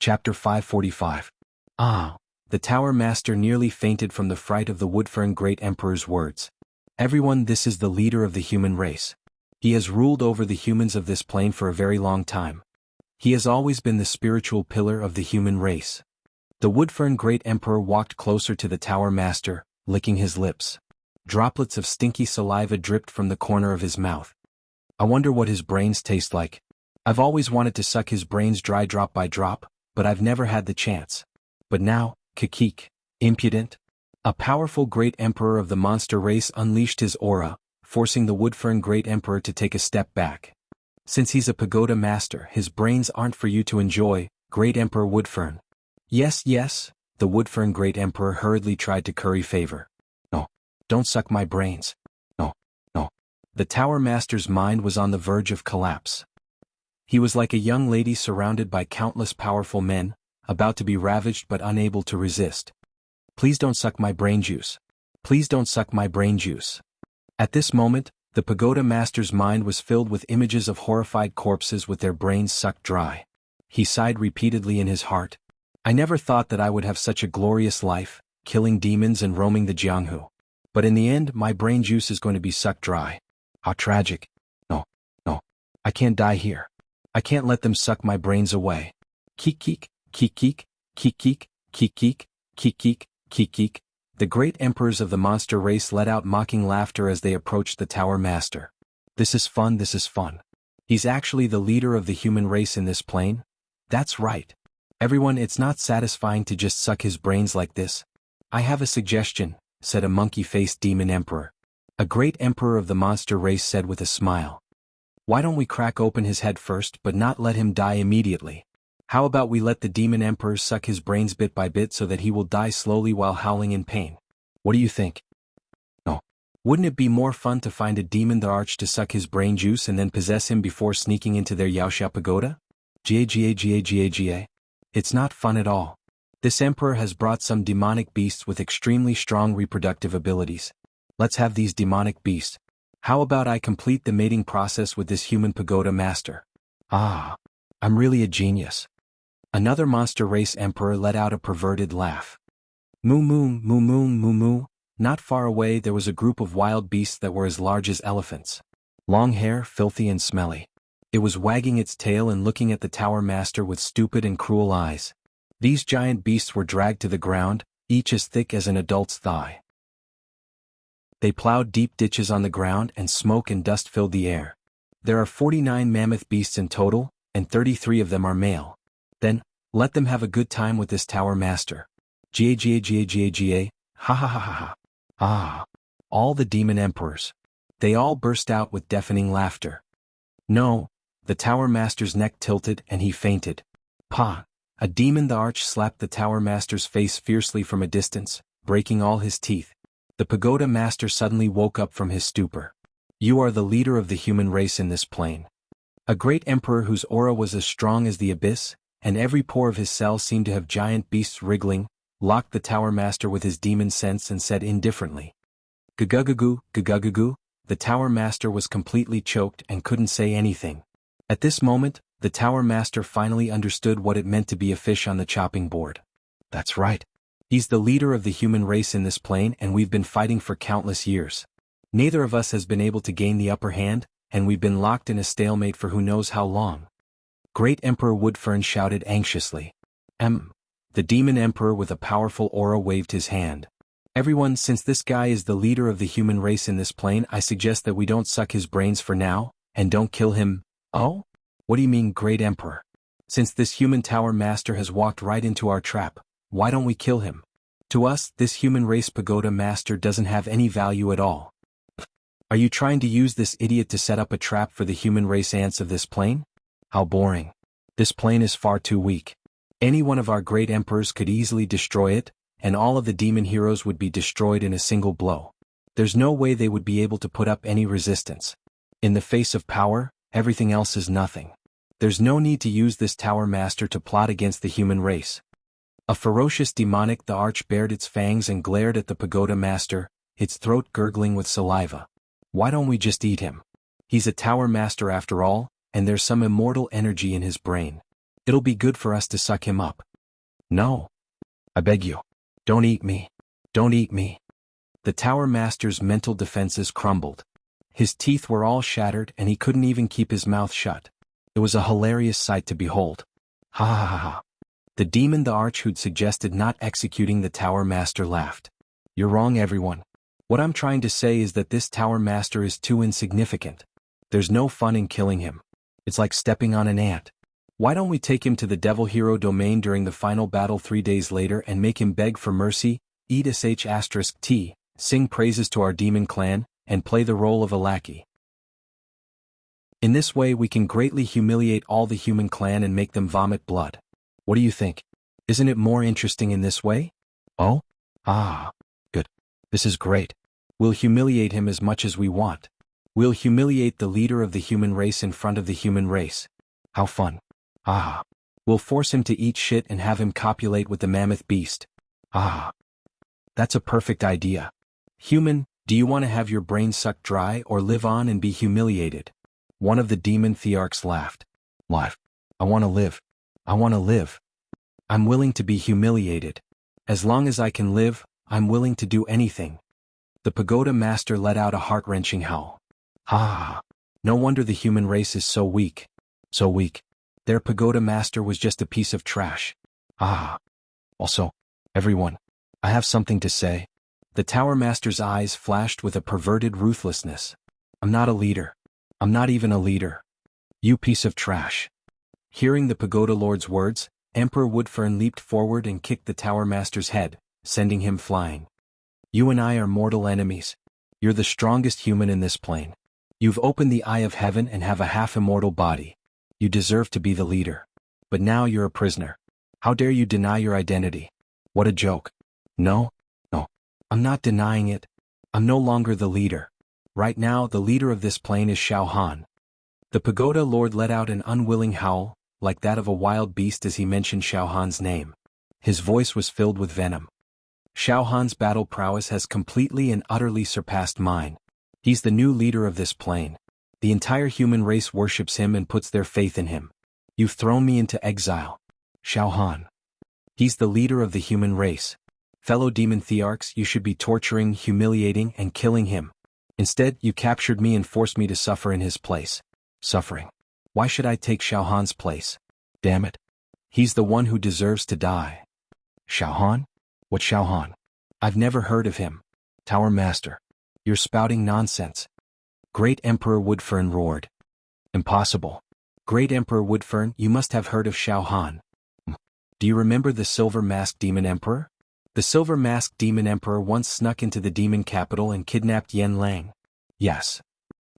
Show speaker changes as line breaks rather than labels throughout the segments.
Chapter 545. Ah! The Tower Master nearly fainted from the fright of the Woodfern Great Emperor's words. Everyone, this is the leader of the human race. He has ruled over the humans of this plane for a very long time. He has always been the spiritual pillar of the human race. The Woodfern Great Emperor walked closer to the Tower Master, licking his lips. Droplets of stinky saliva dripped from the corner of his mouth. I wonder what his brains taste like. I've always wanted to suck his brains dry drop by drop, but I've never had the chance. But now, Kikik, impudent. A powerful great emperor of the monster race unleashed his aura, forcing the Woodfern Great Emperor to take a step back. Since he's a pagoda master, his brains aren't for you to enjoy, Great Emperor Woodfern. Yes, the Woodfern Great Emperor hurriedly tried to curry favor. No, don't suck my brains. No. The Tower Master's mind was on the verge of collapse. He was like a young lady surrounded by countless powerful men, about to be ravaged but unable to resist. Please don't suck my brain juice. Please don't suck my brain juice. At this moment, the Pagoda Master's mind was filled with images of horrified corpses with their brains sucked dry. He sighed repeatedly in his heart. I never thought that I would have such a glorious life, killing demons and roaming the Jianghu. But in the end, my brain juice is going to be sucked dry. How tragic. No. I can't die here. I can't let them suck my brains away. Kikik, kikik, kikik, kikik, kikik, kikik. The great emperors of the monster race let out mocking laughter as they approached the Tower Master. This is fun. He's actually the leader of the human race in this plane? That's right. Everyone, it's not satisfying to just suck his brains like this. I have a suggestion, said a monkey-faced demon emperor. A great emperor of the monster race said with a smile. Why don't we crack open his head first but not let him die immediately? How about we let the demon emperor suck his brains bit by bit so that he will die slowly while howling in pain? What do you think? No. Wouldn't it be more fun to find a demon the arch to suck his brain juice and then possess him before sneaking into their Yaoxia pagoda? Ga. It's not fun at all. This emperor has brought some demonic beasts with extremely strong reproductive abilities. Let's have these demonic beasts. How about I complete the mating process with this human pagoda master? Ah, I'm really a genius. Another monster race emperor let out a perverted laugh. Moo. Not far away there was a group of wild beasts that were as large as elephants. Long hair, filthy and smelly. It was wagging its tail and looking at the Tower Master with stupid and cruel eyes. These giant beasts were dragged to the ground, each as thick as an adult's thigh. They plowed deep ditches on the ground and smoke and dust filled the air. There are 49 mammoth beasts in total, and 33 of them are male. Then, let them have a good time with this Tower Master. Ga. Ha. Ah. All the demon emperors. They all burst out with deafening laughter. No. The Tower Master's neck tilted and he fainted. Pa! A demon the arch slapped the Tower Master's face fiercely from a distance, breaking all his teeth. The Pagoda Master suddenly woke up from his stupor. You are the leader of the human race in this plane. A great emperor whose aura was as strong as the abyss, and every pore of his cell seemed to have giant beasts wriggling, locked the Tower Master with his demon sense and said indifferently. Gugugugu. The Tower Master was completely choked and couldn't say anything. At this moment, the Tower Master finally understood what it meant to be a fish on the chopping board. That's right. He's the leader of the human race in this plane and we've been fighting for countless years. Neither of us has been able to gain the upper hand, and we've been locked in a stalemate for who knows how long. Great Emperor Woodfern shouted anxiously. The demon emperor with a powerful aura waved his hand. Everyone, since this guy is the leader of the human race in this plane, I suggest that we don't suck his brains for now, and don't kill him. Oh? What do you mean, Great Emperor? Since this human Tower Master has walked right into our trap, why don't we kill him? To us, this human race pagoda master doesn't have any value at all. Are you trying to use this idiot to set up a trap for the human race ants of this plane? How boring. This plane is far too weak. Any one of our great emperors could easily destroy it, and all of the demon heroes would be destroyed in a single blow. There's no way they would be able to put up any resistance. In the face of power, everything else is nothing. There's no need to use this Tower Master to plot against the human race. A ferocious demonic the arch bared its fangs and glared at the Pagoda Master, its throat gurgling with saliva. Why don't we just eat him? He's a Tower Master after all, and there's some immortal energy in his brain. It'll be good for us to suck him up. No. I beg you. Don't eat me. Don't eat me. The Tower Master's mental defenses crumbled. His teeth were all shattered and he couldn't even keep his mouth shut. It was a hilarious sight to behold. Ha ha ha ha. The demon the arch who'd suggested not executing the Tower Master laughed. You're wrong, everyone. What I'm trying to say is that this Tower Master is too insignificant. There's no fun in killing him. It's like stepping on an ant. Why don't we take him to the Devil Hero domain during the final battle 3 days later and make him beg for mercy, eat sh*t, sing praises to our demon clan, and play the role of a lackey. In this way we can greatly humiliate all the human clan and make them vomit blood. What do you think? Isn't it more interesting in this way? Oh? Ah. Good. This is great. We'll humiliate him as much as we want. We'll humiliate the leader of the human race in front of the human race. How fun. Ah. We'll force him to eat shit and have him copulate with the mammoth beast. Ah. That's a perfect idea. Human, do you want to have your brain sucked dry or live on and be humiliated? One of the demon thearchs laughed. Life. I want to live. I want to live. I'm willing to be humiliated. As long as I can live, I'm willing to do anything. The pagoda master let out a heart-wrenching howl. Ha! No wonder the human race is so weak. So weak. Their pagoda master was just a piece of trash. Ah! Also, everyone, I have something to say. The Tower Master's eyes flashed with a perverted ruthlessness. I'm not a leader. I'm not even a leader. You piece of trash. Hearing the pagoda lord's words, Emperor Woodfern leaped forward and kicked the Tower Master's head, sending him flying. You and I are mortal enemies. You're the strongest human in this plane. You've opened the eye of heaven and have a half-immortal body. You deserve to be the leader. But now you're a prisoner. How dare you deny your identity? What a joke. No. I'm not denying it. I'm no longer the leader. Right now, the leader of this plane is Xiao Han. The pagoda lord let out an unwilling howl, like that of a wild beast as he mentioned Xiao Han's name. His voice was filled with venom. Xiao Han's battle prowess has completely and utterly surpassed mine. He's the new leader of this plane. The entire human race worships him and puts their faith in him. You've thrown me into exile. Xiao Han. He's the leader of the human race. Fellow demon thearchs, you should be torturing, humiliating, and killing him. Instead, you captured me and forced me to suffer in his place. Suffering. Why should I take Xiao Han's place? Damn it. He's the one who deserves to die. Xiao Han? What Xiao Han? I've never heard of him. Tower Master. You're spouting nonsense. Great Emperor Woodfern roared. Impossible. Great Emperor Woodfern, you must have heard of Xiao Han. Do you remember the Silver-Masked Demon Emperor? The Silver-Masked Demon Emperor once snuck into the demon capital and kidnapped Yen Lang. Yes.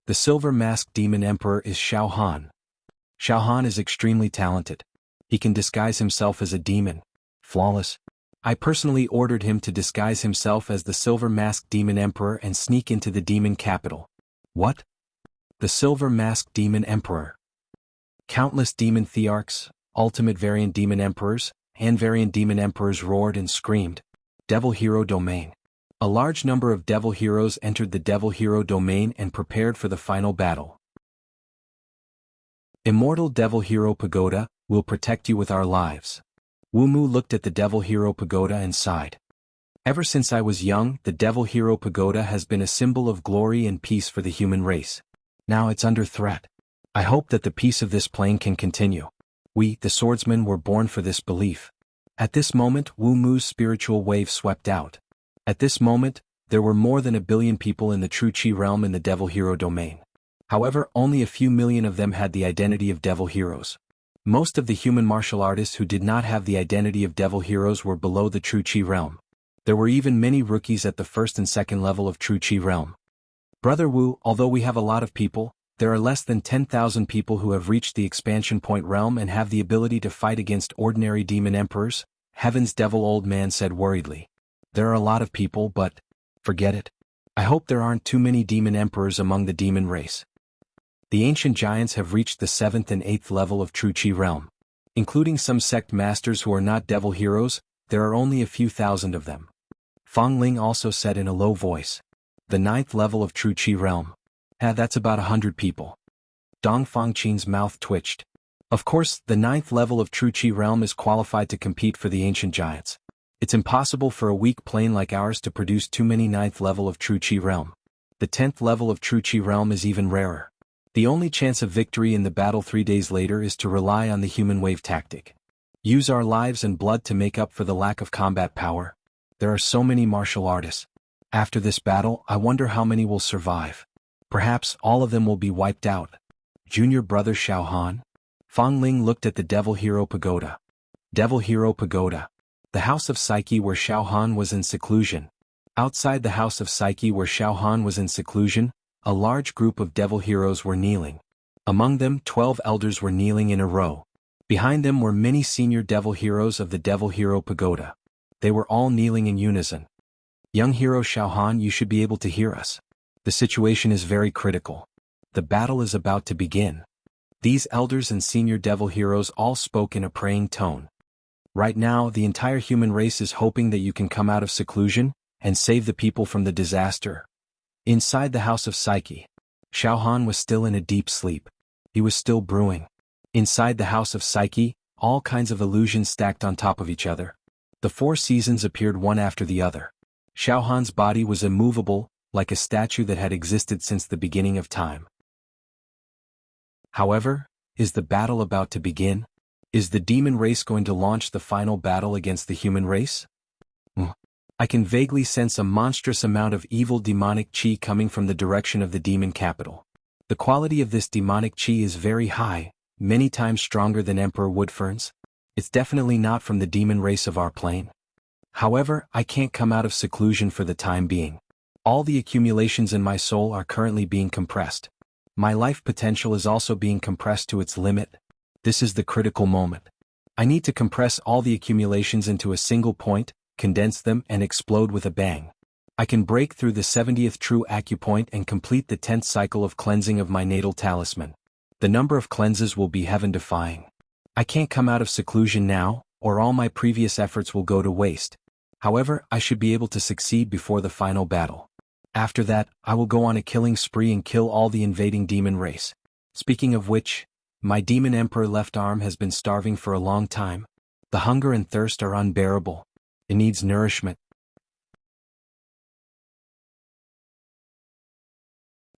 The Silver-Masked Demon Emperor is Xiao Han. Xiao Han is extremely talented. He can disguise himself as a demon. Flawless. I personally ordered him to disguise himself as the Silver-Masked Demon Emperor and sneak into the demon capital. What? The Silver-Masked Demon Emperor. Countless demon thearchs, ultimate variant demon emperors, and variant demon emperors roared and screamed. Devil Hero Domain. A large number of Devil Heroes entered the Devil Hero Domain and prepared for the final battle. Immortal Devil Hero Pagoda, we'll protect you with our lives. Wu Mu looked at the Devil Hero Pagoda and sighed. Ever since I was young, the Devil Hero Pagoda has been a symbol of glory and peace for the human race. Now it's under threat. I hope that the peace of this plane can continue. We, the swordsmen, were born for this belief. At this moment, Wu Mu's spiritual wave swept out. At this moment, there were more than 1 billion people in the True Chi realm in the Devil Hero domain. However, only a few million of them had the identity of Devil Heroes. Most of the human martial artists who did not have the identity of Devil Heroes were below the True Chi realm. There were even many rookies at the first and second level of True Chi realm. Brother Wu, although we have a lot of people, there are less than 10,000 people who have reached the expansion point realm and have the ability to fight against ordinary demon emperors, Heaven's Devil Old Man said worriedly. There are a lot of people, but forget it. I hope there aren't too many demon emperors among the demon race. The ancient giants have reached the 7th and 8th level of True Chi realm. Including some sect masters who are not devil heroes, there are only a few thousand of them. Fong Ling also said in a low voice. The 9th level of True Chi realm. That's about 100 people. Dong Fangqin's mouth twitched. Of course, the 9th level of True Chi realm is qualified to compete for the ancient giants. It's impossible for a weak plane like ours to produce too many 9th level of True Chi realm. The 10th level of True Chi realm is even rarer. The only chance of victory in the battle 3 days later is to rely on the human wave tactic. Use our lives and blood to make up for the lack of combat power. There are so many martial artists. After this battle, I wonder how many will survive. Perhaps all of them will be wiped out. Junior brother Xiao Han? Fang Ling looked at the Devil Hero Pagoda. Devil Hero Pagoda. The House of Psyche where Xiao Han was in seclusion. Outside the House of Psyche where Xiao Han was in seclusion, a large group of devil heroes were kneeling. Among them, 12 elders were kneeling in a row. Behind them were many senior devil heroes of the Devil Hero Pagoda. They were all kneeling in unison. Young hero Xiao Han, you should be able to hear us. The situation is very critical. The battle is about to begin. These elders and senior devil heroes all spoke in a praying tone. Right now, the entire human race is hoping that you can come out of seclusion and save the people from the disaster. Inside the House of Psyche, Xiao Han was still in a deep sleep. He was still brewing. Inside the House of Psyche, all kinds of illusions stacked on top of each other. The 4 seasons appeared one after the other. Xiao Han's body was immovable, like a statue that had existed since the beginning of time. However, is the battle about to begin? Is the demon race going to launch the final battle against the human race? I can vaguely sense a monstrous amount of evil demonic chi coming from the direction of the demon capital. The quality of this demonic chi is very high, many times stronger than Emperor Woodfern's. It's definitely not from the demon race of our plane. However, I can't come out of seclusion for the time being. All the accumulations in my soul are currently being compressed. My life potential is also being compressed to its limit. This is the critical moment. I need to compress all the accumulations into a single point, condense them and explode with a bang. I can break through the 70th true acupoint and complete the 10th cycle of cleansing of my natal talisman. The number of cleanses will be heaven-defying. I can't come out of seclusion now, or all my previous efforts will go to waste. However, I should be able to succeed before the final battle. After that, I will go on a killing spree and kill all the invading demon race. Speaking of which, my demon emperor left arm has been starving for a long time. The hunger and thirst are unbearable. It needs nourishment.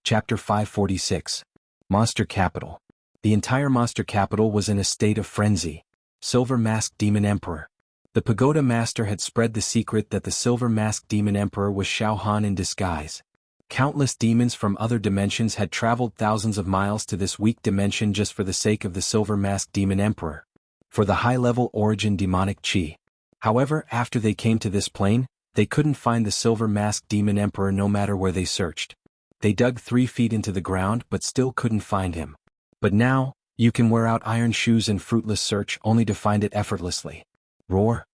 Chapter 546. Monster Capital. The entire monster capital was in a state of frenzy. Silver Masked Demon Emperor. The Pagoda Master had spread the secret that the Silver Masked Demon Emperor was Xiao Han in disguise. Countless demons from other dimensions had traveled thousands of miles to this weak dimension just for the sake of the Silver Masked Demon Emperor. For the high-level origin demonic chi. However, after they came to this plane, they couldn't find the Silver Masked Demon Emperor no matter where they searched. They dug 3 feet into the ground but still couldn't find him. But now, you can wear out iron shoes in fruitless search only to find it effortlessly. Roar.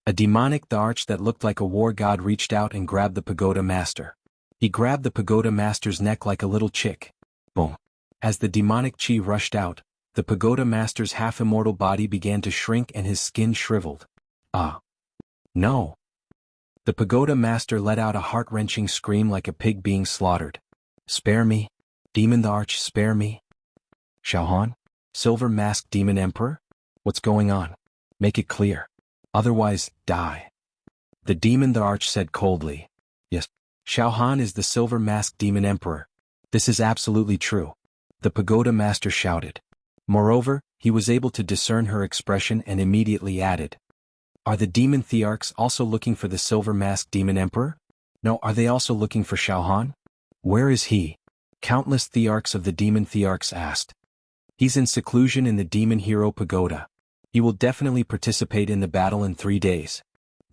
A demonic arch that looked like a war god reached out and grabbed the Pagoda Master. He grabbed the Pagoda Master's neck like a little chick. Boom. As the demonic chi rushed out, the Pagoda Master's half-immortal body began to shrink and his skin shriveled. Ah. No. The Pagoda Master let out a heart-wrenching scream like a pig being slaughtered. Spare me. Demon the Arch, spare me. Xiao Han? Silver Masked Demon Emperor? What's going on? Make it clear. Otherwise, die. The Demon the Arch said coldly. Yes. Xiao Han is the Silver Masked Demon Emperor. This is absolutely true. The Pagoda Master shouted. Moreover, he was able to discern her expression and immediately added. Are the Demon Thearchs also looking for the Silver Masked Demon Emperor? No, are they also looking for Xiao Han? Where is he? Countless Thearchs of the Demon Thearchs asked. He's in seclusion in the Demon Hero Pagoda. He will definitely participate in the battle in 3 days.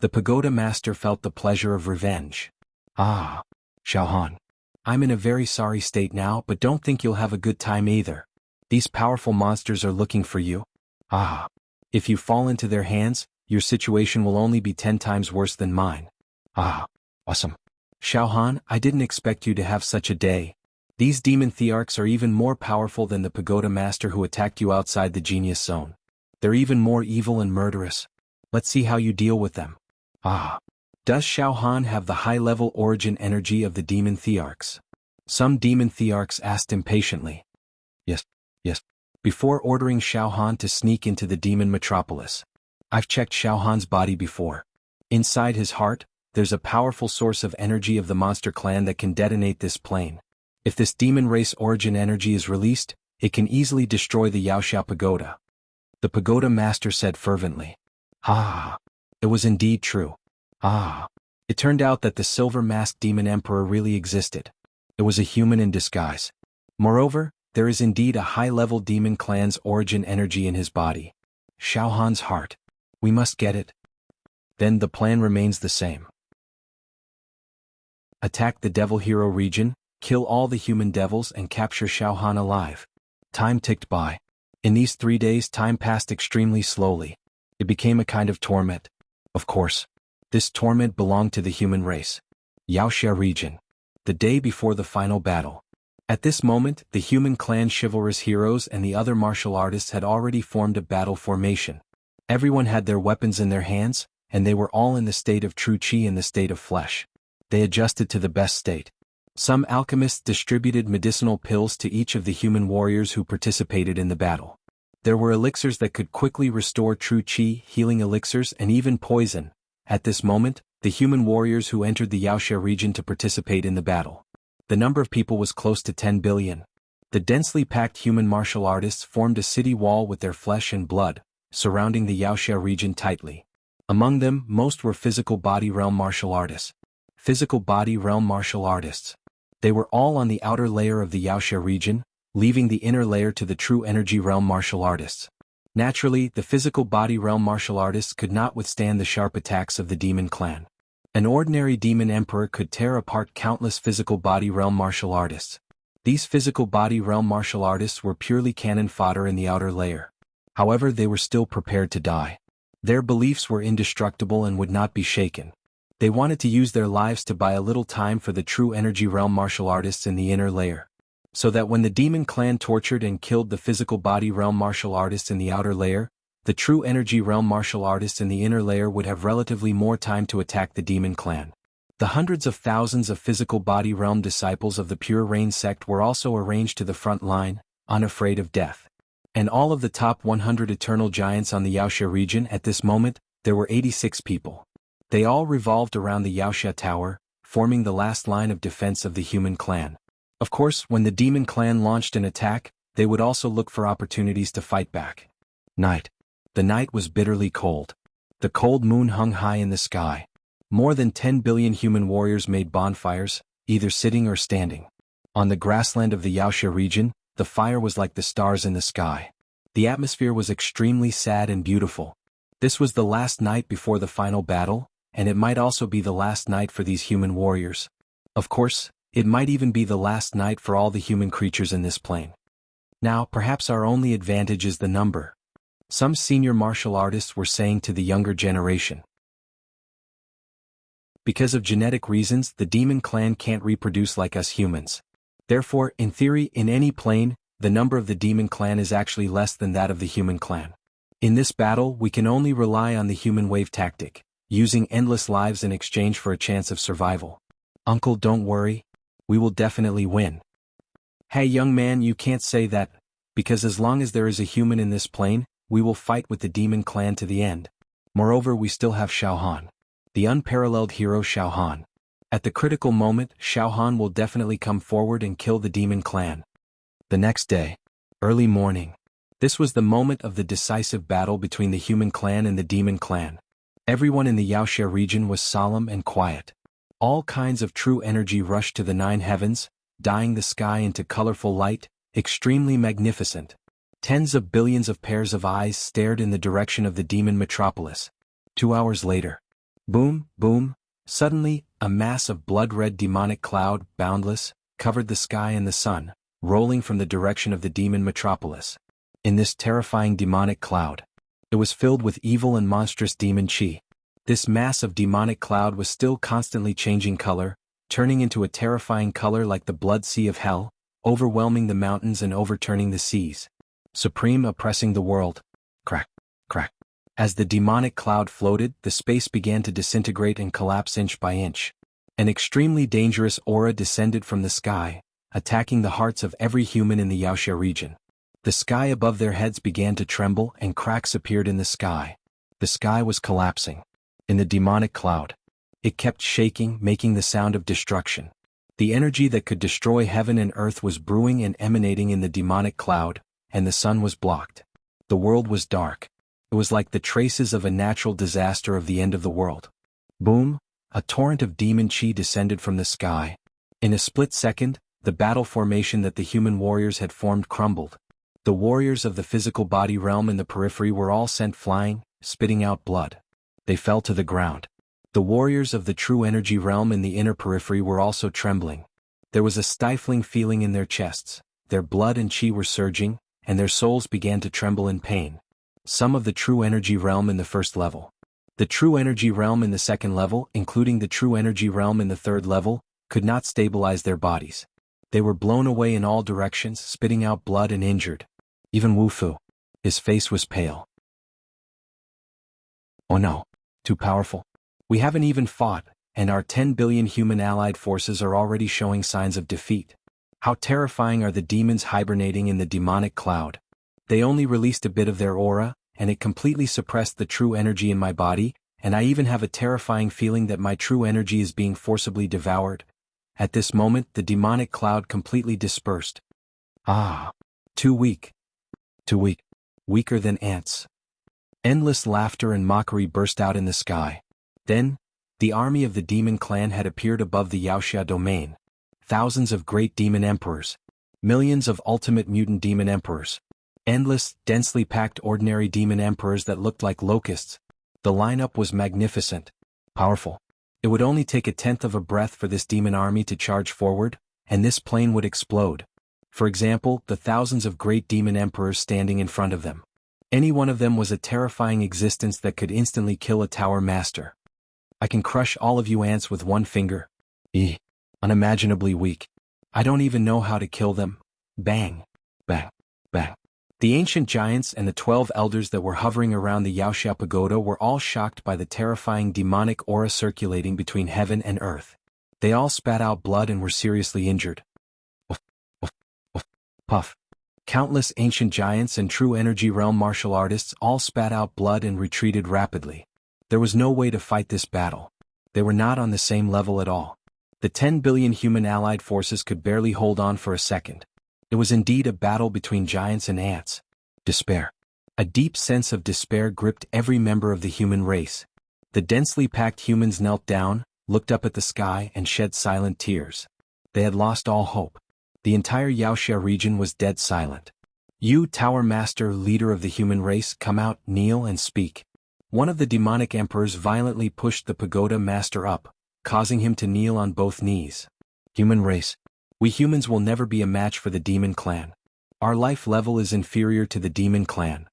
The Pagoda Master felt the pleasure of revenge. Ah, Xiao Han. I'm in a very sorry state now, but don't think you'll have a good time either. These powerful monsters are looking for you. Ah. If you fall into their hands, your situation will only be 10 times worse than mine. Ah. Awesome. Xiao Han, I didn't expect you to have such a day. These demon thearchs are even more powerful than the Pagoda Master who attacked you outside the Genius Zone. They're even more evil and murderous. Let's see how you deal with them. Ah. Does Xiao Han have the high-level origin energy of the demon thearchs? Some demon thearchs asked impatiently. Yes. before ordering Xiao Han to sneak into the demon metropolis. I've checked Xiao Han's body before. Inside his heart, there's a powerful source of energy of the monster clan that can detonate this plane. If this demon race origin energy is released, it can easily destroy the Yaoxiao pagoda. The pagoda master said fervently. Ah! It was indeed true. Ah! It turned out that the silver-masked demon emperor really existed. It was a human in disguise. Moreover, there is indeed a high-level demon clan's origin energy in his body. Xiao Han's heart. We must get it. Then the plan remains the same. Attack the Devil Hero region, kill all the human devils and capture Xiao Han alive. Time ticked by. In these 3 days time passed extremely slowly. It became a kind of torment. Of course, this torment belonged to the human race. Yaoxia region. The day before the final battle. At this moment, the human clan chivalrous heroes and the other martial artists had already formed a battle formation. Everyone had their weapons in their hands, and they were all in the state of true chi in the state of flesh. They adjusted to the best state. Some alchemists distributed medicinal pills to each of the human warriors who participated in the battle. There were elixirs that could quickly restore true chi, healing elixirs, and even poison. At this moment, the human warriors who entered the Yaoxia region to participate in the battle. The number of people was close to 10 billion. The densely packed human martial artists formed a city wall with their flesh and blood, surrounding the Yaoxia region tightly. Among them, most were physical body realm martial artists. Physical body realm martial artists. They were all on the outer layer of the Yaoxia region, leaving the inner layer to the true energy realm martial artists. Naturally, the physical body realm martial artists could not withstand the sharp attacks of the demon clan. An ordinary demon emperor could tear apart countless physical body realm martial artists. These physical body realm martial artists were purely cannon fodder in the outer layer. However, they were still prepared to die. Their beliefs were indestructible and would not be shaken. They wanted to use their lives to buy a little time for the true energy realm martial artists in the inner layer. So that when the demon clan tortured and killed the physical body realm martial artists in the outer layer, the true energy realm martial artists in the inner layer would have relatively more time to attack the demon clan. The hundreds of thousands of physical body realm disciples of the Pure Rain sect were also arranged to the front line, unafraid of death. And all of the top 100 eternal giants on the Yaoxia region at this moment, there were 86 people. They all revolved around the Yaoxia Tower, forming the last line of defense of the human clan. Of course, when the demon clan launched an attack, they would also look for opportunities to fight back. Night. The night was bitterly cold. The cold moon hung high in the sky. More than 10 billion human warriors made bonfires, either sitting or standing. On the grassland of the Yaoxia region, the fire was like the stars in the sky. The atmosphere was extremely sad and beautiful. This was the last night before the final battle, and it might also be the last night for these human warriors. Of course, it might even be the last night for all the human creatures in this plane. Now, perhaps our only advantage is the number. Some senior martial artists were saying to the younger generation. Because of genetic reasons, the demon clan can't reproduce like us humans. Therefore, in theory, in any plane, the number of the demon clan is actually less than that of the human clan. In this battle, we can only rely on the human wave tactic, using endless lives in exchange for a chance of survival. Uncle, don't worry. We will definitely win. Hey young man, you can't say that, because as long as there is a human in this plane, we will fight with the demon clan to the end. Moreover, we still have Xiao Han. The unparalleled hero Xiao Han. At the critical moment, Xiao Han will definitely come forward and kill the demon clan. The next day. Early morning. This was the moment of the decisive battle between the human clan and the demon clan. Everyone in the Yaoxia region was solemn and quiet. All kinds of true energy rushed to the 9 heavens, dyeing the sky into colorful light, extremely magnificent. Tens of billions of pairs of eyes stared in the direction of the demon metropolis. 2 hours later. Boom, boom, suddenly, a mass of blood-red demonic cloud, boundless, covered the sky and the sun, rolling from the direction of the demon metropolis. In this terrifying demonic cloud, it was filled with evil and monstrous demon chi. This mass of demonic cloud was still constantly changing color, turning into a terrifying color like the blood sea of hell, overwhelming the mountains and overturning the seas. Supreme oppressing the world. Crack, crack. As the demonic cloud floated, the space began to disintegrate and collapse inch by inch. An extremely dangerous aura descended from the sky, attacking the hearts of every human in the Yaoxia region. The sky above their heads began to tremble and cracks appeared in the sky. The sky was collapsing. In the demonic cloud. It kept shaking, making the sound of destruction. The energy that could destroy heaven and earth was brewing and emanating in the demonic cloud, and the sun was blocked. The world was dark. It was like the traces of a natural disaster of the end of the world. Boom! A torrent of demon chi descended from the sky. In a split second, the battle formation that the human warriors had formed crumbled. The warriors of the physical body realm in the periphery were all sent flying, spitting out blood. They fell to the ground. The warriors of the true energy realm in the inner periphery were also trembling. There was a stifling feeling in their chests. Their blood and chi were surging, and their souls began to tremble in pain. Some of the true energy realm in the first level. The true energy realm in the second level, including the true energy realm in the third level, could not stabilize their bodies. They were blown away in all directions, spitting out blood and injured. Even Wu Fu. His face was pale. Oh no. Too powerful. We haven't even fought, and our 10 billion human allied forces are already showing signs of defeat. How terrifying are the demons hibernating in the demonic cloud. They only released a bit of their aura, and it completely suppressed the true energy in my body, and I even have a terrifying feeling that my true energy is being forcibly devoured. At this moment, the demonic cloud completely dispersed. Ah. Too weak. Too weak. Weaker than ants. Endless laughter and mockery burst out in the sky. Then, the army of the demon clan had appeared above the Wuxia domain. Thousands of great demon emperors. Millions of ultimate mutant demon emperors. Endless, densely packed ordinary demon emperors that looked like locusts. The lineup was magnificent. Powerful. It would only take a tenth of a breath for this demon army to charge forward, and this plane would explode. For example, the thousands of great demon emperors standing in front of them. Any one of them was a terrifying existence that could instantly kill a tower master. I can crush all of you ants with one finger. Unimaginably weak. I don't even know how to kill them. Bang. Bang. Bang. The ancient giants and the 12 elders that were hovering around the Wuxia pagoda were all shocked by the terrifying demonic aura circulating between heaven and earth. They all spat out blood and were seriously injured. Puff. Countless ancient giants and true energy realm martial artists all spat out blood and retreated rapidly. There was no way to fight this battle. They were not on the same level at all. The 10 billion human allied forces could barely hold on for a second. It was indeed a battle between giants and ants. Despair. A deep sense of despair gripped every member of the human race. The densely packed humans knelt down, looked up at the sky and shed silent tears. They had lost all hope. The entire Wuxia region was dead silent. You, Tower Master, leader of the human race, come out, kneel and speak. One of the demonic emperors violently pushed the pagoda master up, causing him to kneel on both knees. Human race. We humans will never be a match for the demon clan. Our life level is inferior to the demon clan.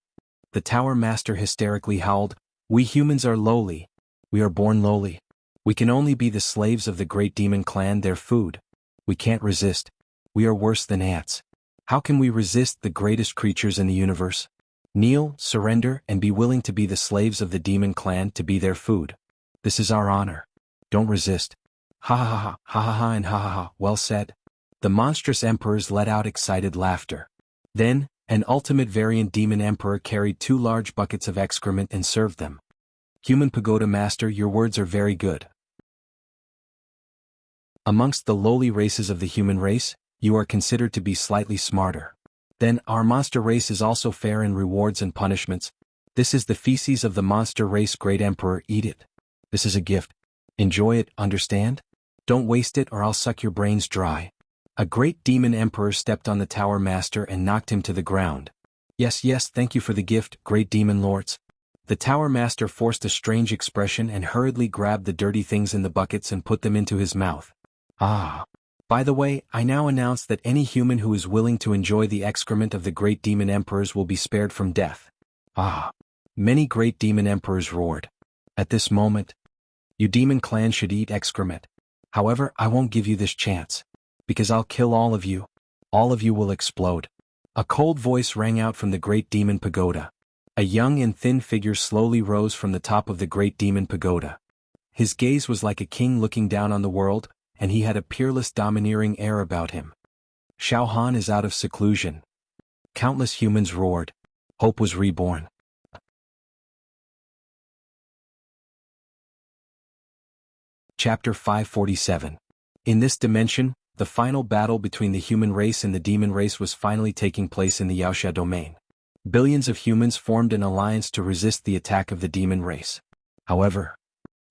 The Tower Master hysterically howled, we humans are lowly. We are born lowly. We can only be the slaves of the great demon clan, their food. We can't resist. We are worse than ants. How can we resist the greatest creatures in the universe? Kneel, surrender, and be willing to be the slaves of the demon clan to be their food. This is our honor. Don't resist. Ha ha ha, ha ha ha and ha ha ha, well said. The monstrous emperors let out excited laughter. Then, an ultimate variant demon emperor carried 2 large buckets of excrement and served them. Human pagoda master, your words are very good. Amongst the lowly races of the human race, you are considered to be slightly smarter. Then, our monster race is also fair in rewards and punishments. This is the feces of the monster race, great emperor, eat it. This is a gift. Enjoy it, understand? Don't waste it or I'll suck your brains dry. A great demon emperor stepped on the tower master and knocked him to the ground. Yes, yes, thank you for the gift, great demon lords. The tower master forced a strange expression and hurriedly grabbed the dirty things in the buckets and put them into his mouth. Ah. By the way, I now announce that any human who is willing to enjoy the excrement of the great demon emperors will be spared from death. Ah. Many great demon emperors roared. At this moment, you demon clan should eat excrement. However, I won't give you this chance. Because I'll kill all of you. All of you will explode. A cold voice rang out from the great demon pagoda. A young and thin figure slowly rose from the top of the great demon pagoda. His gaze was like a king looking down on the world, and he had a peerless domineering air about him. Xiao Han is out of seclusion. Countless humans roared. Hope was reborn. Chapter 547. In this dimension, the final battle between the human race and the demon race was finally taking place in the Wuxia domain. Billions of humans formed an alliance to resist the attack of the demon race. However,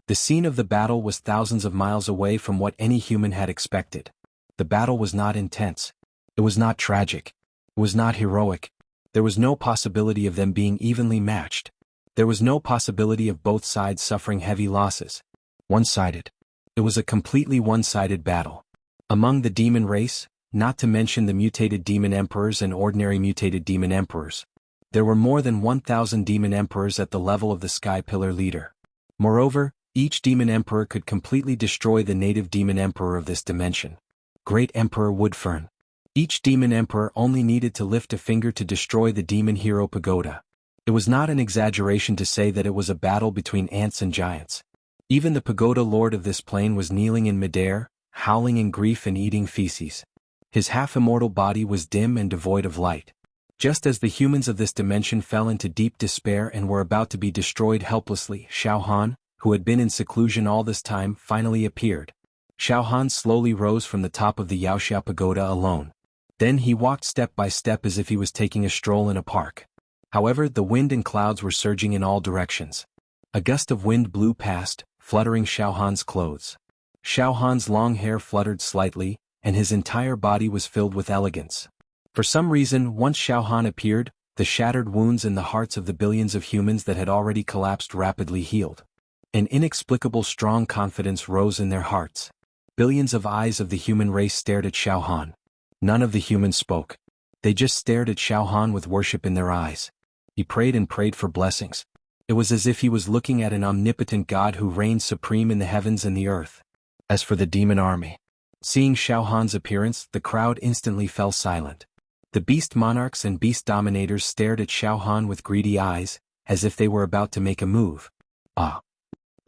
the scene of the battle was thousands of miles away from what any human had expected. The battle was not intense. It was not tragic. It was not heroic. There was no possibility of them being evenly matched. There was no possibility of both sides suffering heavy losses. One-sided. It was a completely one-sided battle. Among the demon race, not to mention the mutated demon emperors and ordinary mutated demon emperors, there were more than 1,000 demon emperors at the level of the Sky Pillar leader. Moreover, each demon emperor could completely destroy the native demon emperor of this dimension, Great Emperor Woodfern. Each demon emperor only needed to lift a finger to destroy the demon hero Pagoda. It was not an exaggeration to say that it was a battle between ants and giants. Even the Pagoda Lord of this plane was kneeling in midair, howling in grief and eating feces. His half-immortal body was dim and devoid of light. Just as the humans of this dimension fell into deep despair and were about to be destroyed helplessly, Xiao Han, who had been in seclusion all this time, finally appeared. Xiao Han slowly rose from the top of the Wuxia pagoda alone. Then he walked step by step as if he was taking a stroll in a park. However, the wind and clouds were surging in all directions. A gust of wind blew past, fluttering Xiao Han's clothes. Xiao Han's long hair fluttered slightly, and his entire body was filled with elegance. For some reason, once Xiao Han appeared, the shattered wounds in the hearts of the billions of humans that had already collapsed rapidly healed. An inexplicable strong confidence rose in their hearts. Billions of eyes of the human race stared at Xiao Han. None of the humans spoke. They just stared at Xiao Han with worship in their eyes. He prayed and prayed for blessings. It was as if he was looking at an omnipotent God who reigned supreme in the heavens and the earth. As for the demon army, seeing Xiao Han's appearance, the crowd instantly fell silent. The beast monarchs and beast dominators stared at Xiao Han with greedy eyes, as if they were about to make a move. Ah!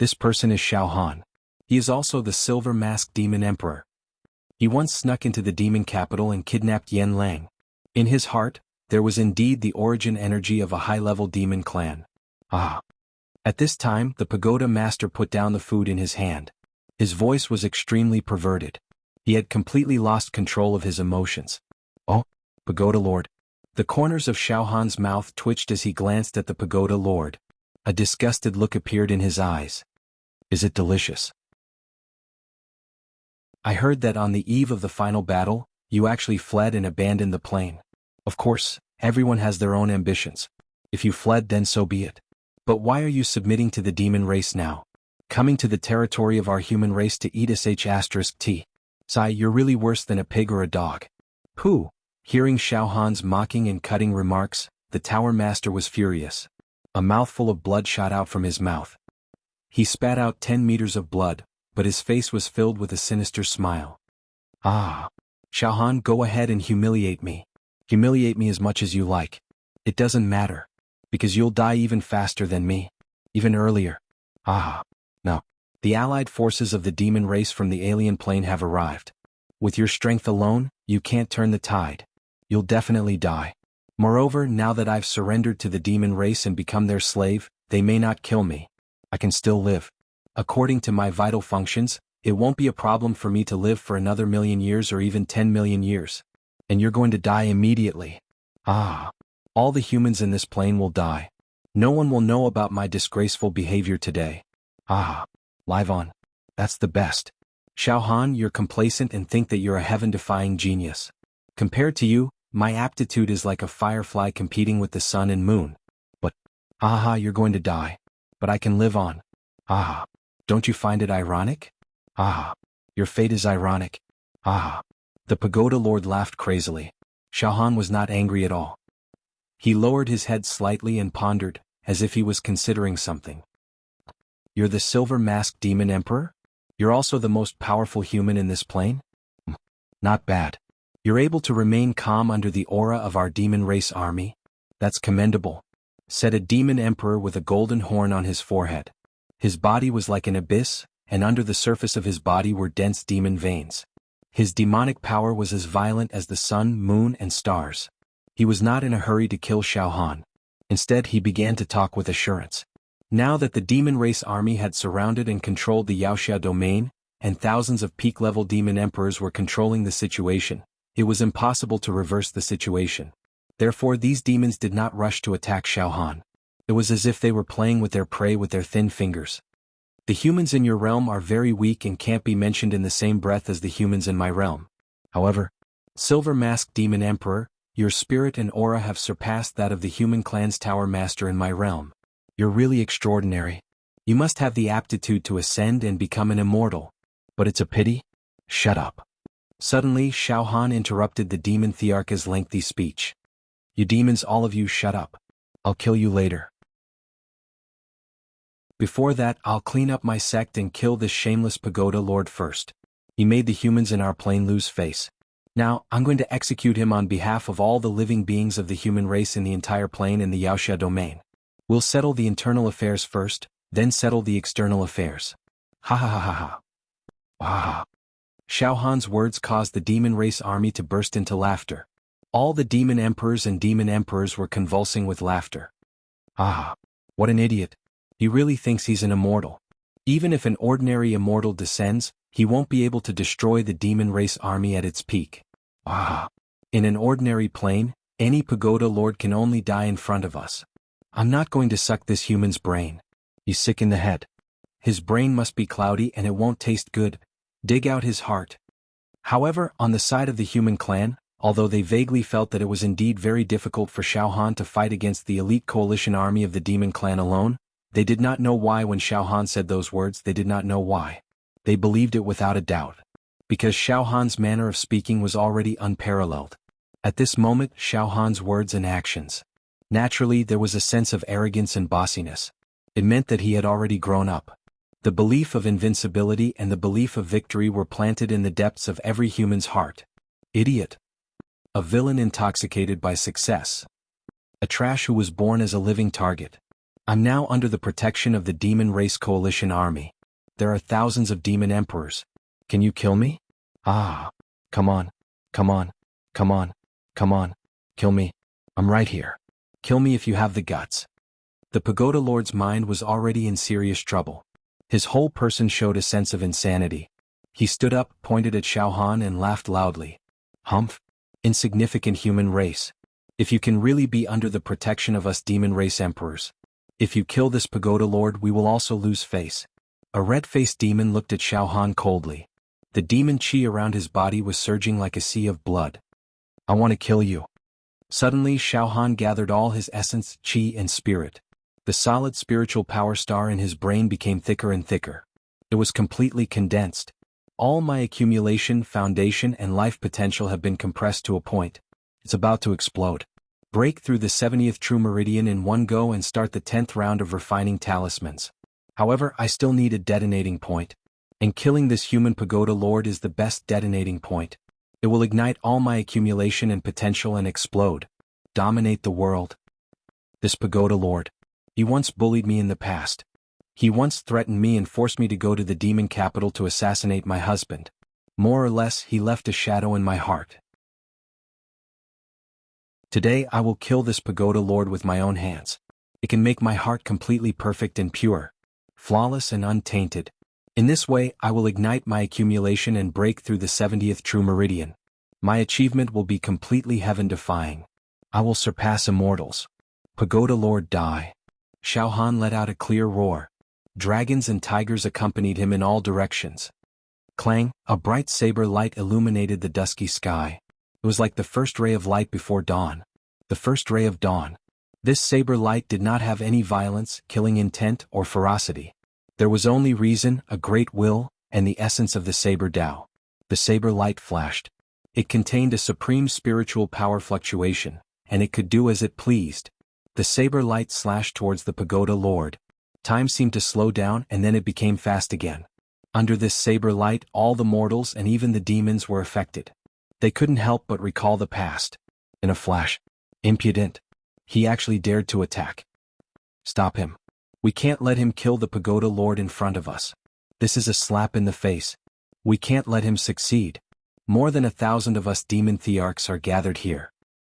This person is Xiao Han. He is also the silver-masked demon emperor. He once snuck into the demon capital and kidnapped Yen Lang. In his heart, there was indeed the origin energy of a high-level demon clan. Ah! At this time, the pagoda master put down the food in his hand. His voice was extremely perverted. He had completely lost control of his emotions. Oh, Pagoda Lord. The corners of Xiao Han's mouth twitched as he glanced at the Pagoda Lord. A disgusted look appeared in his eyes. Is it delicious? I heard that on the eve of the final battle, you actually fled and abandoned the plane. Of course, everyone has their own ambitions. If you fled, then so be it. But why are you submitting to the demon race now? Coming to the territory of our human race to eat sh*t. Sai, you're really worse than a pig or a dog. Pooh! Hearing Xiao Han's mocking and cutting remarks, the tower master was furious. A mouthful of blood shot out from his mouth. He spat out 10 meters of blood, but his face was filled with a sinister smile. Ah! Xiao Han, go ahead and humiliate me. Humiliate me as much as you like. It doesn't matter. Because you'll die even faster than me. Even earlier. Ah! No. The allied forces of the demon race from the alien plane have arrived. With your strength alone, you can't turn the tide. You'll definitely die. Moreover, now that I've surrendered to the demon race and become their slave, they may not kill me. I can still live. According to my vital functions, it won't be a problem for me to live for another 1,000,000 years or even 10 million years. And you're going to die immediately. Ah! All the humans in this plane will die. No one will know about my disgraceful behavior today. Ah! Live on. That's the best. Xiao Han, you're complacent and think that you're a heaven-defying genius. Compared to you, my aptitude is like a firefly competing with the sun and moon. But, you're going to die. But I can live on. Ah! Don't you find it ironic? Ah! Your fate is ironic. Ah! The Pagoda Lord laughed crazily. Xiao Han was not angry at all. He lowered his head slightly and pondered, as if he was considering something. You're the silver-masked demon emperor? You're also the most powerful human in this plane? Not bad. You're able to remain calm under the aura of our demon race army? That's commendable, said a demon emperor with a golden horn on his forehead. His body was like an abyss, and under the surface of his body were dense demon veins. His demonic power was as violent as the sun, moon, and stars. He was not in a hurry to kill Xiaohan. Instead, he began to talk with assurance. Now that the demon race army had surrounded and controlled the Yaoxia domain, and thousands of peak-level demon emperors were controlling the situation, it was impossible to reverse the situation. Therefore, these demons did not rush to attack Xiaohan. It was as if they were playing with their prey with their thin fingers. The humans in your realm are very weak and can't be mentioned in the same breath as the humans in my realm. However, Silver-Masked Demon Emperor, your spirit and aura have surpassed that of the human clan's Tower Master in my realm. You're really extraordinary. You must have the aptitude to ascend and become an immortal. But it's a pity? Shut up. Suddenly, Xiaohan interrupted the demon Thearch's lengthy speech. You demons, all of you, shut up. I'll kill you later. Before that, I'll clean up my sect and kill this shameless pagoda lord first. He made the humans in our plane lose face. Now, I'm going to execute him on behalf of all the living beings of the human race in the entire plane and the Yaoxia domain. We'll settle the internal affairs first, then settle the external affairs. Ha ha ha ha ha. Ah. Xiaohan's words caused the demon race army to burst into laughter. All the demon emperors and demon emperors were convulsing with laughter. Ah. What an idiot. He really thinks he's an immortal. Even if an ordinary immortal descends, he won't be able to destroy the demon race army at its peak. Ah. In an ordinary plane, any pagoda lord can only die in front of us. I'm not going to suck this human's brain. He's sick in the head. His brain must be cloudy and it won't taste good. Dig out his heart. However, on the side of the human clan, although they vaguely felt that it was indeed very difficult for Xiaohan to fight against the elite coalition army of the demon clan alone, they did not know why. When Xiaohan said those words, they did not know why. They believed it without a doubt. Because Xiaohan's manner of speaking was already unparalleled. At this moment, Xiaohan's words and actions. Naturally, there was a sense of arrogance and bossiness. It meant that he had already grown up. The belief of invincibility and the belief of victory were planted in the depths of every human's heart. Idiot. A villain intoxicated by success. A trash who was born as a living target. I'm now under the protection of the Demon Race Coalition army. There are thousands of demon emperors. Can you kill me? Ah. Come on. Come on. Come on. Come on. Kill me. I'm right here. Kill me if you have the guts. The pagoda lord's mind was already in serious trouble. His whole person showed a sense of insanity. He stood up, pointed at Xiaohan and laughed loudly. Humph. Insignificant human race. If you can really be under the protection of us demon race emperors. If you kill this pagoda lord, we will also lose face. A red-faced demon looked at Xiaohan coldly. The demon chi around his body was surging like a sea of blood. I want to kill you. Suddenly, Xiaohan gathered all his essence, chi and spirit. The solid spiritual power star in his brain became thicker and thicker. It was completely condensed. All my accumulation, foundation and life potential have been compressed to a point. It's about to explode. Break through the 70th true meridian in one go and start the 10th round of refining talismans. However, I still need a detonating point. And killing this human pagoda lord is the best detonating point. It will ignite all my accumulation and potential and explode. Dominate the world. This pagoda lord. He once bullied me in the past. He once threatened me and forced me to go to the demon capital to assassinate my husband. More or less, he left a shadow in my heart. Today I will kill this pagoda lord with my own hands. It can make my heart completely perfect and pure. Flawless and untainted. In this way, I will ignite my accumulation and break through the 70th true meridian. My achievement will be completely heaven-defying. I will surpass immortals. Pagoda Lord die. Xiaohan let out a clear roar. Dragons and tigers accompanied him in all directions. Clang, a bright saber light illuminated the dusky sky. It was like the first ray of light before dawn. The first ray of dawn. This saber light did not have any violence, killing intent, or ferocity. There was only reason, a great will, and the essence of the saber Tao. The saber light flashed. It contained a supreme spiritual power fluctuation, and it could do as it pleased. The saber light slashed towards the pagoda lord. Time seemed to slow down and then it became fast again. Under this saber light, all the mortals and even the demons were affected. They couldn't help but recall the past. In a flash. Impudent. He actually dared to attack. Stop him. We can't let him kill the pagoda lord in front of us. This is a slap in the face. We can't let him succeed. More than 1,000 of us demon thearchs are gathered here.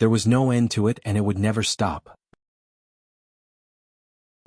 There was no end to it and it would never stop.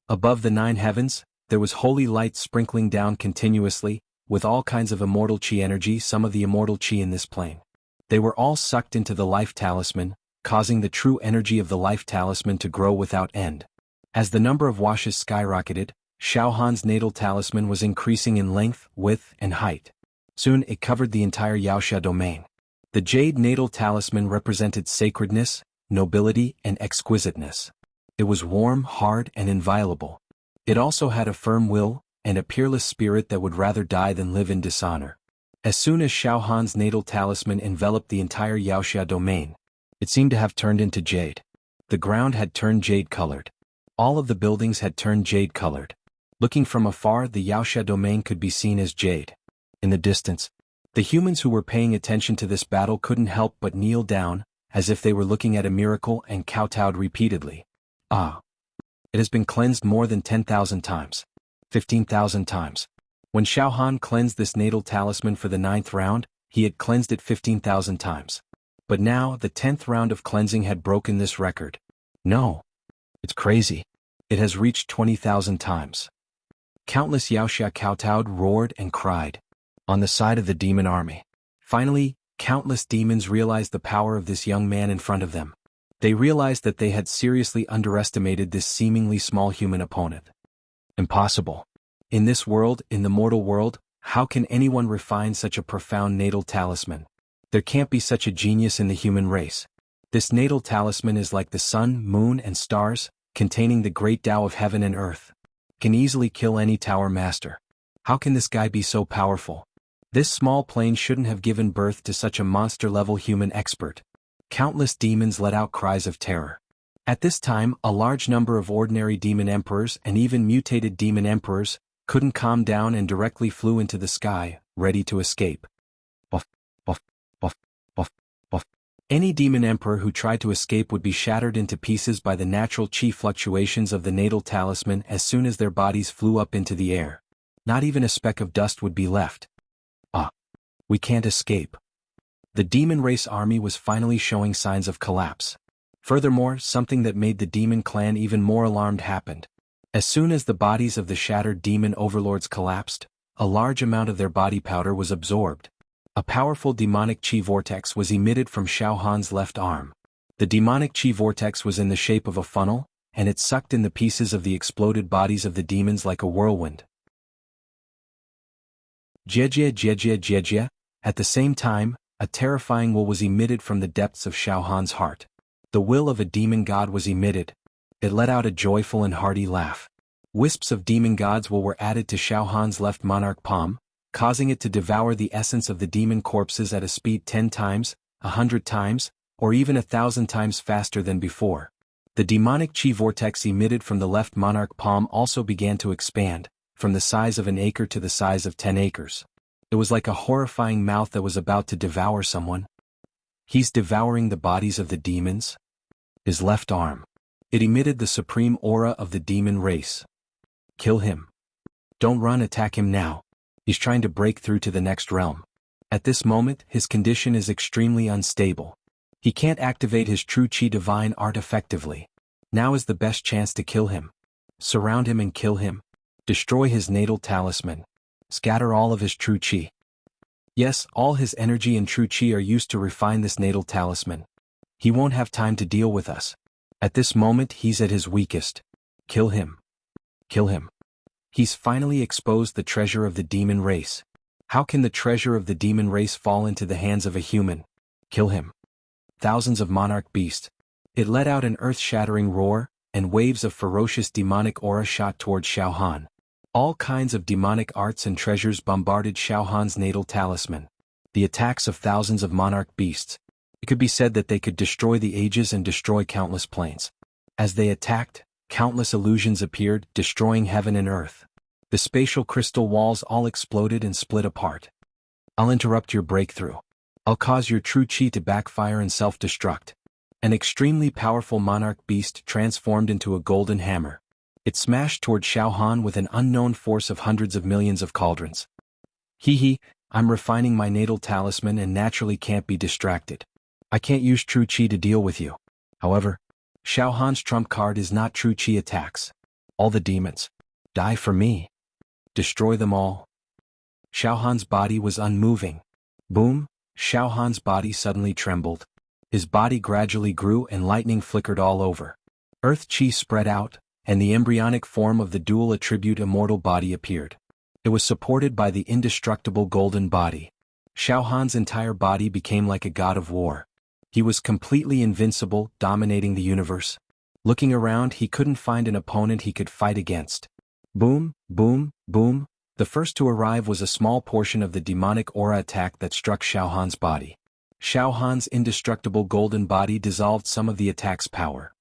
Above the 9 heavens, there was holy light sprinkling down continuously, with all kinds of immortal chi energy, some of the immortal chi in this plane. They were all sucked into the life talisman, causing the true energy of the life talisman to grow without end. As the number of washes skyrocketed, Xiao Han's natal talisman was increasing in length, width, and height. Soon it covered the entire Yaoxia domain. The jade natal talisman represented sacredness, nobility, and exquisiteness. It was warm, hard, and inviolable. It also had a firm will, and a peerless spirit that would rather die than live in dishonor. As soon as Xiao Han's natal talisman enveloped the entire Yaoxia domain, it seemed to have turned into jade. The ground had turned jade-colored. All of the buildings had turned jade-colored. Looking from afar, the Yaoxia domain could be seen as jade. In the distance, the humans who were paying attention to this battle couldn't help but kneel down, as if they were looking at a miracle, and kowtowed repeatedly. Ah! It has been cleansed more than 10,000 times. 15,000 times. When Xiao Han cleansed this natal talisman for the 9th round, he had cleansed it 15,000 times. But now, the 10th round of cleansing had broken this record. No. It's crazy. It has reached 20,000 times. Countless Yaoxia kowtowed, roared, and cried. On the side of the demon army. Finally, countless demons realized the power of this young man in front of them. They realized that they had seriously underestimated this seemingly small human opponent. Impossible. In this world, in the mortal world, how can anyone refine such a profound natal talisman? There can't be such a genius in the human race. This natal talisman is like the sun, moon, and stars, containing the great Tao of heaven and earth. Can easily kill any tower master. How can this guy be so powerful? This small plane shouldn't have given birth to such a monster-level human expert. Countless demons let out cries of terror. At this time, a large number of ordinary demon emperors and even mutated demon emperors couldn't calm down and directly flew into the sky, ready to escape. Buff, buff, buff, buff, buff. Any demon emperor who tried to escape would be shattered into pieces by the natural chi fluctuations of the natal talisman as soon as their bodies flew up into the air. Not even a speck of dust would be left. Ah! We can't escape. The demon race army was finally showing signs of collapse. Furthermore, something that made the demon clan even more alarmed happened. As soon as the bodies of the shattered demon overlords collapsed, a large amount of their body powder was absorbed. A powerful demonic chi vortex was emitted from Xiao Han's left arm. The demonic chi vortex was in the shape of a funnel, and it sucked in the pieces of the exploded bodies of the demons like a whirlwind. Jie jie. At the same time, a terrifying will was emitted from the depths of Xiao Han's heart. The will of a demon god was emitted. It let out a joyful and hearty laugh. Wisps of demon gods will were added to Xiao Han's left monarch palm, causing it to devour the essence of the demon corpses at a speed 10 times, 100 times, or even 1,000 times faster than before. The demonic chi vortex emitted from the left monarch palm also began to expand, from the size of an acre to the size of 10 acres. It was like a horrifying mouth that was about to devour someone. He's devouring the bodies of the demons. His left arm. It emitted the supreme aura of the demon race. Kill him. Don't run, attack him now. He's trying to break through to the next realm. At this moment, his condition is extremely unstable. He can't activate his true chi divine art effectively. Now is the best chance to kill him. Surround him and kill him. Destroy his natal talisman. Scatter all of his true chi. Yes, all his energy and true chi are used to refine this natal talisman. He won't have time to deal with us. At this moment he's at his weakest. Kill him. Kill him. He's finally exposed the treasure of the demon race. How can the treasure of the demon race fall into the hands of a human? Kill him. Thousands of monarch beasts. It let out an earth-shattering roar, and waves of ferocious demonic aura shot toward Xiao Han. All kinds of demonic arts and treasures bombarded Xiao Han's natal talisman. The attacks of thousands of monarch beasts. It could be said that they could destroy the ages and destroy countless planes. As they attacked, countless illusions appeared, destroying heaven and earth. The spatial crystal walls all exploded and split apart. I'll interrupt your breakthrough. I'll cause your true chi to backfire and self-destruct. An extremely powerful monarch beast transformed into a golden hammer. It smashed toward Xiao Han with an unknown force of hundreds of millions of cauldrons. I'm refining my natal talisman and naturally can't be distracted. I can't use true chi to deal with you. However, Xiao Han's trump card is not true chi attacks. All the demons. Die for me. Destroy them all. Xiao Han's body was unmoving. Boom, Xiao Han's body suddenly trembled. His body gradually grew and lightning flickered all over. Earth chi spread out, and the embryonic form of the dual attribute immortal body appeared. It was supported by the indestructible golden body. Xiao Han's entire body became like a god of war. He was completely invincible, dominating the universe. Looking around, he couldn't find an opponent he could fight against. Boom, boom, boom. The first to arrive was a small portion of the demonic aura attack that struck Xiao Han's body. Xiao Han's indestructible golden body dissolved some of the attack's power.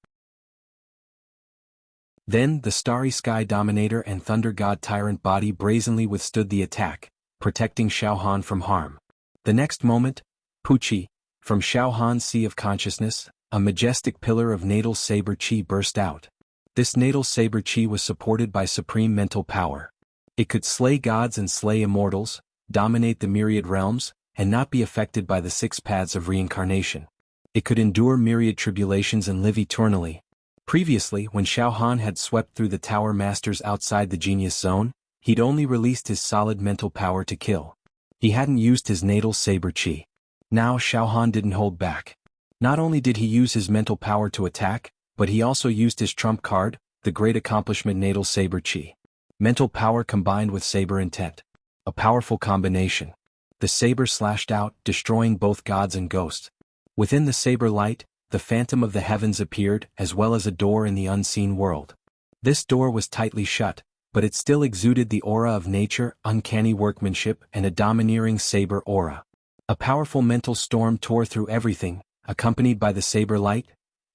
Then, the Starry Sky Dominator and Thunder God Tyrant body brazenly withstood the attack, protecting Xiao Han from harm. The next moment, Puchi, from Xiao Han's Sea of Consciousness, a majestic pillar of natal saber chi burst out. This natal saber chi was supported by supreme mental power. It could slay gods and slay immortals, dominate the myriad realms, and not be affected by the 6 paths of reincarnation. It could endure myriad tribulations and live eternally. Previously, when Xiao Han had swept through the Tower Masters outside the Genius Zone, he'd only released his solid mental power to kill. He hadn't used his natal saber chi. Now Xiao Han didn't hold back. Not only did he use his mental power to attack, but he also used his trump card, the great accomplishment natal saber chi. Mental power combined with saber intent. A powerful combination. The saber slashed out, destroying both gods and ghosts. Within the saber light, the phantom of the heavens appeared, as well as a door in the unseen world. This door was tightly shut, but it still exuded the aura of nature, uncanny workmanship, and a domineering saber aura. A powerful mental storm tore through everything, accompanied by the saber light.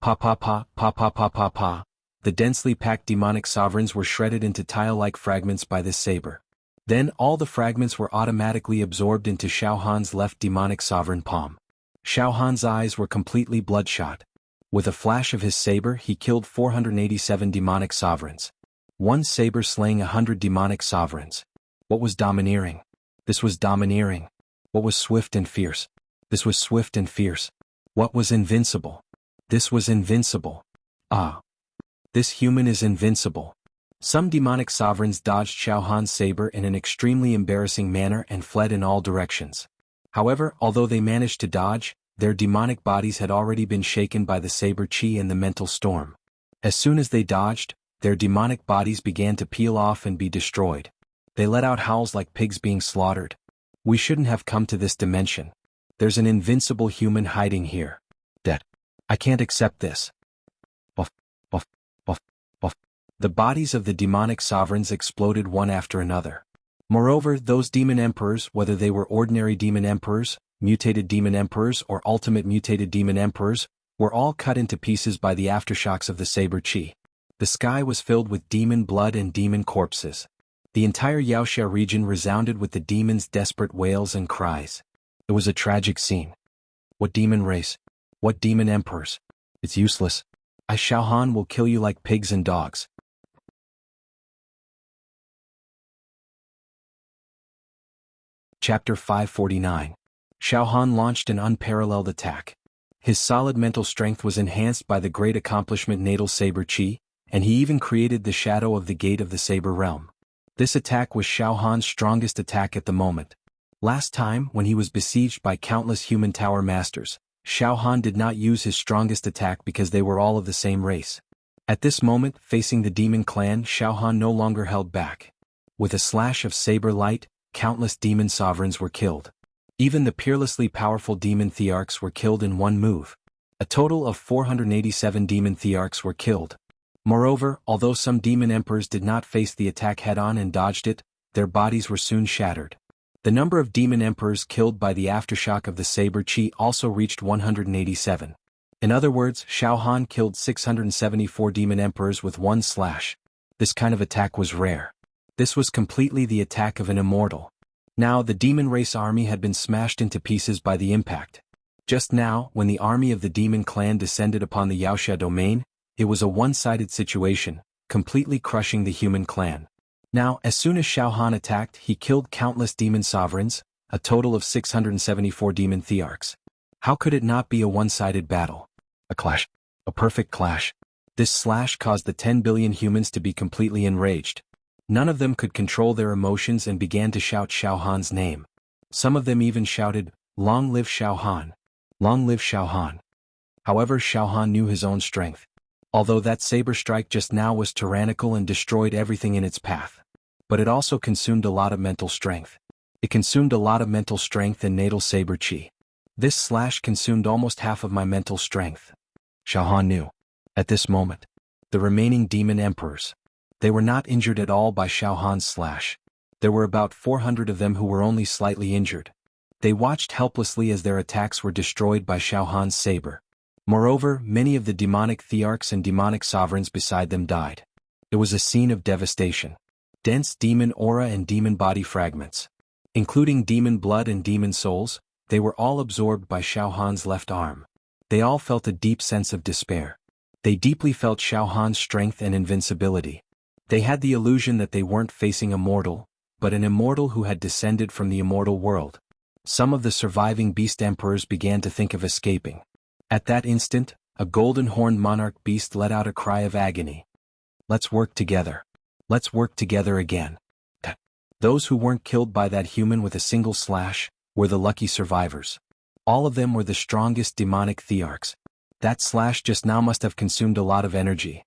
Pa pa pa, pa pa pa pa pa. The densely packed demonic sovereigns were shredded into tile-like fragments by this saber. Then all the fragments were automatically absorbed into Xiao Han's left demonic sovereign palm. Xiao Han's eyes were completely bloodshot. With a flash of his saber, he killed 487 demonic sovereigns. One saber slaying 100 demonic sovereigns. What was domineering? This was domineering. What was swift and fierce? This was swift and fierce. What was invincible? This was invincible. Ah. This human is invincible. Some demonic sovereigns dodged Xiao Han's saber in an extremely embarrassing manner and fled in all directions. However, although they managed to dodge, their demonic bodies had already been shaken by the saber chi and the mental storm. As soon as they dodged, their demonic bodies began to peel off and be destroyed. They let out howls like pigs being slaughtered. We shouldn't have come to this dimension. There's an invincible human hiding here. Dead. I can't accept this. Buff, buff, buff, buff. The bodies of the demonic sovereigns exploded one after another. Moreover, those demon emperors, whether they were ordinary demon emperors, mutated demon emperors, or ultimate mutated demon emperors, were all cut into pieces by the aftershocks of the saber chi. The sky was filled with demon blood and demon corpses. The entire Yaoxia region resounded with the demons' desperate wails and cries. It was a tragic scene. What demon race? What demon emperors? It's useless. Xiao Han will kill you like pigs and dogs. Chapter 549. Xiao Han launched an unparalleled attack. His solid mental strength was enhanced by the great accomplishment natal saber chi, and he even created the shadow of the gate of the saber realm. This attack was Xiao Han's strongest attack at the moment. Last time, when he was besieged by countless human tower masters, Xiao Han did not use his strongest attack because they were all of the same race. At this moment, facing the demon clan, Xiao Han no longer held back. With a slash of saber light, countless demon sovereigns were killed. Even the peerlessly powerful demon thearchs were killed in one move. A total of 487 demon thearchs were killed. Moreover, although some demon emperors did not face the attack head-on and dodged it, their bodies were soon shattered. The number of demon emperors killed by the aftershock of the saber chi also reached 187. In other words, Xiao Han killed 674 demon emperors with one slash. This kind of attack was rare. This was completely the attack of an immortal. Now the demon race army had been smashed into pieces by the impact. Just now, when the army of the demon clan descended upon the Yaoxia domain, it was a one-sided situation, completely crushing the human clan. Now, as soon as Xiao Han attacked, he killed countless demon sovereigns, a total of 674 demon thearchs. How could it not be a one-sided battle? A clash. A perfect clash. This slash caused the 10 billion humans to be completely enraged. None of them could control their emotions and began to shout Xiao Han's name. Some of them even shouted, "Long live Xiao Han! Long live Xiao Han!" However, Xiao Han knew his own strength. Although that saber strike just now was tyrannical and destroyed everything in its path. But it also consumed a lot of mental strength. It consumed a lot of mental strength and natal saber chi. This slash consumed almost half of my mental strength. Xiao Han knew. At this moment, the remaining demon emperors. They were not injured at all by Xiao Han's slash. There were about 400 of them who were only slightly injured. They watched helplessly as their attacks were destroyed by Xiao Han's saber. Moreover, many of the demonic thearchs and demonic sovereigns beside them died. It was a scene of devastation. Dense demon aura and demon body fragments, including demon blood and demon souls, they were all absorbed by Xiao Han's left arm. They all felt a deep sense of despair. They deeply felt Xiao Han's strength and invincibility. They had the illusion that they weren't facing a mortal, but an immortal who had descended from the immortal world. Some of the surviving beast emperors began to think of escaping. At that instant, a golden-horned monarch beast let out a cry of agony. "Let's work together. Let's work together again." Those who weren't killed by that human with a single slash were the lucky survivors. All of them were the strongest demonic thearchs. That slash just now must have consumed a lot of energy.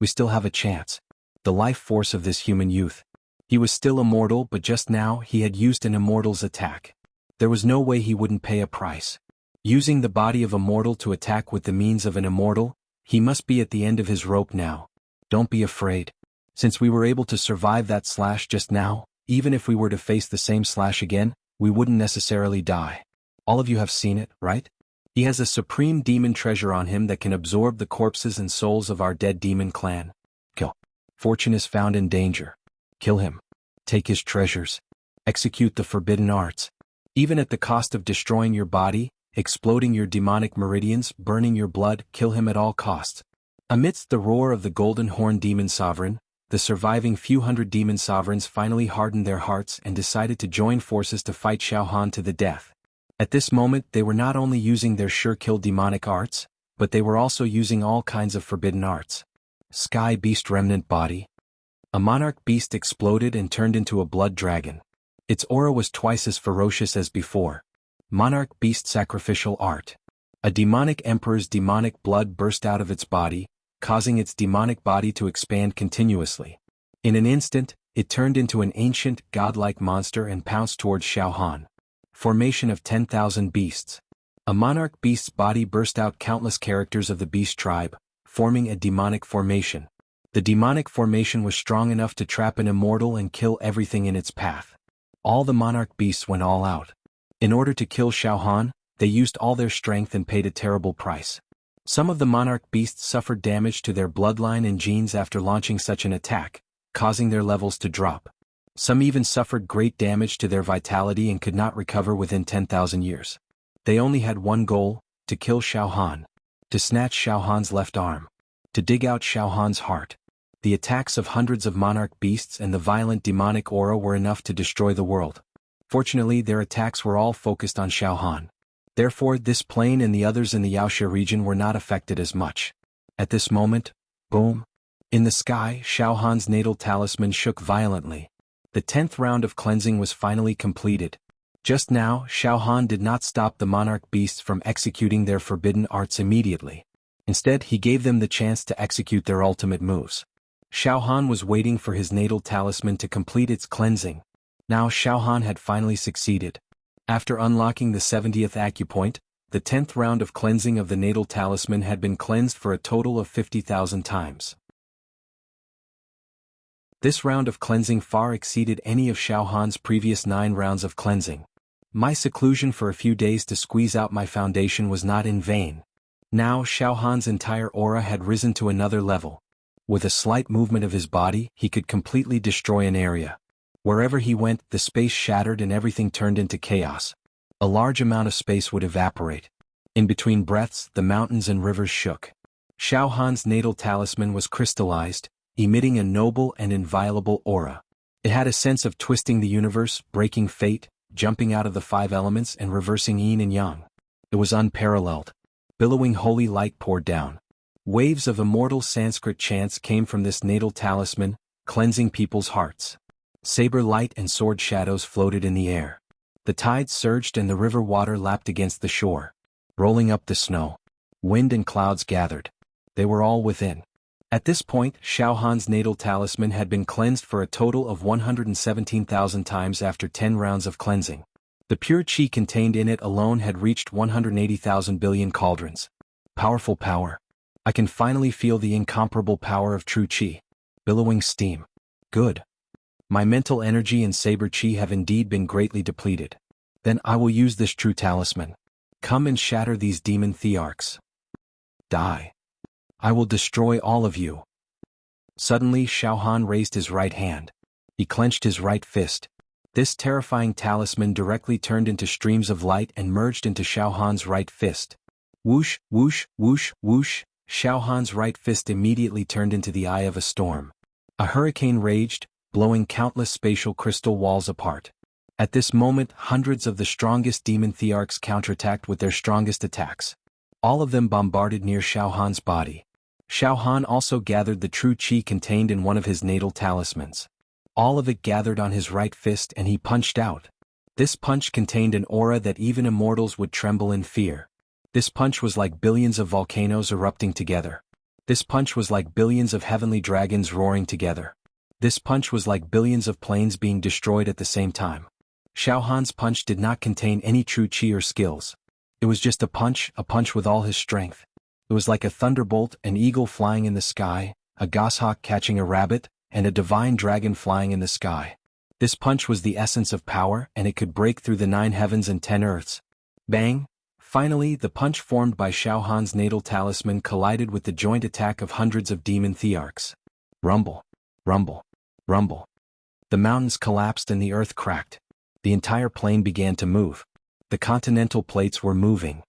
We still have a chance. The life force of this human youth. He was still immortal, but just now he had used an immortal's attack. There was no way he wouldn't pay a price. Using the body of a mortal to attack with the means of an immortal, he must be at the end of his rope now. Don't be afraid. Since we were able to survive that slash just now, even if we were to face the same slash again, we wouldn't necessarily die. All of you have seen it, right? He has a supreme demon treasure on him that can absorb the corpses and souls of our dead demon clan. Kill. Fortune is found in danger. Kill him. Take his treasures. Execute the forbidden arts. Even at the cost of destroying your body, exploding your demonic meridians, burning your blood, kill him at all costs. Amidst the roar of the golden horn demon sovereign, the surviving few hundred demon sovereigns finally hardened their hearts and decided to join forces to fight Xiao Han to the death. At this moment, they were not only using their sure-kill demonic arts, but they were also using all kinds of forbidden arts. Sky Beast Remnant Body. A monarch beast exploded and turned into a blood dragon. Its aura was twice as ferocious as before. Monarch Beast Sacrificial Art. A demonic emperor's demonic blood burst out of its body, causing its demonic body to expand continuously. In an instant, it turned into an ancient, godlike monster and pounced towards Xiao Han. Formation of 10,000 beasts. A monarch beast's body burst out countless characters of the beast tribe, forming a demonic formation. The demonic formation was strong enough to trap an immortal and kill everything in its path. All the monarch beasts went all out. In order to kill Xiao Han, they used all their strength and paid a terrible price. Some of the monarch beasts suffered damage to their bloodline and genes after launching such an attack, causing their levels to drop. Some even suffered great damage to their vitality and could not recover within 10,000 years. They only had one goal, to kill Xiao Han. To snatch Xiao Han's left arm. To dig out Xiao Han's heart. The attacks of hundreds of monarch beasts and the violent demonic aura were enough to destroy the world. Fortunately, their attacks were all focused on Xiao Han. Therefore, this plane and the others in the Yaoxia region were not affected as much. At this moment, boom. In the sky, Xiao Han's natal talisman shook violently. The 10th round of cleansing was finally completed. Just now, Xiao Han did not stop the monarch beasts from executing their forbidden arts immediately. Instead, he gave them the chance to execute their ultimate moves. Xiao Han was waiting for his natal talisman to complete its cleansing. Now Xiao Han had finally succeeded. After unlocking the 70th acupoint, the 10th round of cleansing of the natal talisman had been cleansed for a total of 50,000 times. This round of cleansing far exceeded any of Xiao Han's previous 9 rounds of cleansing. My seclusion for a few days to squeeze out my foundation was not in vain. Now Xiao Han's entire aura had risen to another level. With a slight movement of his body, he could completely destroy an area. Wherever he went, the space shattered and everything turned into chaos. A large amount of space would evaporate. In between breaths, the mountains and rivers shook. Xiao Han's natal talisman was crystallized, emitting a noble and inviolable aura. It had a sense of twisting the universe, breaking fate, jumping out of the five elements and reversing yin and yang. It was unparalleled. Billowing holy light poured down. Waves of immortal Sanskrit chants came from this natal talisman, cleansing people's hearts. Saber light and sword shadows floated in the air. The tides surged and the river water lapped against the shore. Rolling up the snow. Wind and clouds gathered. They were all within. At this point, Xiao Han's natal talisman had been cleansed for a total of 117,000 times after 10 rounds of cleansing. The pure qi contained in it alone had reached 180,000 billion cauldrons. Powerful power. I can finally feel the incomparable power of true qi. Billowing steam. Good. My mental energy and saber qi have indeed been greatly depleted. Then I will use this true talisman. Come and shatter these demon thearchs. Die. I will destroy all of you. Suddenly Xiao Han raised his right hand. He clenched his right fist. This terrifying talisman directly turned into streams of light and merged into Xiao Han's right fist. Whoosh, whoosh, whoosh, whoosh. Xiao Han's right fist immediately turned into the eye of a storm. A hurricane raged, blowing countless spatial crystal walls apart. At this moment, hundreds of the strongest demon thearchs counterattacked with their strongest attacks. All of them bombarded near Xiao Han's body. Xiao Han also gathered the true qi contained in one of his natal talismans. All of it gathered on his right fist and he punched out. This punch contained an aura that even immortals would tremble in fear. This punch was like billions of volcanoes erupting together. This punch was like billions of heavenly dragons roaring together. This punch was like billions of planes being destroyed at the same time. Xiao Han's punch did not contain any true qi or skills. It was just a punch with all his strength. It was like a thunderbolt, an eagle flying in the sky, a goshawk catching a rabbit, and a divine dragon flying in the sky. This punch was the essence of power, and it could break through the 9 heavens and 10 earths. Bang! Finally, the punch formed by Xiao Han's natal talisman collided with the joint attack of hundreds of demon thearchs. Rumble. Rumble. Rumble. The mountains collapsed and the earth cracked. The entire plain began to move. The continental plates were moving.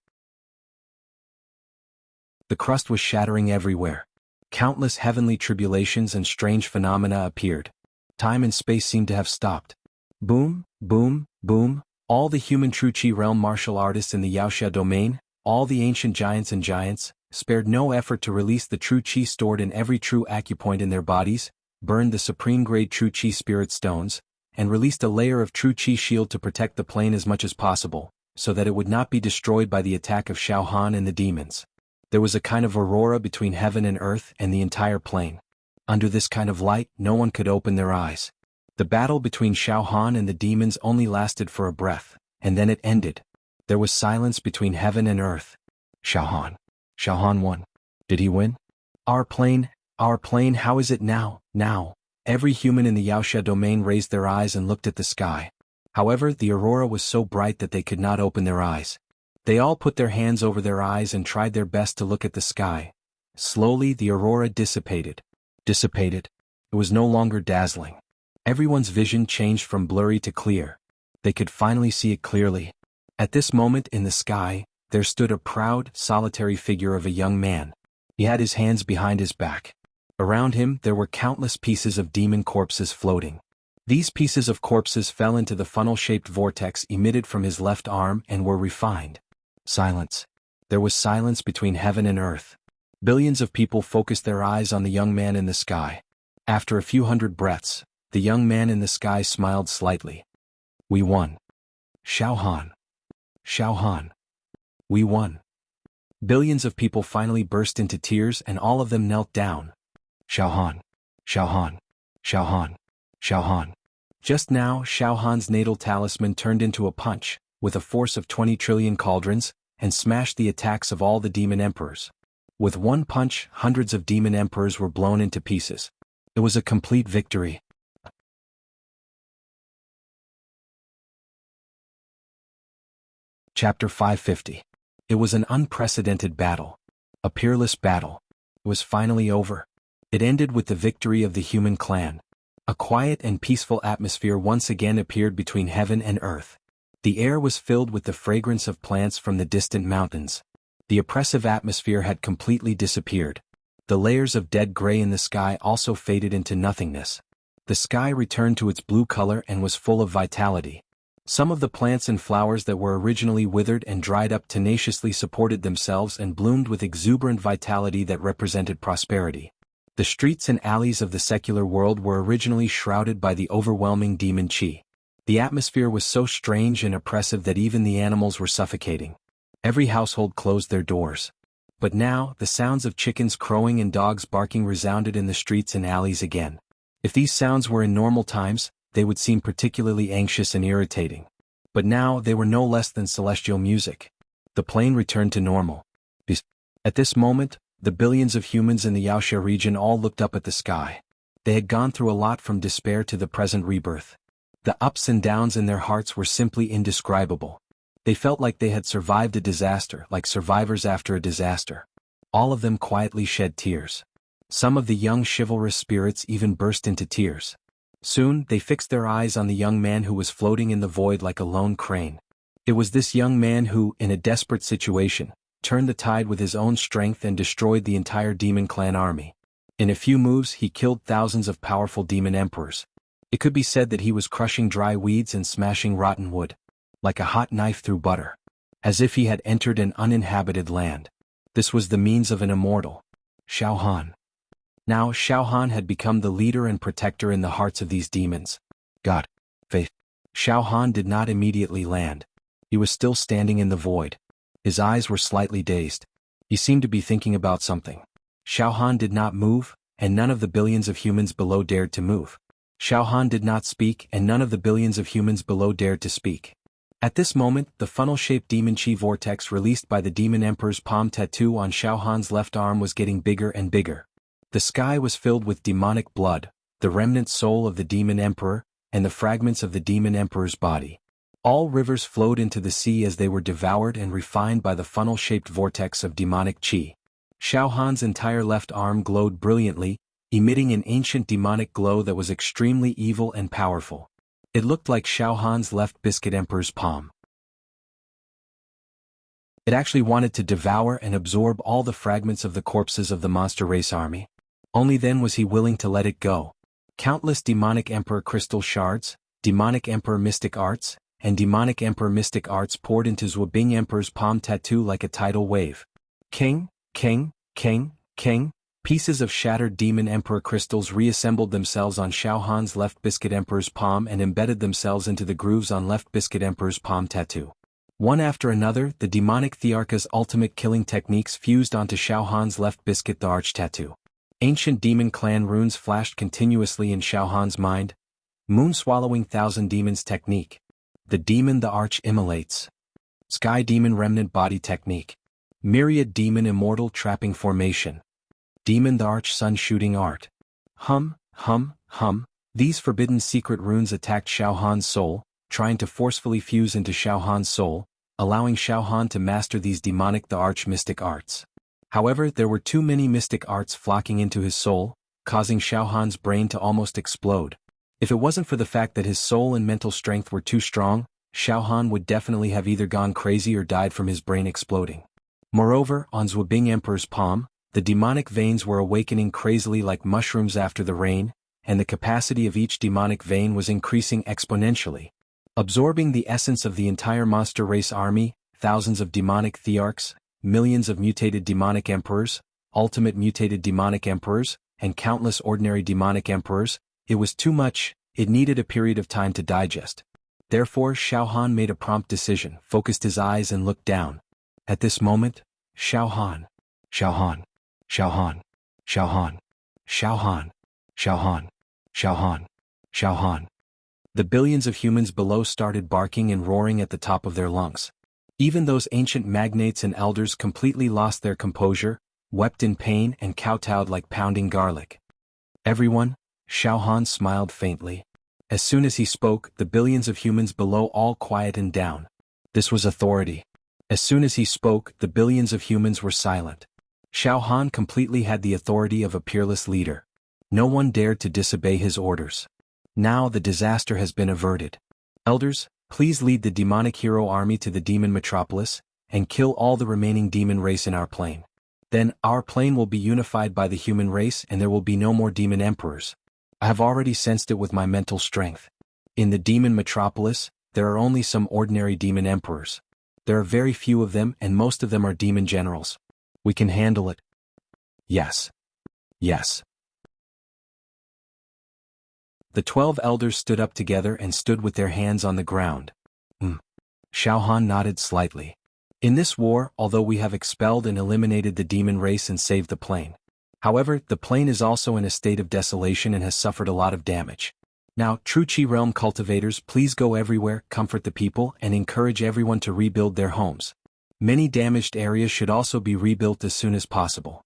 The crust was shattering everywhere. Countless heavenly tribulations and strange phenomena appeared. Time and space seemed to have stopped. Boom, boom, boom. All the human true qi realm martial artists in the Wuxia domain, all the ancient giants and giants, spared no effort to release the true qi stored in every true acupoint in their bodies, burned the supreme-grade true qi spirit stones, and released a layer of true qi shield to protect the plane as much as possible, so that it would not be destroyed by the attack of Xiao Han and the demons. There was a kind of aurora between heaven and earth and the entire plane. Under this kind of light, no one could open their eyes. The battle between Xiao Han and the demons only lasted for a breath, and then it ended. There was silence between heaven and earth. Xiao Han won. Did he win? Our plane, how is it now? Now. Every human in the Wuxia domain raised their eyes and looked at the sky. However, the aurora was so bright that they could not open their eyes. They all put their hands over their eyes and tried their best to look at the sky. Slowly, the aurora dissipated. It was no longer dazzling. Everyone's vision changed from blurry to clear. They could finally see it clearly. At this moment in the sky, there stood a proud, solitary figure of a young man. He had his hands behind his back. Around him there were countless pieces of demon corpses floating. These pieces of corpses fell into the funnel-shaped vortex emitted from his left arm and were refined. Silence. There was silence between heaven and earth. Billions of people focused their eyes on the young man in the sky. After a few hundred breaths, the young man in the sky smiled slightly. We won. Xiao Han. We won. Billions of people finally burst into tears and all of them knelt down. Xiao Han. Just now, Xiao Han's natal talisman turned into a punch, with a force of 20 trillion cauldrons, and smashed the attacks of all the demon emperors. With one punch, hundreds of demon emperors were blown into pieces. It was a complete victory. Chapter 550. It was an unprecedented battle. A peerless battle. It was finally over. It ended with the victory of the human clan. A quiet and peaceful atmosphere once again appeared between heaven and earth. The air was filled with the fragrance of plants from the distant mountains. The oppressive atmosphere had completely disappeared. The layers of dead gray in the sky also faded into nothingness. The sky returned to its blue color and was full of vitality. Some of the plants and flowers that were originally withered and dried up tenaciously supported themselves and bloomed with exuberant vitality that represented prosperity. The streets and alleys of the secular world were originally shrouded by the overwhelming demon qi. The atmosphere was so strange and oppressive that even the animals were suffocating. Every household closed their doors. But now, the sounds of chickens crowing and dogs barking resounded in the streets and alleys again. If these sounds were in normal times, they would seem particularly anxious and irritating. But now they were no less than celestial music. The plane returned to normal. At this moment, the billions of humans in the Yaoxia region all looked up at the sky. They had gone through a lot from despair to the present rebirth. The ups and downs in their hearts were simply indescribable. They felt like they had survived a disaster, like survivors after a disaster. All of them quietly shed tears. Some of the young chivalrous spirits even burst into tears. Soon, they fixed their eyes on the young man who was floating in the void like a lone crane. It was this young man who, in a desperate situation, turned the tide with his own strength and destroyed the entire demon clan army. In a few moves, he killed thousands of powerful demon emperors. It could be said that he was crushing dry weeds and smashing rotten wood, like a hot knife through butter, as if he had entered an uninhabited land. This was the means of an immortal, Xiao Han. Now Xiao Han had become the leader and protector in the hearts of these demons. God. Faith. Xiao Han did not immediately land. He was still standing in the void. His eyes were slightly dazed. He seemed to be thinking about something. Xiao Han did not move, and none of the billions of humans below dared to move. Xiao Han did not speak, and none of the billions of humans below dared to speak. At this moment, the funnel-shaped demon chi vortex released by the demon emperor's palm tattoo on Xiao Han's left arm was getting bigger and bigger. The sky was filled with demonic blood, the remnant soul of the demon emperor, and the fragments of the demon emperor's body. All rivers flowed into the sea as they were devoured and refined by the funnel-shaped vortex of demonic chi. Xiao Han's entire left arm glowed brilliantly, emitting an ancient demonic glow that was extremely evil and powerful. It looked like Xiao Han's left biscuit emperor's palm. It actually wanted to devour and absorb all the fragments of the corpses of the monster race army. Only then was he willing to let it go. Countless demonic emperor crystal shards, demonic emperor mystic arts, and demonic emperor mystic arts poured into Zhuobing emperor's palm tattoo like a tidal wave. King, king, king, king. Pieces of shattered demon emperor crystals reassembled themselves on Xiao Han's left biscuit emperor's palm and embedded themselves into the grooves on left biscuit emperor's palm tattoo. One after another, the demonic Thearka's ultimate killing techniques fused onto Xiao Han's left biscuit the arch tattoo. Ancient demon clan runes flashed continuously in Xiao Han's mind. Moon-swallowing thousand demons technique. The demon the arch immolates. Sky demon remnant body technique. Myriad demon immortal trapping formation. Demon the arch sun shooting art. Hum, hum, hum. These forbidden secret runes attacked Xiao Han's soul, trying to forcefully fuse into Xiao Han's soul, allowing Xiao Han to master these demonic the arch mystic arts. However, there were too many mystic arts flocking into his soul, causing Xiao Han's brain to almost explode. If it wasn't for the fact that his soul and mental strength were too strong, Xiao Han would definitely have either gone crazy or died from his brain exploding. Moreover, on Zhuobing Emperor's palm, the demonic veins were awakening crazily like mushrooms after the rain, and the capacity of each demonic vein was increasing exponentially. Absorbing the essence of the entire monster race army, thousands of demonic thearchs, millions of mutated demonic emperors, ultimate mutated demonic emperors, and countless ordinary demonic emperors, it was too much, it needed a period of time to digest. Therefore Xiao Han made a prompt decision, focused his eyes and looked down. At this moment, Xiao Han, Xiao Han, Xiao Han, Xiao Han, Xiao Han, Xiao Han, Xiao Han, Xiao Han. The billions of humans below started barking and roaring at the top of their lungs. Even those ancient magnates and elders completely lost their composure, wept in pain and kowtowed like pounding garlic. Everyone, Xiao Han smiled faintly. As soon as he spoke, the billions of humans below all quietened down. This was authority. As soon as he spoke, the billions of humans were silent. Xiao Han completely had the authority of a peerless leader. No one dared to disobey his orders. Now the disaster has been averted. Elders, please lead the demonic hero army to the demon metropolis, and kill all the remaining demon race in our plane. Then, our plane will be unified by the human race and there will be no more demon emperors. I have already sensed it with my mental strength. In the demon metropolis, there are only some ordinary demon emperors. There are very few of them and most of them are demon generals. We can handle it. Yes. Yes. The 12 elders stood up together and stood with their hands on the ground. Xiao Han nodded slightly. In this war, although we have expelled and eliminated the demon race and saved the plane. However, the plane is also in a state of desolation and has suffered a lot of damage. Now, True Qi Realm cultivators, please go everywhere, comfort the people, and encourage everyone to rebuild their homes. Many damaged areas should also be rebuilt as soon as possible.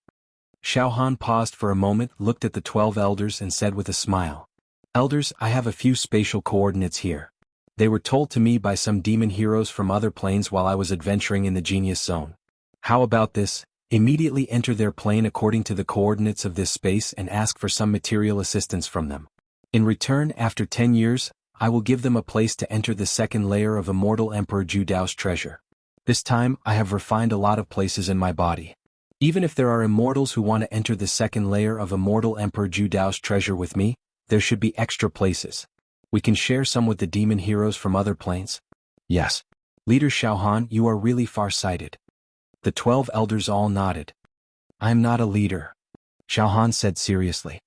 Xiao Han paused for a moment, looked at the 12 elders and said with a smile. Elders, I have a few spatial coordinates here. They were told to me by some demon heroes from other planes while I was adventuring in the Genius Zone. How about this? Immediately enter their plane according to the coordinates of this space and ask for some material assistance from them. In return, after 10 years, I will give them a place to enter the second layer of Immortal Emperor Zhu Dao's treasure. This time, I have refined a lot of places in my body. Even if there are immortals who want to enter the second layer of Immortal Emperor Zhu Dao's treasure with me, there should be extra places. We can share some with the demon heroes from other planes. Yes. Leader Xiao Han, you are really far-sighted. The 12 elders all nodded. I am not a leader, Xiao Han said seriously.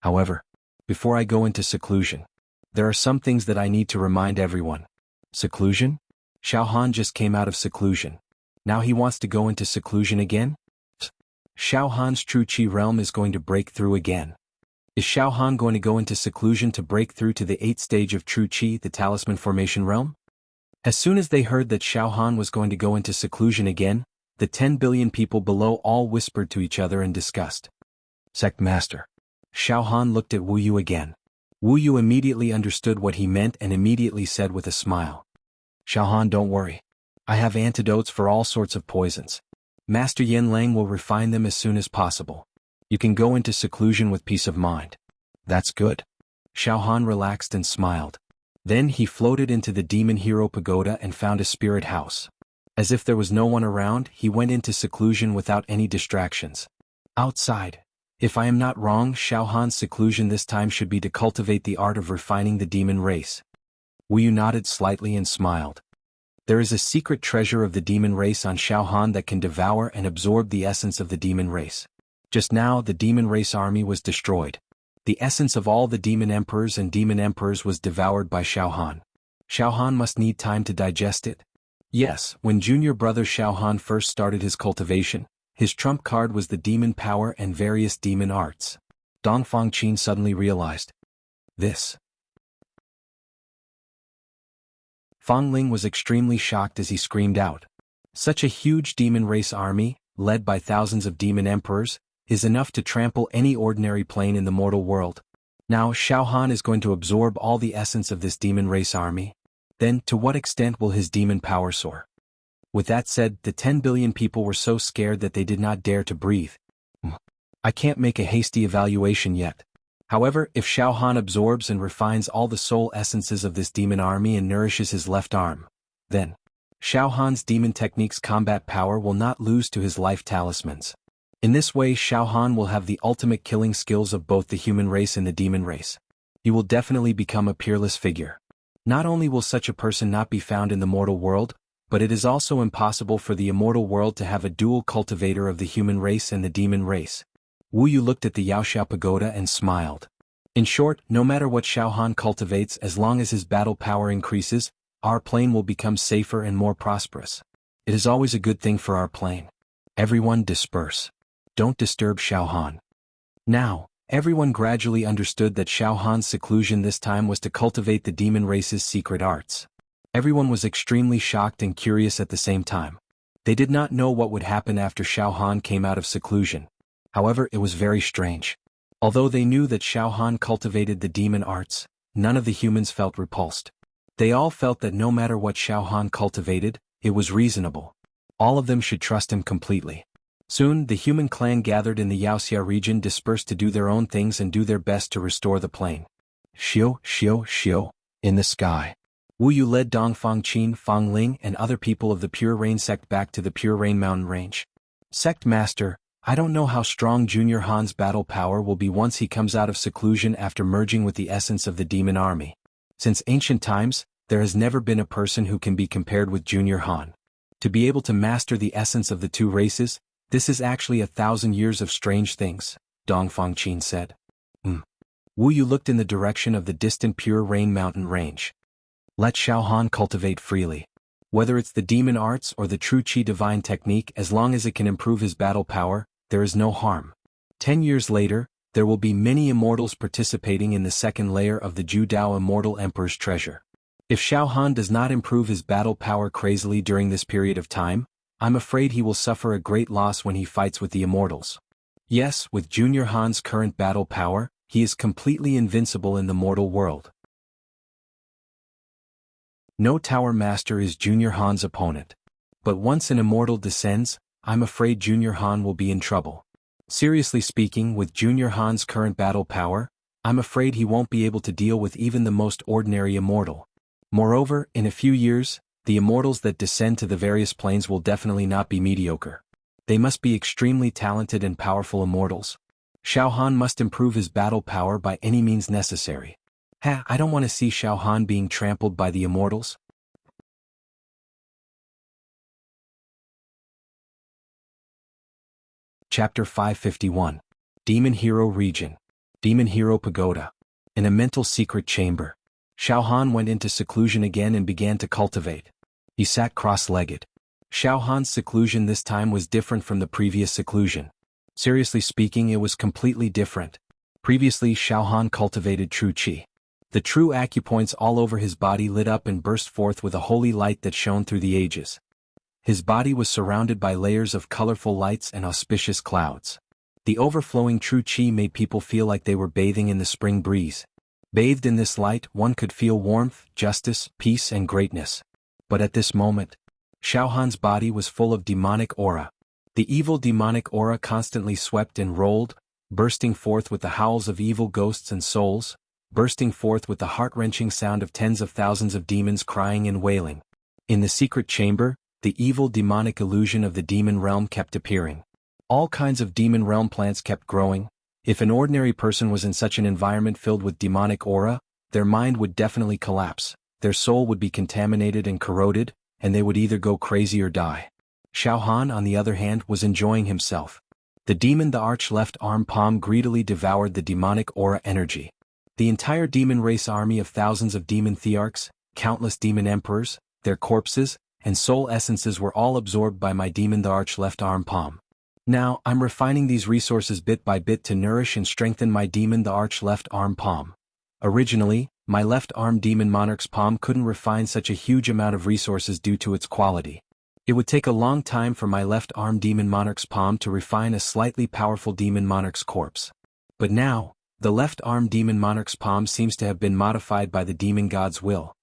However, before I go into seclusion, there are some things that I need to remind everyone. Seclusion? Xiao Han just came out of seclusion. Now he wants to go into seclusion again? Xiao Han's True Qi realm is going to break through again. Is Xiao Han going to go into seclusion to break through to the 8th stage of True Qi, the Talisman Formation realm? As soon as they heard that Xiao Han was going to go into seclusion again, the 10 billion people below all whispered to each other in disgust. Sect Master. Xiao Han looked at Wu Yu again. Wu Yu immediately understood what he meant and immediately said with a smile. Xiao Han, don't worry. I have antidotes for all sorts of poisons. Master Yen Lang will refine them as soon as possible. You can go into seclusion with peace of mind. That's good. Xiao Han relaxed and smiled. Then he floated into the Demon Hero Pagoda and found a spirit house. As if there was no one around, he went into seclusion without any distractions. Outside. If I am not wrong, Xiao Han's seclusion this time should be to cultivate the art of refining the demon race. Wu Yu nodded slightly and smiled. There is a secret treasure of the demon race on Xiao Han that can devour and absorb the essence of the demon race. Just now, the demon race army was destroyed. The essence of all the demon emperors and demon emperors was devoured by Xiao Han. Xiao Han must need time to digest it. Yes, when junior brother Xiao Han first started his cultivation, his trump card was the demon power and various demon arts. Dongfang Qin suddenly realized. This. Fang Ling was extremely shocked as he screamed out. Such a huge demon race army, led by thousands of demon emperors, is enough to trample any ordinary plane in the mortal world. Now Xiao Han is going to absorb all the essence of this demon race army. Then, to what extent will his demon power soar? With that said, the 10 billion people were so scared that they did not dare to breathe. I can't make a hasty evaluation yet. However, if Xiao Han absorbs and refines all the soul essences of this demon army and nourishes his left arm, then Xiao Han's demon technique's combat power will not lose to his life talismans. In this way, Xiao Han will have the ultimate killing skills of both the human race and the demon race. He will definitely become a peerless figure. Not only will such a person not be found in the mortal world, but it is also impossible for the immortal world to have a dual cultivator of the human race and the demon race. Wu Yu looked at the Yaoxiao Pagoda and smiled. In short, no matter what Xiao Han cultivates, as long as his battle power increases, our plane will become safer and more prosperous. It is always a good thing for our plane. Everyone disperse. Don't disturb Xiao Han. Now, everyone gradually understood that Xiao Han's seclusion this time was to cultivate the demon race's secret arts. Everyone was extremely shocked and curious at the same time. They did not know what would happen after Xiao Han came out of seclusion. However, it was very strange. Although they knew that Xiao Han cultivated the demon arts, none of the humans felt repulsed. They all felt that no matter what Xiao Han cultivated, it was reasonable. All of them should trust him completely. Soon, the human clan gathered in the Yaoxia region dispersed to do their own things and do their best to restore the plane. Xiu, xiu, xiu, in the sky. Wu Yu led Dongfang Qin, Fang Ling, and other people of the Pure Rain sect back to the Pure Rain mountain range. Sect Master, I don't know how strong Junior Han's battle power will be once he comes out of seclusion after merging with the essence of the demon army. Since ancient times, there has never been a person who can be compared with Junior Han. To be able to master the essence of the two races, this is actually 1,000 years of strange things, Dong Fangqin said. Wu Yu looked in the direction of the distant Pure Rain mountain range. Let Xiao Han cultivate freely. Whether it's the demon arts or the true Qi divine technique, as long as it can improve his battle power, there is no harm. 10 years later, there will be many immortals participating in the second layer of the Ju Dao Immortal Emperor's treasure. If Xiao Han does not improve his battle power crazily during this period of time, I'm afraid he will suffer a great loss when he fights with the immortals. Yes, with Junior Han's current battle power, he is completely invincible in the mortal world. No Tower Master is Junior Han's opponent. But once an immortal descends, I'm afraid Junior Han will be in trouble. Seriously speaking, with Junior Han's current battle power, I'm afraid he won't be able to deal with even the most ordinary immortal. Moreover, in a few years, the immortals that descend to the various planes will definitely not be mediocre. They must be extremely talented and powerful immortals. Xiao Han must improve his battle power by any means necessary. I don't want to see Xiao Han being trampled by the immortals. Chapter 551. Demon Hero Region. Demon Hero Pagoda. In a mental secret chamber, Xiao Han went into seclusion again and began to cultivate. He sat cross-legged. Xiao Han's seclusion this time was different from the previous seclusion. Seriously speaking, it was completely different. Previously, Xiao Han cultivated true Qi. The true acupoints all over his body lit up and burst forth with a holy light that shone through the ages. His body was surrounded by layers of colorful lights and auspicious clouds. The overflowing true Qi made people feel like they were bathing in the spring breeze. Bathed in this light, one could feel warmth, justice, peace and greatness. But at this moment, Xiao Han's body was full of demonic aura. The evil demonic aura constantly swept and rolled, bursting forth with the howls of evil ghosts and souls, bursting forth with the heart-wrenching sound of tens of thousands of demons crying and wailing. In the secret chamber, the evil demonic illusion of the demon realm kept appearing. All kinds of demon realm plants kept growing. If an ordinary person was in such an environment filled with demonic aura, their mind would definitely collapse, their soul would be contaminated and corroded, and they would either go crazy or die. Xiao Han, on the other hand, was enjoying himself. The demon, the arch left arm palm, greedily devoured the demonic aura energy. The entire demon race army of thousands of demon thearchs, countless demon emperors, their corpses, and soul essences were all absorbed by my demon, the arch left arm palm. Now, I'm refining these resources bit by bit to nourish and strengthen my demon, the arch left arm palm. Originally, my left arm demon monarch's palm couldn't refine such a huge amount of resources due to its quality. It would take a long time for my left arm demon monarch's palm to refine a slightly powerful demon monarch's corpse. But now, the left arm demon monarch's palm seems to have been modified by the demon god's will.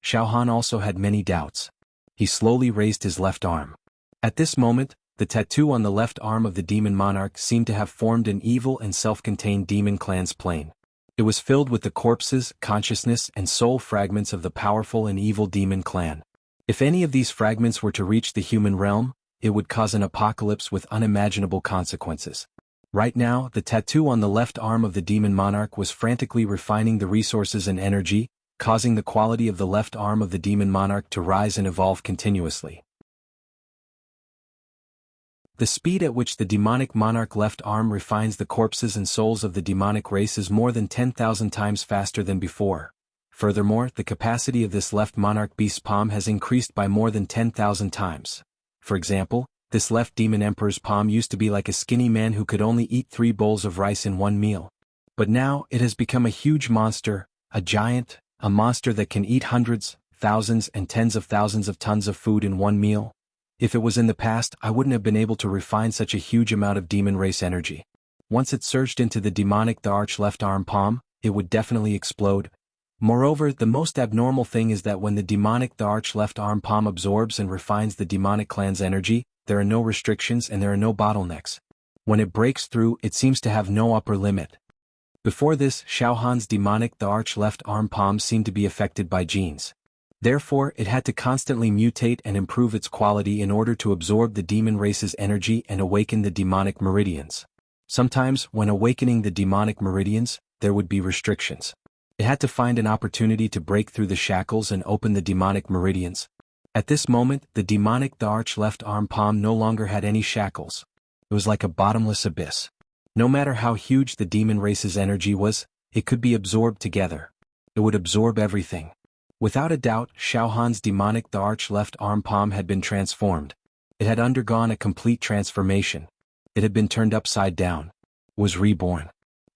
Xiao Han also had many doubts. He slowly raised his left arm. At this moment, the tattoo on the left arm of the demon monarch seemed to have formed an evil and self-contained demon clan's plane. It was filled with the corpses, consciousness, and soul fragments of the powerful and evil demon clan. If any of these fragments were to reach the human realm, it would cause an apocalypse with unimaginable consequences. Right now, the tattoo on the left arm of the demon monarch was frantically refining the resources and energy, causing the quality of the left arm of the demon monarch to rise and evolve continuously. The speed at which the demonic monarch left arm refines the corpses and souls of the demonic race is more than 10,000 times faster than before. Furthermore, the capacity of this left monarch beast's palm has increased by more than 10,000 times. For example, this left demon emperor's palm used to be like a skinny man who could only eat 3 bowls of rice in one meal. But now, it has become a huge monster, a giant, a monster that can eat hundreds, thousands and tens of thousands of tons of food in one meal. If it was in the past, I wouldn't have been able to refine such a huge amount of demon race energy. Once it surged into the demonic the arch left arm palm, it would definitely explode. Moreover, the most abnormal thing is that when the demonic the arch left arm palm absorbs and refines the demonic clan's energy, there are no restrictions and there are no bottlenecks. When it breaks through, it seems to have no upper limit. Before this, Xiao Han's demonic the arch left arm palm seemed to be affected by genes. Therefore, it had to constantly mutate and improve its quality in order to absorb the demon race's energy and awaken the demonic meridians. Sometimes, when awakening the demonic meridians, there would be restrictions. It had to find an opportunity to break through the shackles and open the demonic meridians. At this moment, the arch left arm palm no longer had any shackles. It was like a bottomless abyss. No matter how huge the demon race's energy was, it could be absorbed together. It would absorb everything. Without a doubt, Xiaohan's arch left arm palm had been transformed. It had undergone a complete transformation. It had been turned upside down. Was reborn.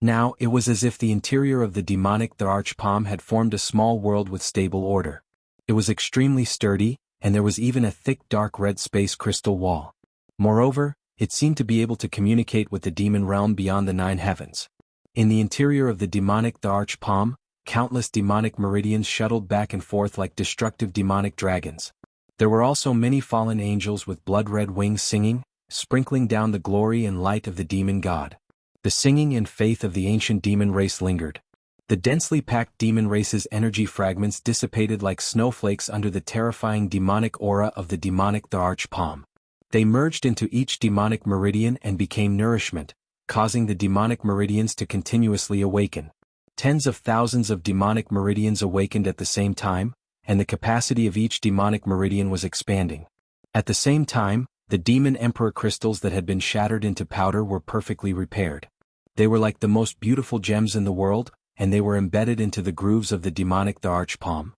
Now, it was as if the interior of the arch palm had formed a small world with stable order. It was extremely sturdy, and there was even a thick dark red space crystal wall. Moreover, it seemed to be able to communicate with the demon realm beyond the 9 heavens. In the interior of the arch palm, countless demonic meridians shuttled back and forth like destructive demonic dragons. There were also many fallen angels with blood-red wings singing, sprinkling down the glory and light of the demon god. The singing and faith of the ancient demon race lingered. The densely packed demon race's energy fragments dissipated like snowflakes under the terrifying demonic aura of the arch palm. They merged into each demonic meridian and became nourishment, causing the demonic meridians to continuously awaken. Tens of thousands of demonic meridians awakened at the same time, and the capacity of each demonic meridian was expanding. At the same time, the demon emperor crystals that had been shattered into powder were perfectly repaired. They were like the most beautiful gems in the world, and they were embedded into the grooves of the arch palm.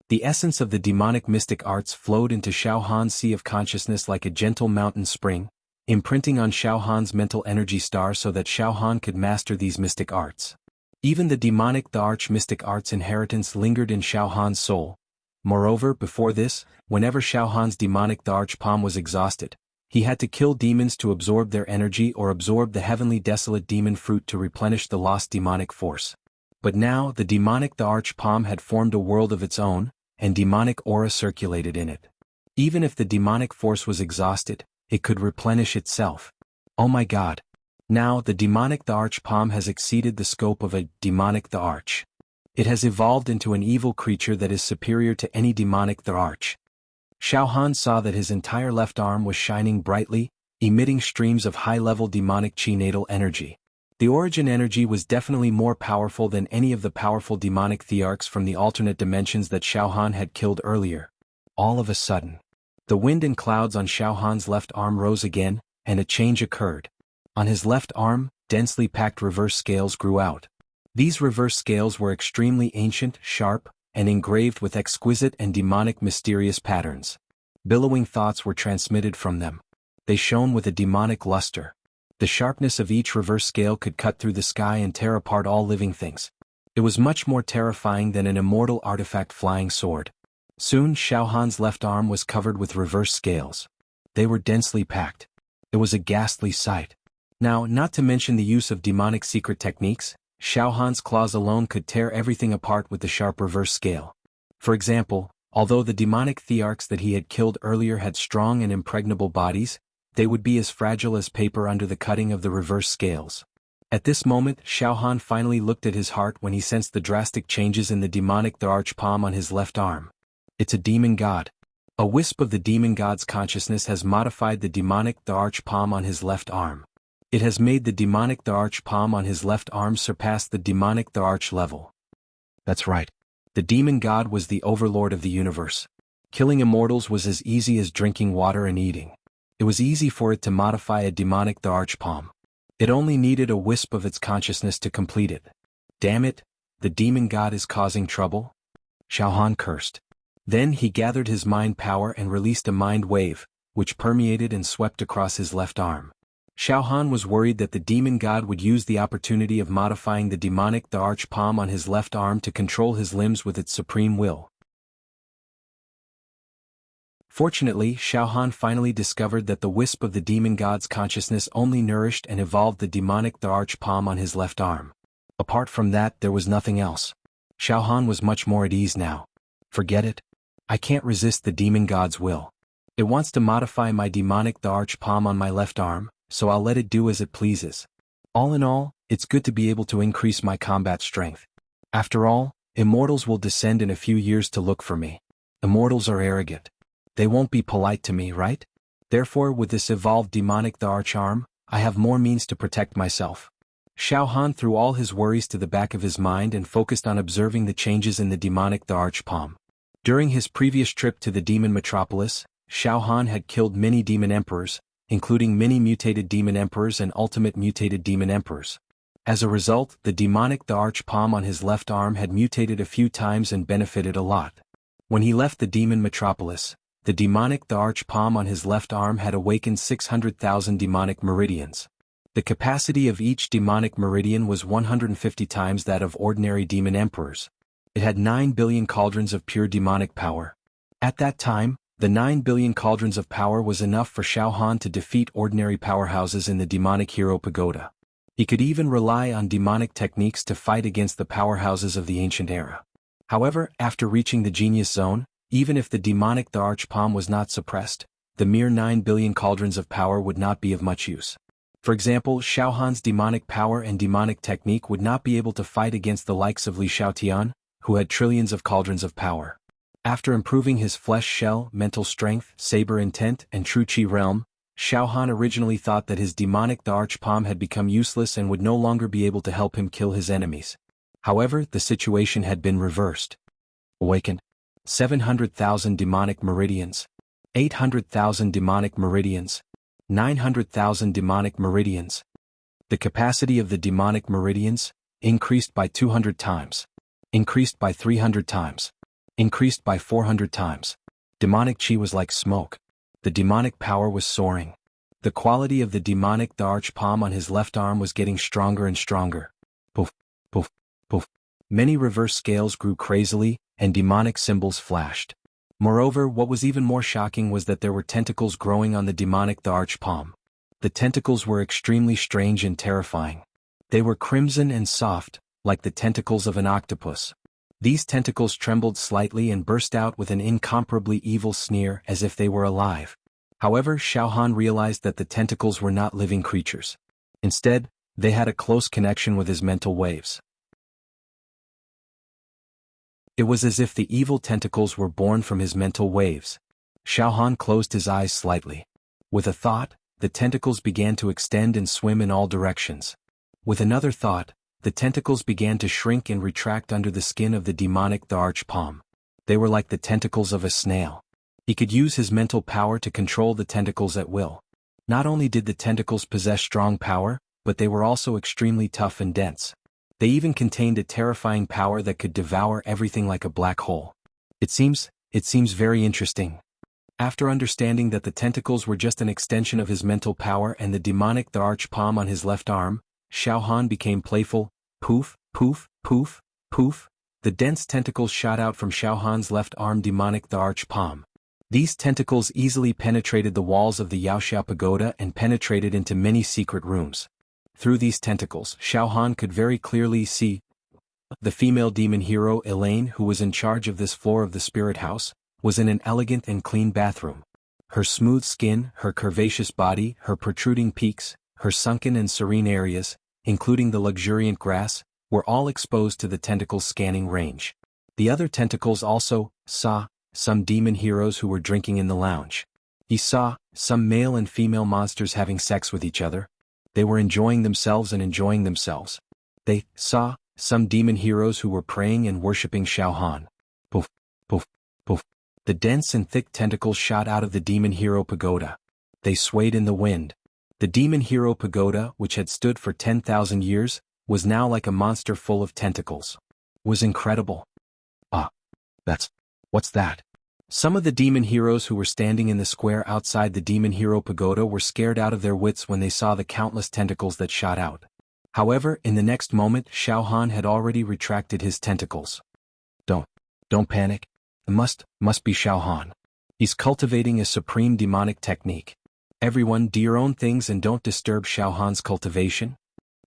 The essence of the demonic mystic arts flowed into Xiaohan's sea of consciousness like a gentle mountain spring, imprinting on Xiaohan's mental energy star so that Xiaohan could master these mystic arts. Even the arch mystic arts inheritance lingered in Xiaohan's soul. Moreover, before this, whenever Xiaohan's arch palm was exhausted, he had to kill demons to absorb their energy or absorb the heavenly desolate demon fruit to replenish the lost demonic force. But now, the arch palm had formed a world of its own, and demonic aura circulated in it. Even if the demonic force was exhausted, it could replenish itself. Oh my god. Now, the arch palm has exceeded the scope of a the arch. It has evolved into an evil creature that is superior to any the arch. Xiaohan saw that his entire left arm was shining brightly, emitting streams of high-level demonic chi natal energy. The origin energy was definitely more powerful than any of the powerful demonic thearchs from the alternate dimensions that Xiaohan had killed earlier. All of a sudden, the wind and clouds on Xiaohan's left arm rose again, and a change occurred. On his left arm, densely packed reverse scales grew out. These reverse scales were extremely ancient, sharp, and engraved with exquisite and demonic mysterious patterns. Billowing thoughts were transmitted from them. They shone with a demonic luster. The sharpness of each reverse scale could cut through the sky and tear apart all living things. It was much more terrifying than an immortal artifact flying sword. Soon Xiaohan's left arm was covered with reverse scales. They were densely packed. It was a ghastly sight. Now, not to mention the use of demonic secret techniques, Xiaohan's claws alone could tear everything apart with the sharp reverse scale. For example, although the demonic thearchs that he had killed earlier had strong and impregnable bodies, they would be as fragile as paper under the cutting of the reverse scales. At this moment, Xiaohan finally looked at his heart when he sensed the drastic changes in the arch palm on his left arm. It's a demon god. A wisp of the demon god's consciousness has modified the arch palm on his left arm. It has made the arch palm on his left arm surpass the arch level. That's right. The demon god was the overlord of the universe. Killing immortals was as easy as drinking water and eating. It was easy for it to modify a arch palm. It only needed a wisp of its consciousness to complete it. Damn it, the demon god is causing trouble? Xiaohan cursed. Then he gathered his mind power and released a mind wave, which permeated and swept across his left arm. Xiaohan was worried that the demon god would use the opportunity of modifying the arch palm on his left arm to control his limbs with its supreme will. Fortunately, Xiaohan finally discovered that the wisp of the demon god's consciousness only nourished and evolved the arch palm on his left arm. Apart from that, there was nothing else. Xiaohan was much more at ease now. Forget it. I can't resist the demon god's will. It wants to modify my arch palm on my left arm, so I'll let it do as it pleases. All in all, it's good to be able to increase my combat strength. After all, immortals will descend in a few years to look for me. Immortals are arrogant. They won't be polite to me, right? Therefore, with this evolved arch arm, I have more means to protect myself. Xiao Han threw all his worries to the back of his mind and focused on observing the changes in the demonic the Archpalm. During his previous trip to the demon metropolis, Xiao Han had killed many demon emperors, including many mutated demon emperors and ultimate mutated demon emperors. As a result, the demonic the Archpalm on his left arm had mutated a few times and benefited a lot. When he left the demon metropolis, the demonic the Archpalm on his left arm had awakened 600,000 demonic meridians. The capacity of each demonic meridian was 150 times that of ordinary demon emperors. It had 9 billion cauldrons of pure demonic power. At that time, the 9 billion cauldrons of power was enough for Xiao Han to defeat ordinary powerhouses in the demonic hero pagoda. He could even rely on demonic techniques to fight against the powerhouses of the ancient era. However, after reaching the genius zone, even if the demonic the Archpalm was not suppressed, the mere 9 billion cauldrons of power would not be of much use. For example, Xiao Han's demonic power and demonic technique would not be able to fight against the likes of Li Xiaotian, who had trillions of cauldrons of power. After improving his flesh shell, mental strength, saber intent, and true chi realm, Xiao Han originally thought that his demonic the Archpalm had become useless and would no longer be able to help him kill his enemies. However, the situation had been reversed. Awakened. 700,000 demonic meridians. 800,000 demonic meridians. 900,000 demonic meridians. The capacity of the demonic meridians increased by 200 times. Increased by 300 times. Increased by 400 times. Demonic chi was like smoke. The demonic power was soaring. The quality of the demonic the Archpalm on his left arm was getting stronger and stronger. Poof, poof, poof. Many reverse scales grew crazily, and demonic symbols flashed. Moreover, what was even more shocking was that there were tentacles growing on the demonic the Archpalm. The tentacles were extremely strange and terrifying. They were crimson and soft, like the tentacles of an octopus. These tentacles trembled slightly and burst out with an incomparably evil sneer as if they were alive. However, Xiao Han realized that the tentacles were not living creatures. Instead, they had a close connection with his mental waves. It was as if the evil tentacles were born from his mental waves. Xiao Han closed his eyes slightly. With a thought, the tentacles began to extend and swim in all directions. With another thought, the tentacles began to shrink and retract under the skin of the demonic the Archpalm. They were like the tentacles of a snail. He could use his mental power to control the tentacles at will. Not only did the tentacles possess strong power, but they were also extremely tough and dense. They even contained a terrifying power that could devour everything like a black hole. It seems very interesting. After understanding that the tentacles were just an extension of his mental power and the demonic the Archpalm on his left arm, Xiao Han became playful. Poof, poof, poof, poof. The dense tentacles shot out from Xiao Han's left arm demonic the Archpalm. These tentacles easily penetrated the walls of the Yaoxiao Pagoda and penetrated into many secret rooms. Through these tentacles, Xiao Han could very clearly see the female demon hero Elaine, who was in charge of this floor of the spirit house, was in an elegant and clean bathroom. Her smooth skin, her curvaceous body, her protruding peaks, her sunken and serene areas, including the luxuriant grass, were all exposed to the tentacles' scanning range. The other tentacles also saw some demon heroes who were drinking in the lounge. He saw some male and female monsters having sex with each other. They were enjoying themselves and enjoying themselves. They saw some demon heroes who were praying and worshipping Xiao Han. Poof, poof, poof. The dense and thick tentacles shot out of the demon hero pagoda. They swayed in the wind. The demon hero pagoda, which had stood for 10,000 years, was now like a monster full of tentacles. Was incredible. What's that? Some of the demon heroes who were standing in the square outside the demon hero pagoda were scared out of their wits when they saw the countless tentacles that shot out. However, in the next moment, Xiao Han had already retracted his tentacles. Don't panic. It must be Xiao Han. He's cultivating a supreme demonic technique. Everyone, do your own things and don't disturb Xiao Han's cultivation.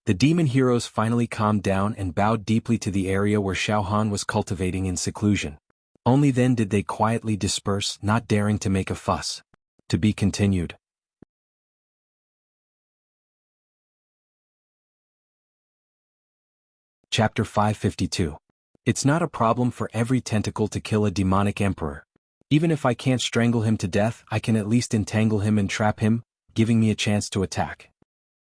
The demon heroes finally calmed down and bowed deeply to the area where Xiao Han was cultivating in seclusion. Only then did they quietly disperse, not daring to make a fuss. To be continued. Chapter 552. It's not a problem for every tentacle to kill a demonic emperor. Even if I can't strangle him to death, I can at least entangle him and trap him, giving me a chance to attack.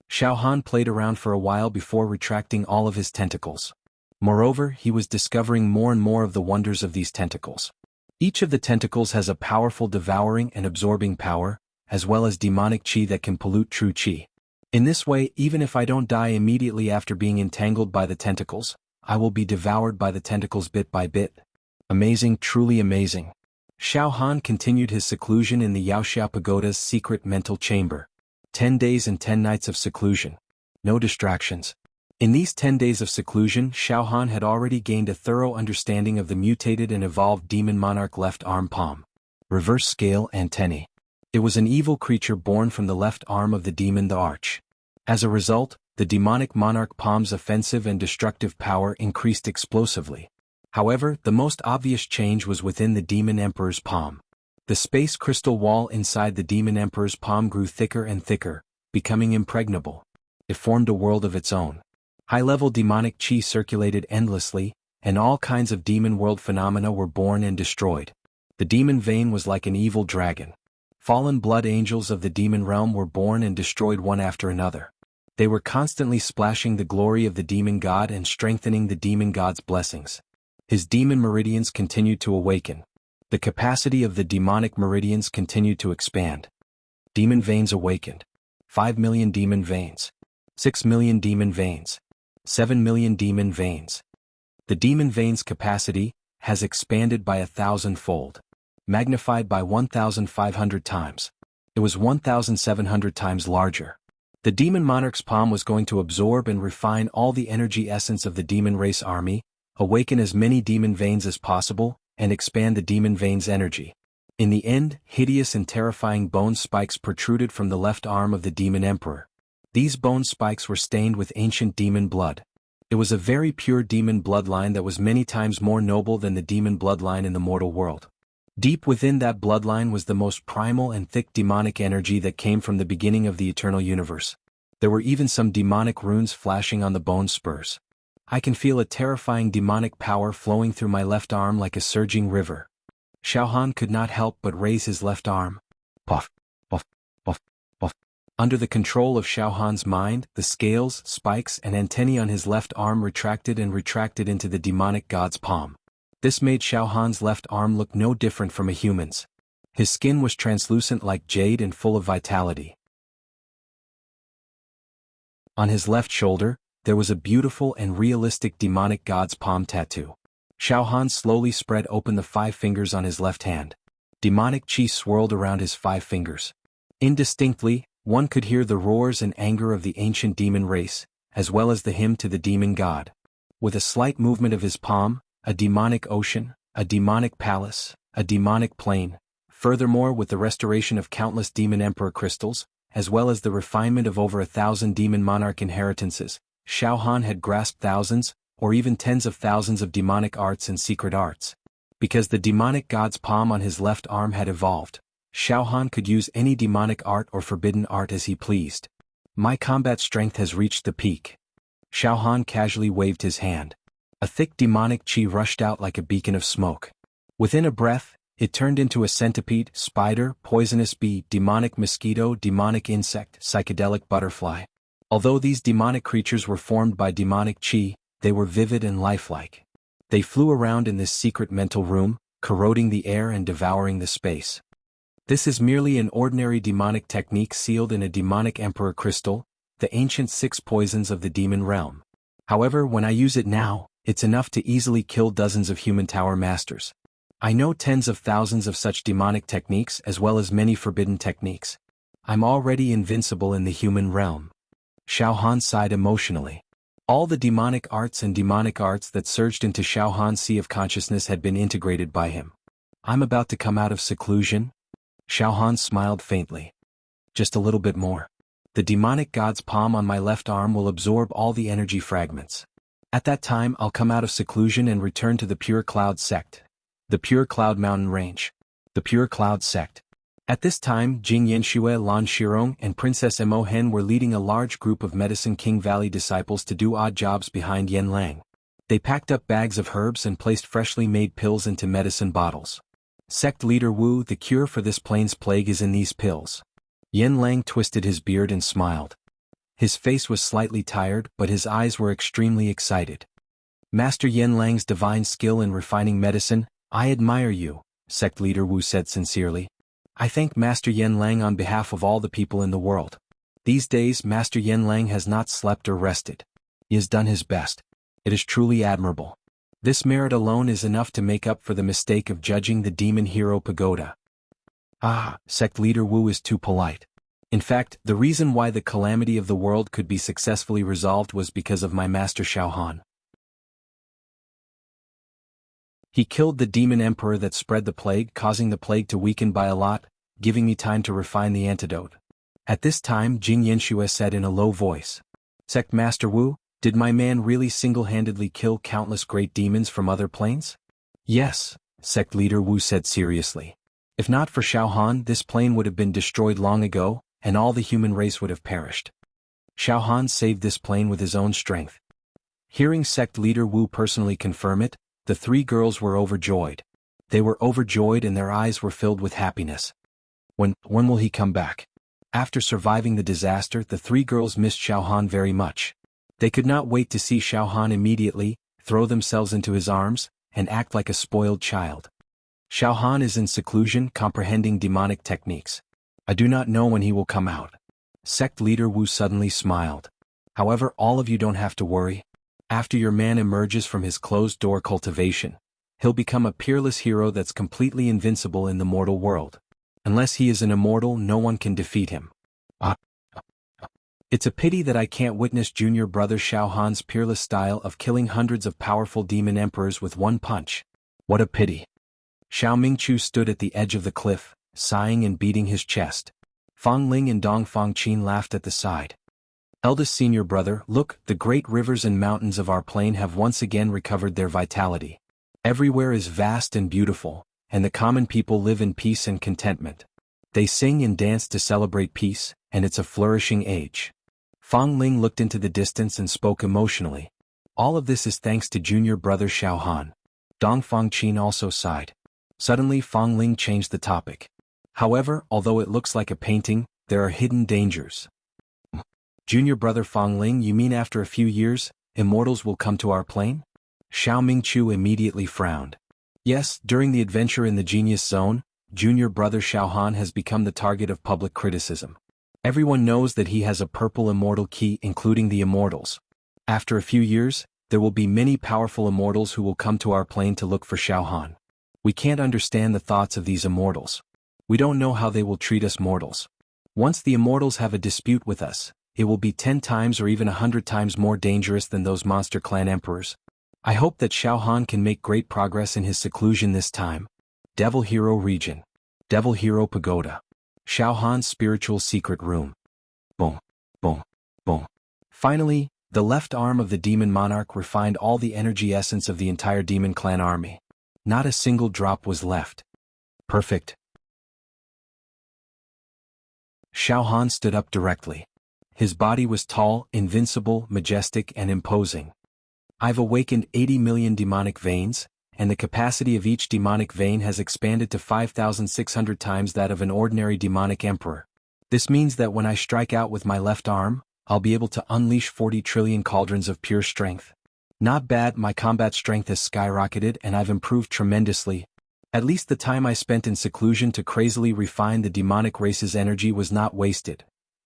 Xiao Han played around for a while before retracting all of his tentacles. Moreover, he was discovering more and more of the wonders of these tentacles. Each of the tentacles has a powerful devouring and absorbing power, as well as demonic qi that can pollute true qi. In this way, even if I don't die immediately after being entangled by the tentacles, I will be devoured by the tentacles bit by bit. Amazing, truly amazing. Xiao Han continued his seclusion in the Yaoxia Pagoda's secret mental chamber. 10 days and 10 nights of seclusion. No distractions. In these 10 days of seclusion, Xiao Han had already gained a thorough understanding of the mutated and evolved demon monarch left arm palm. Reverse scale antennae. It was an evil creature born from the left arm of the demon the Arch. As a result, the demonic monarch palm's offensive and destructive power increased explosively. However, the most obvious change was within the demon emperor's palm. The space crystal wall inside the demon emperor's palm grew thicker and thicker, becoming impregnable. It formed a world of its own. High-level demonic qi circulated endlessly, and all kinds of demon world phenomena were born and destroyed. The demon vein was like an evil dragon. Fallen blood angels of the demon realm were born and destroyed one after another. They were constantly splashing the glory of the demon god and strengthening the demon god's blessings. His demon meridians continued to awaken. The capacity of the demonic meridians continued to expand. Demon veins awakened. 5 million demon veins. 6 million demon veins. 7 million demon veins. The demon veins' capacity has expanded by 1,000-fold. Magnified by 1,500 times. It was 1,700 times larger. The demon monarch's palm was going to absorb and refine all the energy essence of the demon race army, awaken as many demon veins as possible, and expand the demon veins' energy. In the end, hideous and terrifying bone spikes protruded from the left arm of the demon emperor. These bone spikes were stained with ancient demon blood. It was a very pure demon bloodline that was many times more noble than the demon bloodline in the mortal world. Deep within that bloodline was the most primal and thick demonic energy that came from the beginning of the eternal universe. There were even some demonic runes flashing on the bone spurs. I can feel a terrifying demonic power flowing through my left arm like a surging river. Xiao Han could not help but raise his left arm. Puff, puff, puff, puff. Under the control of Xiao Han's mind, the scales, spikes, and antennae on his left arm retracted and retracted into the demonic god's palm. This made Xiao Han's left arm look no different from a human's. His skin was translucent like jade and full of vitality. On his left shoulder, there was a beautiful and realistic demonic god's palm tattoo. Xiao Han slowly spread open the 5 fingers on his left hand. Demonic qi swirled around his 5 fingers. Indistinctly, one could hear the roars and anger of the ancient demon race, as well as the hymn to the demon god. With a slight movement of his palm, a demonic ocean, a demonic palace, a demonic plain. Furthermore, with the restoration of countless demon emperor crystals, as well as the refinement of over 1,000 demon monarch inheritances, Xiao Han had grasped thousands, or even tens of thousands of demonic arts and secret arts. Because the demonic god's palm on his left arm had evolved, Xiao Han could use any demonic art or forbidden art as he pleased. My combat strength has reached the peak. Xiao Han casually waved his hand. A thick demonic qi rushed out like a beacon of smoke. Within a breath, it turned into a centipede, spider, poisonous bee, demonic mosquito, demonic insect, psychedelic butterfly. Although these demonic creatures were formed by demonic qi, they were vivid and lifelike. They flew around in this secret mental room, corroding the air and devouring the space. This is merely an ordinary demonic technique sealed in a demonic emperor crystal, the ancient 6 poisons of the demon realm. However, when I use it now, it's enough to easily kill dozens of human tower masters. I know tens of thousands of such demonic techniques as well as many forbidden techniques. I'm already invincible in the human realm. Xiao Han sighed emotionally. All the demonic arts and demonic arts that surged into Xiao Han's sea of consciousness had been integrated by him. I'm about to come out of seclusion? Xiao Han smiled faintly. Just a little bit more. The demonic god's palm on my left arm will absorb all the energy fragments. At that time I'll come out of seclusion and return to the Pure Cloud sect. The Pure Cloud mountain range. The Pure Cloud sect. At this time, Jing Yanxue, Lan Shirong, and Princess Mo Hen were leading a large group of Medicine King Valley disciples to do odd jobs behind Yen Lang. They packed up bags of herbs and placed freshly made pills into medicine bottles. Sect leader Wu, the cure for this plains plague is in these pills. Yen Lang twisted his beard and smiled. His face was slightly tired, but his eyes were extremely excited. Master Yen Lang's divine skill in refining medicine, I admire you, sect leader Wu said sincerely. I thank Master Yen Lang on behalf of all the people in the world. These days Master Yen Lang has not slept or rested. He has done his best. It is truly admirable. This merit alone is enough to make up for the mistake of judging the demon hero pagoda. Ah, sect leader Wu is too polite. In fact, the reason why the calamity of the world could be successfully resolved was because of my master Xiaohan. He killed the demon emperor that spread the plague, causing the plague to weaken by a lot, giving me time to refine the antidote. At this time Jing Yanxue said in a low voice. Sect Master Wu, did my man really single-handedly kill countless great demons from other planes? Yes, sect leader Wu said seriously. If not for Xiaohan, this plane would have been destroyed long ago, and all the human race would have perished. Xiaohan saved this plane with his own strength. Hearing sect leader Wu personally confirm it, the three girls were overjoyed. They were overjoyed and their eyes were filled with happiness. When will he come back? After surviving the disaster, the three girls missed Xiaohan very much. They could not wait to see Xiaohan immediately, throw themselves into his arms, and act like a spoiled child. Xiaohan is in seclusion, comprehending demonic techniques. I do not know when he will come out. Sect leader Wu suddenly smiled. However, all of you don't have to worry. After your man emerges from his closed-door cultivation, he'll become a peerless hero that's completely invincible in the mortal world. Unless he is an immortal, no one can defeat him. It's a pity that I can't witness junior brother Xiaohan's peerless style of killing hundreds of powerful demon emperors with one punch. What a pity. Xiao Mingqiu stood at the edge of the cliff, sighing and beating his chest. Fang Ling and Dong Fangqin laughed at the side. Eldest senior brother, look, the great rivers and mountains of our plain have once again recovered their vitality. Everywhere is vast and beautiful, and the common people live in peace and contentment. They sing and dance to celebrate peace, and it's a flourishing age. Fang Ling looked into the distance and spoke emotionally. All of this is thanks to junior brother Xiaohan. Dong Fangqin also sighed. Suddenly Fang Ling changed the topic. However, although it looks like a painting, there are hidden dangers. Junior brother Fang Ling, you mean after a few years, immortals will come to our plane? Xiao Mingqiu immediately frowned. Yes, during the adventure in the Genius Zone, junior brother Xiaohan has become the target of public criticism. Everyone knows that he has a purple immortal key, including the immortals. After a few years, there will be many powerful immortals who will come to our plane to look for Xiaohan. We can't understand the thoughts of these immortals. We don't know how they will treat us mortals. Once the immortals have a dispute with us, it will be 10 times or even 100 times more dangerous than those monster clan emperors. I hope that Xiaohan can make great progress in his seclusion this time. Devil Hero Region. Devil Hero Pagoda. Xiaohan's spiritual secret room. Boom, boom, boom. Finally, the left arm of the demon monarch refined all the energy essence of the entire demon clan army. Not a single drop was left. Perfect. Xiaohan stood up directly. His body was tall, invincible, majestic, and imposing. I've awakened 80 million demonic veins, and the capacity of each demonic vein has expanded to 5,600 times that of an ordinary demonic emperor. This means that when I strike out with my left arm, I'll be able to unleash 40 trillion cauldrons of pure strength. Not bad, my combat strength has skyrocketed and I've improved tremendously. At least the time I spent in seclusion to crazily refine the demonic race's energy was not wasted.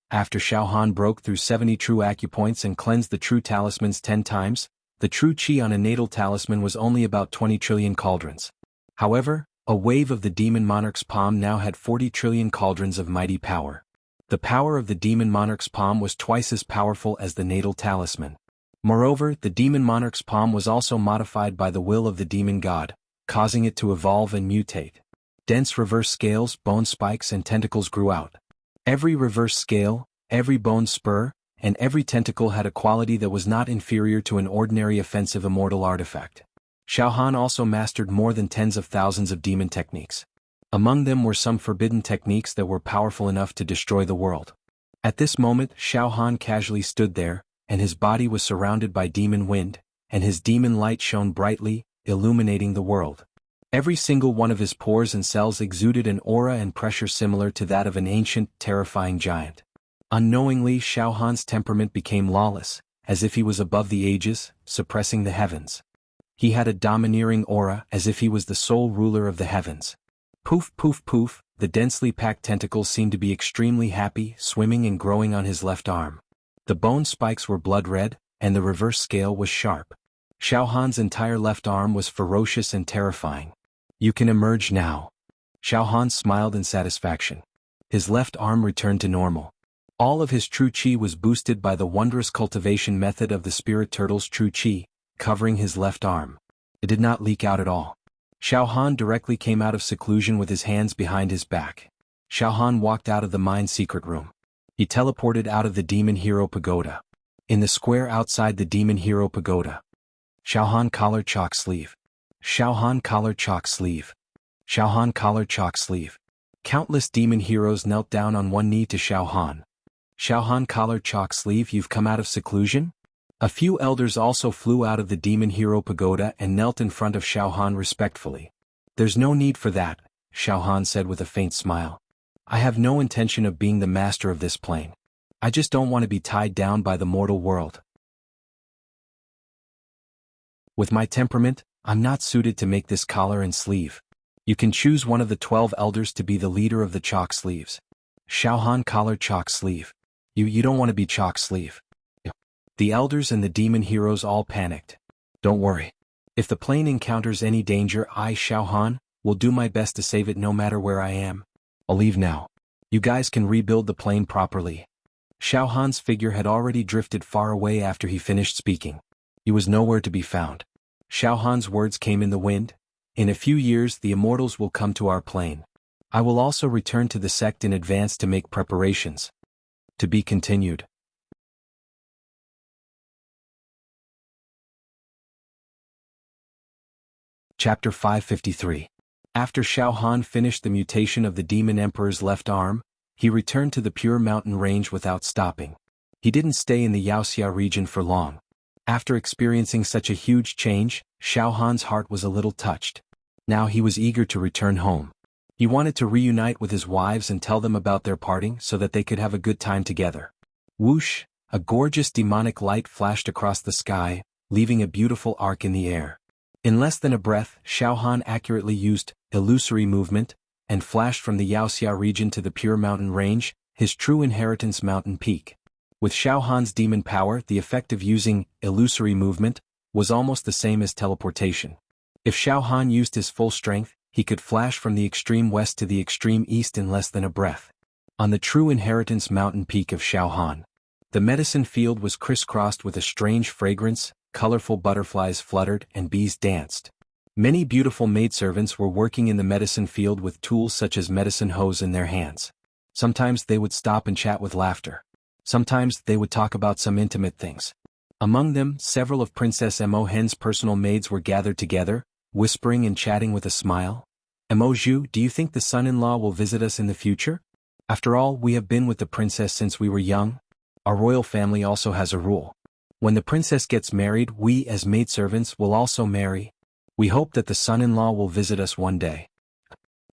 After Xiaohan broke through 70 true acupoints and cleansed the true talismans 10 times, the true chi on a natal talisman was only about 20 trillion cauldrons. However, a wave of the demon monarch's palm now had 40 trillion cauldrons of mighty power. The power of the demon monarch's palm was twice as powerful as the natal talisman. Moreover, the demon monarch's palm was also modified by the will of the demon god, causing it to evolve and mutate. Dense reverse scales, bone spikes, and tentacles grew out. Every reverse scale, every bone spur, and every tentacle had a quality that was not inferior to an ordinary offensive immortal artifact. Xiaohan also mastered more than tens of thousands of demon techniques. Among them were some forbidden techniques that were powerful enough to destroy the world. At this moment, Xiaohan casually stood there, and his body was surrounded by demon wind, and his demon light shone brightly, illuminating the world. Every single one of his pores and cells exuded an aura and pressure similar to that of an ancient, terrifying giant. Unknowingly, Xiao Han's temperament became lawless, as if he was above the ages, suppressing the heavens. He had a domineering aura, as if he was the sole ruler of the heavens. Poof poof poof, the densely packed tentacles seemed to be extremely happy, swimming and growing on his left arm. The bone spikes were blood red, and the reverse scale was sharp. Xiao Han's entire left arm was ferocious and terrifying. You can emerge now. Xiao Han smiled in satisfaction. His left arm returned to normal. All of his true qi was boosted by the wondrous cultivation method of the spirit turtle's true qi, covering his left arm. It did not leak out at all. Xiao Han directly came out of seclusion with his hands behind his back. Xiao Han walked out of the mind secret room. He teleported out of the Demon Hero Pagoda. In the square outside the Demon Hero Pagoda. Xiao Han collar chalk sleeve. Xiao Han collar chalk sleeve. Xiao Han collar chalk sleeve. Countless demon heroes knelt down on one knee to Xiao Han. Xiao Han collar chalk sleeve, you've come out of seclusion? A few elders also flew out of the Demon Hero Pagoda and knelt in front of Xiao Han respectfully. There's no need for that, Xiao Han said with a faint smile. I have no intention of being the master of this plane. I just don't want to be tied down by the mortal world. With my temperament, I'm not suited to make this collar and sleeve. You can choose one of the 12 elders to be the leader of the chalk sleeves. Xiao Han collar chalk sleeve. You don't want to be chalk sleeve. The elders and the demon heroes all panicked. Don't worry. If the plane encounters any danger, I, Xiao Han, will do my best to save it no matter where I am. I'll leave now. You guys can rebuild the plane properly. Xiao Han's figure had already drifted far away after he finished speaking. He was nowhere to be found. Xiao Han's words came in the wind. In a few years the immortals will come to our plane. I will also return to the sect in advance to make preparations. To be continued. Chapter 553. After Xiao Han finished the mutation of the Demon Emperor's left arm, he returned to the Pure Mountain Range without stopping. He didn't stay in the Wuxia region for long. After experiencing such a huge change, Xiao Han's heart was a little touched. Now he was eager to return home. He wanted to reunite with his wives and tell them about their parting so that they could have a good time together. Whoosh! A gorgeous demonic light flashed across the sky, leaving a beautiful arc in the air. In less than a breath, Xiao Han accurately used illusory movement and flashed from the Wuxia region to the Pure Mountain Range, his true inheritance mountain peak. With Xiao Han's demon power, the effect of using illusory movement was almost the same as teleportation. If Xiao Han used his full strength, he could flash from the extreme west to the extreme east in less than a breath. On the true inheritance mountain peak of Xiao Han, the medicine field was crisscrossed with a strange fragrance, colorful butterflies fluttered and bees danced. Many beautiful maidservants were working in the medicine field with tools such as medicine hoes in their hands. Sometimes they would stop and chat with laughter. Sometimes they would talk about some intimate things. Among them, several of Princess Mo Hen's personal maids were gathered together, whispering and chatting with a smile. Mo Zhu, do you think the son-in-law will visit us in the future? After all, we have been with the princess since we were young. Our royal family also has a rule. When the princess gets married, we as maidservants will also marry. We hope that the son-in-law will visit us one day.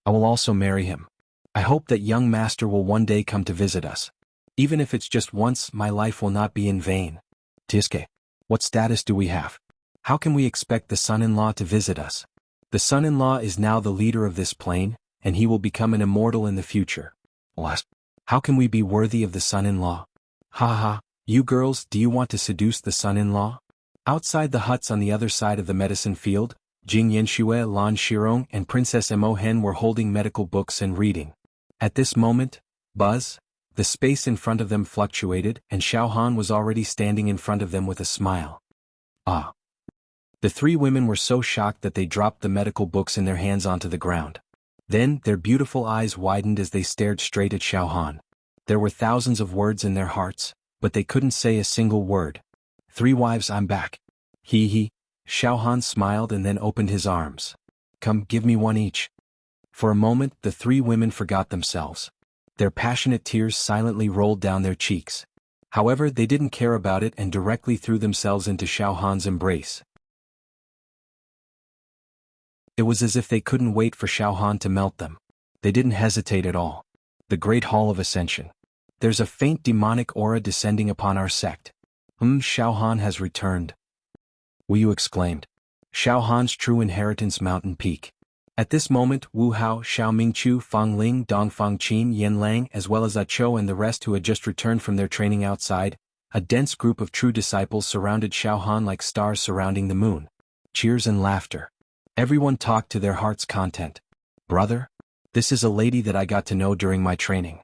I will also marry him. I hope that young master will one day come to visit us. Even if it's just once, my life will not be in vain. Tiske, what status do we have? How can we expect the son-in-law to visit us? The son-in-law is now the leader of this plane, and he will become an immortal in the future. Alas, how can we be worthy of the son-in-law? Ha ha, you girls, do you want to seduce the son-in-law? Outside the huts on the other side of the medicine field, Jing Yanxue, Lan Shirong, and Princess Mo Hen were holding medical books and reading. At this moment, buzz, the space in front of them fluctuated, and Xiao Han was already standing in front of them with a smile. Ah! The three women were so shocked that they dropped the medical books in their hands onto the ground. Then, their beautiful eyes widened as they stared straight at Xiao Han. There were thousands of words in their hearts, but they couldn't say a single word. Three wives, I'm back. Hee hee. Xiao Han smiled and then opened his arms. Come, give me one each. For a moment, the three women forgot themselves. Their passionate tears silently rolled down their cheeks. However, they didn't care about it and directly threw themselves into Xiao Han's embrace. It was as if they couldn't wait for Xiao Han to melt them. They didn't hesitate at all. The Great Hall of Ascension. There's a faint demonic aura descending upon our sect. Xiaohan has returned. Wu Yu exclaimed. Xiaohan's true inheritance mountain peak. At this moment Wu Hao, Xiao Mingqiu, Fang Ling, Dongfang Qin, Yen Lang as well as A Chou and the rest who had just returned from their training outside, a dense group of true disciples surrounded Xiaohan like stars surrounding the moon. Cheers and laughter. Everyone talked to their heart's content. Brother? This is a lady that I got to know during my training.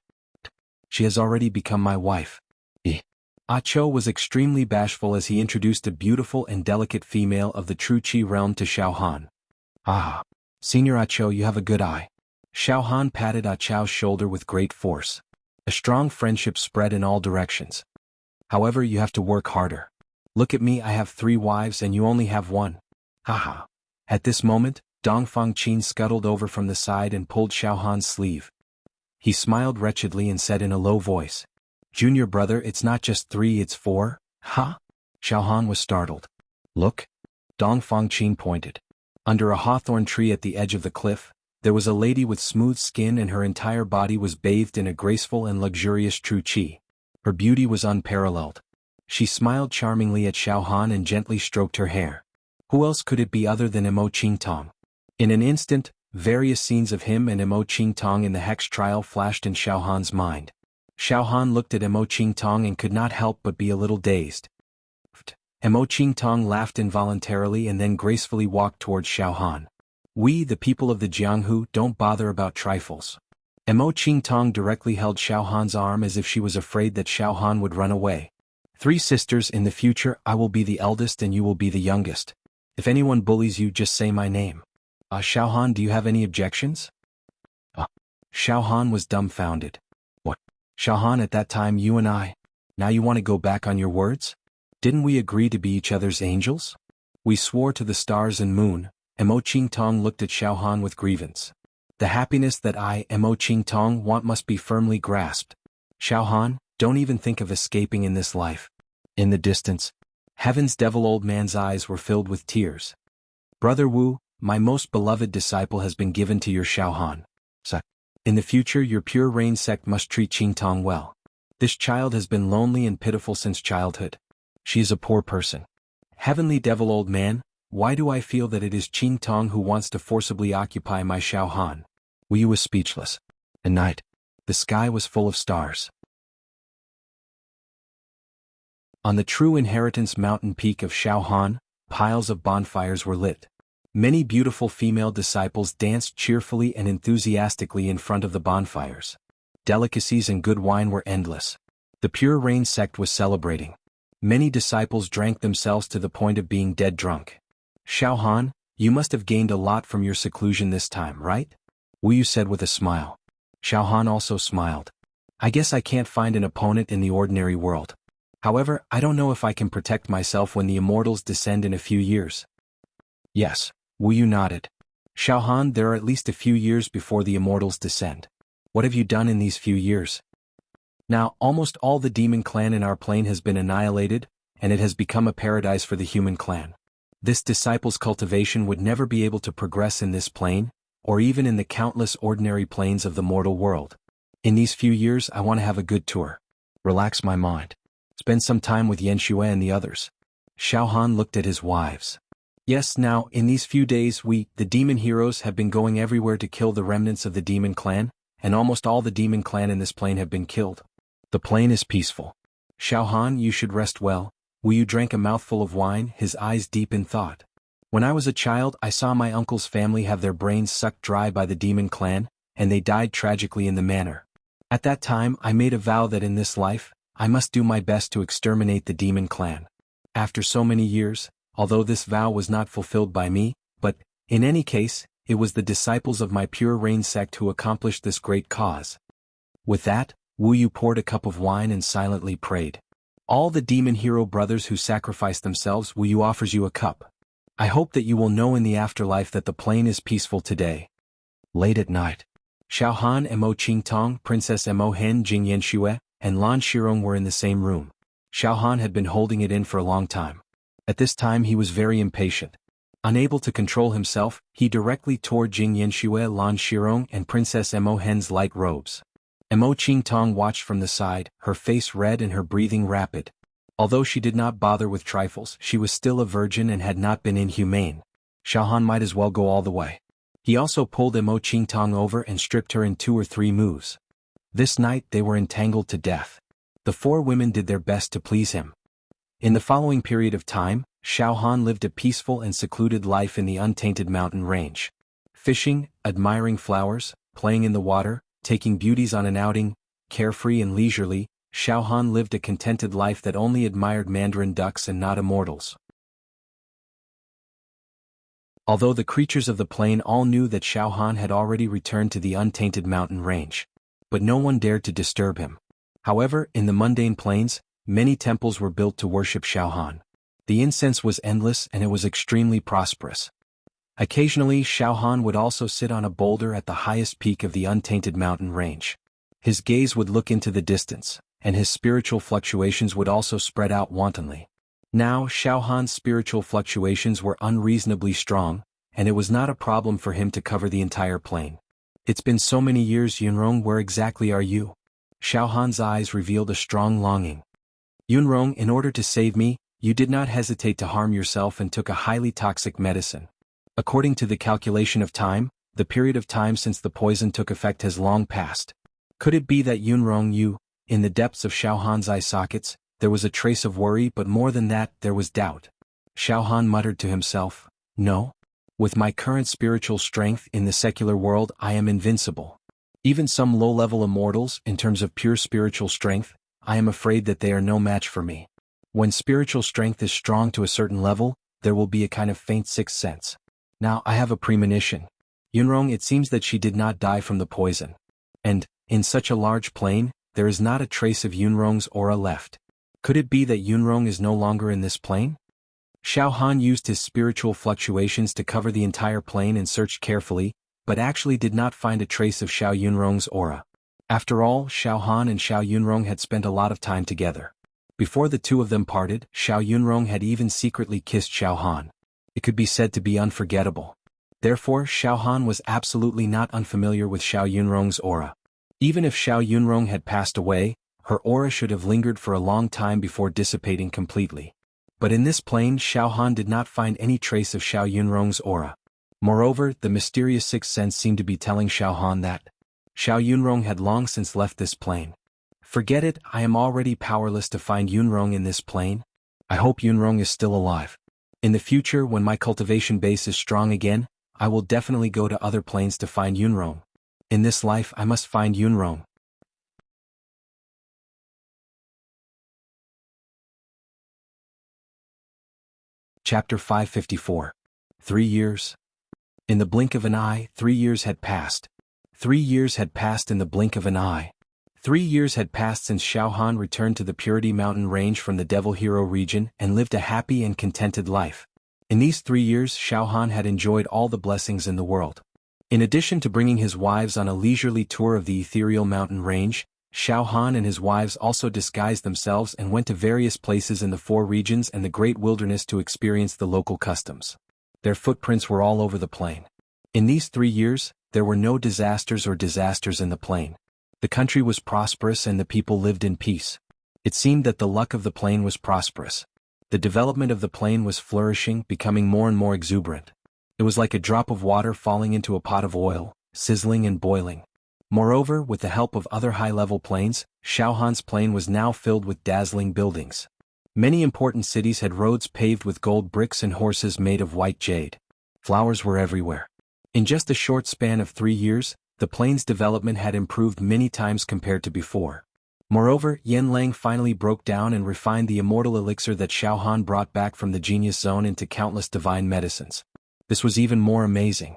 She has already become my wife. Ah Chou was extremely bashful as he introduced a beautiful and delicate female of the true Qi realm to Xiaohan. Ah, Senior Ah Chou, you have a good eye. Xiaohan patted Ah Chou's shoulder with great force. A strong friendship spread in all directions. However, you have to work harder. Look at me, I have 3 wives and you only have 1. Haha. At this moment, Dongfang Qin scuttled over from the side and pulled Xiaohan's sleeve. He smiled wretchedly and said in a low voice, Junior brother, it's not just 3, it's 4, huh? Xiaohan was startled. Look. Dongfang Qin pointed. Under a hawthorn tree at the edge of the cliff, there was a lady with smooth skin and her entire body was bathed in a graceful and luxurious true qi. Her beauty was unparalleled. She smiled charmingly at Xiaohan and gently stroked her hair. Who else could it be other than Imo Qingtong? In an instant, various scenes of him and Imo Qingtong in the hex trial flashed in Xiaohan's mind. Xiaohan looked at Imo Qingtong and could not help but be a little dazed. Imo Qingtong laughed involuntarily and then gracefully walked towards Xiaohan. We, the people of the Jianghu, don't bother about trifles. Imo Qingtong directly held Xiaohan's arm as if she was afraid that Xiaohan would run away. 3 sisters, in the future I will be the eldest and you will be the youngest. If anyone bullies you, just say my name. Xiaohan, do you have any objections? Xiaohan was dumbfounded. What? Xiaohan, at that time you and I. Now you want to go back on your words? Didn't we agree to be each other's angels? We swore to the stars and moon. Imo Qingtong looked at Xiaohan with grievance. The happiness that I, Imo Qingtong, want must be firmly grasped. Xiaohan, don't even think of escaping in this life. In the distance, Heaven's devil old man's eyes were filled with tears. Brother Wu, my most beloved disciple has been given to your Xiaohan. In the future your Pure Rain sect must treat Qingtong well. This child has been lonely and pitiful since childhood. She is a poor person. Heavenly devil old man, why do I feel that it is Qingtong who wants to forcibly occupy my Xiaohan? Wu Yu was speechless. At night, the sky was full of stars. On the true inheritance mountain peak of Xiaohan, piles of bonfires were lit. Many beautiful female disciples danced cheerfully and enthusiastically in front of the bonfires. Delicacies and good wine were endless. The Pure Rain sect was celebrating. Many disciples drank themselves to the point of being dead drunk. Xiaohan, you must have gained a lot from your seclusion this time, right? Wu Yu said with a smile. Xiaohan also smiled. I guess I can't find an opponent in the ordinary world. However, I don't know if I can protect myself when the immortals descend in a few years. Yes, Wu Yu nodded. Xiaohan, there are at least a few years before the immortals descend. What have you done in these few years? Now, almost all the demon clan in our plane has been annihilated, and it has become a paradise for the human clan. This disciple's cultivation would never be able to progress in this plane, or even in the countless ordinary planes of the mortal world. In these few years I want to have a good tour. Relax my mind. Spend some time with Yanxue and the others. Xiaohan looked at his wives. Yes, now, in these few days we, the demon heroes, have been going everywhere to kill the remnants of the demon clan, and almost all the demon clan in this plane have been killed. The plane is peaceful. Xiaohan, you should rest well. Wu Yu drank a mouthful of wine, his eyes deep in thought. When I was a child I saw my uncle's family have their brains sucked dry by the demon clan, and they died tragically in the manner. At that time I made a vow that in this life, I must do my best to exterminate the demon clan. After so many years, although this vow was not fulfilled by me, but, in any case, it was the disciples of my Pure Rain sect who accomplished this great cause. With that, Wu Yu poured a cup of wine and silently prayed. All the demon hero brothers who sacrificed themselves, Wu Yu offers you a cup. I hope that you will know in the afterlife that the plane is peaceful today. Late at night, Xiaohan, Imo Qingtong, Princess Imo Hen, Jing Yanxue, and Lan Shirong were in the same room. Xiaohan had been holding it in for a long time. At this time he was very impatient. Unable to control himself, he directly tore Jing Yanxue, Lan Shirong, and Princess Imo Hen's light robes. Mo Qingtong watched from the side, her face red and her breathing rapid. Although she did not bother with trifles, she was still a virgin and had not been inhumane. Xiaohan might as well go all the way. He also pulled Mo Qingtong over and stripped her in 2 or 3 moves. This night they were entangled to death. The 4 women did their best to please him. In the following period of time, Xiaohan lived a peaceful and secluded life in the untainted mountain range. Fishing, admiring flowers, playing in the water, taking beauties on an outing, carefree and leisurely, Xiaohan lived a contented life that only admired mandarin ducks and not immortals. Although the creatures of the plain all knew that Xiaohan had already returned to the untainted mountain range. But no one dared to disturb him. However, in the mundane plains, many temples were built to worship Xiaohan. The incense was endless and it was extremely prosperous. Occasionally Xiaohan would also sit on a boulder at the highest peak of the untainted mountain range. His gaze would look into the distance, and his spiritual fluctuations would also spread out wantonly. Now Xiaohan's spiritual fluctuations were unreasonably strong, and it was not a problem for him to cover the entire plain. It's been so many years, Yunrong, where exactly are you? Xiaohan's eyes revealed a strong longing. Yunrong, in order to save me, you did not hesitate to harm yourself and took a highly toxic medicine. According to the calculation of time, the period of time since the poison took effect has long passed. Could it be that Yunrong, in the depths of Xiaohan's eye sockets, there was a trace of worry, but more than that, there was doubt. Xiaohan muttered to himself, no. With my current spiritual strength in the secular world, I am invincible. Even some low-level immortals, in terms of pure spiritual strength, I am afraid that they are no match for me. When spiritual strength is strong to a certain level, there will be a kind of faint sixth sense. Now I have a premonition. Yunrong, it seems that she did not die from the poison. And, in such a large plain, there is not a trace of Yunrong's aura left. Could it be that Yunrong is no longer in this plain? Xiaohan used his spiritual fluctuations to cover the entire plain and searched carefully, but actually did not find a trace of Xiao Yunrong's aura. After all, Xiaohan and Xiao Yunrong had spent a lot of time together. Before the 2 of them parted, Xiao Yunrong had even secretly kissed Xiaohan. It could be said to be unforgettable. Therefore, Xiaohan was absolutely not unfamiliar with Xiao Yunrong's aura. Even if Xiao Yunrong had passed away, her aura should have lingered for a long time before dissipating completely. But in this plain, Xiaohan did not find any trace of Xiao Yunrong's aura. Moreover, the mysterious sixth sense seemed to be telling Xiaohan that Xiao Yunrong had long since left this plain. Forget it, I am already powerless to find Yunrong in this plain. I hope Yunrong is still alive. In the future, when my cultivation base is strong again, I will definitely go to other plains to find Yunrong. In this life I must find Yunrong. Chapter 554. 3 years. In the blink of an eye, 3 years had passed. 3 years had passed in the blink of an eye. 3 years had passed since Xiaohan returned to the Purity Mountain Range from the Devil Hero region and lived a happy and contented life. In these 3 years, Xiaohan had enjoyed all the blessings in the world. In addition to bringing his wives on a leisurely tour of the ethereal mountain range, Xiaohan and his wives also disguised themselves and went to various places in the 4 regions and the great wilderness to experience the local customs. Their footprints were all over the plain. In these 3 years, there were no disasters in the plain. The country was prosperous and the people lived in peace. It seemed that the luck of the plain was prosperous. The development of the plain was flourishing, becoming more and more exuberant. It was like a drop of water falling into a pot of oil, sizzling and boiling. Moreover, with the help of other high-level plains, Xiaohan's plain was now filled with dazzling buildings. Many important cities had roads paved with gold bricks and horses made of white jade. Flowers were everywhere. In just a short span of 3 years, the plain's development had improved many times compared to before. Moreover, Yanlang finally broke down and refined the immortal elixir that Xiaohan brought back from the genius zone into countless divine medicines. This was even more amazing.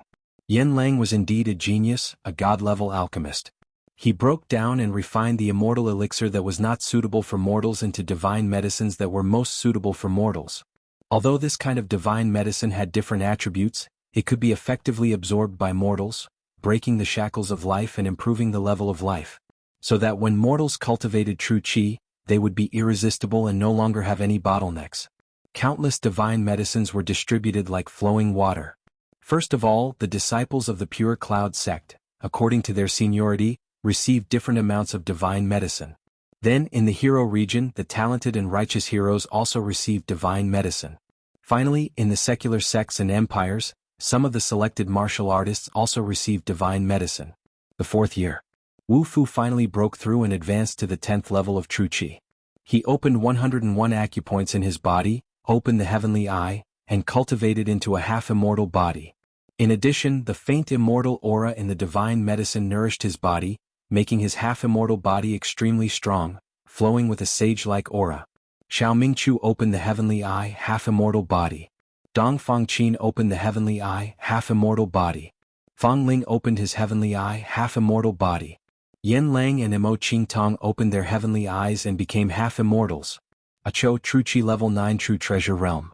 Yanlang was indeed a genius, a god-level alchemist. He broke down and refined the immortal elixir that was not suitable for mortals into divine medicines that were most suitable for mortals. Although this kind of divine medicine had different attributes, it could be effectively absorbed by mortals, breaking the shackles of life and improving the level of life, so that when mortals cultivated true qi, they would be irresistible and no longer have any bottlenecks. Countless divine medicines were distributed like flowing water. First of all, the disciples of the Pure Cloud sect, according to their seniority, received different amounts of divine medicine. Then, in the hero region, the talented and righteous heroes also received divine medicine. Finally, in the secular sects and empires, some of the selected martial artists also received divine medicine. The fourth year, Wu Fu finally broke through and advanced to the 10th level of true qi. He opened 101 acupoints in his body, opened the heavenly eye, and cultivated into a half-immortal body. In addition, the faint immortal aura in the divine medicine nourished his body, making his half-immortal body extremely strong, flowing with a sage-like aura. Xiao Mingqiu opened the heavenly eye, half-immortal body. Dong Fangqin opened the heavenly eye, half-immortal body. Fang Ling opened his heavenly eye, half-immortal body. Yen Lang and Mo Qingtong opened their heavenly eyes and became half-immortals. Acho True Qi Level 9 True Treasure Realm.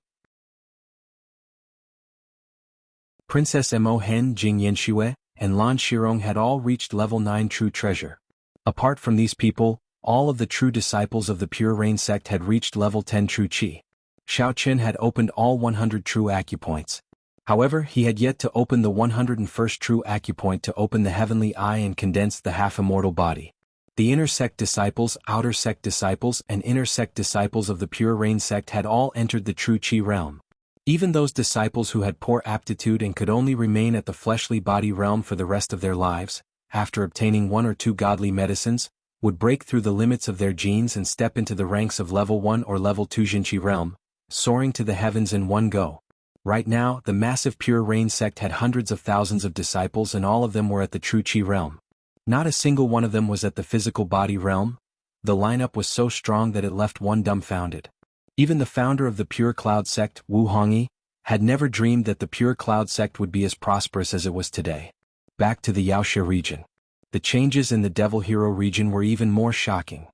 Princess Mo Hen, Jing Yanxue, and Lan Shirong had all reached Level 9 True Treasure. Apart from these people, all of the true disciples of the Pure Rain sect had reached Level 10 True Qi. Xiao Qin had opened all 100 true acupoints. However, he had yet to open the 101st true acupoint to open the heavenly eye and condense the half-immortal body. The inner sect disciples, outer sect disciples, and inner sect disciples of the Pure Rain sect had all entered the True Qi realm. Even those disciples who had poor aptitude and could only remain at the fleshly body realm for the rest of their lives, after obtaining 1 or 2 godly medicines, would break through the limits of their genes and step into the ranks of Level 1 or Level 2 Jinqi realm, soaring to the heavens in one go. Right now, the massive Pure Rain sect had hundreds of thousands of disciples and all of them were at the True Qi realm. Not a single one of them was at the physical body realm. The lineup was so strong that it left one dumbfounded. Even the founder of the Pure Cloud sect, Wu Hongyi, had never dreamed that the Pure Cloud sect would be as prosperous as it was today. Back to the Yaoxia region. The changes in the Devil Hero region were even more shocking.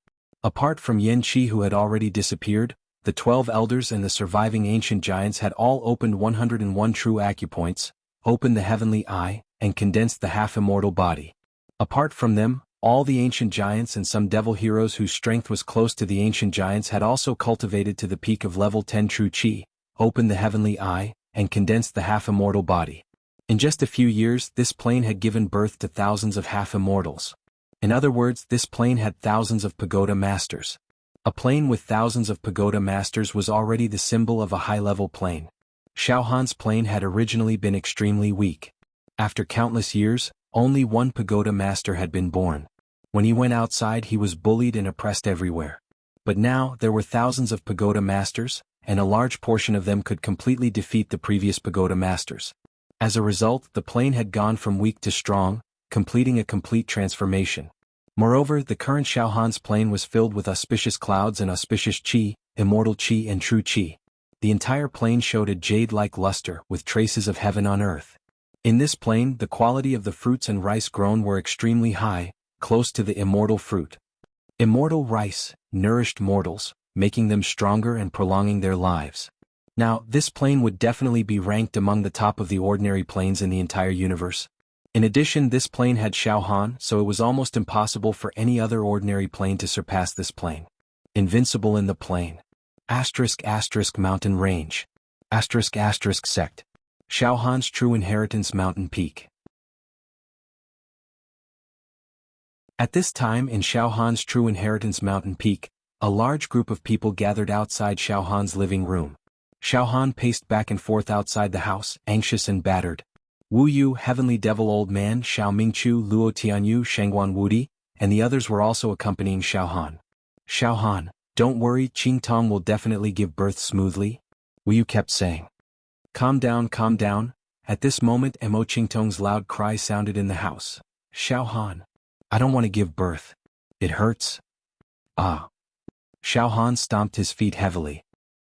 Apart from Yan Qi who had already disappeared, the 12 elders and the surviving ancient giants had all opened 101 true acupoints, opened the heavenly eye, and condensed the half-immortal body. Apart from them, all the ancient giants and some devil heroes whose strength was close to the ancient giants had also cultivated to the peak of level 10 true qi, opened the heavenly eye, and condensed the half-immortal body. In just a few years, this plane had given birth to thousands of half-immortals. In other words, this plane had thousands of pagoda masters. A plane with thousands of pagoda masters was already the symbol of a high-level plane. Xiaohan's plane had originally been extremely weak. After countless years, only one pagoda master had been born. When he went outside he was bullied and oppressed everywhere. But now there were thousands of pagoda masters, and a large portion of them could completely defeat the previous pagoda masters. As a result, the plane had gone from weak to strong, completing a complete transformation. Moreover, the current Xiaohan's plane was filled with auspicious clouds and auspicious qi, immortal qi and true qi. The entire plane showed a jade-like luster with traces of heaven on earth. In this plane, the quality of the fruits and rice grown were extremely high, close to the immortal fruit. Immortal rice nourished mortals, making them stronger and prolonging their lives. Now, this plane would definitely be ranked among the top of the ordinary planes in the entire universe. In addition, this plane had Xiaohan, so it was almost impossible for any other ordinary plane to surpass this plane. Invincible in the plane. *** mountain range. *** sect. Xiaohan's true inheritance mountain peak. At this time in Xiaohan's true inheritance mountain peak, a large group of people gathered outside Xiaohan's living room. Xiaohan paced back and forth outside the house, anxious and battered. Wu Yu, Heavenly Devil Old Man, Xiao Mingqiu, Luo Tianyu, Shengguan Wudi, and the others were also accompanying Xiaohan. Xiaohan, don't worry, Qingtong will definitely give birth smoothly, Wu Yu kept saying. Calm down, calm down. At this moment Mo Qingtong's loud cry sounded in the house. Xiaohan, I don't want to give birth. It hurts. Ah. Xiaohan stomped his feet heavily.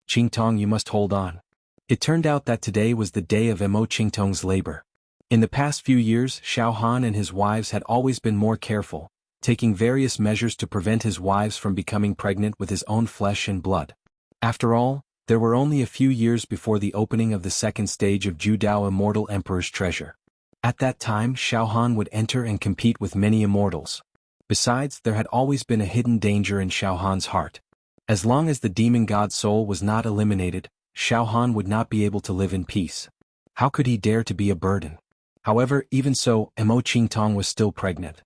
Qingtong, you must hold on. It turned out that today was the day of Mo Qingtong's labor. In the past few years, Xiaohan and his wives had always been more careful, taking various measures to prevent his wives from becoming pregnant with his own flesh and blood. After all, there were only a few years before the opening of the second stage of Judao Immortal Emperor's treasure. At that time, Xiaohan would enter and compete with many immortals. Besides, there had always been a hidden danger in Xiaohan's heart. As long as the demon god soul was not eliminated, Xiaohan would not be able to live in peace. How could he dare to be a burden? However, even so, Mo Qingtong was still pregnant.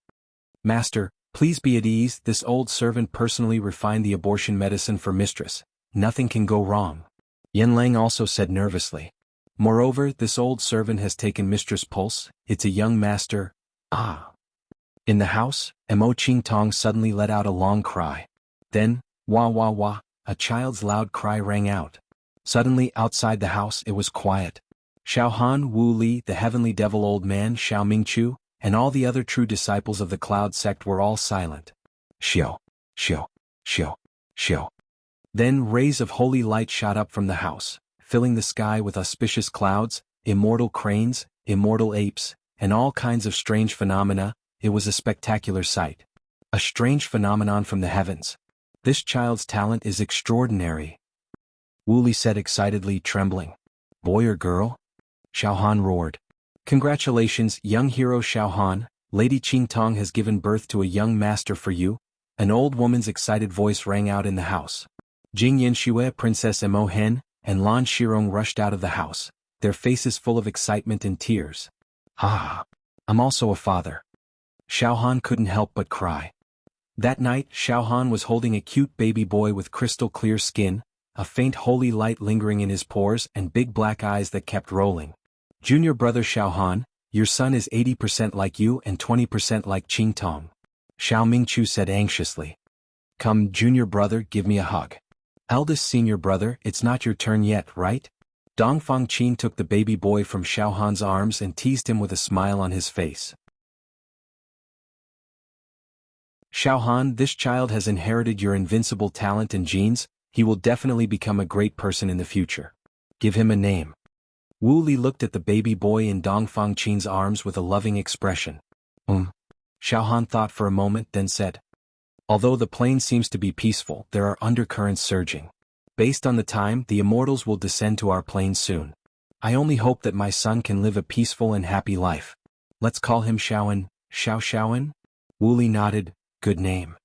Master, please be at ease, this old servant personally refined the abortion medicine for mistress. Nothing can go wrong. Yanlang also said nervously. Moreover, this old servant has taken mistress' pulse, it's a young master. Ah. In the house, Mo Ching Tong suddenly let out a long cry. Then, wah wah wah, a child's loud cry rang out. Suddenly outside the house it was quiet. Xiao Han, Wu Li, the heavenly devil old man Xiao Mingchu, and all the other true disciples of the Cloud sect were all silent. Xiao, xiao, xiao, xiao. Then rays of holy light shot up from the house, filling the sky with auspicious clouds, immortal cranes, immortal apes, and all kinds of strange phenomena. It was a spectacular sight. A strange phenomenon from the heavens. This child's talent is extraordinary. Wu Li said excitedly, trembling. Boy or girl? Xiao Han roared. Congratulations, young hero Xiao Han, Lady Qing Tong has given birth to a young master for you. An old woman's excited voice rang out in the house. Jing Yanxue, Princess Mo Hen, and Lan Shirong rushed out of the house, their faces full of excitement and tears. Ah, I'm also a father. Xiao Han couldn't help but cry. That night, Xiao Han was holding a cute baby boy with crystal clear skin, a faint holy light lingering in his pores and big black eyes that kept rolling. Junior brother Xiao Han, your son is 80% like you and 20% like Qing Tong. Xiao Mingchu said anxiously. Come, junior brother, give me a hug. Eldest senior brother, it's not your turn yet, right? Dongfang Qin took the baby boy from Xiao Han's arms and teased him with a smile on his face. Xiao Han, this child has inherited your invincible talent and genes, he will definitely become a great person in the future. Give him a name. Wu Li looked at the baby boy in Dongfang Qin's arms with a loving expression. Xiao Han thought for a moment, then said. Although the plane seems to be peaceful, there are undercurrents surging. Based on the time, the immortals will descend to our plane soon. I only hope that my son can live a peaceful and happy life. Let's call him Xiaoan. Xiaoan? Wu Li nodded. Good name.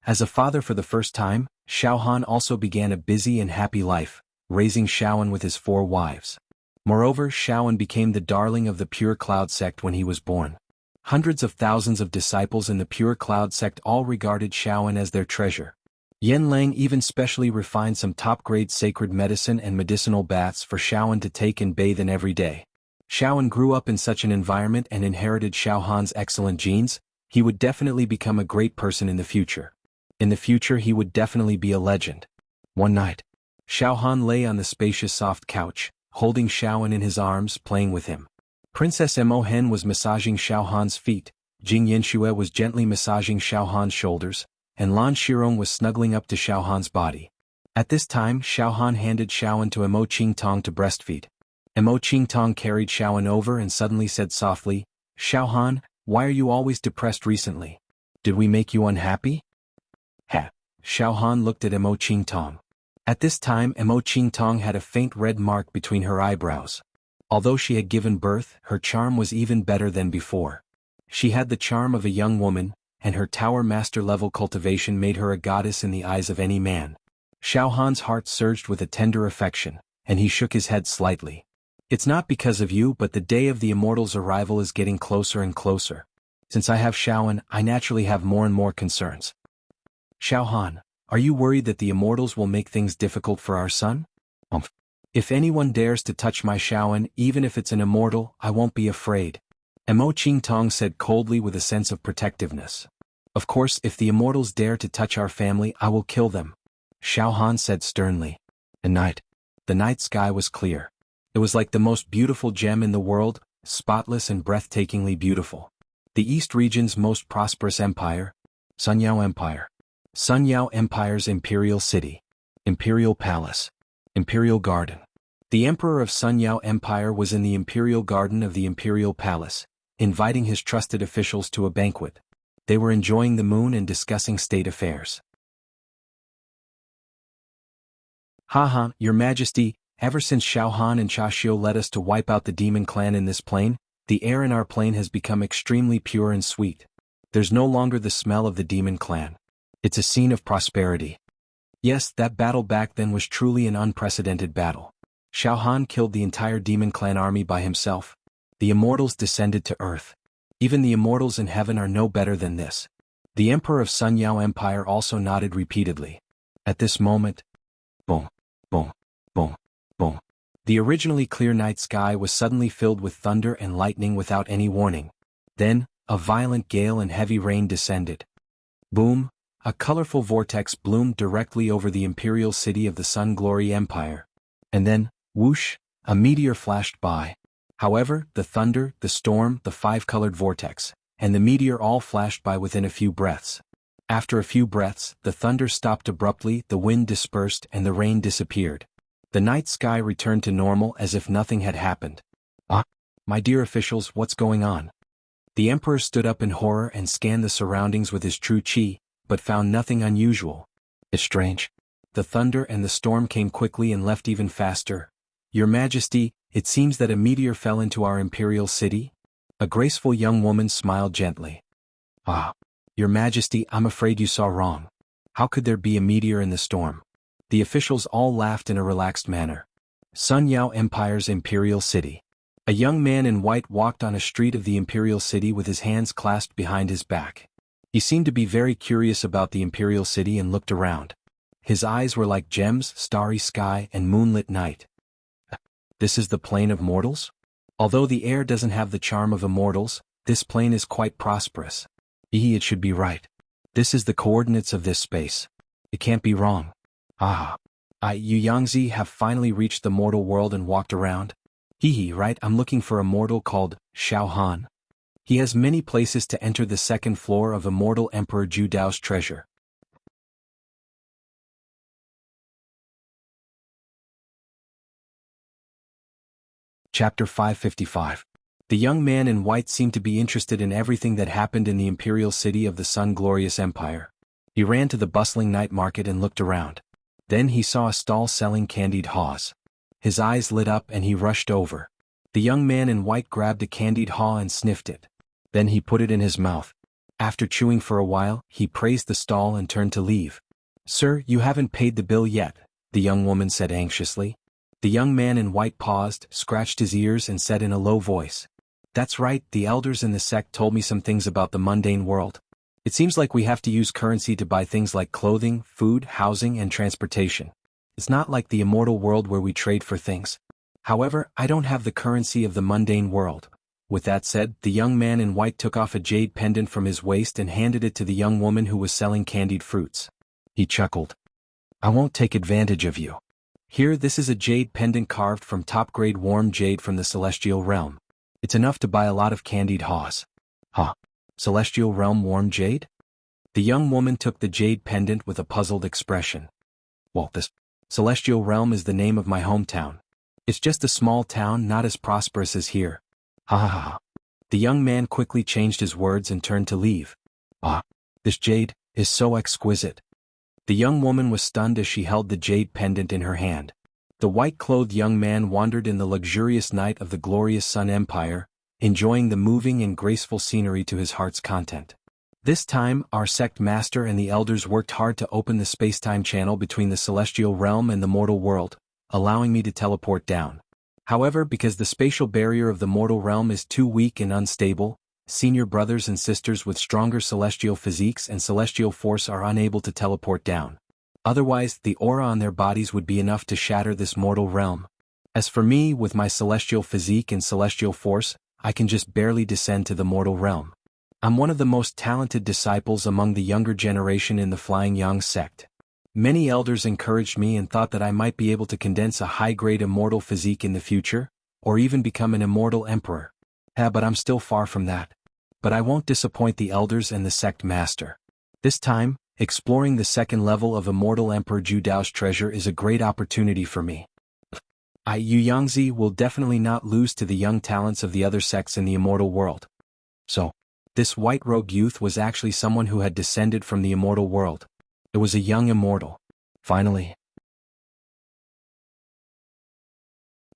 As a father for the first time, Xiao Han also began a busy and happy life, raising Xiaoan with his 4 wives. Moreover, Xiaoan became the darling of the Pure Cloud sect when he was born. Hundreds of thousands of disciples in the Pure Cloud sect all regarded Xiaoan as their treasure. Yanlang even specially refined some top-grade sacred medicine and medicinal baths for Xiaoan to take and bathe in every day. Xiaoan grew up in such an environment and inherited Xiao Han's excellent genes. He would definitely become a great person in the future. In the future he would definitely be a legend. One night, Xiao Han lay on the spacious soft couch, holding Xiaoan in his arms, playing with him. Princess Mo Hen was massaging Xiao Han's feet, Jing Yanxue was gently massaging Xiao Han's shoulders, and Lan Shirong was snuggling up to Xiao Han's body. At this time Xiao Han handed Xiaoan to Mo Ching Tong to breastfeed. Mo Ching Tong carried Xiaoan over and suddenly said softly, Xiao Han, why are you always depressed recently? Did we make you unhappy? Ha! Xiao Han looked at Mo Ching Tong. At this time Mo Ching Tong had a faint red mark between her eyebrows. Although she had given birth, her charm was even better than before. She had the charm of a young woman, and her Tower Master level cultivation made her a goddess in the eyes of any man. Xiao Han's heart surged with a tender affection, and he shook his head slightly. It's not because of you, but the day of the immortals' arrival is getting closer and closer. Since I have Xiaoan, I naturally have more and more concerns. Xiao Han, are you worried that the immortals will make things difficult for our son? If anyone dares to touch my Xiaoan, even if it's an immortal, I won't be afraid. Mo Ching Tong said coldly with a sense of protectiveness. Of course, if the immortals dare to touch our family, I will kill them. Xiao Han said sternly. At night. The night sky was clear. It was like the most beautiful gem in the world, spotless and breathtakingly beautiful. The East region's most prosperous empire, Sunyao Empire. Sunyao Empire's imperial city. Imperial palace. Imperial garden. The emperor of Sunyao Empire was in the imperial garden of the imperial palace, inviting his trusted officials to a banquet. They were enjoying the moon and discussing state affairs. Haha, your majesty, ever since Xiao Han and Xia Xiu led us to wipe out the demon clan in this plane, the air in our plane has become extremely pure and sweet. There's no longer the smell of the demon clan. It's a scene of prosperity. Yes, that battle back then was truly an unprecedented battle. Xiao Han killed the entire demon clan army by himself. The immortals descended to earth. Even the immortals in heaven are no better than this. The Emperor of Sun Yao Empire also nodded repeatedly. At this moment, boom, boom, boom, boom. The originally clear night sky was suddenly filled with thunder and lightning without any warning. Then, a violent gale and heavy rain descended. Boom, a colorful vortex bloomed directly over the imperial city of the Sun Glory Empire. And then, whoosh, a meteor flashed by. However, the thunder, the storm, the five-colored vortex, and the meteor all flashed by within a few breaths. After a few breaths, the thunder stopped abruptly, the wind dispersed, and the rain disappeared. The night sky returned to normal as if nothing had happened. Ah, my dear officials, what's going on? The emperor stood up in horror and scanned the surroundings with his true chi, but found nothing unusual. It's strange. The thunder and the storm came quickly and left even faster. Your Majesty, it seems that a meteor fell into our imperial city? A graceful young woman smiled gently. Ah, Your Majesty, I'm afraid you saw wrong. How could there be a meteor in the storm? The officials all laughed in a relaxed manner. Sun Yao Empire's imperial city. A young man in white walked on a street of the imperial city with his hands clasped behind his back. He seemed to be very curious about the imperial city and looked around. His eyes were like gems, starry sky, and moonlit night. This is the plane of mortals? Although the air doesn't have the charm of immortals, this plane is quite prosperous. It should be right. This is the coordinates of this space. It can't be wrong. You Yangzi have finally reached the mortal world and walked around? Right, I'm looking for a mortal called Xiao Han. He has many places to enter the second floor of Immortal Emperor Ju Dao's treasure. Chapter 555. The young man in white seemed to be interested in everything that happened in the imperial city of the Sun Glorious Empire. He ran to the bustling night market and looked around. Then he saw a stall selling candied haws. His eyes lit up and he rushed over. The young man in white grabbed a candied haw and sniffed it. Then he put it in his mouth. After chewing for a while, he praised the stall and turned to leave. Sir, you haven't paid the bill yet, the young woman said anxiously. The young man in white paused, scratched his ears and said in a low voice, That's right, the elders in the sect told me some things about the mundane world. It seems like we have to use currency to buy things like clothing, food, housing, and transportation. It's not like the immortal world where we trade for things. However, I don't have the currency of the mundane world. With that said, the young man in white took off a jade pendant from his waist and handed it to the young woman who was selling candied fruits. He chuckled. I won't take advantage of you. Here, this is a jade pendant carved from top-grade warm jade from the celestial realm. It's enough to buy a lot of candied haws. Celestial realm warm jade? The young woman took the jade pendant with a puzzled expression. Well, this celestial realm is the name of my hometown. It's just a small town, not as prosperous as here. The young man quickly changed his words and turned to leave. This jade is so exquisite. The young woman was stunned as she held the jade pendant in her hand. The white-clothed young man wandered in the luxurious night of the glorious Sun Empire, enjoying the moving and graceful scenery to his heart's content. This time, our sect master and the elders worked hard to open the space-time channel between the celestial realm and the mortal world, allowing me to teleport down. However, because the spatial barrier of the mortal realm is too weak and unstable, senior brothers and sisters with stronger celestial physiques and celestial force are unable to teleport down. Otherwise, the aura on their bodies would be enough to shatter this mortal realm. As for me, with my celestial physique and celestial force, I can just barely descend to the mortal realm. I'm one of the most talented disciples among the younger generation in the Flying Yang sect. Many elders encouraged me and thought that I might be able to condense a high-grade immortal physique in the future, or even become an immortal emperor. But I'm still far from that. But I won't disappoint the elders and the sect master. This time, exploring the second level of Immortal Emperor Ju Dao's treasure is a great opportunity for me. Yu Yangzi will definitely not lose to the young talents of the other sects in the immortal world. So, this white-robed youth was actually someone who had descended from the immortal world. It was a young immortal. Finally,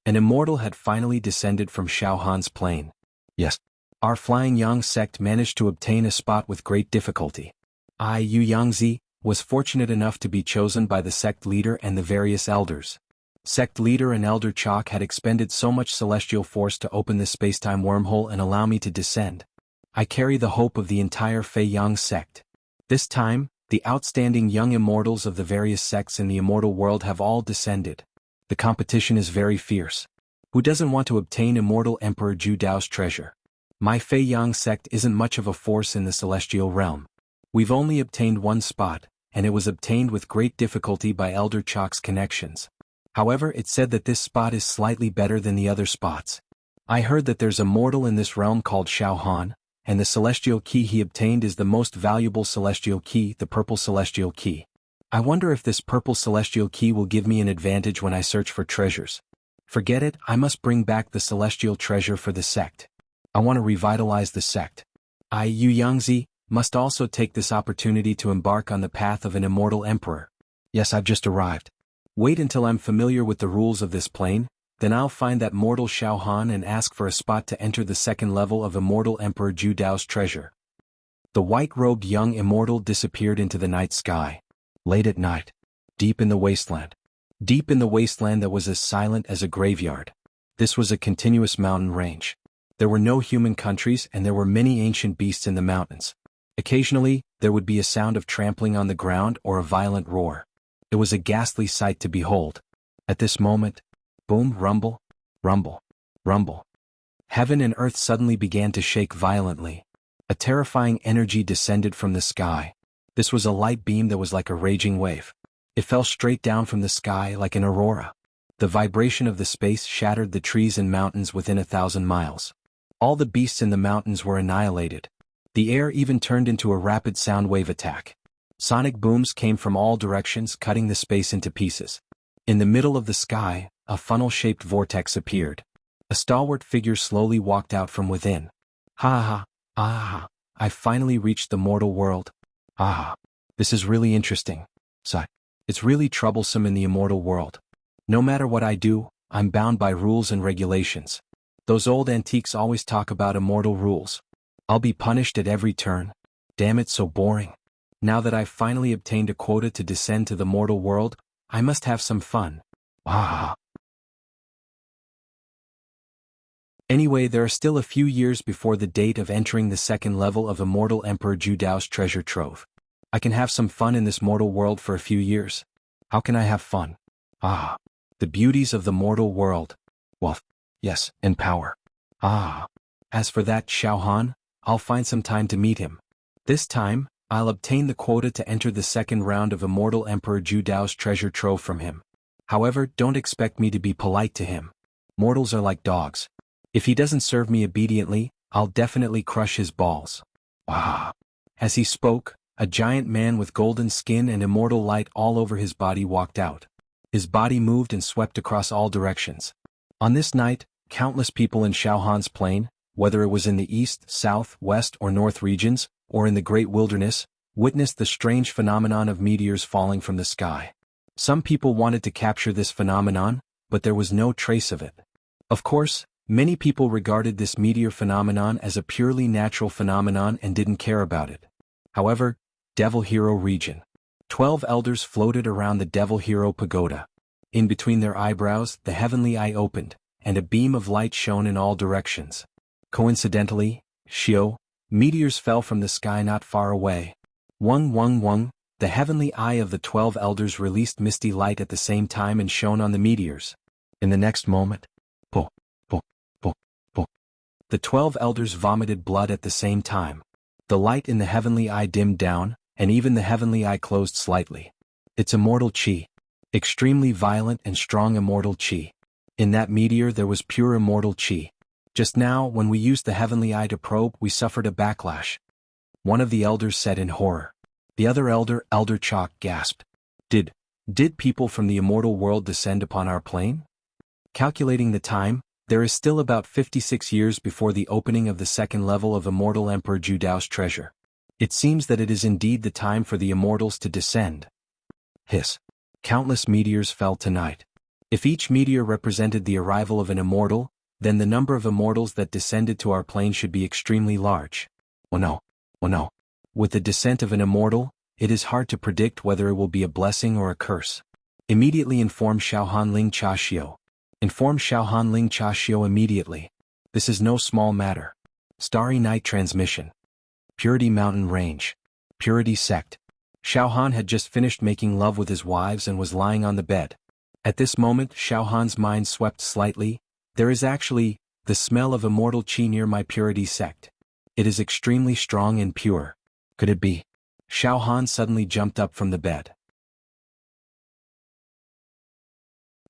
an immortal had finally descended from Xiao Han's plane. Yes, our Flying Yang sect managed to obtain a spot with great difficulty. Yu Yangzi was fortunate enough to be chosen by the sect leader and the various elders. Sect leader and Elder Chalk had expended so much celestial force to open this spacetime wormhole and allow me to descend. I carry the hope of the entire Fei Yang sect. This time, the outstanding young immortals of the various sects in the immortal world have all descended. The competition is very fierce. Who doesn't want to obtain Immortal Emperor Zhu Dao's treasure? My Fei Yang sect isn't much of a force in the celestial realm. We've only obtained one spot, and it was obtained with great difficulty by Elder Chok's connections. However, it's said that this spot is slightly better than the other spots. I heard that there's a mortal in this realm called Xiao Han, and the celestial key he obtained is the most valuable celestial key, the purple celestial key. I wonder if this purple celestial key will give me an advantage when I search for treasures. Forget it, I must bring back the celestial treasure for the sect. I want to revitalize the sect. Yu Yangzi must also take this opportunity to embark on the path of an immortal emperor. Yes, I've just arrived. Wait until I'm familiar with the rules of this plane, then I'll find that mortal Xiao Han and ask for a spot to enter the second level of Immortal Emperor Zhu Dao's treasure. The white-robed young immortal disappeared into the night sky. Late at night. Deep in the wasteland. Deep in the wasteland that was as silent as a graveyard. This was a continuous mountain range. There were no human countries and there were many ancient beasts in the mountains. Occasionally, there would be a sound of trampling on the ground or a violent roar. It was a ghastly sight to behold. At this moment, boom, rumble, rumble, rumble. Heaven and earth suddenly began to shake violently. A terrifying energy descended from the sky. This was a light beam that was like a raging wave. It fell straight down from the sky like an aurora. The vibration of the space shattered the trees and mountains within 1,000 miles. All the beasts in the mountains were annihilated. The air even turned into a rapid sound wave attack. Sonic booms came from all directions, cutting the space into pieces. In the middle of the sky, a funnel-shaped vortex appeared. A stalwart figure slowly walked out from within. I've finally reached the mortal world. This is really interesting. It's really troublesome in the immortal world. No matter what I do, I'm bound by rules and regulations. Those old antiques always talk about immortal rules. I'll be punished at every turn. Damn it, so boring. Now that I've finally obtained a quota to descend to the mortal world, I must have some fun. Anyway, there are still a few years before the date of entering the second level of Immortal Emperor Zhu Dao's treasure trove. I can have some fun in this mortal world for a few years. How can I have fun? The beauties of the mortal world. Wealth. Yes, and power. As for that Xiao Han, I'll find some time to meet him. This time, I'll obtain the quota to enter the second round of Immortal Emperor Zhu Dao's treasure trove from him. However, don't expect me to be polite to him. Mortals are like dogs. If he doesn't serve me obediently, I'll definitely crush his balls. As he spoke, a giant man with golden skin and immortal light all over his body walked out. His body moved and swept across all directions. On this night, countless people in Xiao Han's plain, whether it was in the east, south, west, or north regions, or in the great wilderness, witnessed the strange phenomenon of meteors falling from the sky. Some people wanted to capture this phenomenon, but there was no trace of it. Of course, many people regarded this meteor phenomenon as a purely natural phenomenon and didn't care about it. However, Devil Hero region. 12 elders floated around the Devil Hero pagoda. In between their eyebrows, the heavenly eye opened, and a beam of light shone in all directions. Coincidentally, meteors fell from the sky not far away. Wung, the heavenly eye of the 12 elders released misty light at the same time and shone on the meteors. In the next moment, the 12 elders vomited blood at the same time. The light in the heavenly eye dimmed down, and even the heavenly eye closed slightly. It's immortal chi. Extremely violent and strong immortal chi. In that meteor there was pure immortal chi. Just now, when we used the heavenly eye to probe, we suffered a backlash. One of the elders said in horror. The other elder, Elder Chok, gasped. Did people from the immortal world descend upon our plane? Calculating the time, there is still about 56 years before the opening of the second level of Immortal Emperor Zhu Dao's treasure. It seems that it is indeed the time for the immortals to descend. Hiss. Countless meteors fell tonight. If each meteor represented the arrival of an immortal, then the number of immortals that descended to our plane should be extremely large. Oh no. With the descent of an immortal, it is hard to predict whether it will be a blessing or a curse. Immediately inform Xiaohan Ling Chaxiao. Inform Xiaohan Ling Chaxiao immediately. This is no small matter. Starry Night Transmission. Purity Mountain Range. Purity sect. Xiao Han had just finished making love with his wives and was lying on the bed. At this moment, Xiao Han's mind swept slightly. There is actually the smell of immortal qi near my purity sect. It is extremely strong and pure. Could it be? Xiao Han suddenly jumped up from the bed.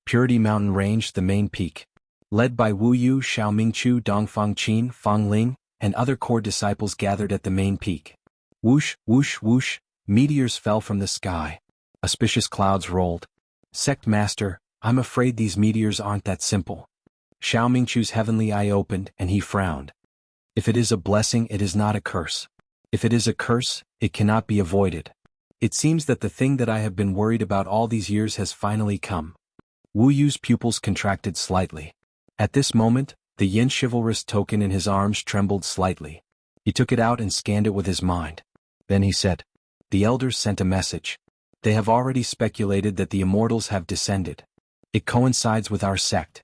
Purity Mountain Range, the main peak. Led by Wu Yu, Xiao Mingqiu, Dongfang Qin, Fang Ling, and other core disciples gathered at the main peak. Whoosh, whoosh, whoosh, meteors fell from the sky. Auspicious clouds rolled. Sect Master, I'm afraid these meteors aren't that simple. Xiao Mingqiu's heavenly eye opened and he frowned. If it is a blessing, it is not a curse. If it is a curse, it cannot be avoided. It seems that the thing that I have been worried about all these years has finally come. Wu Yu's pupils contracted slightly. At this moment, the yin chivalrous token in his arms trembled slightly. He took it out and scanned it with his mind. Then he said, "The elders sent a message. They have already speculated that the immortals have descended. It coincides with our sect.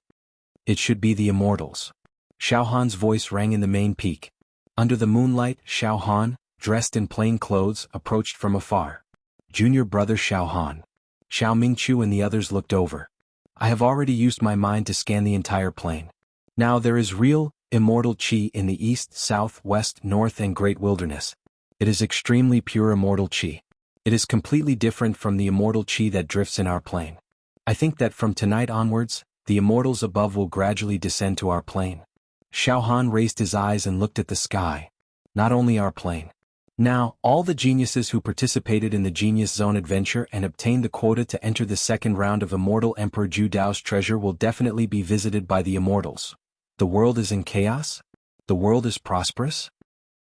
It should be the immortals." Xiao Han's voice rang in the main peak. Under the moonlight, Xiao Han, dressed in plain clothes, approached from afar. Junior brother Xiao Han. Xiao Mingqiu and the others looked over. I have already used my mind to scan the entire plane. Now there is real, immortal qi in the east, south, west, north and great wilderness. It is extremely pure immortal qi. It is completely different from the immortal qi that drifts in our plane. I think that from tonight onwards, the immortals above will gradually descend to our plane. Xiao Han raised his eyes and looked at the sky. Not only our plane. Now, all the geniuses who participated in the Genius Zone adventure and obtained the quota to enter the second round of Immortal Emperor Ju Dao's treasure will definitely be visited by the immortals. The world is in chaos? The world is prosperous?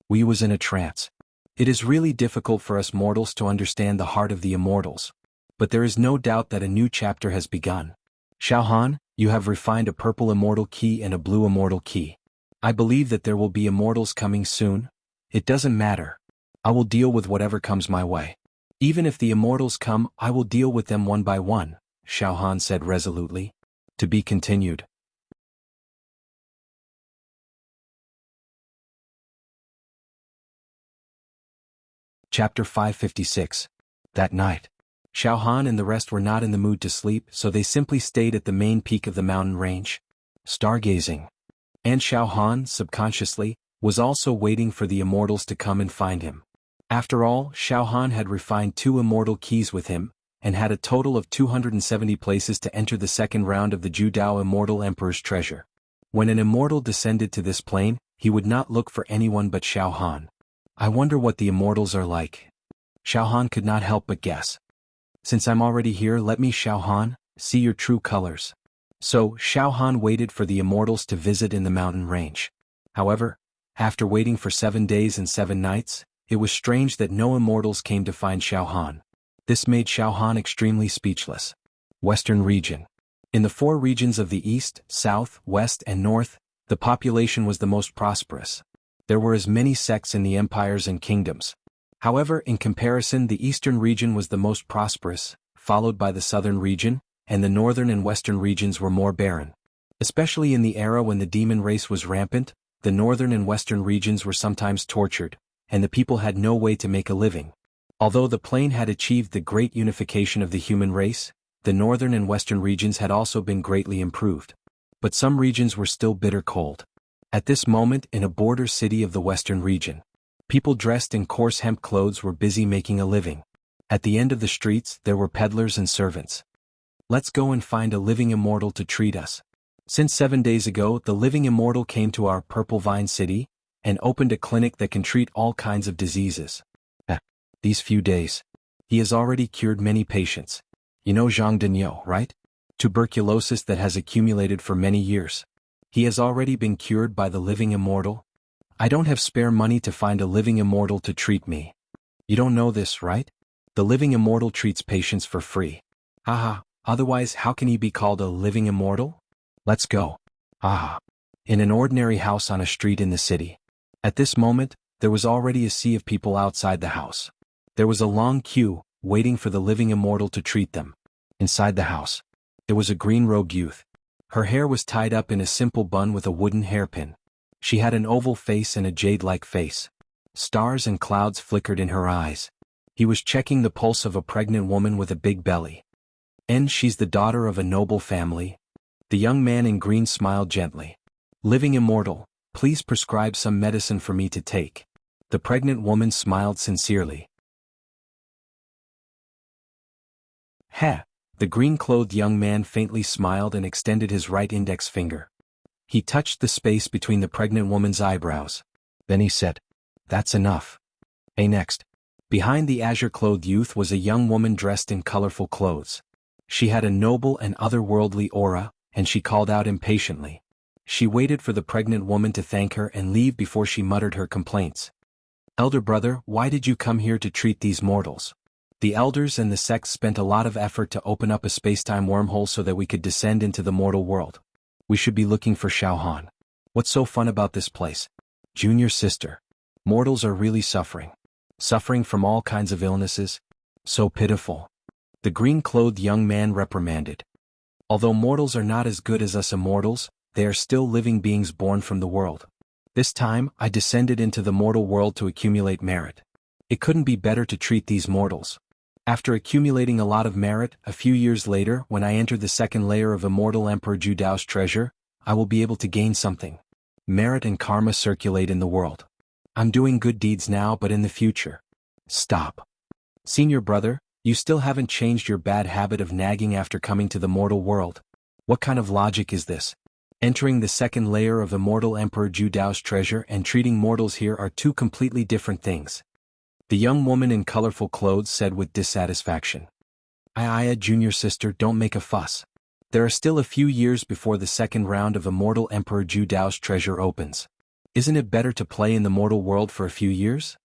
Wu was in a trance. It is really difficult for us mortals to understand the heart of the immortals. But there is no doubt that a new chapter has begun. Xiao Han, you have refined a purple immortal key and a blue immortal key. I believe that there will be immortals coming soon. It doesn't matter. I will deal with whatever comes my way. Even if the immortals come, I will deal with them one by one, Xiao Han said resolutely. To be continued. Chapter 556. That night. Xiao Han and the rest were not in the mood to sleep, so they simply stayed at the main peak of the mountain range. Stargazing. And Xiao Han, subconsciously, was also waiting for the immortals to come and find him. After all, Xiao Han had refined 2 immortal keys with him, and had a total of 270 places to enter the second round of the Ju Dao Immortal Emperor's treasure. When an immortal descended to this plane, he would not look for anyone but Xiao Han. I wonder what the immortals are like. Xiao Han could not help but guess. Since I'm already here, let me, Xiao Han, see your true colors. So, Xiao Han waited for the immortals to visit in the mountain range. However, after waiting for 7 days and 7 nights, it was strange that no immortals came to find Xiao Han. This made Xiao Han extremely speechless. Western region. In the 4 regions of the east, south, west and north, the population was the most prosperous. There were as many sects in the empires and kingdoms. However, in comparison, the eastern region was the most prosperous, followed by the southern region, and the northern and western regions were more barren. Especially in the era when the demon race was rampant, the northern and western regions were sometimes tortured, and the people had no way to make a living. Although the plane had achieved the great unification of the human race, the northern and western regions had also been greatly improved. But some regions were still bitter cold. At this moment, in a border city of the western region, people dressed in coarse hemp clothes were busy making a living. At the end of the streets, there were peddlers and servants. Let's go and find a living immortal to treat us. Since 7 days ago, the living immortal came to our Purple Vine City, and opened a clinic that can treat all kinds of diseases. These few days, he has already cured many patients. You know Zhang Denyo, right? Tuberculosis that has accumulated for many years. He has already been cured by the living immortal. I don't have spare money to find a living immortal to treat me. You don't know this, right? The living immortal treats patients for free. Haha, otherwise how can he be called a living immortal? Let's go. Haha. In an ordinary house on a street in the city. At this moment, there was already a sea of people outside the house. There was a long queue, waiting for the living immortal to treat them. Inside the house, there was a green-robed youth. Her hair was tied up in a simple bun with a wooden hairpin. She had an oval face and a jade-like face. Stars and clouds flickered in her eyes. He was checking the pulse of a pregnant woman with a big belly. And she's the daughter of a noble family. The young man in green smiled gently. Living immortal, please prescribe some medicine for me to take. The pregnant woman smiled sincerely. Heh! The green-clothed young man faintly smiled and extended his right index finger. He touched the space between the pregnant woman's eyebrows. Then he said, "That's enough." Hey, next. Behind the azure-clothed youth was a young woman dressed in colorful clothes. She had a noble and otherworldly aura, and she called out impatiently. She waited for the pregnant woman to thank her and leave before she muttered her complaints. "Elder brother, why did you come here to treat these mortals?" The elders and the sect spent a lot of effort to open up a spacetime wormhole so that we could descend into the mortal world. We should be looking for Xiaohan. What's so fun about this place? Junior sister. Mortals are really suffering. Suffering from all kinds of illnesses. So pitiful. The green-clothed young man reprimanded. Although mortals are not as good as us immortals, they are still living beings born from the world. This time, I descended into the mortal world to accumulate merit. It couldn't be better to treat these mortals. After accumulating a lot of merit, a few years later, when I enter the second layer of Immortal Emperor Judao's treasure, I will be able to gain something. Merit and karma circulate in the world. I'm doing good deeds now, but in the future. Stop. Senior brother, you still haven't changed your bad habit of nagging after coming to the mortal world. What kind of logic is this? Entering the second layer of Immortal Emperor Judao's treasure and treating mortals here are two completely different things. The young woman in colorful clothes said with dissatisfaction. Aya, junior sister, don't make a fuss. There are still a few years before the second round of Immortal Emperor Judao's treasure opens. Isn't it better to play in the mortal world for a few years?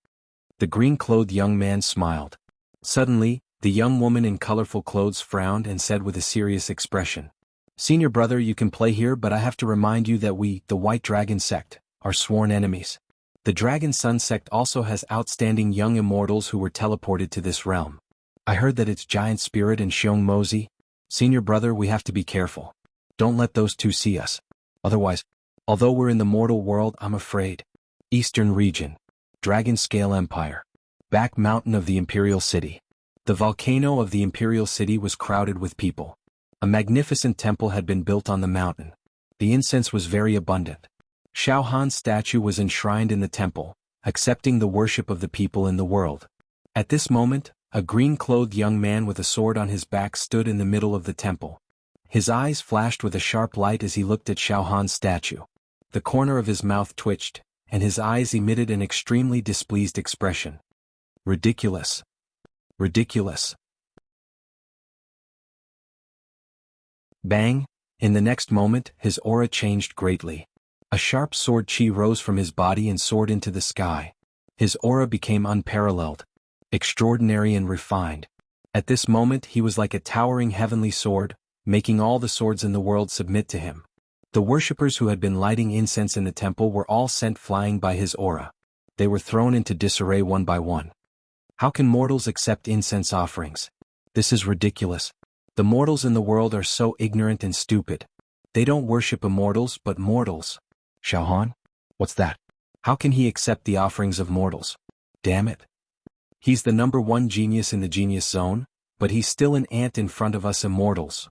The green-clothed young man smiled. Suddenly, the young woman in colorful clothes frowned and said with a serious expression. Senior brother, you can play here, but I have to remind you that we, the White Dragon sect, are sworn enemies. The Dragon Sun sect also has outstanding young immortals who were teleported to this realm. I heard that it's Giant Spirit and Xiong Mozi. Senior brother, we have to be careful. Don't let those two see us. Otherwise, although we're in the mortal world, I'm afraid. Eastern region. Dragon Scale Empire. Back mountain of the Imperial City. The volcano of the Imperial City was crowded with people. A magnificent temple had been built on the mountain. The incense was very abundant. Xiaohan's statue was enshrined in the temple, accepting the worship of the people in the world. At this moment, a green-clothed young man with a sword on his back stood in the middle of the temple. His eyes flashed with a sharp light as he looked at Xiaohan's statue. The corner of his mouth twitched, and his eyes emitted an extremely displeased expression. Ridiculous. Ridiculous. Bang! In the next moment, his aura changed greatly. A sharp sword chi rose from his body and soared into the sky. His aura became unparalleled, extraordinary and refined. At this moment he was like a towering heavenly sword, making all the swords in the world submit to him. The worshippers who had been lighting incense in the temple were all sent flying by his aura. They were thrown into disarray one by one. How can mortals accept incense offerings? This is ridiculous. The mortals in the world are so ignorant and stupid. They don't worship immortals but mortals. Xiaohan? What's that? How can he accept the offerings of mortals? Damn it. He's the #1 genius in the genius zone, but he's still an ant in front of us immortals.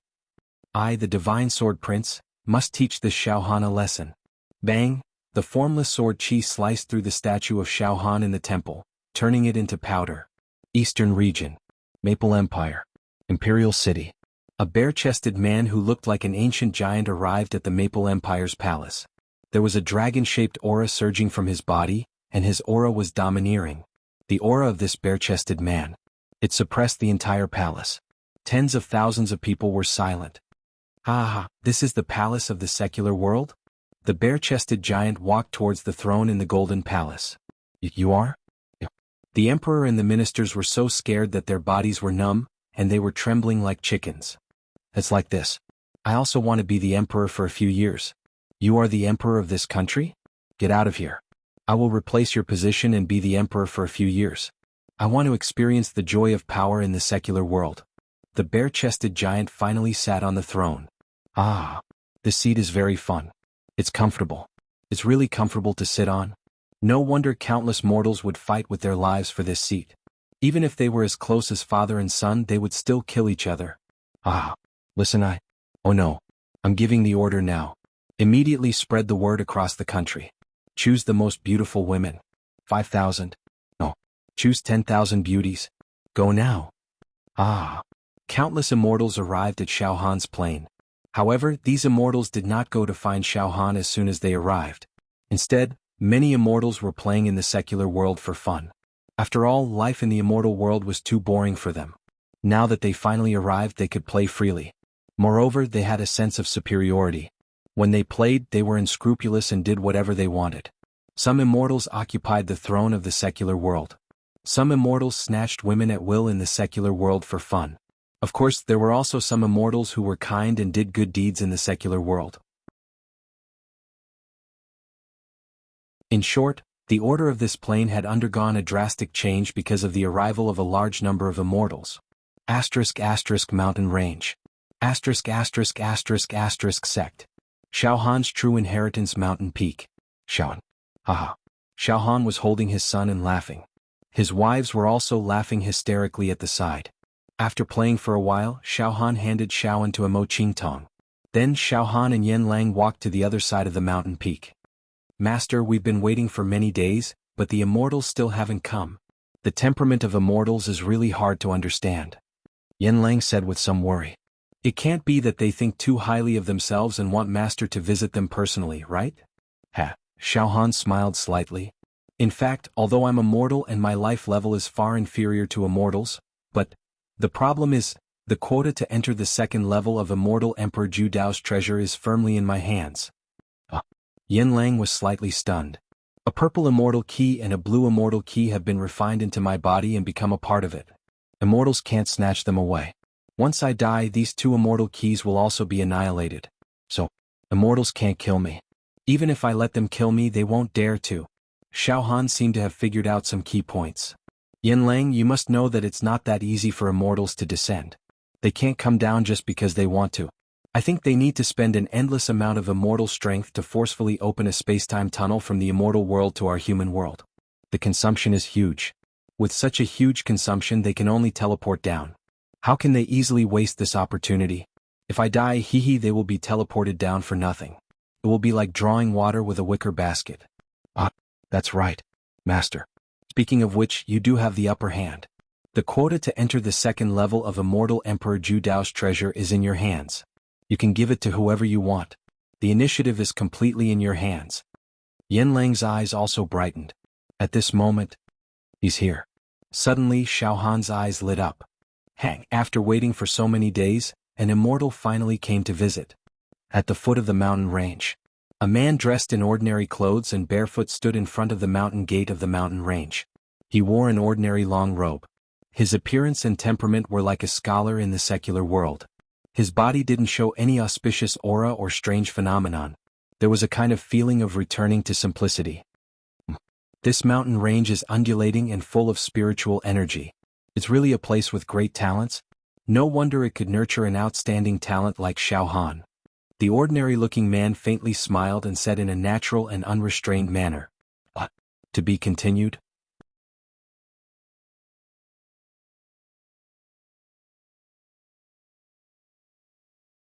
I, the divine sword prince, must teach this Xiaohan a lesson. Bang! The formless sword chi sliced through the statue of Xiaohan in the temple, turning it into powder. Eastern region. Maple Empire. Imperial City. A bare-chested man who looked like an ancient giant arrived at the Maple Empire's palace. There was a dragon-shaped aura surging from his body, and his aura was domineering. The aura of this bare-chested man. It suppressed the entire palace. Tens of thousands of people were silent. Ha, this is the palace of the secular world? The bare-chested giant walked towards the throne in the golden palace. You are? The emperor and the ministers were so scared that their bodies were numb, and they were trembling like chickens. It's like this. I also want to be the emperor for a few years. You are the emperor of this country? Get out of here. I will replace your position and be the emperor for a few years. I want to experience the joy of power in the secular world. The bare-chested giant finally sat on the throne. Ah, this seat is very fun. It's comfortable. It's really comfortable to sit on. No wonder countless mortals would fight with their lives for this seat. Even if they were as close as father and son, they would still kill each other. Ah, listen, oh no. I'm giving the order now. Immediately spread the word across the country. Choose the most beautiful women. 5,000. No. Choose 10,000 beauties. Go now. Ah. Countless immortals arrived at Xiao Han's plain. However, these immortals did not go to find Xiao Han as soon as they arrived. Instead, many immortals were playing in the secular world for fun. After all, life in the immortal world was too boring for them. Now that they finally arrived, they could play freely. Moreover, they had a sense of superiority. When they played, they were unscrupulous and did whatever they wanted. Some immortals occupied the throne of the secular world. Some immortals snatched women at will in the secular world for fun. Of course, there were also some immortals who were kind and did good deeds in the secular world. In short, the order of this plane had undergone a drastic change because of the arrival of a large number of immortals. Mountain range. Sect. Xiao Han's true inheritance mountain peak. Xiao. Haha. Xiao Han was holding his son and laughing. His wives were also laughing hysterically at the side. After playing for a while, Xiao Han handed Xiao into a mo ching tong. Then Xiao Han and Yan Lang walked to the other side of the mountain peak. Master, we've been waiting for many days, but the immortals still haven't come. The temperament of immortals is really hard to understand. Yan Lang said with some worry. It can't be that they think too highly of themselves and want Master to visit them personally, right? Ha. Xiao Han smiled slightly. In fact, although I'm immortal and my life level is far inferior to immortals, but the problem is, the quota to enter the second level of Immortal Emperor Zhu Dao's treasure is firmly in my hands. Yan Lang was slightly stunned. A purple immortal key and a blue immortal key have been refined into my body and become a part of it. Immortals can't snatch them away. Once I die, these two immortal keys will also be annihilated. So, immortals can't kill me. Even if I let them kill me, they won't dare to. Xiao Han seemed to have figured out some key points. Yan Lang, you must know that it's not that easy for immortals to descend. They can't come down just because they want to. I think they need to spend an endless amount of immortal strength to forcefully open a space-time tunnel from the immortal world to our human world. The consumption is huge. With such a huge consumption, they can only teleport down. How can they easily waste this opportunity? If I die, they will be teleported down for nothing. It will be like drawing water with a wicker basket. That's right, Master. Speaking of which, you do have the upper hand. The quota to enter the second level of Immortal Emperor Zhu Dao's treasure is in your hands. You can give it to whoever you want. The initiative is completely in your hands. Yan Lang's eyes also brightened. At this moment, he's here. Suddenly, Xiao Han's eyes lit up. After waiting for so many days, an immortal finally came to visit. At the foot of the mountain range, a man dressed in ordinary clothes and barefoot stood in front of the mountain gate of the mountain range. He wore an ordinary long robe. His appearance and temperament were like a scholar in the secular world. His body didn't show any auspicious aura or strange phenomenon. There was a kind of feeling of returning to simplicity. This mountain range is undulating and full of spiritual energy. It's really a place with great talents. No wonder it could nurture an outstanding talent like Xiao Han. The ordinary-looking man faintly smiled and said in a natural and unrestrained manner, To be continued?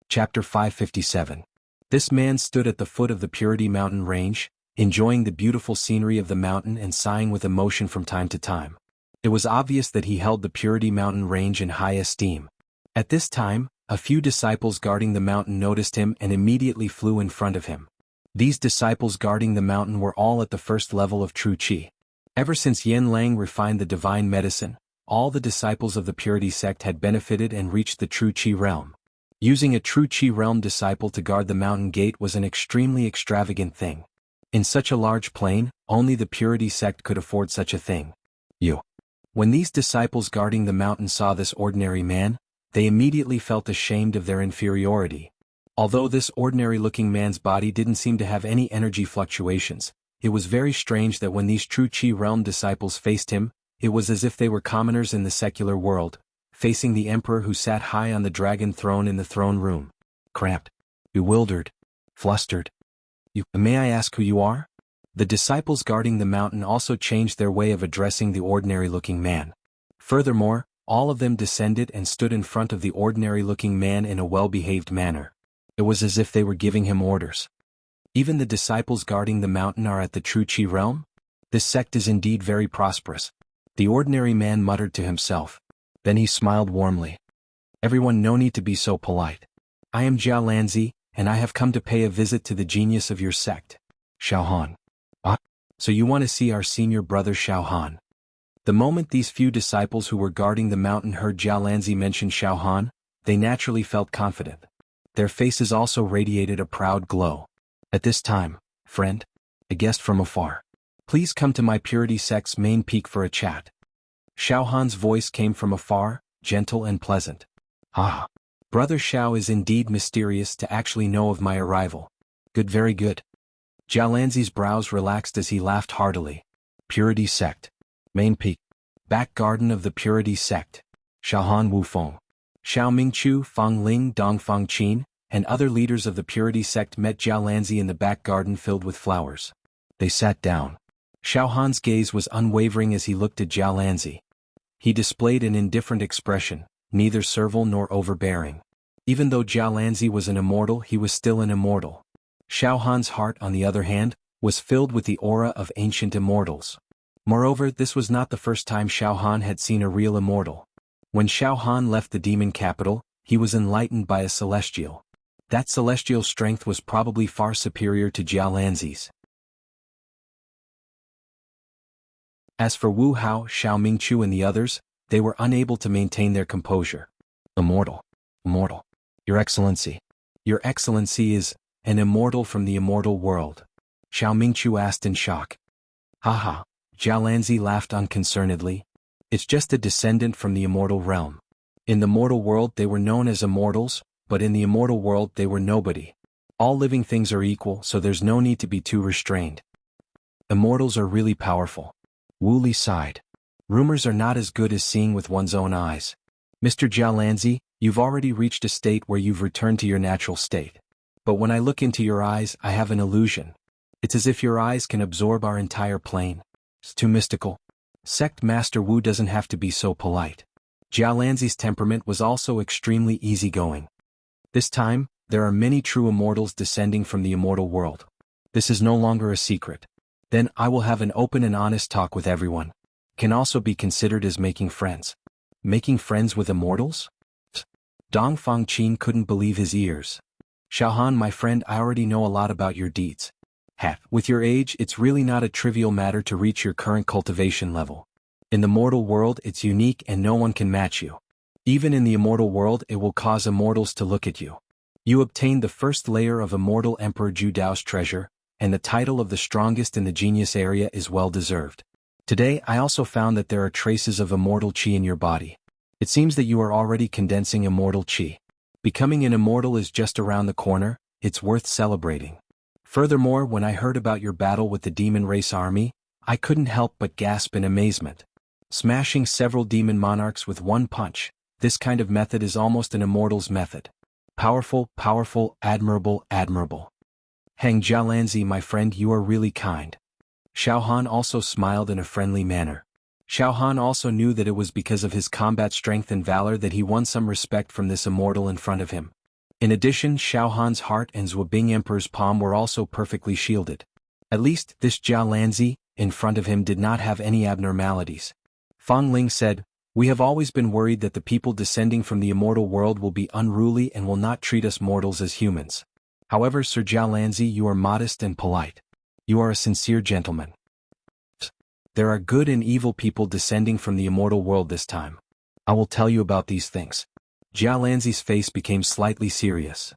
Chapter 557. This man stood at the foot of the Purity Mountain range, enjoying the beautiful scenery of the mountain and sighing with emotion from time to time. It was obvious that he held the Purity Mountain range in high esteem. At this time, a few disciples guarding the mountain noticed him and immediately flew in front of him. These disciples guarding the mountain were all at the first level of true qi. Ever since Yan Lang refined the divine medicine, all the disciples of the Purity sect had benefited and reached the true qi realm. Using a true qi realm disciple to guard the mountain gate was an extremely extravagant thing. In such a large plain, only the Purity sect could afford such a thing. When these disciples guarding the mountain saw this ordinary man, they immediately felt ashamed of their inferiority. Although this ordinary-looking man's body didn't seem to have any energy fluctuations, it was very strange that when these true Qi realm disciples faced him, it was as if they were commoners in the secular world, facing the emperor who sat high on the dragon throne in the throne room. Cramped, bewildered, flustered. May I ask who you are? The disciples guarding the mountain also changed their way of addressing the ordinary-looking man. Furthermore, all of them descended and stood in front of the ordinary-looking man in a well-behaved manner. It was as if they were giving him orders. Even the disciples guarding the mountain are at the true Qi realm? This sect is indeed very prosperous. The ordinary man muttered to himself. Then he smiled warmly. Everyone, no need to be so polite. I am Jiao Lanzi, and I have come to pay a visit to the genius of your sect, Xiao Han. Ah, so you want to see our senior brother Xiao Han? The moment these few disciples who were guarding the mountain heard Jiao Lanzi mention Xiao Han, they naturally felt confident. Their faces also radiated a proud glow. At this time, friend, a guest from afar, please come to my purity sect's main peak for a chat. Xiao Han's voice came from afar, gentle and pleasant. Ah, Brother Xiao is indeed mysterious to actually know of my arrival. Good, very good. Jiao Lanzi's brows relaxed as he laughed heartily. Purity sect. Main peak. Back garden of the purity sect. Xiaohan Wufeng. Xiao Mingchu, Fang Ling, Dongfang Qin, and other leaders of the purity sect met Jiao Lanzi in the back garden filled with flowers. They sat down. Xiao Han's gaze was unwavering as he looked at Jiao Lanzi. He displayed an indifferent expression, neither servile nor overbearing. Even though Jiao Lanzi was an immortal, he was still an immortal. Xiao Han's heart, on the other hand, was filled with the aura of ancient immortals. Moreover, this was not the first time Xiao Han had seen a real immortal. When Xiao Han left the demon capital, he was enlightened by a celestial. That celestial strength was probably far superior to Jiao Lanzi's. As for Wu Hao, Xiao Mingchu and the others, they were unable to maintain their composure. Immortal. Immortal. Your Excellency. Your Excellency is an immortal from the immortal world. Xiao Mingchu asked in shock. Haha, Jiao Lanzi laughed unconcernedly. It's just a descendant from the immortal realm. In the mortal world they were known as immortals, but in the immortal world they were nobody. All living things are equal, so there's no need to be too restrained. Immortals are really powerful. Wu Li sighed. Rumors are not as good as seeing with one's own eyes. Mr. Jiao Lanzi, you've already reached a state where you've returned to your natural state. But when I look into your eyes, I have an illusion. It's as if your eyes can absorb our entire plane. It's too mystical. Sect Master Wu doesn't have to be so polite. Jiao Lanzi's temperament was also extremely easygoing. This time, there are many true immortals descending from the immortal world. This is no longer a secret. Then I will have an open and honest talk with everyone. Can also be considered as making friends. Making friends with immortals? Dongfang Qin couldn't believe his ears. Xiao Han, my friend, I already know a lot about your deeds. With your age, it's really not a trivial matter to reach your current cultivation level. In the mortal world, it's unique and no one can match you. Even in the immortal world, it will cause immortals to look at you. You obtained the first layer of Immortal Emperor Ju Dao's treasure, and the title of the strongest in the genius area is well deserved. Today I also found that there are traces of immortal qi in your body. It seems that you are already condensing immortal qi. Becoming an immortal is just around the corner, it's worth celebrating. Furthermore, when I heard about your battle with the demon race army, I couldn't help but gasp in amazement. Smashing several demon monarchs with one punch, this kind of method is almost an immortal's method. Powerful, powerful, admirable, admirable. Hang Jiao Lanzi, my friend, you are really kind. Xiao Han also smiled in a friendly manner. Xiao Han also knew that it was because of his combat strength and valor that he won some respect from this immortal in front of him. In addition, Xiao Han's heart and Zhuobing Emperor's palm were also perfectly shielded. At least, this Jiao Lanzi, in front of him, did not have any abnormalities. Fang Ling said, "We have always been worried that the people descending from the immortal world will be unruly and will not treat us mortals as humans. However, Sir Jiao Lanzi, you are modest and polite. You are a sincere gentleman. There are good and evil people descending from the immortal world this time. I will tell you about these things." Jiao Lanzi's face became slightly serious.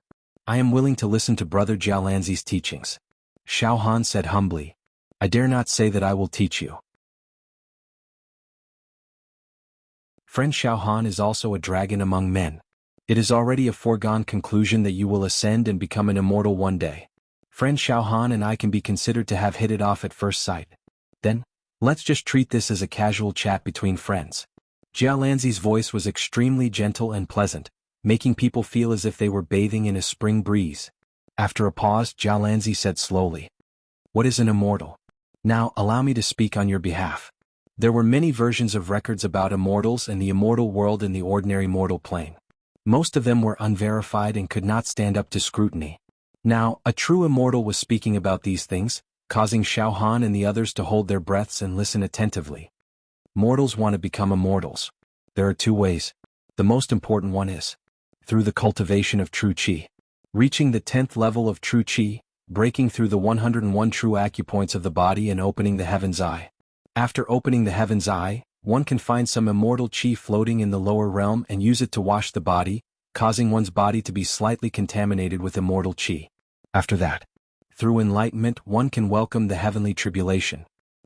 "I am willing to listen to Brother Jiao Lanzi's teachings." Xiao Han said humbly. "I dare not say that I will teach you." Friend, Xiao Han is also a dragon among men. It is already a foregone conclusion that you will ascend and become an immortal one day. Friend Xiao Han and I can be considered to have hit it off at first sight. Then, let's just treat this as a casual chat between friends. Jiao Lanzi's voice was extremely gentle and pleasant, making people feel as if they were bathing in a spring breeze. After a pause, Jiao Lanzi said slowly, "What is an immortal?" Now, allow me to speak on your behalf. There were many versions of records about immortals and the immortal world and the ordinary mortal plane. Most of them were unverified and could not stand up to scrutiny. Now, a true immortal was speaking about these things, causing Xiao Han and the others to hold their breaths and listen attentively. Mortals want to become immortals. There are two ways. The most important one is through the cultivation of true qi. Reaching the 10th level of true qi, breaking through the 101 true acupoints of the body and opening the heaven's eye. After opening the heaven's eye, one can find some immortal qi floating in the lower realm and use it to wash the body, causing one's body to be slightly contaminated with immortal qi. After that, through enlightenment, one can welcome the heavenly tribulation.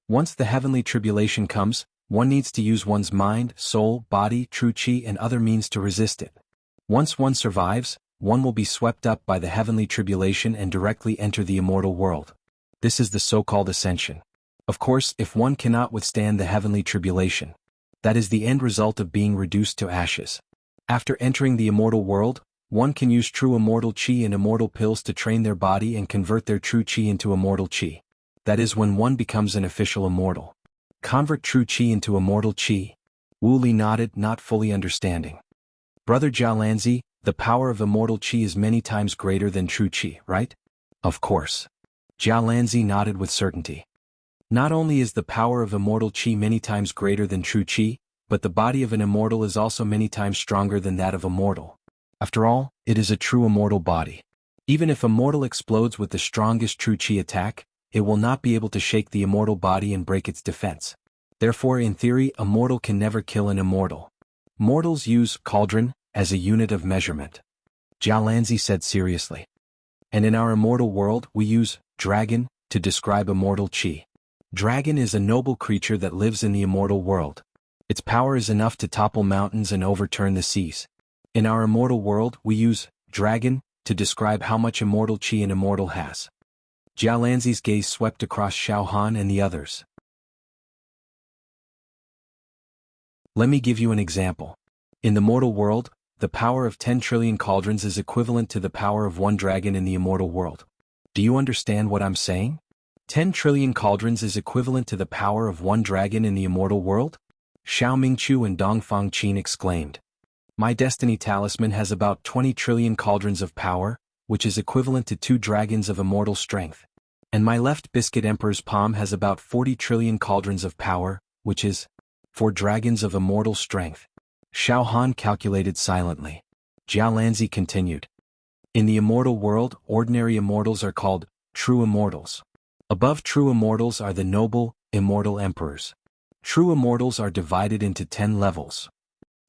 Once the heavenly tribulation comes, one needs to use one's mind, soul, body, true qi and other means to resist it. Once one survives, one will be swept up by the heavenly tribulation and directly enter the immortal world. This is the so-called ascension. Of course, if one cannot withstand the heavenly tribulation, that is the end result of being reduced to ashes. After entering the immortal world, one can use true immortal qi and immortal pills to train their body and convert their true qi into immortal qi. That is when one becomes an official immortal. Convert true qi into immortal qi. Wu Li nodded, not fully understanding. Brother Jialanzi, the power of immortal qi is many times greater than true qi, right? Of course. Jialanzi nodded with certainty. Not only is the power of immortal qi many times greater than true qi, but the body of an immortal is also many times stronger than that of a mortal. After all, it is a true immortal body. Even if a mortal explodes with the strongest true qi attack, it will not be able to shake the immortal body and break its defense. Therefore, in theory, a mortal can never kill an immortal. Mortals use cauldron as a unit of measurement. Jialanzi said seriously. And in our immortal world, we use dragon to describe immortal qi. Dragon is a noble creature that lives in the immortal world. Its power is enough to topple mountains and overturn the seas. In our immortal world, we use dragon to describe how much immortal qi an immortal has. Jialanzi's gaze swept across Xiao Han and the others. Let me give you an example. In the mortal world, the power of 10 trillion cauldrons is equivalent to the power of one dragon in the immortal world. Do you understand what I'm saying? 10 trillion cauldrons is equivalent to the power of one dragon in the immortal world? Xiao Mingqiu and Dongfang Qin exclaimed. My destiny talisman has about 20 trillion cauldrons of power, which is equivalent to 2 dragons of immortal strength. And my left biscuit emperor's palm has about 40 trillion cauldrons of power, which is 4 dragons of immortal strength. Xiao Han calculated silently. Jialanzi continued. In the immortal world, ordinary immortals are called true immortals. Above true immortals are the noble, immortal emperors. True immortals are divided into 10 levels.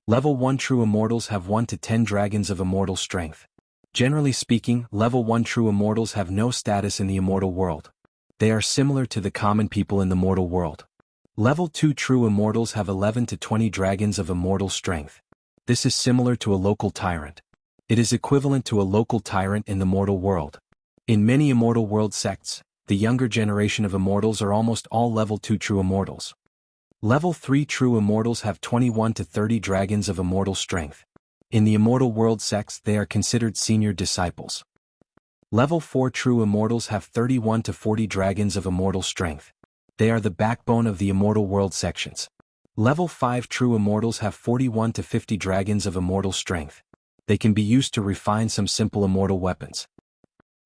Level 1 true immortals have 1 to 10 dragons of immortal strength. Generally speaking, level 1 true immortals have no status in the immortal world. They are similar to the common people in the mortal world. Level 2 true immortals have 11 to 20 dragons of immortal strength. This is similar to a local tyrant. It is equivalent to a local tyrant in the mortal world. In many immortal world sects, the younger generation of immortals are almost all level 2 true immortals. Level 3 true immortals have 21 to 30 dragons of immortal strength. In the immortal world sects, they are considered senior disciples. Level 4 true immortals have 31 to 40 dragons of immortal strength. They are the backbone of the immortal world sections. Level 5 true immortals have 41 to 50 dragons of immortal strength. They can be used to refine some simple immortal weapons.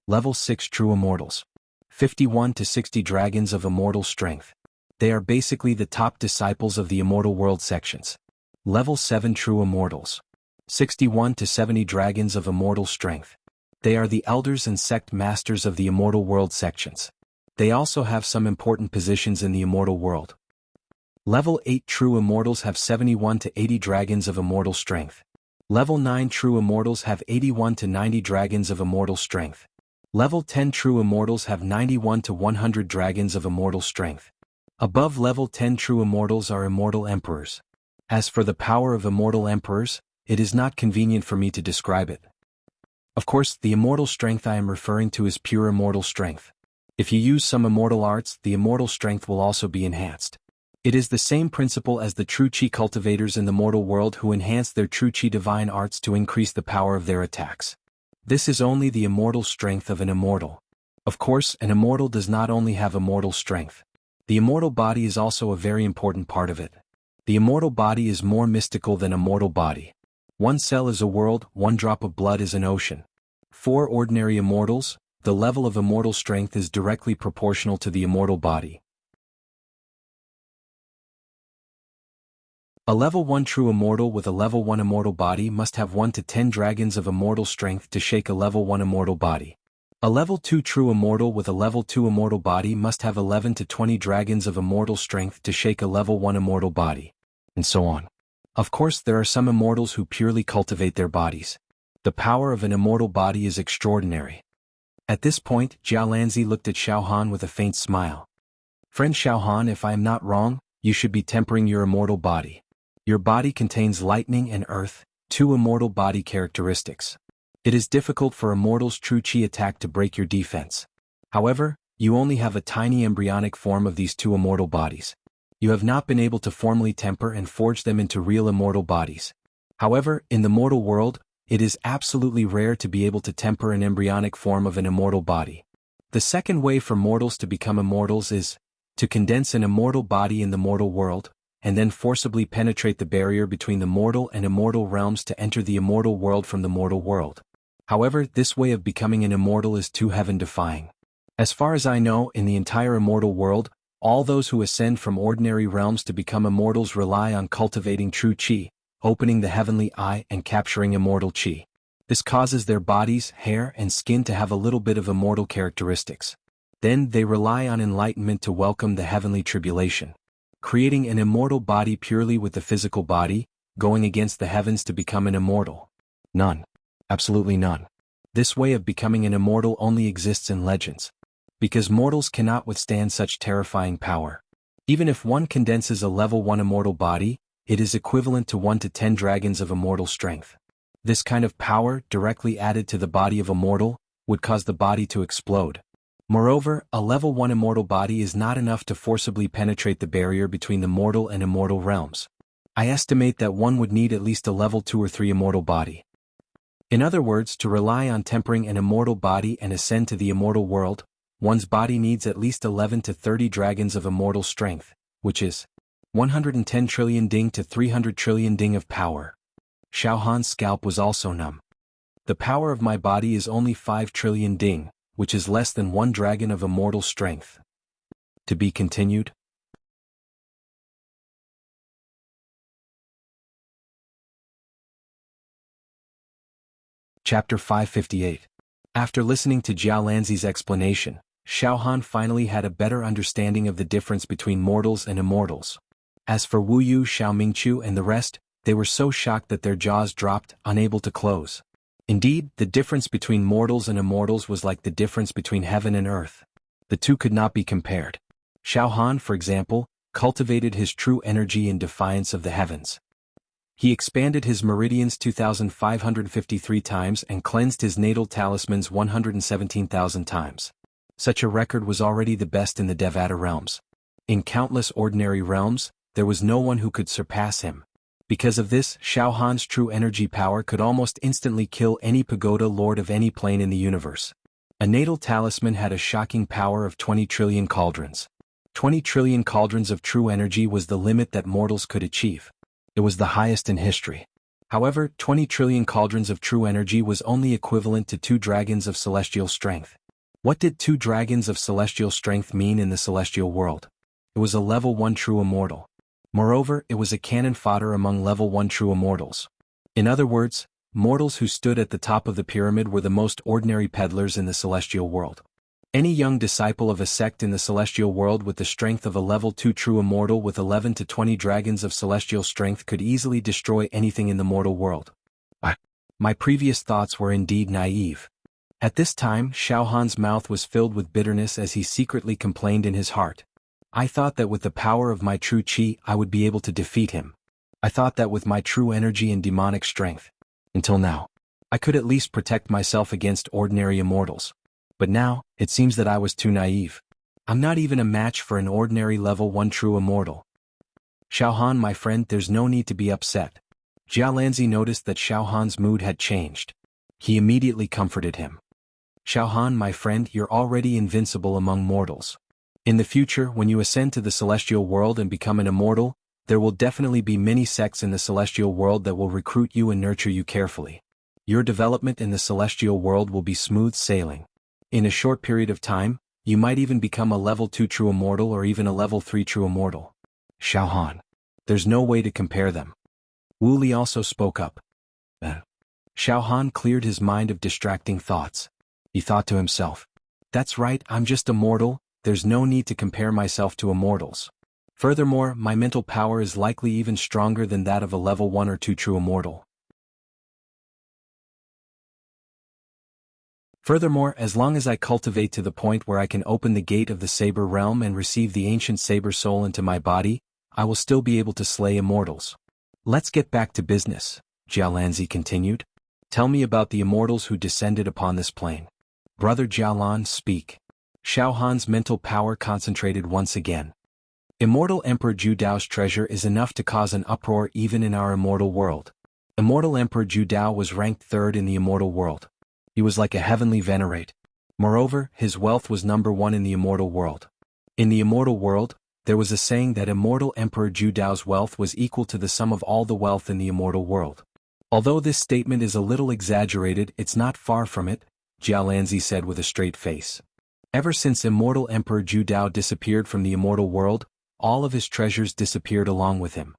Level 6 true immortals. 51 to 60 dragons of immortal strength. They are basically the top disciples of the immortal world sections. Level 7 true immortals. 61 to 70 dragons of immortal strength. They are the elders and sect masters of the immortal world sections. They also have some important positions in the immortal world. Level 8 true immortals have 71 to 80 dragons of immortal strength. Level 9 true immortals have 81 to 90 dragons of immortal strength. Level 10 true immortals have 91 to 100 dragons of immortal strength. Above level 10 true immortals are immortal emperors. As for the power of immortal emperors, it is not convenient for me to describe it. Of course, the immortal strength I am referring to is pure immortal strength. If you use some immortal arts, the immortal strength will also be enhanced. It is the same principle as the true qi cultivators in the mortal world who enhance their true qi divine arts to increase the power of their attacks. This is only the immortal strength of an immortal. Of course, an immortal does not only have immortal strength. The immortal body is also a very important part of it. The immortal body is more mystical than a mortal body. One cell is a world, one drop of blood is an ocean. For ordinary immortals, the level of immortal strength is directly proportional to the immortal body. A level 1 true immortal with a level 1 immortal body must have 1 to 10 dragons of immortal strength to shake a level 1 immortal body. A level 2 true immortal with a level 2 immortal body must have 11 to 20 dragons of immortal strength to shake a level 1 immortal body. And so on. Of course, there are some immortals who purely cultivate their bodies. The power of an immortal body is extraordinary. At this point, Jialanzi looked at Xiaohan with a faint smile. Friend Xiaohan, if I am not wrong, you should be tempering your immortal body. Your body contains lightning and earth, two immortal body characteristics. It is difficult for a mortal's true chi attack to break your defense. However, you only have a tiny embryonic form of these two immortal bodies. You have not been able to formally temper and forge them into real immortal bodies. However, in the mortal world, it is absolutely rare to be able to temper an embryonic form of an immortal body. The second way for mortals to become immortals is to condense an immortal body in the mortal world, and then forcibly penetrate the barrier between the mortal and immortal realms to enter the immortal world from the mortal world. However, this way of becoming an immortal is too heaven-defying. As far as I know, in the entire immortal world, all those who ascend from ordinary realms to become immortals rely on cultivating true chi, opening the heavenly eye and capturing immortal chi. This causes their bodies, hair, and skin to have a little bit of immortal characteristics. Then they rely on enlightenment to welcome the heavenly tribulation. Creating an immortal body purely with the physical body, going against the heavens to become an immortal. None. Absolutely none. This way of becoming an immortal only exists in legends. Because mortals cannot withstand such terrifying power. Even if one condenses a level 1 immortal body, it is equivalent to 1 to 10 dragons of immortal strength. This kind of power, directly added to the body of a mortal, would cause the body to explode. Moreover, a level 1 immortal body is not enough to forcibly penetrate the barrier between the mortal and immortal realms. I estimate that one would need at least a level 2 or 3 immortal body. In other words, to rely on tempering an immortal body and ascend to the immortal world, one's body needs at least 11 to 30 dragons of immortal strength, which is 110 trillion ding to 300 trillion ding of power. Xiaohan's scalp was also numb. The power of my body is only 5 trillion ding, which is less than 1 dragon of immortal strength. To be continued. Chapter 558. After listening to Jialanzi's explanation, Xiaohan finally had a better understanding of the difference between mortals and immortals. As for Wu Yu, Xiao Mingqiu and the rest, they were so shocked that their jaws dropped, unable to close. Indeed, the difference between mortals and immortals was like the difference between heaven and earth. The two could not be compared. Xiaohan, for example, cultivated his true energy in defiance of the heavens. He expanded his meridians 2,553 times and cleansed his natal talismans 117,000 times. Such a record was already the best in the Devata realms. In countless ordinary realms, there was no one who could surpass him. Because of this, Xiaohan's true energy power could almost instantly kill any pagoda lord of any plane in the universe. A natal talisman had a shocking power of 20 trillion cauldrons. 20 trillion cauldrons of true energy was the limit that mortals could achieve. It was the highest in history. However, 20 trillion cauldrons of true energy was only equivalent to 2 dragons of celestial strength. What did 2 dragons of celestial strength mean in the celestial world? It was a level 1 true immortal. Moreover, it was a cannon fodder among level 1 true immortals. In other words, mortals who stood at the top of the pyramid were the most ordinary peddlers in the celestial world. Any young disciple of a sect in the celestial world with the strength of a level 2 true immortal with 11 to 20 dragons of celestial strength could easily destroy anything in the mortal world. My previous thoughts were indeed naive. At this time, Xiaohan's mouth was filled with bitterness as he secretly complained in his heart. I thought that with the power of my true chi I would be able to defeat him. I thought that with my true energy and demonic strength. Until now. I could at least protect myself against ordinary immortals. But now, it seems that I was too naive. I'm not even a match for an ordinary level 1 true immortal. Xiaohan, my friend, there's no need to be upset. Jialanzi noticed that Xiaohan's mood had changed. He immediately comforted him. Xiaohan, my friend, you're already invincible among mortals. In the future, when you ascend to the celestial world and become an immortal, there will definitely be many sects in the celestial world that will recruit you and nurture you carefully. Your development in the celestial world will be smooth sailing. In a short period of time, you might even become a level 2 true immortal or even a level 3 true immortal. Xiaohan. There's no way to compare them. Wu Li also spoke up. Xiaohan cleared his mind of distracting thoughts. He thought to himself, "That's right, I'm just a mortal, there's no need to compare myself to immortals. Furthermore, my mental power is likely even stronger than that of a level 1 or 2 true immortal. Furthermore, as long as I cultivate to the point where I can open the gate of the Saber realm and receive the ancient Saber soul into my body, I will still be able to slay immortals." "Let's get back to business," Jialanzi continued. "Tell me about the immortals who descended upon this plane." "Brother Jialan, speak." Xiaohan's mental power concentrated once again. "Immortal Emperor Ju Dao's treasure is enough to cause an uproar even in our immortal world. Immortal Emperor Ju Dao was ranked 3rd in the immortal world. He was like a heavenly venerate. Moreover, his wealth was number 1 in the immortal world. In the immortal world, there was a saying that Immortal Emperor Ju Dao's wealth was equal to the sum of all the wealth in the immortal world. Although this statement is a little exaggerated, it's not far from it," Jialanzi said with a straight face. "Ever since Immortal Emperor Ju Dao disappeared from the immortal world, all of his treasures disappeared along with him.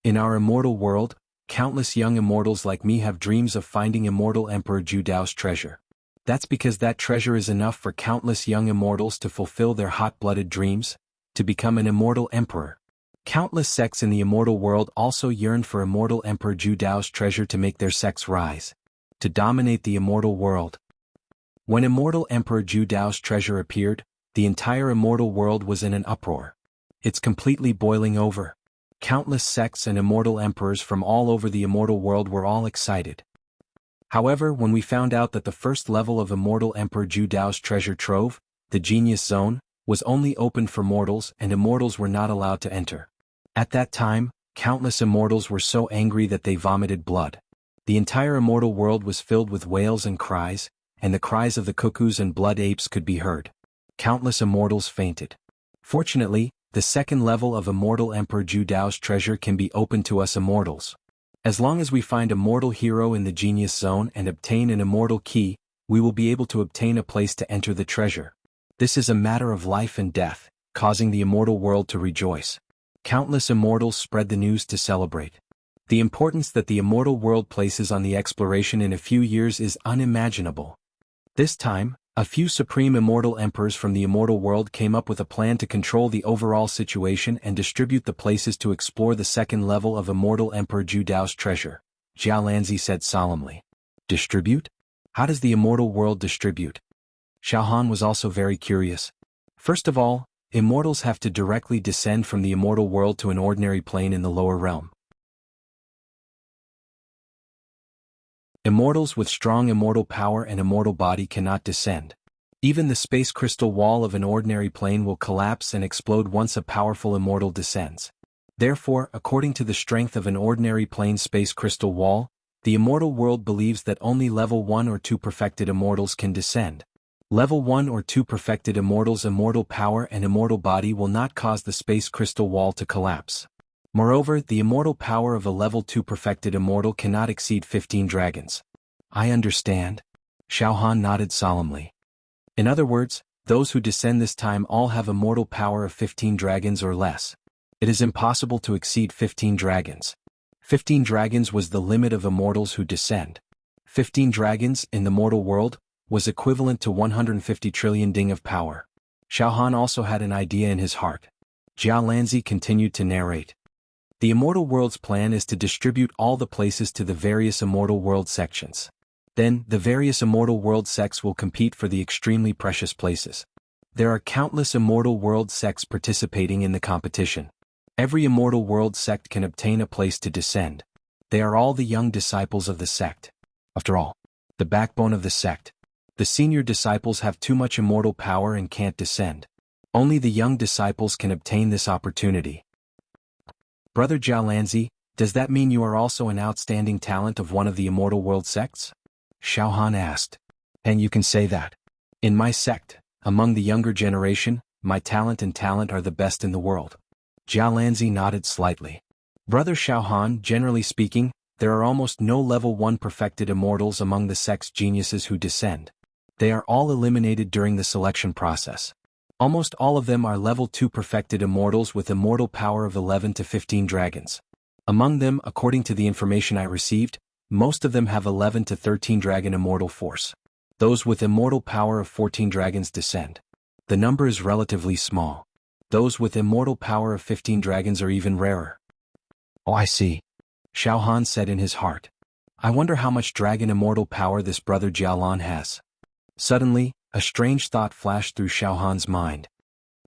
In our immortal world, countless young immortals like me have dreams of finding Immortal Emperor Ju Dao's treasure. That's because that treasure is enough for countless young immortals to fulfill their hot-blooded dreams, to become an immortal emperor. Countless sects in the immortal world also yearn for Immortal Emperor Ju Dao's treasure to make their sects rise, to dominate the immortal world. When Immortal Emperor Ju Dao's treasure appeared, the entire immortal world was in an uproar. It's completely boiling over. Countless sects and immortal emperors from all over the immortal world were all excited. However, when we found out that the first level of Immortal Emperor Ju Dao's treasure trove, the Genius Zone, was only opened for mortals and immortals were not allowed to enter. At that time, countless immortals were so angry that they vomited blood. The entire immortal world was filled with wails and the cries of the cuckoos and blood apes could be heard. Countless immortals fainted. Fortunately, the second level of Immortal Emperor Ju Dao's treasure can be opened to us immortals. As long as we find a mortal hero in the Genius Zone and obtain an immortal key, we will be able to obtain a place to enter the treasure. This is a matter of life and death, causing the immortal world to rejoice. Countless immortals spread the news to celebrate. The importance that the immortal world places on the exploration in a few years is unimaginable. This time, a few supreme immortal emperors from the immortal world came up with a plan to control the overall situation and distribute the places to explore the second level of Immortal Emperor Ju Dao's treasure, Jialanzi said solemnly. Distribute? How does the immortal world distribute? Xiaohan was also very curious. First of all, immortals have to directly descend from the immortal world to an ordinary plane in the lower realm. Immortals with strong immortal power and immortal body cannot descend. Even the space crystal wall of an ordinary plane will collapse and explode once a powerful immortal descends. Therefore, according to the strength of an ordinary plane space crystal wall, the immortal world believes that only level 1 or 2 perfected immortals can descend. Level 1 or 2 perfected immortals' immortal power and immortal body will not cause the space crystal wall to collapse. Moreover, the immortal power of a level 2 perfected immortal cannot exceed 15 dragons. I understand. Xiaohan nodded solemnly. In other words, those who descend this time all have immortal power of 15 dragons or less. It is impossible to exceed 15 dragons. 15 dragons was the limit of immortals who descend. 15 dragons, in the mortal world, was equivalent to 150 trillion ding of power. Xiaohan also had an idea in his heart. Jialanzi continued to narrate. The immortal world's plan is to distribute all the places to the various immortal world sections. Then, the various immortal world sects will compete for the extremely precious places. There are countless immortal world sects participating in the competition. Every immortal world sect can obtain a place to descend. They are all the young disciples of the sect. After all, the backbone of the sect. The senior disciples have too much immortal power and can't descend. Only the young disciples can obtain this opportunity. Brother Jialanzi, does that mean you are also an outstanding talent of one of the immortal world sects? Xiaohan asked. And you can say that. In my sect, among the younger generation, my talent are the best in the world. Jialanzi nodded slightly. Brother Xiaohan, generally speaking, there are almost no level 1 perfected immortals among the sex geniuses who descend. They are all eliminated during the selection process. Almost all of them are level 2 perfected immortals with immortal power of 11 to 15 dragons. Among them, according to the information I received, most of them have 11 to 13 dragon immortal force. Those with immortal power of 14 dragons descend. The number is relatively small. Those with immortal power of 15 dragons are even rarer. Oh, I see. Xiaohan said in his heart. I wonder how much dragon immortal power this brother Jialan has. Suddenly, a strange thought flashed through Xiaohan's mind.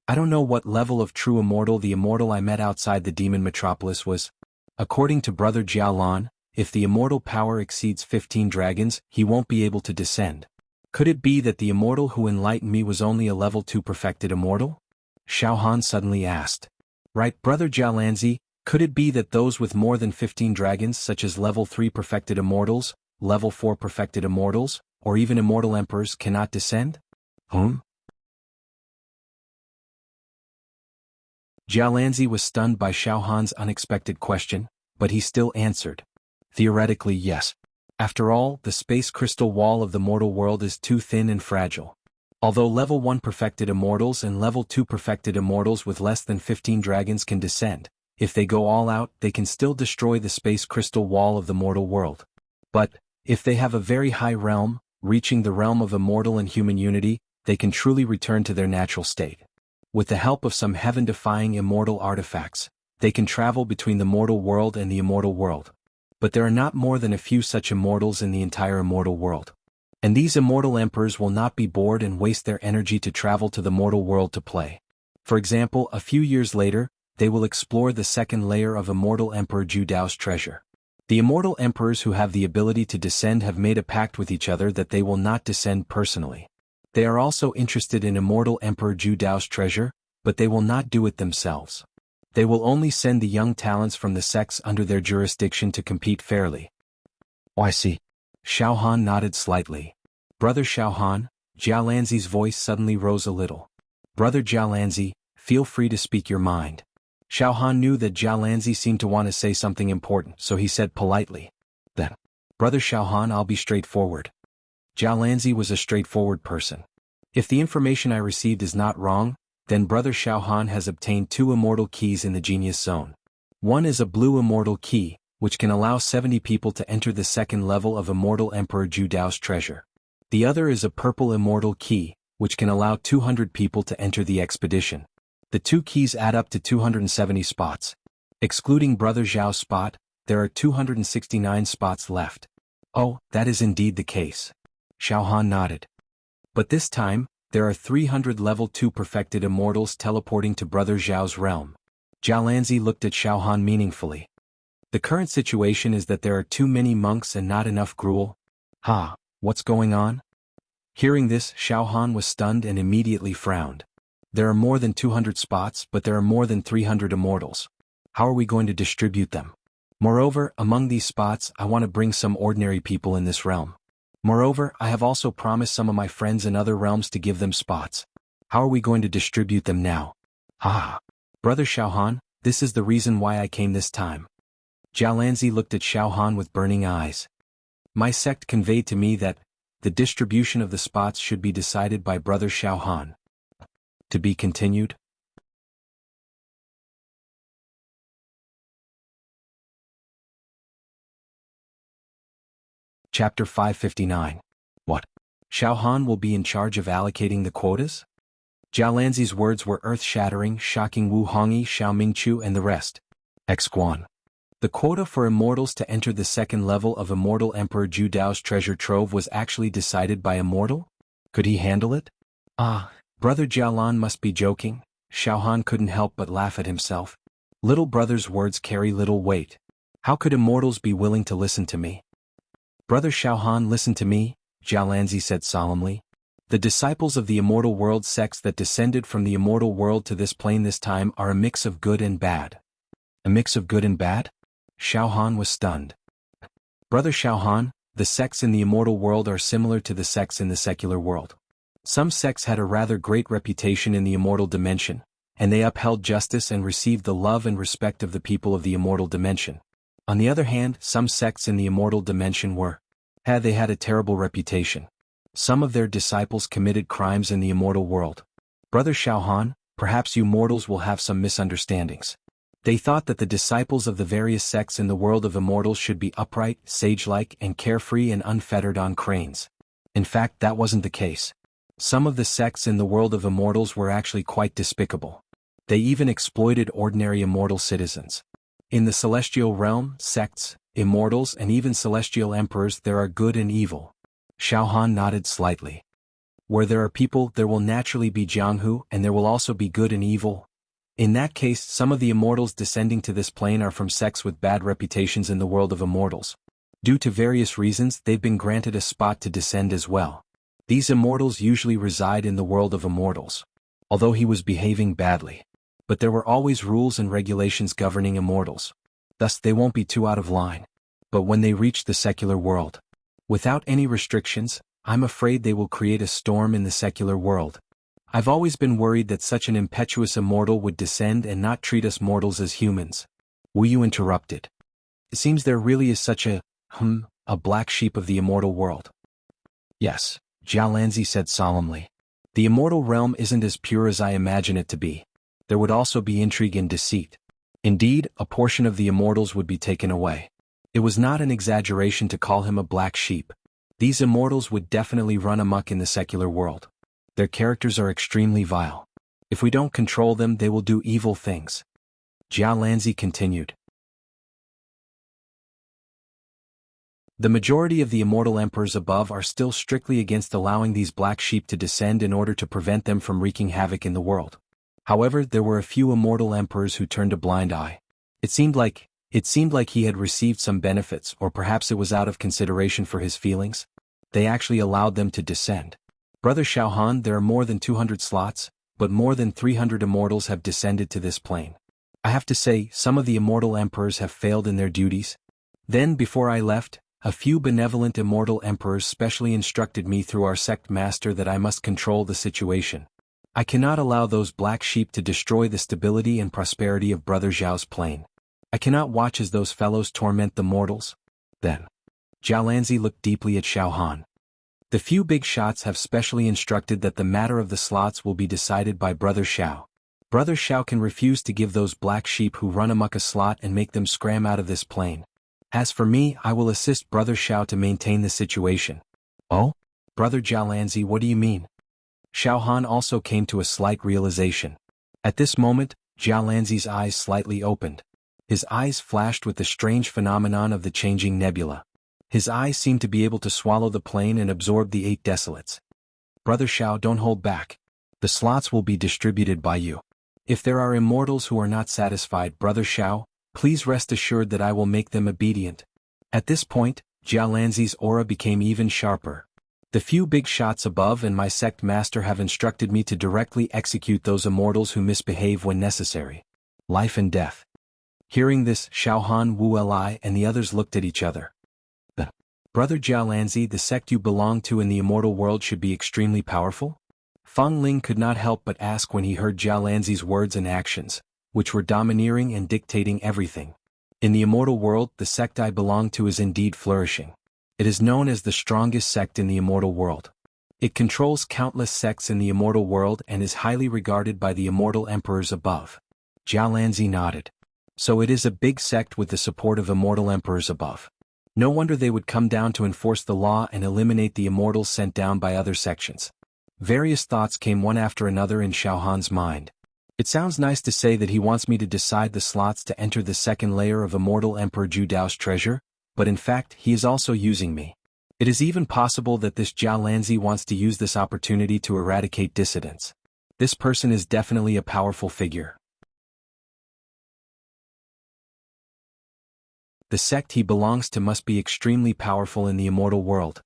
I don't know what level of true immortal the immortal I met outside the demon metropolis was. According to brother Jialan, if the immortal power exceeds 15 dragons, he won't be able to descend. Could it be that the immortal who enlightened me was only a level 2 perfected immortal? Xiaohan suddenly asked. Right, brother Jialanzi, could it be that those with more than 15 dragons such as level 3 perfected immortals, level 4 perfected immortals, or even immortal emperors cannot descend? Jialanzi was stunned by Xiaohan's unexpected question, but he still answered. Theoretically, yes. After all, the space crystal wall of the mortal world is too thin and fragile. Although level 1 perfected immortals and level 2 perfected immortals with less than 15 dragons can descend, if they go all out, they can still destroy the space crystal wall of the mortal world. But, if they have a very high realm, reaching the realm of immortal and human unity, they can truly return to their natural state. With the help of some heaven-defying immortal artifacts, they can travel between the mortal world and the immortal world. But there are not more than a few such immortals in the entire immortal world. And these immortal emperors will not be bored and waste their energy to travel to the mortal world to play. For example, a few years later, they will explore the second layer of immortal Emperor Zhu Dao's treasure. The immortal emperors who have the ability to descend have made a pact with each other that they will not descend personally. They are also interested in immortal Emperor Zhu Dao's treasure, but they will not do it themselves. They will only send the young talents from the sects under their jurisdiction to compete fairly. Oh, I see. Xiaohan nodded slightly. Brother Xiaohan, Jialanzi's voice suddenly rose a little. Brother Jialanzi, feel free to speak your mind. Xiaohan knew that Jialanzi seemed to want to say something important, so he said politely. Then, Brother Xiaohan, I'll be straightforward. Jialanzi was a straightforward person. If the information I received is not wrong, then Brother Xiaohan has obtained 2 immortal keys in the Genius Zone. One is a blue immortal key, which can allow 70 people to enter the second level of immortal Emperor Zhu Dao's treasure. The other is a purple immortal key, which can allow 200 people to enter the expedition. The 2 keys add up to 270 spots. Excluding Brother Zhao's spot, there are 269 spots left. Oh, that is indeed the case. Xiaohan nodded. But this time, there are 300 level 2 perfected immortals teleporting to Brother Zhao's realm. Jialanzi looked at Xiaohan meaningfully. The current situation is that there are too many monks and not enough gruel. What's going on? Hearing this, Xiaohan was stunned and immediately frowned. There are more than 200 spots, but there are more than 300 immortals. How are we going to distribute them? Moreover, among these spots, I want to bring some ordinary people in this realm. Moreover, I have also promised some of my friends in other realms to give them spots. How are we going to distribute them now? Brother Xiaohan, this is the reason why I came this time. Jialanzi looked at Xiaohan with burning eyes. My sect conveyed to me that the distribution of the spots should be decided by Brother Xiaohan. To be continued? Chapter 559. What? Xiaohan will be in charge of allocating the quotas? Jialanzi's words were earth-shattering, shocking Wu Hongyi, Xiao Mingqiu and the rest. Ex-Guan. The quota for immortals to enter the second level of Immortal Emperor Zhu Dao's treasure trove was actually decided by Immortal? Could he handle it? Brother Jialan must be joking. Xiaohan couldn't help but laugh at himself. Little brother's words carry little weight. How could immortals be willing to listen to me? Brother Xiaohan, listen to me, Jialanzi said solemnly. The disciples of the immortal world sects that descended from the immortal world to this plane this time are a mix of good and bad. A mix of good and bad? Xiaohan was stunned. Brother Xiaohan, the sects in the immortal world are similar to the sects in the secular world. Some sects had a rather great reputation in the immortal dimension, and they upheld justice and received the love and respect of the people of the immortal dimension. On the other hand, some sects in the immortal dimension they had a terrible reputation. Some of their disciples committed crimes in the immortal world. Brother Xiaohan, perhaps you mortals will have some misunderstandings. They thought that the disciples of the various sects in the world of immortals should be upright, sage-like, and carefree and unfettered on cranes. In fact, that wasn't the case. Some of the sects in the world of immortals were actually quite despicable. They even exploited ordinary immortal citizens. In the celestial realm, sects, immortals, and even celestial emperors, there are good and evil. Xiaohan nodded slightly. Where there are people, there will naturally be Jianghu, and there will also be good and evil. In that case, some of the immortals descending to this plane are from sects with bad reputations in the world of immortals. Due to various reasons, they've been granted a spot to descend as well. These immortals usually reside in the world of immortals. Although he was behaving badly. But there were always rules and regulations governing immortals. Thus they won't be too out of line. But when they reach the secular world, without any restrictions, I'm afraid they will create a storm in the secular world. I've always been worried that such an impetuous immortal would descend and not treat us mortals as humans. Wu Yu interrupted. It seems there really is such a black sheep of the immortal world. Yes, Jiao Lanzi said solemnly. The immortal realm isn't as pure as I imagine it to be. There would also be intrigue and deceit. Indeed, a portion of the immortals would be taken away. It was not an exaggeration to call him a black sheep. These immortals would definitely run amok in the secular world. Their characters are extremely vile. If we don't control them, they will do evil things. Jiao Lanzi continued. The majority of the immortal emperors above are still strictly against allowing these black sheep to descend in order to prevent them from wreaking havoc in the world. However, there were a few immortal emperors who turned a blind eye. It seemed like he had received some benefits, or perhaps it was out of consideration for his feelings. They actually allowed them to descend. Brother Xiaohan, there are more than 200 slots, but more than 300 immortals have descended to this plane. I have to say, some of the immortal emperors have failed in their duties. Then, before I left, a few benevolent immortal emperors specially instructed me through our sect master that I must control the situation. I cannot allow those black sheep to destroy the stability and prosperity of Brother Zhao's plane. I cannot watch as those fellows torment the mortals. Then, Jiao Lanzi looked deeply at Xiaohan. The few big shots have specially instructed that the matter of the slots will be decided by Brother Xiao. Brother Xiao can refuse to give those black sheep who run amok a slot and make them scram out of this plane. As for me, I will assist Brother Xiao to maintain the situation. Oh? Brother Jiao Lanzi, what do you mean? Xiaohan also came to a slight realization. At this moment, Jiao Lanzi's eyes slightly opened. His eyes flashed with the strange phenomenon of the changing nebula. His eyes seemed to be able to swallow the plane and absorb the 8 desolates. Brother Xiao, don't hold back. The slots will be distributed by you. If there are immortals who are not satisfied, Brother Xiao, please rest assured that I will make them obedient. At this point, Jiao Lanzi's aura became even sharper. The few big shots above and my sect master have instructed me to directly execute those immortals who misbehave when necessary. Life and death. Hearing this, Xiaohan, Wu Li, and the others looked at each other. Brother Jiao Lanzi, the sect you belong to in the immortal world should be extremely powerful? Feng Ling could not help but ask when he heard Jiao Lanzi's words and actions, which were domineering and dictating everything. In the immortal world, the sect I belong to is indeed flourishing. It is known as the strongest sect in the immortal world. It controls countless sects in the immortal world and is highly regarded by the immortal emperors above. Jiao Lanzi nodded. So it is a big sect with the support of immortal emperors above. No wonder they would come down to enforce the law and eliminate the immortals sent down by other sections. Various thoughts came one after another in Xiaohan's mind. It sounds nice to say that he wants me to decide the slots to enter the second layer of Immortal Emperor Zhu Dao's treasure, but in fact he is also using me. It is even possible that this Jiao Lanzi wants to use this opportunity to eradicate dissidents. This person is definitely a powerful figure. The sect he belongs to must be extremely powerful in the immortal world.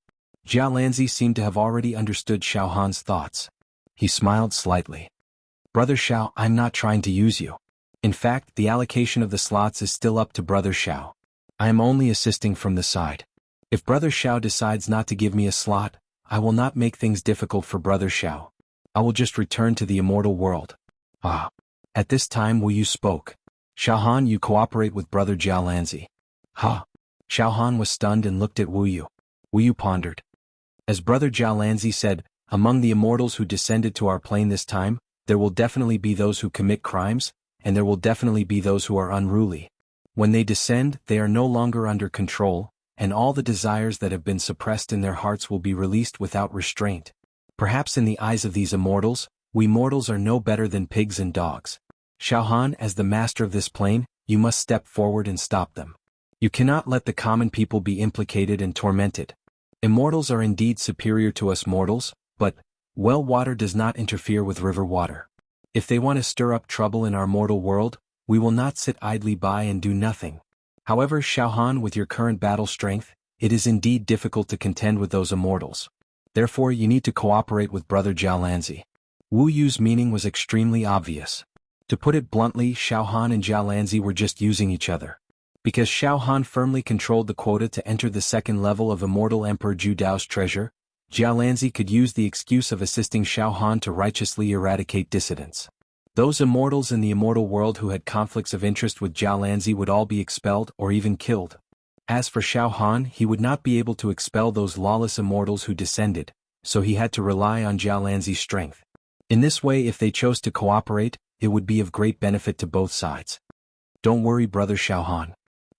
Jiao Lanzi seemed to have already understood Xiaohan's thoughts. He smiled slightly. Brother Xiao, I'm not trying to use you. In fact, the allocation of the slots is still up to Brother Xiao. I am only assisting from the side. If Brother Xiao decides not to give me a slot, I will not make things difficult for Brother Xiao. I will just return to the immortal world. Ah. At this time Wu Yu spoke. Xiaohan, you cooperate with Brother Jialanzi. Ha. Xiaohan was stunned and looked at Wu Yu. Wu Yu pondered. As Brother Jialanzi said, among the immortals who descended to our plane this time, there will definitely be those who commit crimes, and there will definitely be those who are unruly. When they descend, they are no longer under control, and all the desires that have been suppressed in their hearts will be released without restraint. Perhaps in the eyes of these immortals, we mortals are no better than pigs and dogs. Xiaohan, as the master of this plane, you must step forward and stop them. You cannot let the common people be implicated and tormented. Immortals are indeed superior to us mortals, but, well, water does not interfere with river water. If they want to stir up trouble in our mortal world, we will not sit idly by and do nothing. However, Xiaohan, with your current battle strength, it is indeed difficult to contend with those immortals. Therefore you need to cooperate with Brother Jialanzi. Wu Yu's meaning was extremely obvious. To put it bluntly, Xiaohan and Jialanzi were just using each other. Because Xiaohan firmly controlled the quota to enter the second level of Immortal Emperor Zhu Dao's treasure, Jialanzi could use the excuse of assisting Xiaohan to righteously eradicate dissidents. Those immortals in the immortal world who had conflicts of interest with Jialanzi would all be expelled or even killed. As for Xiaohan, he would not be able to expel those lawless immortals who descended, so he had to rely on Jialanzi's strength. In this way, if they chose to cooperate, it would be of great benefit to both sides. Don't worry, Brother Xiaohan.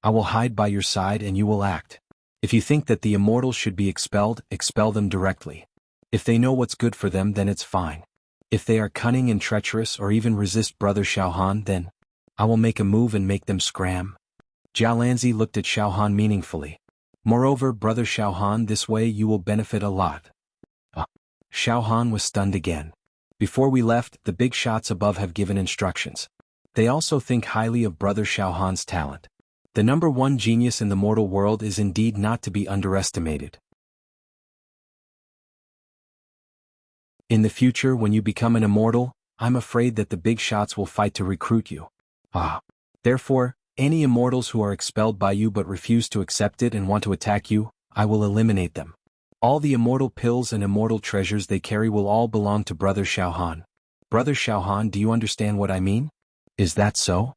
I will hide by your side and you will act. If you think that the immortals should be expelled, expel them directly. If they know what's good for them, then it's fine. If they are cunning and treacherous or even resist Brother Xiaohan, then I will make a move and make them scram. Jialanzi looked at Xiaohan meaningfully. Moreover, Brother Xiaohan, this way you will benefit a lot. Xiaohan was stunned again. Before we left, the big shots above have given instructions. They also think highly of Brother Xiaohan's talent. The number one genius in the mortal world is indeed not to be underestimated. In the future, when you become an immortal, I'm afraid that the big shots will fight to recruit you. Therefore, any immortals who are expelled by you but refuse to accept it and want to attack you, I will eliminate them. All the immortal pills and immortal treasures they carry will all belong to Brother Xiaohan. Brother Xiaohan, do you understand what I mean? Is that so?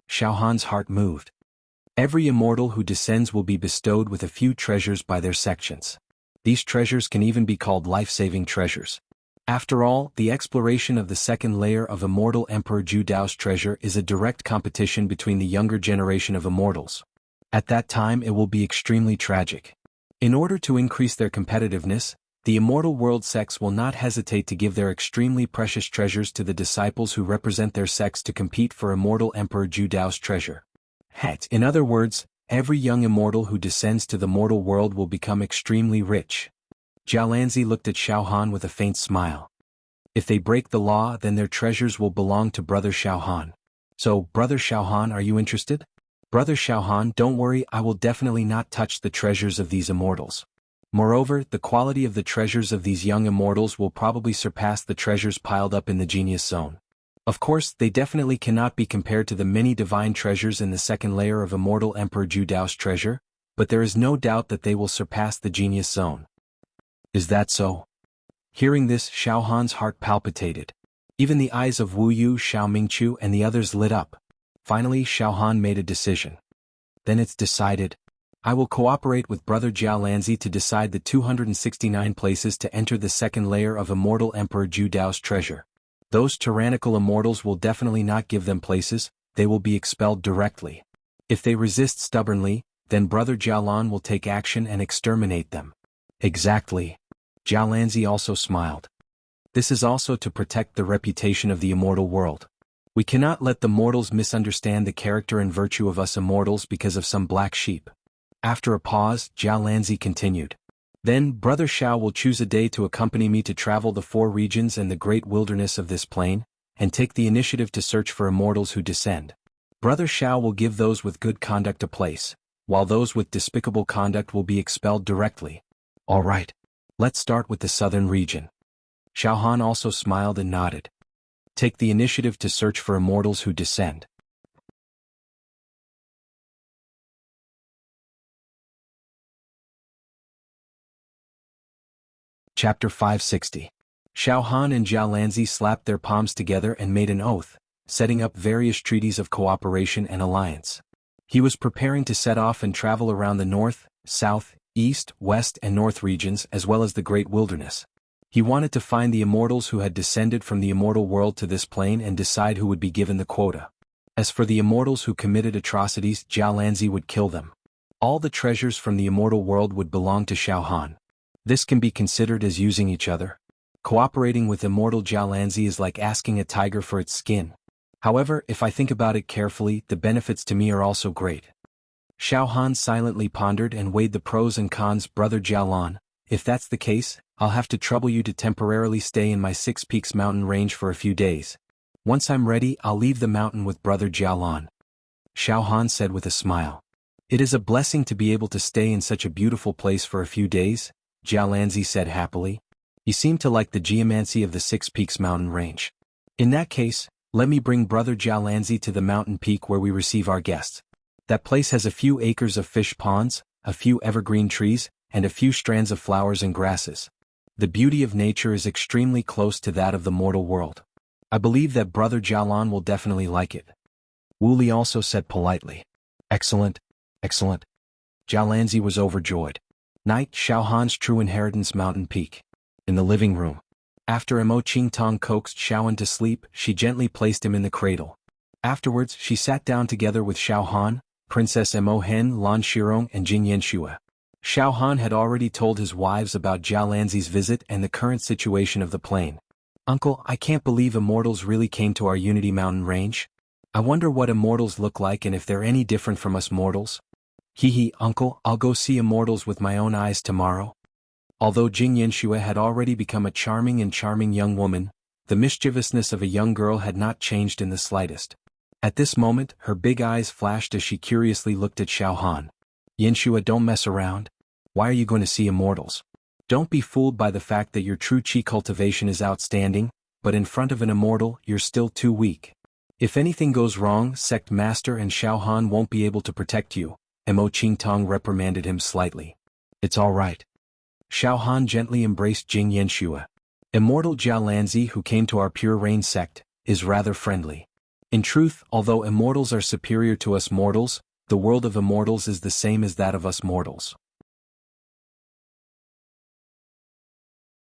Xiaohan's heart moved. Every immortal who descends will be bestowed with a few treasures by their sections. These treasures can even be called life-saving treasures. After all, the exploration of the second layer of Immortal Emperor Zhu Dao's treasure is a direct competition between the younger generation of immortals. At that time it will be extremely tragic. In order to increase their competitiveness, the immortal world sects will not hesitate to give their extremely precious treasures to the disciples who represent their sects to compete for Immortal Emperor Zhu Dao's treasure. In other words, every young immortal who descends to the mortal world will become extremely rich. Jialanzi looked at Xiaohan with a faint smile. If they break the law, then their treasures will belong to Brother Xiaohan. So, Brother Xiaohan, are you interested? Brother Xiaohan, don't worry, I will definitely not touch the treasures of these immortals. Moreover, the quality of the treasures of these young immortals will probably surpass the treasures piled up in the Genius Zone. Of course, they definitely cannot be compared to the many divine treasures in the second layer of Immortal Emperor Zhu Dao's treasure, but there is no doubt that they will surpass the Genius Zone. Is that so? Hearing this, Xiaohan's heart palpitated. Even the eyes of Wu Yu, Xiao Mingqiu and the others lit up. Finally, Xiaohan made a decision. Then it's decided. I will cooperate with Brother Jialanzi to decide the 269 places to enter the second layer of Immortal Emperor Zhu Dao's treasure. Those tyrannical immortals will definitely not give them places, they will be expelled directly. If they resist stubbornly, then Brother Jialan will take action and exterminate them. Exactly. Jialanzi also smiled. This is also to protect the reputation of the immortal world. We cannot let the mortals misunderstand the character and virtue of us immortals because of some black sheep. After a pause, Jialanzi continued. Then, Brother Xiao will choose a day to accompany me to travel the 4 regions and the great wilderness of this plain, and take the initiative to search for immortals who descend. Brother Xiao will give those with good conduct a place, while those with despicable conduct will be expelled directly. All right. Let's start with the southern region. Xiaohan also smiled and nodded. Take the initiative to search for immortals who descend. Chapter 560. Xiao Han and Jiao Lanzi slapped their palms together and made an oath, setting up various treaties of cooperation and alliance. He was preparing to set off and travel around the north, south, east, west and north regions as well as the great wilderness. He wanted to find the immortals who had descended from the immortal world to this plane and decide who would be given the quota. As for the immortals who committed atrocities, Jiao Lanzi would kill them. All the treasures from the immortal world would belong to Xiao Han. This can be considered as using each other. Cooperating with immortal Jiao Lanzi is like asking a tiger for its skin. However, if I think about it carefully, the benefits to me are also great. Xiao Han silently pondered and weighed the pros and cons. Brother Jialan, if that's the case, I'll have to trouble you to temporarily stay in my Six Peaks mountain range for a few days. Once I'm ready, I'll leave the mountain with Brother Jialan. Xiao Han said with a smile. It is a blessing to be able to stay in such a beautiful place for a few days, Jiao Lanzi said happily. He seemed to like the geomancy of the Six Peaks mountain range. In that case, let me bring Brother Jiao Lanzi to the mountain peak where we receive our guests. That place has a few acres of fish ponds, a few evergreen trees, and a few strands of flowers and grasses. The beauty of nature is extremely close to that of the mortal world. I believe that Brother Jialan will definitely like it. Wu Li also said politely. Excellent, excellent. Jiao Lanzi was overjoyed. Night, Xiao Han's true inheritance mountain peak. In the living room. After Mo Qingtong coaxed Xiaoan to sleep, she gently placed him in the cradle. Afterwards, she sat down together with Xiao Han, Princess Mo Hen, Lan Shirong and Jing Yanxue. Xiao Han had already told his wives about Jiao Lanzi's visit and the current situation of the plane. Uncle, I can't believe immortals really came to our Unity Mountain range. I wonder what immortals look like and if they're any different from us mortals. Hee, Uncle, I'll go see immortals with my own eyes tomorrow. Although Jing Yanxue had already become a charming young woman, the mischievousness of a young girl had not changed in the slightest. At this moment, her big eyes flashed as she curiously looked at Xiao Han. Yanxue, don't mess around. Why are you going to see immortals? Don't be fooled by the fact that your true chi cultivation is outstanding, but in front of an immortal, you're still too weak. If anything goes wrong, Sect Master and Xiao Han won't be able to protect you, Mo Qingtong reprimanded him slightly. It's all right. Xiao Han gently embraced Jing Yanxue. Immortal Jiao Lanzi, who came to our Pure Rain sect, is rather friendly. In truth, although immortals are superior to us mortals, the world of immortals is the same as that of us mortals.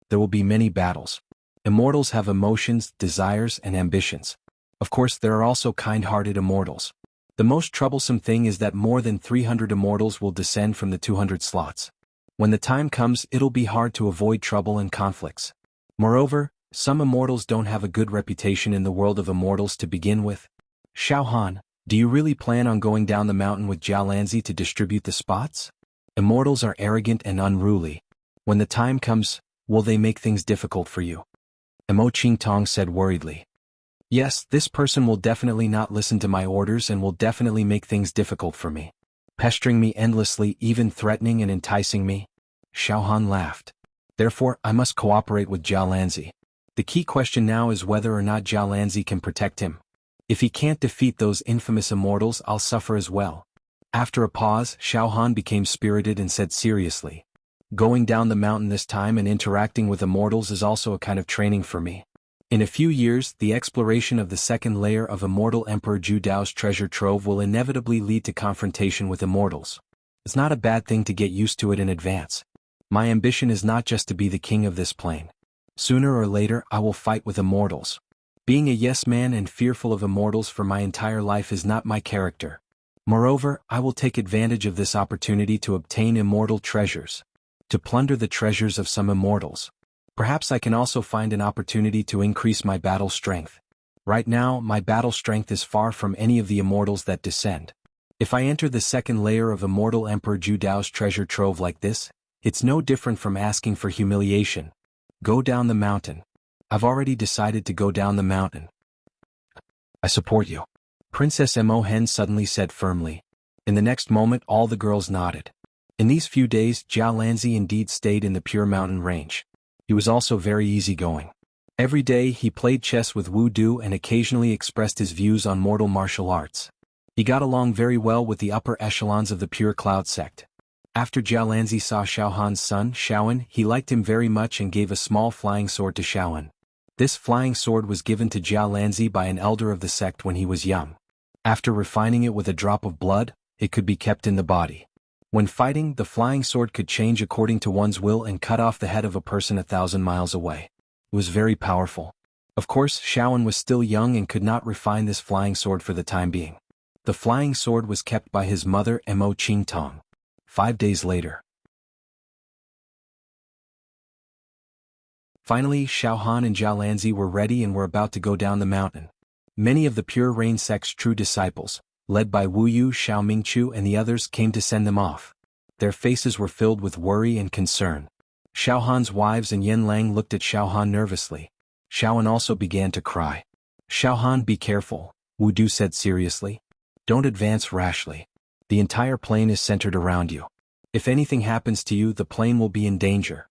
There will be many battles. Immortals have emotions, desires, and ambitions. Of course, there are also kind-hearted immortals. The most troublesome thing is that more than 300 immortals will descend from the 200 slots. When the time comes, it'll be hard to avoid trouble and conflicts. Moreover, some immortals don't have a good reputation in the world of immortals to begin with. Xiao Han, do you really plan on going down the mountain with Jiao Lanzi to distribute the spots? Immortals are arrogant and unruly. When the time comes, will they make things difficult for you? Mo Qingtong said worriedly. Yes, this person will definitely not listen to my orders and will definitely make things difficult for me. Pestering me endlessly, even threatening and enticing me. Xiao Han laughed. Therefore, I must cooperate with Jiao Lanzi. The key question now is whether or not Jiao Lanzi can protect him. If he can't defeat those infamous immortals, I'll suffer as well. After a pause, Xiao Han became spirited and said seriously. Going down the mountain this time and interacting with immortals is also a kind of training for me. In a few years, the exploration of the second layer of Immortal Emperor Zhu Dao's treasure trove will inevitably lead to confrontation with immortals. It's not a bad thing to get used to it in advance. My ambition is not just to be the king of this plane. Sooner or later, I will fight with immortals. Being a yes-man and fearful of immortals for my entire life is not my character. Moreover, I will take advantage of this opportunity to obtain immortal treasures. To plunder the treasures of some immortals. Perhaps I can also find an opportunity to increase my battle strength. Right now, my battle strength is far from any of the immortals that descend. If I enter the second layer of Immortal Emperor Zhu Dao's treasure trove like this, it's no different from asking for humiliation. Go down the mountain. I've already decided to go down the mountain. I support you. Princess Mo Hen suddenly said firmly. In the next moment, all the girls nodded. In these few days, Jiao Lanzi indeed stayed in the Pure Mountain range. He was also very easygoing. Every day he played chess with Wu Du and occasionally expressed his views on mortal martial arts. He got along very well with the upper echelons of the Pure Cloud sect. After Jialanzi saw Xiaohan's son, Xiaoan, he liked him very much and gave a small flying sword to Xiaoan. This flying sword was given to Jialanzi by an elder of the sect when he was young. After refining it with a drop of blood, it could be kept in the body. When fighting, the flying sword could change according to one's will and cut off the head of a person 1,000 miles away. It was very powerful. Of course, Xiaoan was still young and could not refine this flying sword for the time being. The flying sword was kept by his mother Mo Qingtong. 5 days later. Finally, Xiaohan and Jialanzi were ready and were about to go down the mountain. Many of the Pure Rain sect's true disciples, led by Wu Yu, Xiao Mingchu and the others, came to send them off. Their faces were filled with worry and concern. Xiaohan's wives and Yan Lang looked at Xiaohan nervously. Xiaoan also began to cry. "Xiaohan, be careful," Wu Du said seriously. "Don't advance rashly. The entire plain is centered around you. If anything happens to you, the plain will be in danger."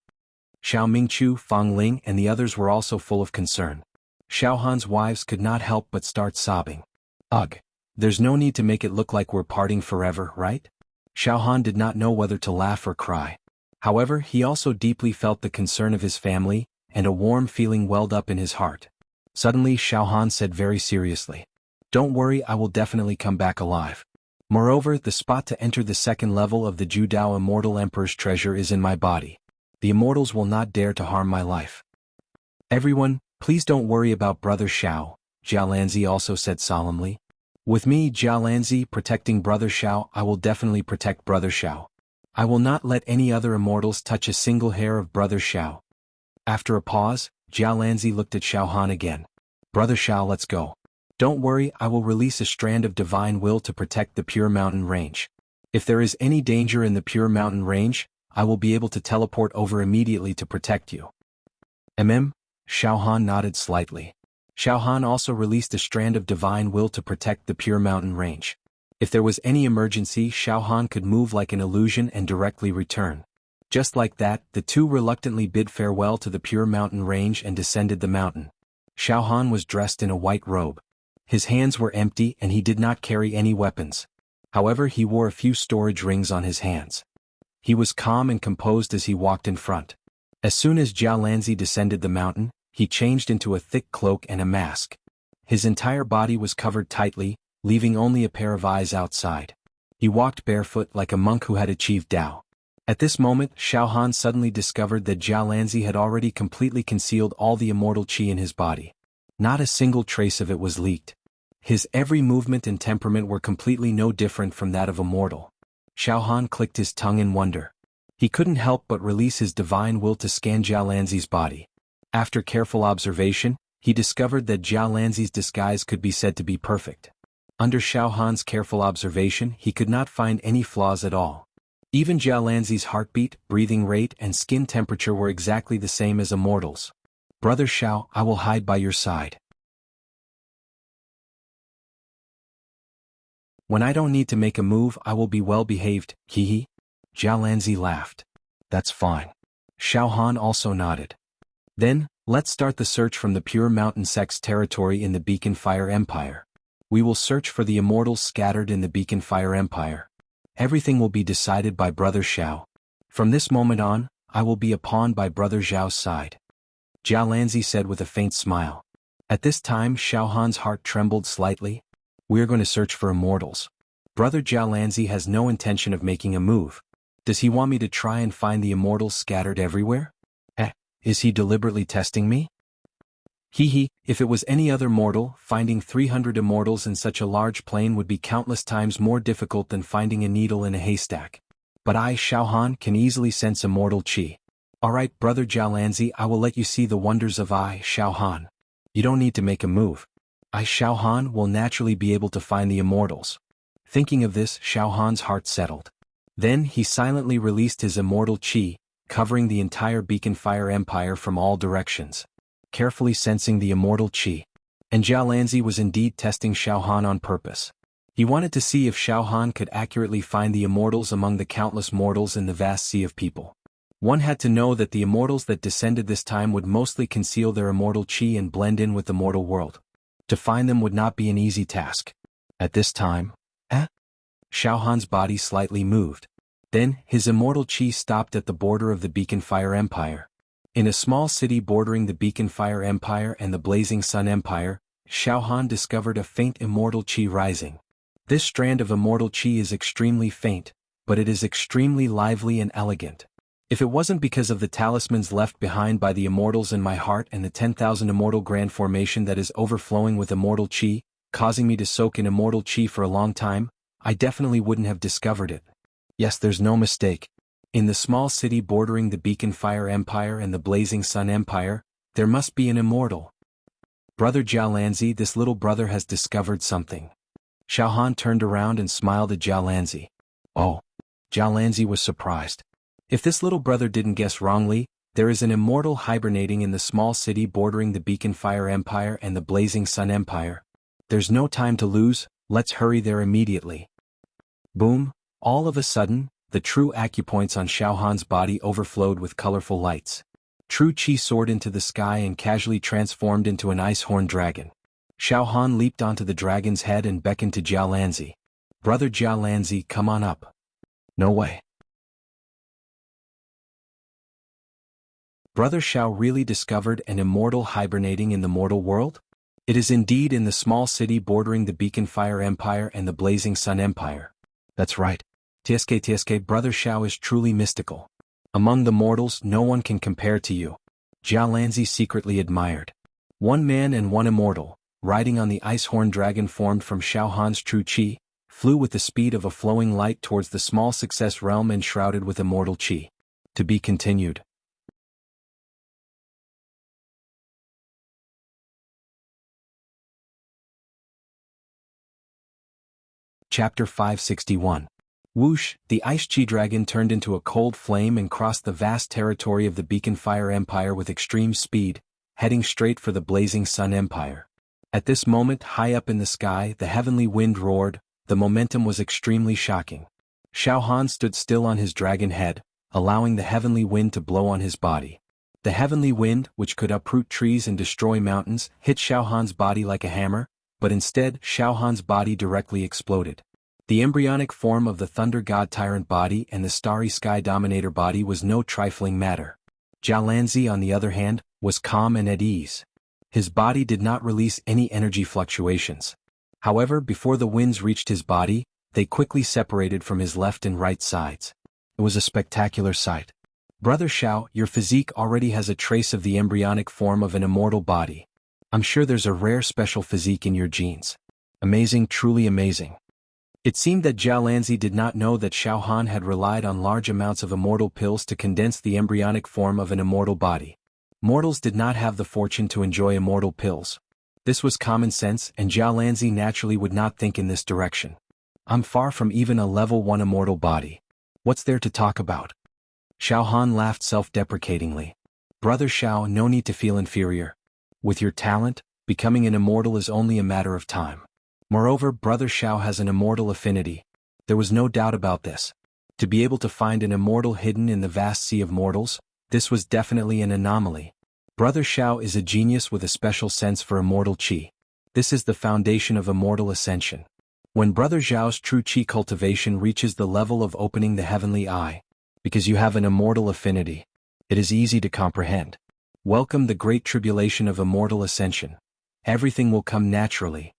Xiao Mingchu, Fang Ling and the others were also full of concern. Xiaohan's wives could not help but start sobbing. "Ugh. There's no need to make it look like we're parting forever, right?" Xiaohan did not know whether to laugh or cry. However, he also deeply felt the concern of his family, and a warm feeling welled up in his heart. Suddenly Xiaohan said very seriously, "Don't worry, I will definitely come back alive. Moreover, the spot to enter the second level of the Judao Immortal Emperor's treasure is in my body. The immortals will not dare to harm my life. Everyone, please don't worry about Brother Xiao," Jialanzi also said solemnly. "With me, Jialanzi, protecting Brother Xiao, I will definitely protect Brother Xiao. I will not let any other immortals touch a single hair of Brother Xiao." After a pause, Jialanzi looked at Xiaohan again. "Brother Xiao, let's go. Don't worry, I will release a strand of divine will to protect the Pure Mountain Range. If there is any danger in the Pure Mountain Range, I will be able to teleport over immediately to protect you." Xiaohan nodded slightly. Xiaohan also released a strand of divine will to protect the Pure Mountain Range. If there was any emergency, Xiaohan could move like an illusion and directly return. Just like that, the two reluctantly bid farewell to the Pure Mountain Range and descended the mountain. Xiaohan was dressed in a white robe. His hands were empty and he did not carry any weapons. However, he wore a few storage rings on his hands. He was calm and composed as he walked in front. As soon as Jialanzi descended the mountain, he changed into a thick cloak and a mask. His entire body was covered tightly, leaving only a pair of eyes outside. He walked barefoot like a monk who had achieved Tao. At this moment, Xiaohan suddenly discovered that Jialanzi had already completely concealed all the immortal qi in his body. Not a single trace of it was leaked. His every movement and temperament were completely no different from that of a mortal. Xiaohan clicked his tongue in wonder. He couldn't help but release his divine will to scan Jialanzi's body. After careful observation, he discovered that Jialanzi's disguise could be said to be perfect. Under Xiaohan's careful observation, he could not find any flaws at all. Even Jialanzi's heartbeat, breathing rate and skin temperature were exactly the same as a mortal's. "Brother Xiao, I will hide by your side. When I don't need to make a move, I will be well behaved, hehe." Jialanzi laughed. "That's fine." Xiaohan also nodded. "Then, let's start the search from the Pure Mountain Sect's territory in the Beacon Fire Empire. We will search for the immortals scattered in the Beacon Fire Empire. Everything will be decided by Brother Xiao. From this moment on, I will be a pawn by Brother Xiao's side," Jialanzi said with a faint smile. At this time Xiaohan's heart trembled slightly. "We are going to search for immortals. Brother Jialanzi has no intention of making a move. Does he want me to try and find the immortals scattered everywhere? Is he deliberately testing me? Hehe, if it was any other mortal, finding 300 immortals in such a large plain would be countless times more difficult than finding a needle in a haystack. But I, Xiaohan, can easily sense immortal qi. Alright, Brother Jialanzi, I will let you see the wonders of I, Xiaohan. You don't need to make a move. I, Xiaohan, will naturally be able to find the immortals." Thinking of this, Xiaohan's heart settled. Then he silently released his immortal qi, covering the entire Beacon Fire Empire from all directions. Carefully sensing the immortal qi. And Jialanzi was indeed testing Xiaohan on purpose. He wanted to see if Xiaohan could accurately find the immortals among the countless mortals in the vast sea of people. One had to know that the immortals that descended this time would mostly conceal their immortal qi and blend in with the mortal world. To find them would not be an easy task. At this time, Xiaohan's body slightly moved. Then, his immortal chi stopped at the border of the Beacon Fire Empire. In a small city bordering the Beacon Fire Empire and the Blazing Sun Empire, Xiao Han discovered a faint immortal chi rising. This strand of immortal chi is extremely faint, but it is extremely lively and elegant. If it wasn't because of the talismans left behind by the immortals in my heart and the 10,000 immortal grand formation that is overflowing with immortal chi, causing me to soak in immortal chi for a long time, I definitely wouldn't have discovered it. Yes, there's no mistake. In the small city bordering the Beacon Fire Empire and the Blazing Sun Empire, there must be an immortal. Brother Jialanzi, this little brother has discovered something. Xiao Han turned around and smiled at Jialanzi. Oh. Jialanzi was surprised. If this little brother didn't guess wrongly, there is an immortal hibernating in the small city bordering the Beacon Fire Empire and the Blazing Sun Empire. There's no time to lose, let's hurry there immediately. Boom, all of a sudden, the true acupoints on Xiao Han's body overflowed with colorful lights. True chi soared into the sky and casually transformed into an ice-horned dragon. Xiao Han leaped onto the dragon's head and beckoned to Jialanzi. Brother Jialanzi, come on up. No way. Brother Xiao really discovered an immortal hibernating in the mortal world? It is indeed in the small city bordering the Beacon Fire Empire and the Blazing Sun Empire. That's right. TSK, Brother Xiao is truly mystical. Among the mortals, no one can compare to you. Jialanzi secretly admired. One man and one immortal, riding on the ice-horned dragon formed from Xiao Han's true chi, flew with the speed of a flowing light towards the small success realm enshrouded with immortal chi. To be continued. Chapter 561. Whoosh, the ice chi dragon turned into a cold flame and crossed the vast territory of the Beacon Fire Empire with extreme speed, heading straight for the Blazing Sun Empire. At this moment, high up in the sky, the heavenly wind roared. The momentum was extremely shocking. Xiao Han stood still on his dragon head, allowing the heavenly wind to blow on his body. The heavenly wind, which could uproot trees and destroy mountains, hit Xiao Han's body like a hammer, but instead, Xiao Han's body directly exploded. The embryonic form of the Thunder God Tyrant body and the Starry Sky Dominator body was no trifling matter. Jialanzi, on the other hand, was calm and at ease. His body did not release any energy fluctuations. However, before the winds reached his body, they quickly separated from his left and right sides. It was a spectacular sight. Brother Xiao, your physique already has a trace of the embryonic form of an immortal body. I'm sure there's a rare special physique in your genes. Amazing, truly amazing. It seemed that Jialanzi did not know that Xiao Han had relied on large amounts of immortal pills to condense the embryonic form of an immortal body. Mortals did not have the fortune to enjoy immortal pills. This was common sense, and Jialanzi naturally would not think in this direction. I'm far from even a level 1 immortal body. What's there to talk about? Xiao Han laughed self-deprecatingly. Brother Xiao, no need to feel inferior. With your talent, becoming an immortal is only a matter of time. Moreover, Brother Xiao has an immortal affinity. There was no doubt about this. To be able to find an immortal hidden in the vast sea of mortals, this was definitely an anomaly. Brother Xiao is a genius with a special sense for immortal chi. This is the foundation of immortal ascension. When Brother Xiao's true chi cultivation reaches the level of opening the heavenly eye, because you have an immortal affinity, it is easy to comprehend. Welcome the great tribulation of immortal ascension. Everything will come naturally.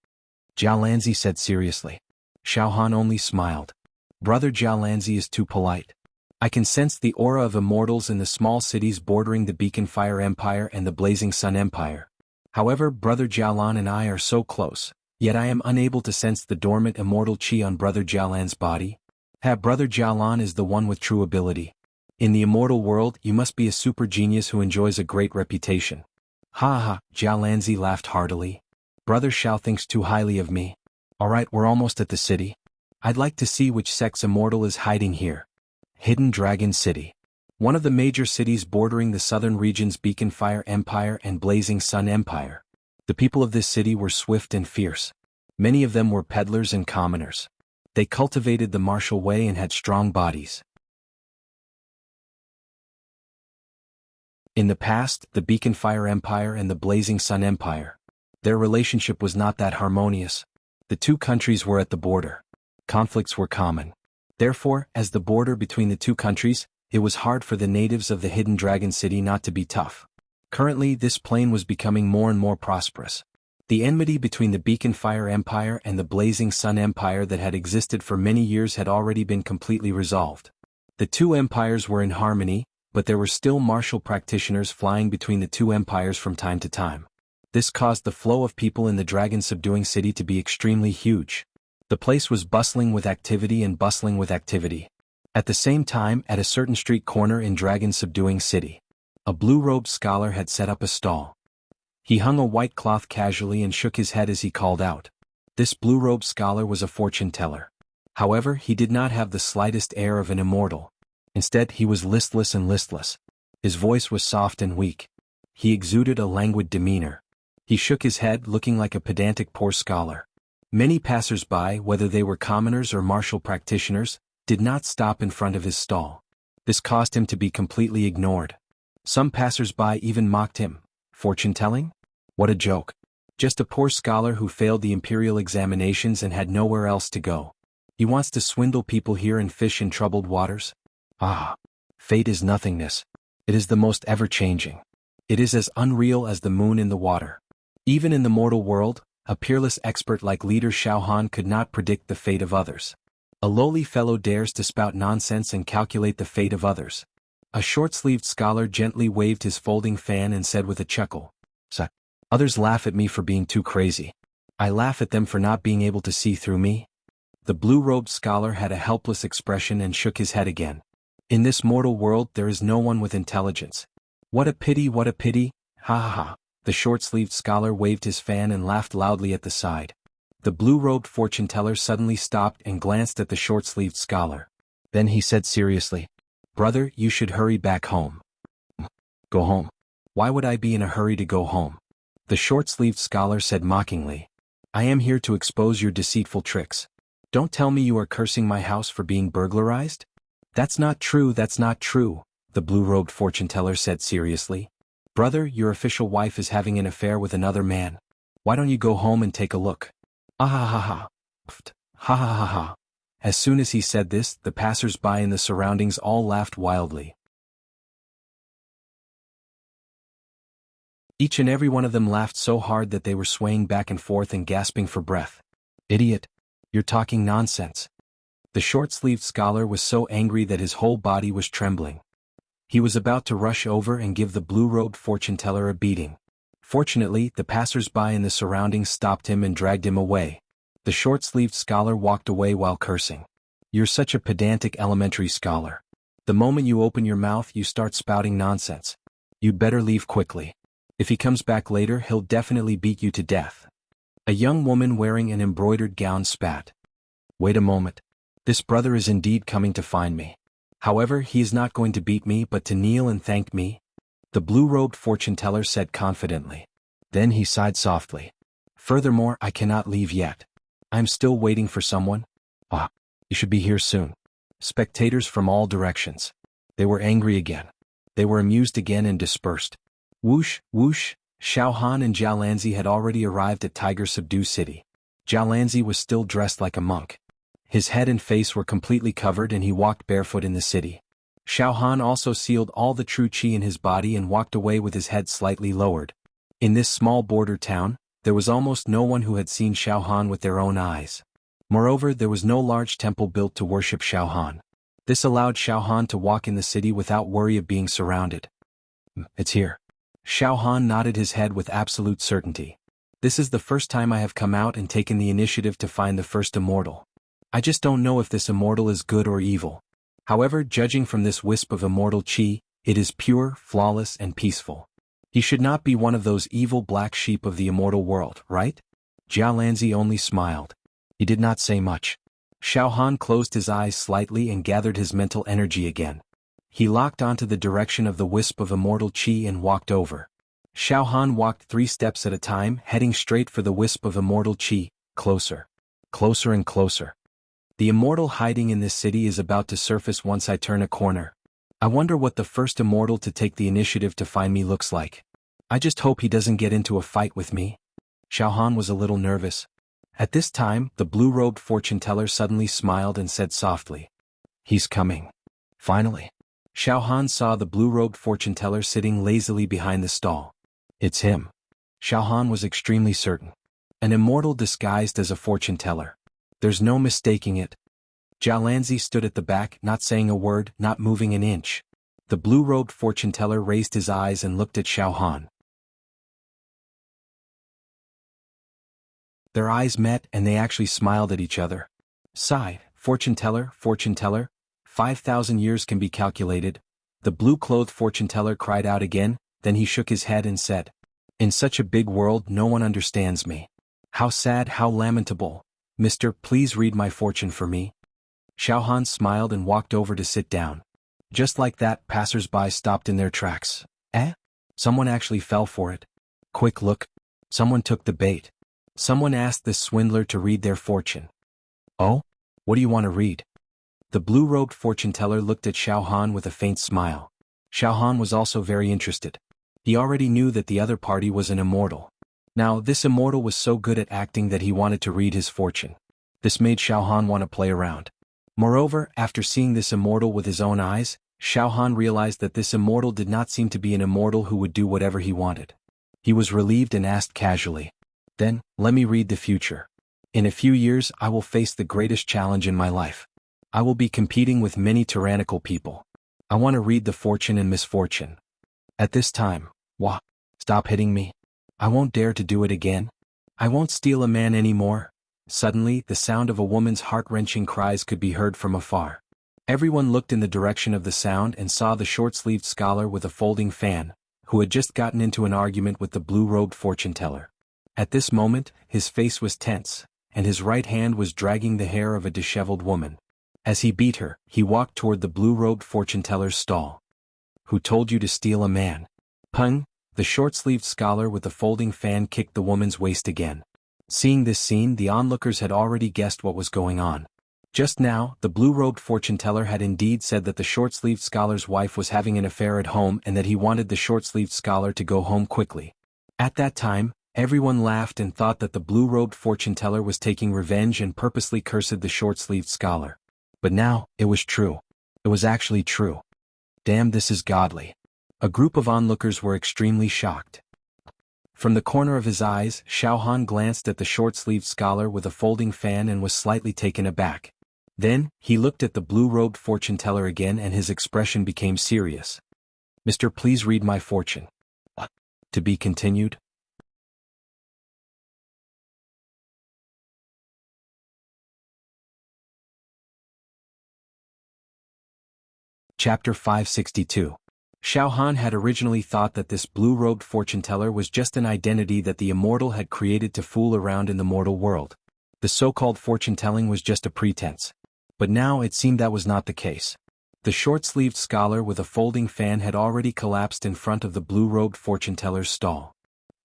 Jialanzi said seriously. Xiao Han only smiled. Brother Jialanzi is too polite. I can sense the aura of immortals in the small cities bordering the Beacon Fire Empire and the Blazing Sun Empire. However, Brother Jialan and I are so close, yet I am unable to sense the dormant immortal chi on Brother Jialan's body. Brother Jialan is the one with true ability. In the immortal world, you must be a super genius who enjoys a great reputation. Ha ha, Jialanzi laughed heartily. Brother Xiao thinks too highly of me. Alright, we're almost at the city. I'd like to see which sex immortal is hiding here. Hidden Dragon City. One of the major cities bordering the southern region's Beacon Fire Empire and Blazing Sun Empire. The people of this city were swift and fierce. Many of them were peddlers and commoners. They cultivated the martial way and had strong bodies. In the past, the Beacon Fire Empire and the Blazing Sun Empire. Their relationship was not that harmonious. The two countries were at the border. Conflicts were common. Therefore, as the border between the two countries, it was hard for the natives of the Hidden Dragon City not to be tough. Currently, this plain was becoming more and more prosperous. The enmity between the Beacon Fire Empire and the Blazing Sun Empire that had existed for many years had already been completely resolved. The two empires were in harmony, but there were still martial practitioners flying between the two empires from time to time. This caused the flow of people in the dragon-subduing city to be extremely huge. The place was bustling with activity and bustling with activity. At the same time, at a certain street corner in dragon-subduing city, a blue-robed scholar had set up a stall. He hung a white cloth casually and shook his head as he called out. This blue-robed scholar was a fortune-teller. However, he did not have the slightest air of an immortal. Instead, he was listless and listless. His voice was soft and weak. He exuded a languid demeanor. He shook his head, looking like a pedantic poor scholar. Many passers-by, whether they were commoners or martial practitioners, did not stop in front of his stall. This caused him to be completely ignored. Some passers-by even mocked him. Fortune-telling? What a joke. Just a poor scholar who failed the imperial examinations and had nowhere else to go. He wants to swindle people here and fish in troubled waters? Ah, fate is nothingness. It is the most ever-changing. It is as unreal as the moon in the water. Even in the mortal world, a peerless expert like Leader Xiao Han could not predict the fate of others. A lowly fellow dares to spout nonsense and calculate the fate of others. A short-sleeved scholar gently waved his folding fan and said with a chuckle, "Sir, others laugh at me for being too crazy. I laugh at them for not being able to see through me." The blue-robed scholar had a helpless expression and shook his head again. In this mortal world there is no one with intelligence. What a pity, what a pity, ha ha ha. The short-sleeved scholar waved his fan and laughed loudly at the side. The blue-robed fortune-teller suddenly stopped and glanced at the short-sleeved scholar. Then he said seriously, "Brother, you should hurry back home." "Go home? Why would I be in a hurry to go home?" The short-sleeved scholar said mockingly. "I am here to expose your deceitful tricks. Don't tell me you are cursing my house for being burglarized?" "That's not true, that's not true," the blue-robed fortune-teller said seriously. "Brother, your official wife is having an affair with another man. Why don't you go home and take a look?" "Ah ha ha ha. Pft, ha ha ha ha." As soon as he said this, the passers-by in the surroundings all laughed wildly. Each and every one of them laughed so hard that they were swaying back and forth and gasping for breath. "Idiot! You're talking nonsense." The short-sleeved scholar was so angry that his whole body was trembling. He was about to rush over and give the blue-robed fortune-teller a beating. Fortunately, the passers-by in the surroundings stopped him and dragged him away. The short-sleeved scholar walked away while cursing. "You're such a pedantic elementary scholar. The moment you open your mouth you start spouting nonsense. You'd better leave quickly. If he comes back later he'll definitely beat you to death." A young woman wearing an embroidered gown spat. "Wait a moment. This brother is indeed coming to find me. However, he is not going to beat me but to kneel and thank me," the blue-robed fortune-teller said confidently. Then he sighed softly. "Furthermore, I cannot leave yet. I am still waiting for someone." "Ah, you should be here soon." Spectators from all directions. They were angry again. They were amused again and dispersed. Whoosh, whoosh, Xiao Han and Jialanzi had already arrived at Tiger Subdue City. Jialanzi was still dressed like a monk. His head and face were completely covered and he walked barefoot in the city. Xiao Han also sealed all the true qi in his body and walked away with his head slightly lowered. In this small border town, there was almost no one who had seen Xiao Han with their own eyes. Moreover, there was no large temple built to worship Xiao Han. This allowed Xiao Han to walk in the city without worry of being surrounded. "It's here." Xiao Han nodded his head with absolute certainty. "This is the first time I have come out and taken the initiative to find the first immortal. I just don't know if this immortal is good or evil. However, judging from this wisp of immortal qi, it is pure, flawless, and peaceful. He should not be one of those evil black sheep of the immortal world, right?" Jialanzi only smiled. He did not say much. Xiao Han closed his eyes slightly and gathered his mental energy again. He locked onto the direction of the wisp of immortal qi and walked over. Xiao Han walked 3 steps at a time, heading straight for the wisp of immortal qi, closer. Closer and closer. The immortal hiding in this city is about to surface once I turn a corner. I wonder what the first immortal to take the initiative to find me looks like. I just hope he doesn't get into a fight with me. Xiao Han was a little nervous. At this time, the blue-robed fortune-teller suddenly smiled and said softly, He's coming. Finally. Xiao Han saw the blue-robed fortune-teller sitting lazily behind the stall. It's him. Xiao Han was extremely certain. An immortal disguised as a fortune-teller. There's no mistaking it. Zhao Lanzi stood at the back, not saying a word, not moving an inch. The blue-robed fortune-teller raised his eyes and looked at Xiao Han. Their eyes met and they actually smiled at each other. Sigh, fortune-teller, 5,000 years can be calculated. The blue-clothed fortune-teller cried out again, then he shook his head and said, in such a big world no one understands me. How sad, how lamentable. Mister, please read my fortune for me. Xiao Han smiled and walked over to sit down. Just like that, passers-by stopped in their tracks. Eh? Someone actually fell for it. Quick look. Someone took the bait. Someone asked this swindler to read their fortune. Oh? What do you want to read? The blue-robed fortune-teller looked at Xiao Han with a faint smile. Xiao Han was also very interested. He already knew that the other party was an immortal. Now, this immortal was so good at acting that he wanted to read his fortune. This made Xiao Han want to play around. Moreover, after seeing this immortal with his own eyes, Xiao Han realized that this immortal did not seem to be an immortal who would do whatever he wanted. He was relieved and asked casually, then, let me read the future. In a few years I will face the greatest challenge in my life. I will be competing with many tyrannical people. I want to read the fortune and misfortune. At this time, wah, stop hitting me. I won't dare to do it again. I won't steal a man anymore. Suddenly, the sound of a woman's heart-wrenching cries could be heard from afar. Everyone looked in the direction of the sound and saw the short-sleeved scholar with a folding fan, who had just gotten into an argument with the blue-robed fortune-teller. At this moment, his face was tense, and his right hand was dragging the hair of a disheveled woman. As he beat her, he walked toward the blue-robed fortune-teller's stall. Who told you to steal a man? Pung! The short-sleeved scholar with the folding fan kicked the woman's waist again. Seeing this scene, the onlookers had already guessed what was going on. Just now, the blue-robed fortune-teller had indeed said that the short-sleeved scholar's wife was having an affair at home and that he wanted the short-sleeved scholar to go home quickly. At that time, everyone laughed and thought that the blue-robed fortune-teller was taking revenge and purposely cursed the short-sleeved scholar. But now, it was true. It was actually true. Damn, this is godly. A group of onlookers were extremely shocked. From the corner of his eyes, Xiao Han glanced at the short-sleeved scholar with a folding fan and was slightly taken aback. Then, he looked at the blue-robed fortune-teller again and his expression became serious. Mister, please read my fortune. To be continued? Chapter 562. Xiao Han had originally thought that this blue-robed fortune-teller was just an identity that the immortal had created to fool around in the mortal world. The so-called fortune-telling was just a pretense. But now it seemed that was not the case. The short-sleeved scholar with a folding fan had already collapsed in front of the blue-robed fortune-teller's stall.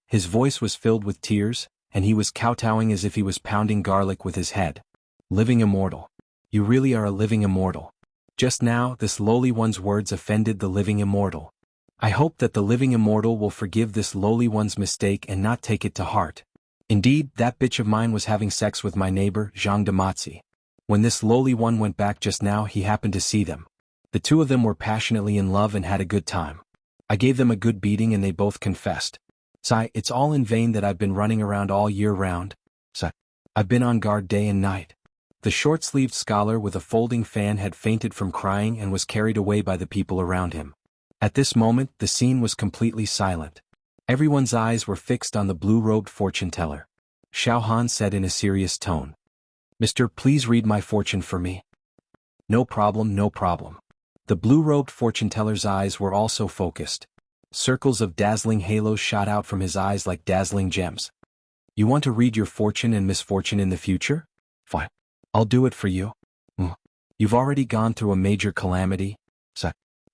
His voice was filled with tears, and he was kowtowing as if he was pounding garlic with his head. Living immortal. You really are a living immortal. Just now, this lowly one's words offended the living immortal. I hope that the living immortal will forgive this lowly one's mistake and not take it to heart. Indeed, that bitch of mine was having sex with my neighbor, Zhang Damatzi. When this lowly one went back just now, he happened to see them. The two of them were passionately in love and had a good time. I gave them a good beating and they both confessed. Sigh, it's all in vain that I've been running around all year round. Sigh, I've been on guard day and night. The short-sleeved scholar with a folding fan had fainted from crying and was carried away by the people around him. At this moment, the scene was completely silent. Everyone's eyes were fixed on the blue-robed fortune-teller. Xiao Han said in a serious tone. Mister, please read my fortune for me. No problem, no problem. The blue-robed fortune-teller's eyes were also focused. Circles of dazzling halos shot out from his eyes like dazzling gems. You want to read your fortune and misfortune in the future? Fine. I'll do it for you. You've already gone through a major calamity.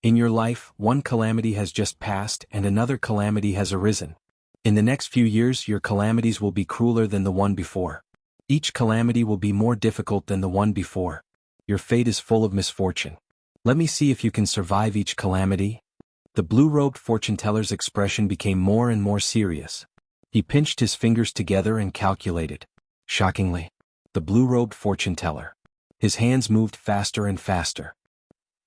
In your life, one calamity has just passed and another calamity has arisen. In the next few years, your calamities will be crueler than the one before. Each calamity will be more difficult than the one before. Your fate is full of misfortune. Let me see if you can survive each calamity. The blue-robed fortune-teller's expression became more and more serious. He pinched his fingers together and calculated. Shockingly, the blue-robed fortune-teller. His hands moved faster and faster.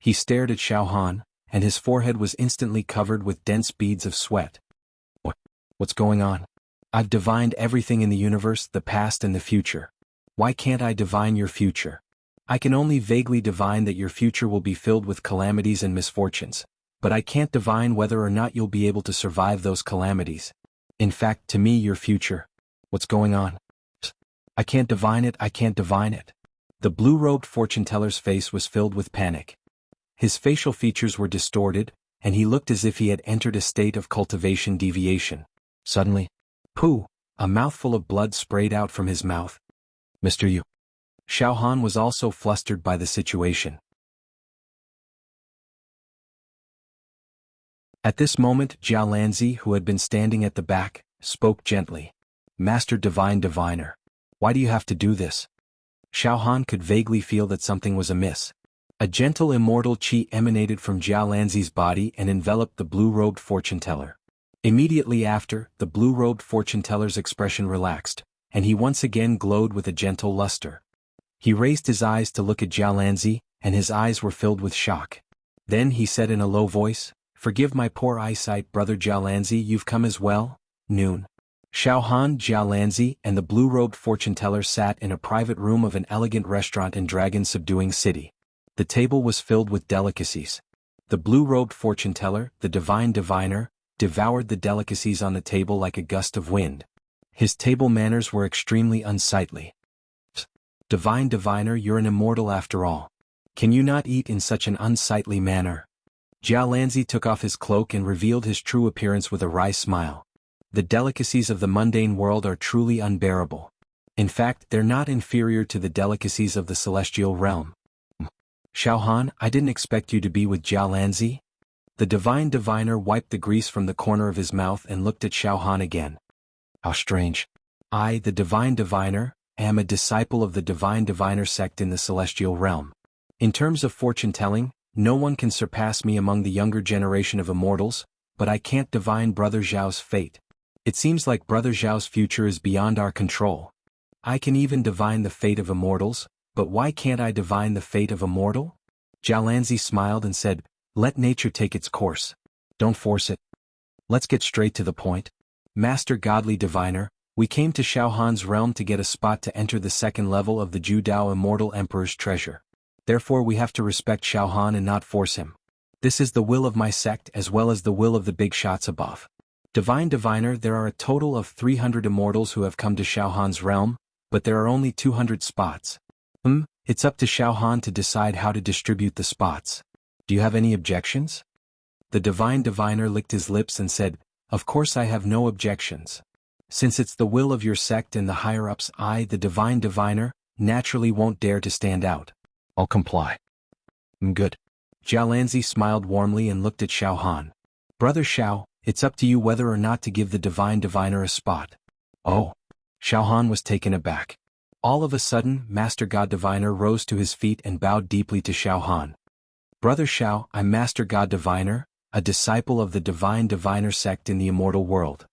He stared at Xiao Han, and his forehead was instantly covered with dense beads of sweat. What's going on? I've divined everything in the universe, the past and the future. Why can't I divine your future? I can only vaguely divine that your future will be filled with calamities and misfortunes, but I can't divine whether or not you'll be able to survive those calamities. In fact, to me your future. What's going on? I can't divine it, I can't divine it. The blue-robed fortune-teller's face was filled with panic. His facial features were distorted, and he looked as if he had entered a state of cultivation deviation. Suddenly, pooh! A mouthful of blood sprayed out from his mouth. Mr. Yu. Xiao Han was also flustered by the situation. At this moment, Jiao Lanzi, who had been standing at the back, spoke gently. Master Divine Diviner. Why do you have to do this? Xiao Han could vaguely feel that something was amiss. A gentle immortal qi emanated from Jiao Lanzi's body and enveloped the blue-robed fortune-teller. Immediately after, the blue-robed fortune-teller's expression relaxed, and he once again glowed with a gentle luster. He raised his eyes to look at Jiao Lanzi, and his eyes were filled with shock. Then he said in a low voice, Forgive my poor eyesight, brother Jiao Lanzi, you've come as well? Noon. Xiao Han, Jiao Lanzi, and the blue-robed fortune-teller sat in a private room of an elegant restaurant in dragon-subduing city. The table was filled with delicacies. The blue-robed fortune-teller, the divine diviner, devoured the delicacies on the table like a gust of wind. His table manners were extremely unsightly. Divine diviner, you're an immortal after all. Can you not eat in such an unsightly manner? Jiao Lanzi took off his cloak and revealed his true appearance with a wry smile. The delicacies of the mundane world are truly unbearable. In fact, they're not inferior to the delicacies of the celestial realm. Xiao Han, I didn't expect you to be with Jiao Lanzi. The divine diviner wiped the grease from the corner of his mouth and looked at Xiao Han again. How strange. I, the divine diviner, am a disciple of the divine diviner sect in the celestial realm. In terms of fortune-telling, no one can surpass me among the younger generation of immortals, but I can't divine Brother Zhao's fate. It seems like Brother Zhao's future is beyond our control. I can even divine the fate of immortals, but why can't I divine the fate of a mortal? Jiao Lanzi smiled and said, Let nature take its course. Don't force it. Let's get straight to the point. Master Godly Diviner, we came to Xiao Han's realm to get a spot to enter the second level of the Ju Dao Immortal Emperor's treasure. Therefore we have to respect Xiao Han and not force him. This is the will of my sect as well as the will of the big shots above. Divine Diviner, there are a total of 300 immortals who have come to Xiao Han's realm, but there are only 200 spots. It's up to Xiao Han to decide how to distribute the spots. Do you have any objections? The Divine Diviner licked his lips and said, Of course I have no objections. Since it's the will of your sect and the higher-ups, I, the Divine Diviner, naturally won't dare to stand out. I'll comply. Good. Jiao Lanzi smiled warmly and looked at Xiao Han. Brother Xiao, it's up to you whether or not to give the Divine Diviner a spot. Oh. Xiao Han was taken aback. All of a sudden, Master God Diviner rose to his feet and bowed deeply to Xiao Han. Brother Xiao, I'm Master God Diviner, a disciple of the Divine Diviner sect in the immortal world.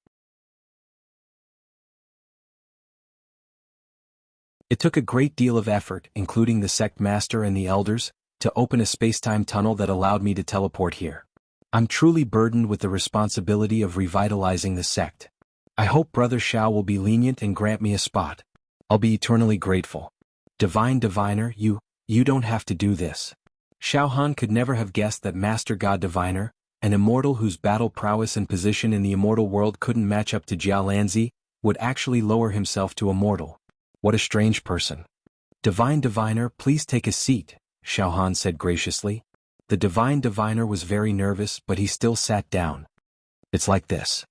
It took a great deal of effort, including the sect master and the elders, to open a space-time tunnel that allowed me to teleport here. I'm truly burdened with the responsibility of revitalizing the sect. I hope Brother Xiao will be lenient and grant me a spot. I'll be eternally grateful. Divine Diviner, you don't have to do this. Xiao Han could never have guessed that Master God Diviner, an immortal whose battle prowess and position in the immortal world couldn't match up to Jiao Lanzi, would actually lower himself to a mortal. What a strange person. Divine Diviner, please take a seat, Xiao Han said graciously. The Divine Diviner was very nervous, but he still sat down. It's like this.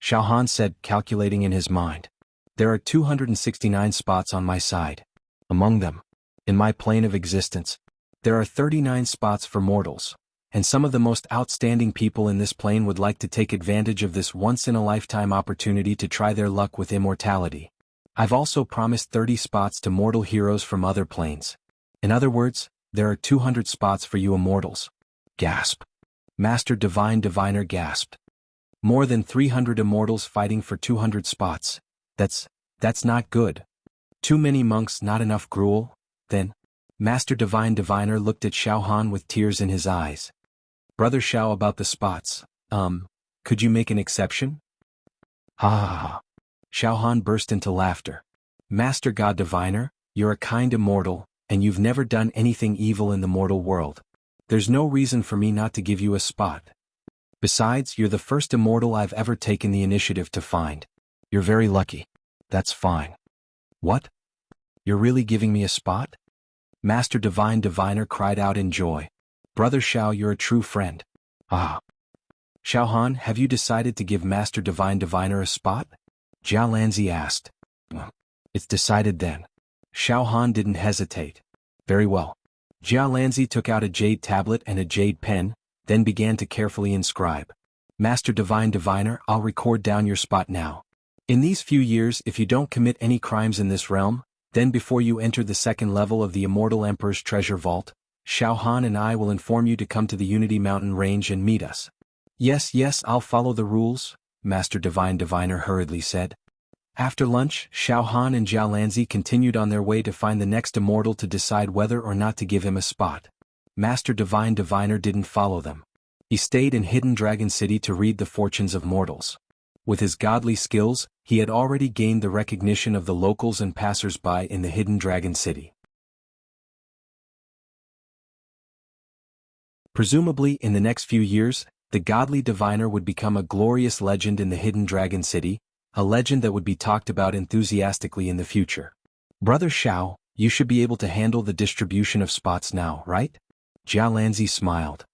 Xiao Han said, calculating in his mind. There are 269 spots on my side. Among them, in my plane of existence, there are 39 spots for mortals, and some of the most outstanding people in this plane would like to take advantage of this once-in-a-lifetime opportunity to try their luck with immortality. I've also promised 30 spots to mortal heroes from other planes. In other words, there are 200 spots for you immortals. Gasp. Master Divine Diviner gasped. More than 300 immortals fighting for 200 spots. That's not good. Too many monks, not enough gruel? Then Master Divine Diviner looked at Xiaohan with tears in his eyes. Brother Xiao, about the spots, could you make an exception? Ha ha ha. Xiaohan burst into laughter. Master God Diviner, you're a kind immortal, and you've never done anything evil in the mortal world. There's no reason for me not to give you a spot. Besides, you're the first immortal I've ever taken the initiative to find. You're very lucky. That's fine. What? You're really giving me a spot? Master Divine Diviner cried out in joy. Brother Xiao, you're a true friend. Ah. Xiaohan, have you decided to give Master Divine Diviner a spot? Jiao Lanzi asked. It's decided then. Xiaohan didn't hesitate. Very well. Jiao Lanzi took out a jade tablet and a jade pen, then began to carefully inscribe. Master Divine Diviner, I'll record down your spot now. In these few years, if you don't commit any crimes in this realm, then before you enter the second level of the Immortal Emperor's treasure vault, Xiaohan and I will inform you to come to the Unity Mountain range and meet us. Yes, I'll follow the rules, Master Divine Diviner hurriedly said. After lunch, Xiaohan and Jiao Lanzi continued on their way to find the next immortal to decide whether or not to give him a spot. Master Divine Diviner didn't follow them. He stayed in Hidden Dragon City to read the fortunes of mortals. With his godly skills, he had already gained the recognition of the locals and passers-by in the Hidden Dragon City. Presumably, in the next few years, the godly diviner would become a glorious legend in the Hidden Dragon City, a legend that would be talked about enthusiastically in the future. Brother Xiao, you should be able to handle the distribution of spots now, right? Jiao Lanzi smiled.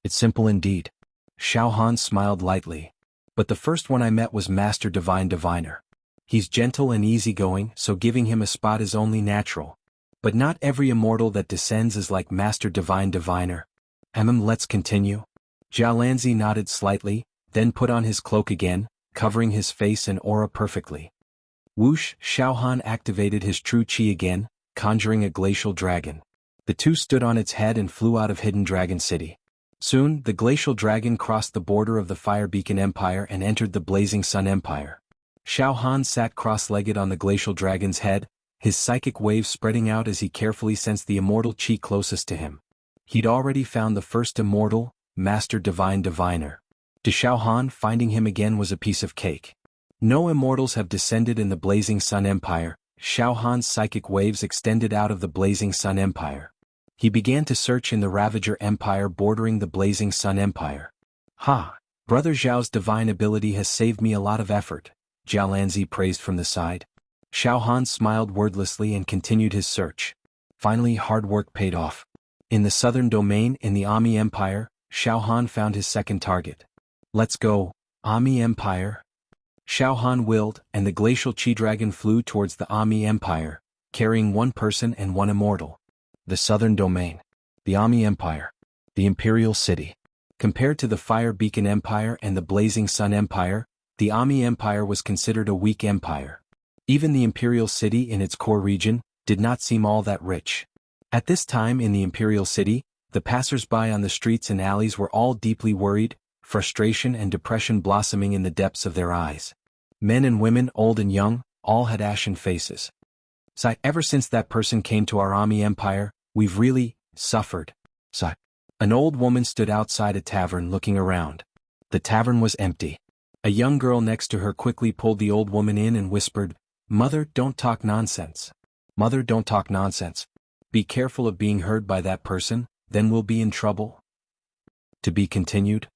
It's simple indeed. Xiaohan smiled lightly. But the first one I met was Master Divine Diviner. He's gentle and easygoing, so giving him a spot is only natural. But not every immortal that descends is like Master Divine Diviner. Let's continue. Jiao Lanzi nodded slightly, then put on his cloak again, covering his face and aura perfectly. Whoosh, Xiaohan activated his true qi again, conjuring a glacial dragon. The two stood on its head and flew out of Hidden Dragon City. Soon, the glacial dragon crossed the border of the Fire Beacon Empire and entered the Blazing Sun Empire. Xiaohan sat cross-legged on the glacial dragon's head, his psychic waves spreading out as he carefully sensed the immortal qi closest to him. He'd already found the first immortal, Master Divine Diviner. To Xiaohan, finding him again was a piece of cake. No immortals have descended in the Blazing Sun Empire. Xiaohan's psychic waves extended out of the Blazing Sun Empire. He began to search in the Ravager Empire bordering the Blazing Sun Empire. Brother Zhao's divine ability has saved me a lot of effort, Jiao Lanzi praised from the side. Xiaohan smiled wordlessly and continued his search. Finally, hard work paid off. In the southern domain in the Ami Empire, Xiaohan found his second target. Let's go, Ami Empire. Xiaohan willed, and the glacial Qi Dragon flew towards the Ami Empire, carrying one person and one immortal. The southern domain. The Ami Empire. The Imperial City. Compared to the Fire Beacon Empire and the Blazing Sun Empire, the Ami Empire was considered a weak empire. Even the Imperial City in its core region did not seem all that rich. At this time in the Imperial City, the passers-by on the streets and alleys were all deeply worried, frustration and depression blossoming in the depths of their eyes. Men and women, old and young, all had ashen faces. Ever since that person came to our Ami Empire, we've really suffered. An old woman stood outside a tavern looking around. The tavern was empty. A young girl next to her quickly pulled the old woman in and whispered, "Mother, don't talk nonsense. Mother, don't talk nonsense. Be careful of being heard by that person, then we'll be in trouble." To be continued.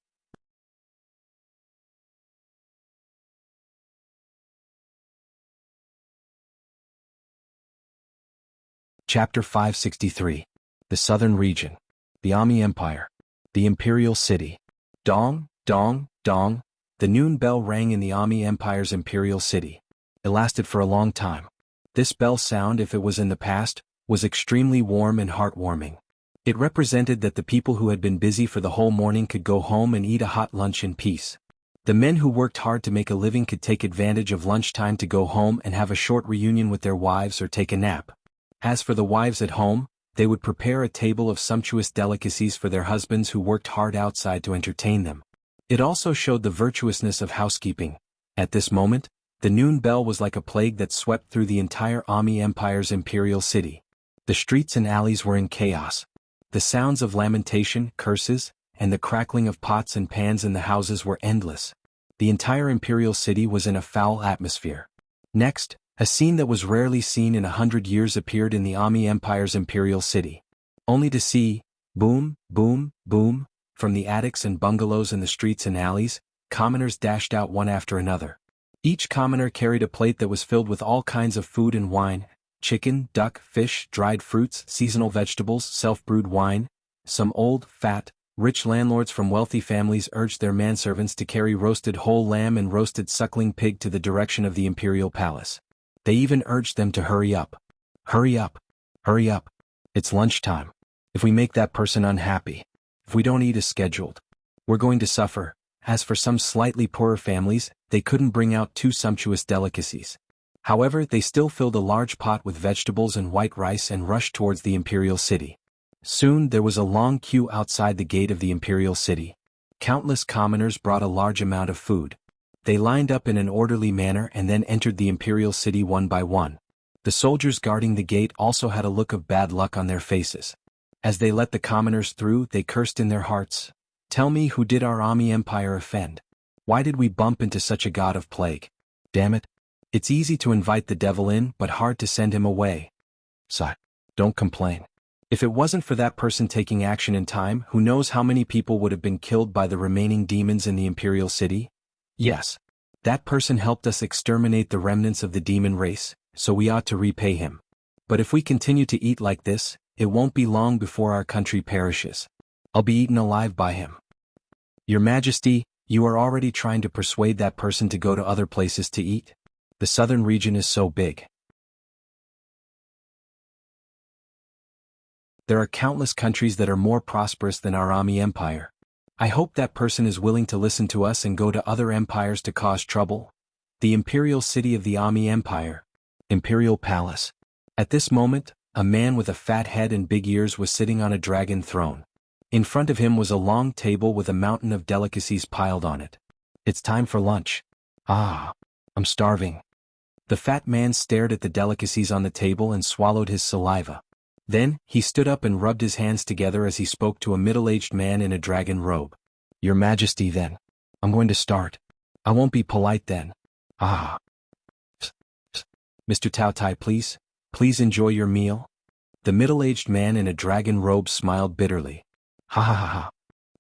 Chapter 563. The Southern Region. The Ami Empire. The Imperial City. Dong, dong, dong. The noon bell rang in the Ami Empire's Imperial City. It lasted for a long time. This bell sound, if it was in the past, was extremely warm and heartwarming. It represented that the people who had been busy for the whole morning could go home and eat a hot lunch in peace. The men who worked hard to make a living could take advantage of lunchtime to go home and have a short reunion with their wives or take a nap. As for the wives at home, they would prepare a table of sumptuous delicacies for their husbands who worked hard outside to entertain them. It also showed the virtuousness of housekeeping. At this moment, the noon bell was like a plague that swept through the entire Ami Empire's Imperial City. The streets and alleys were in chaos. The sounds of lamentation, curses, and the crackling of pots and pans in the houses were endless. The entire imperial city was in a foul atmosphere. Next, a scene that was rarely seen in 100 years appeared in the Ami Empire's imperial city. Only to see, boom, boom, boom, from the attics and bungalows in the streets and alleys, commoners dashed out one after another. Each commoner carried a plate that was filled with all kinds of food and wine: chicken, duck, fish, dried fruits, seasonal vegetables, self-brewed wine. Some old, fat, rich landlords from wealthy families urged their manservants to carry roasted whole lamb and roasted suckling pig to the direction of the imperial palace. They even urged them to hurry up. Hurry up. Hurry up. It's lunchtime. If we make that person unhappy, if we don't eat as scheduled, we're going to suffer. As for some slightly poorer families, they couldn't bring out too sumptuous delicacies. However, they still filled a large pot with vegetables and white rice and rushed towards the imperial city. Soon there was a long queue outside the gate of the imperial city. Countless commoners brought a large amount of food. They lined up in an orderly manner and then entered the imperial city one by one. The soldiers guarding the gate also had a look of bad luck on their faces. As they let the commoners through, they cursed in their hearts. Tell me, who did our Ami Empire offend? Why did we bump into such a god of plague? Damn it. It's easy to invite the devil in, but hard to send him away. Sigh. Don't complain. If it wasn't for that person taking action in time, who knows how many people would have been killed by the remaining demons in the imperial city? Yes. That person helped us exterminate the remnants of the demon race, so we ought to repay him. But if we continue to eat like this, it won't be long before our country perishes. I'll be eaten alive by him. Your Majesty, you are already trying to persuade that person to go to other places to eat? The southern region is so big. There are countless countries that are more prosperous than our Ami Empire. I hope that person is willing to listen to us and go to other empires to cause trouble. The imperial city of the Ami Empire. Imperial Palace. At this moment, a man with a fat head and big ears was sitting on a dragon throne. In front of him was a long table with a mountain of delicacies piled on it. It's time for lunch. Ah, I'm starving. The fat man stared at the delicacies on the table and swallowed his saliva. Then, he stood up and rubbed his hands together as he spoke to a middle-aged man in a dragon robe. Your Majesty, then. I'm going to start. I won't be polite then. Ah. Mr. Tao Tai, please enjoy your meal. The middle-aged man in a dragon robe smiled bitterly. Ha ha ha ha.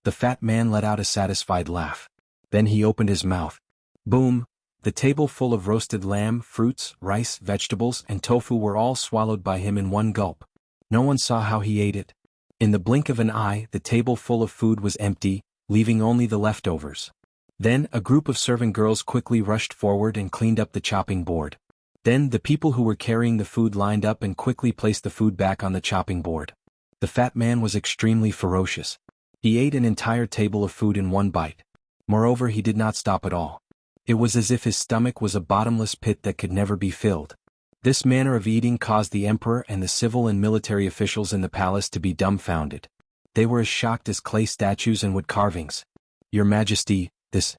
The fat man let out a satisfied laugh. Then he opened his mouth. Boom. The table full of roasted lamb, fruits, rice, vegetables, and tofu were all swallowed by him in one gulp. No one saw how he ate it. In the blink of an eye, the table full of food was empty, leaving only the leftovers. Then, a group of servant girls quickly rushed forward and cleaned up the chopping board. Then, the people who were carrying the food lined up and quickly placed the food back on the chopping board. The fat man was extremely ferocious. He ate an entire table of food in one bite. Moreover, he did not stop at all. It was as if his stomach was a bottomless pit that could never be filled. This manner of eating caused the emperor and the civil and military officials in the palace to be dumbfounded. They were as shocked as clay statues and wood carvings. Your Majesty, this.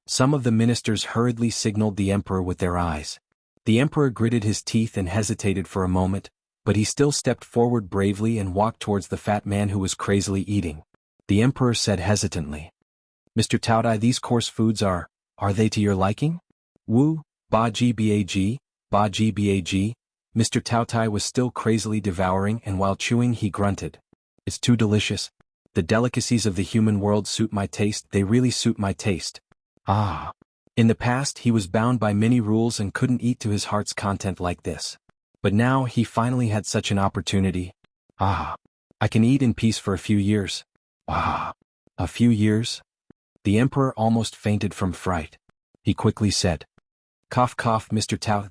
Some of the ministers hurriedly signaled the emperor with their eyes. The emperor gritted his teeth and hesitated for a moment, but he still stepped forward bravely and walked towards the fat man who was crazily eating. The emperor said hesitantly, Mr. Tao Tai, these coarse foods are they to your liking? Wu, ba ji bag, ba ji bag. Mr. Tao Tai was still crazily devouring, and while chewing he grunted. It's too delicious. The delicacies of the human world suit my taste, they really suit my taste. Ah. In the past he was bound by many rules and couldn't eat to his heart's content like this. But now he finally had such an opportunity. Ah. I can eat in peace for a few years. Ah. A few years? The emperor almost fainted from fright. He quickly said, Cough cough, Mr. Tao,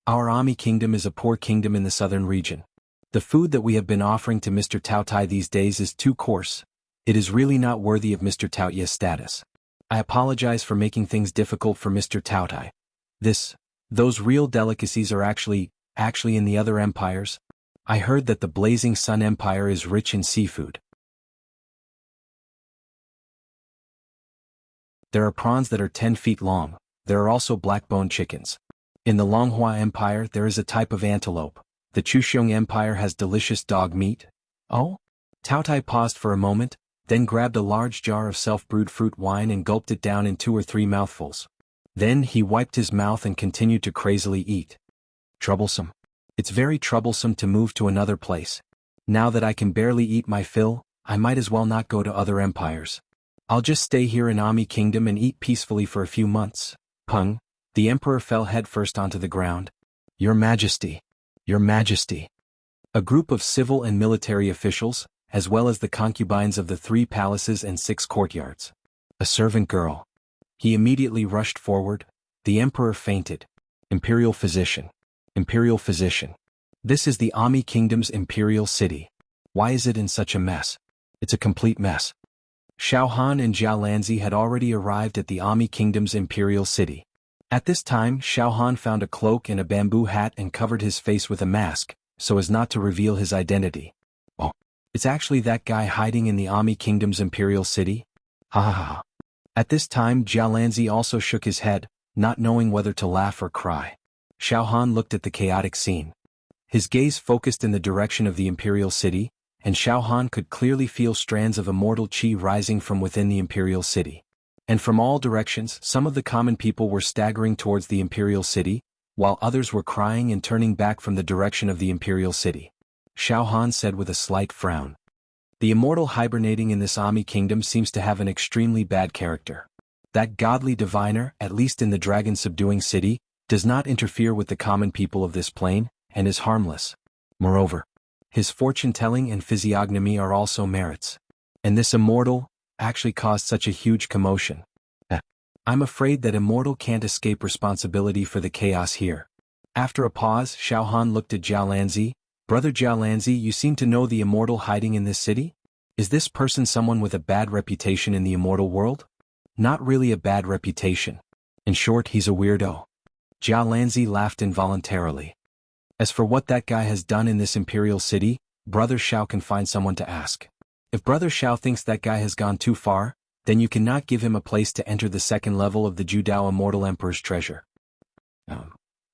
our Ami kingdom is a poor kingdom in the southern region. The food that we have been offering to Mr. Tao Tai these days is too coarse. It is really not worthy of Mr. Tao Ye's status. I apologize for making things difficult for Mr. Tao Tai. Those real delicacies are actually in the other empires. I heard that the Blazing Sun Empire is rich in seafood. There are prawns that are 10 feet long. There are also black-bone chickens. In the Longhua Empire there is a type of antelope. The Chuxiong Empire has delicious dog meat? Oh? Taotai paused for a moment, then grabbed a large jar of self-brewed fruit wine and gulped it down in 2 or 3 mouthfuls. Then he wiped his mouth and continued to crazily eat. Troublesome. It's very troublesome to move to another place. Now that I can barely eat my fill, I might as well not go to other empires. I'll just stay here in Ami Kingdom and eat peacefully for a few months. Peng, the emperor fell headfirst onto the ground. Your Majesty. Your Majesty. A group of civil and military officials, as well as the concubines of the 3 palaces and 6 courtyards. A servant girl. He immediately rushed forward. The emperor fainted. Imperial physician. Imperial physician. This is the Ami Kingdom's imperial city. Why is it in such a mess? It's a complete mess. Xiao Han and Jia Lanzi had already arrived at the Ami Kingdom's imperial city. At this time, Xiao Han found a cloak and a bamboo hat and covered his face with a mask, so as not to reveal his identity. Oh, it's actually that guy hiding in the Ami Kingdom's imperial city? Ha ha ha. At this time, Jia Lanzi also shook his head, not knowing whether to laugh or cry. Xiao Han looked at the chaotic scene. His gaze focused in the direction of the imperial city, and Xiao Han could clearly feel strands of immortal qi rising from within the imperial city. And from all directions, some of the common people were staggering towards the imperial city, while others were crying and turning back from the direction of the imperial city. Xiao Han said with a slight frown. The immortal hibernating in this Ami Kingdom seems to have an extremely bad character. That godly diviner, at least in the dragon-subduing city, does not interfere with the common people of this plane, and is harmless. Moreover, his fortune-telling and physiognomy are also merits. And this immortal actually caused such a huge commotion. I'm afraid that immortal can't escape responsibility for the chaos here. After a pause, Xiao Han looked at Jia Lanzi. Brother Jia Lanzi, you seem to know the immortal hiding in this city? Is this person someone with a bad reputation in the immortal world? Not really a bad reputation. In short, he's a weirdo. Jia Lanzi laughed involuntarily. As for what that guy has done in this imperial city, Brother Xiao can find someone to ask. If Brother Xiao thinks that guy has gone too far, then you cannot give him a place to enter the 2nd level of the Judao Immortal Emperor's treasure.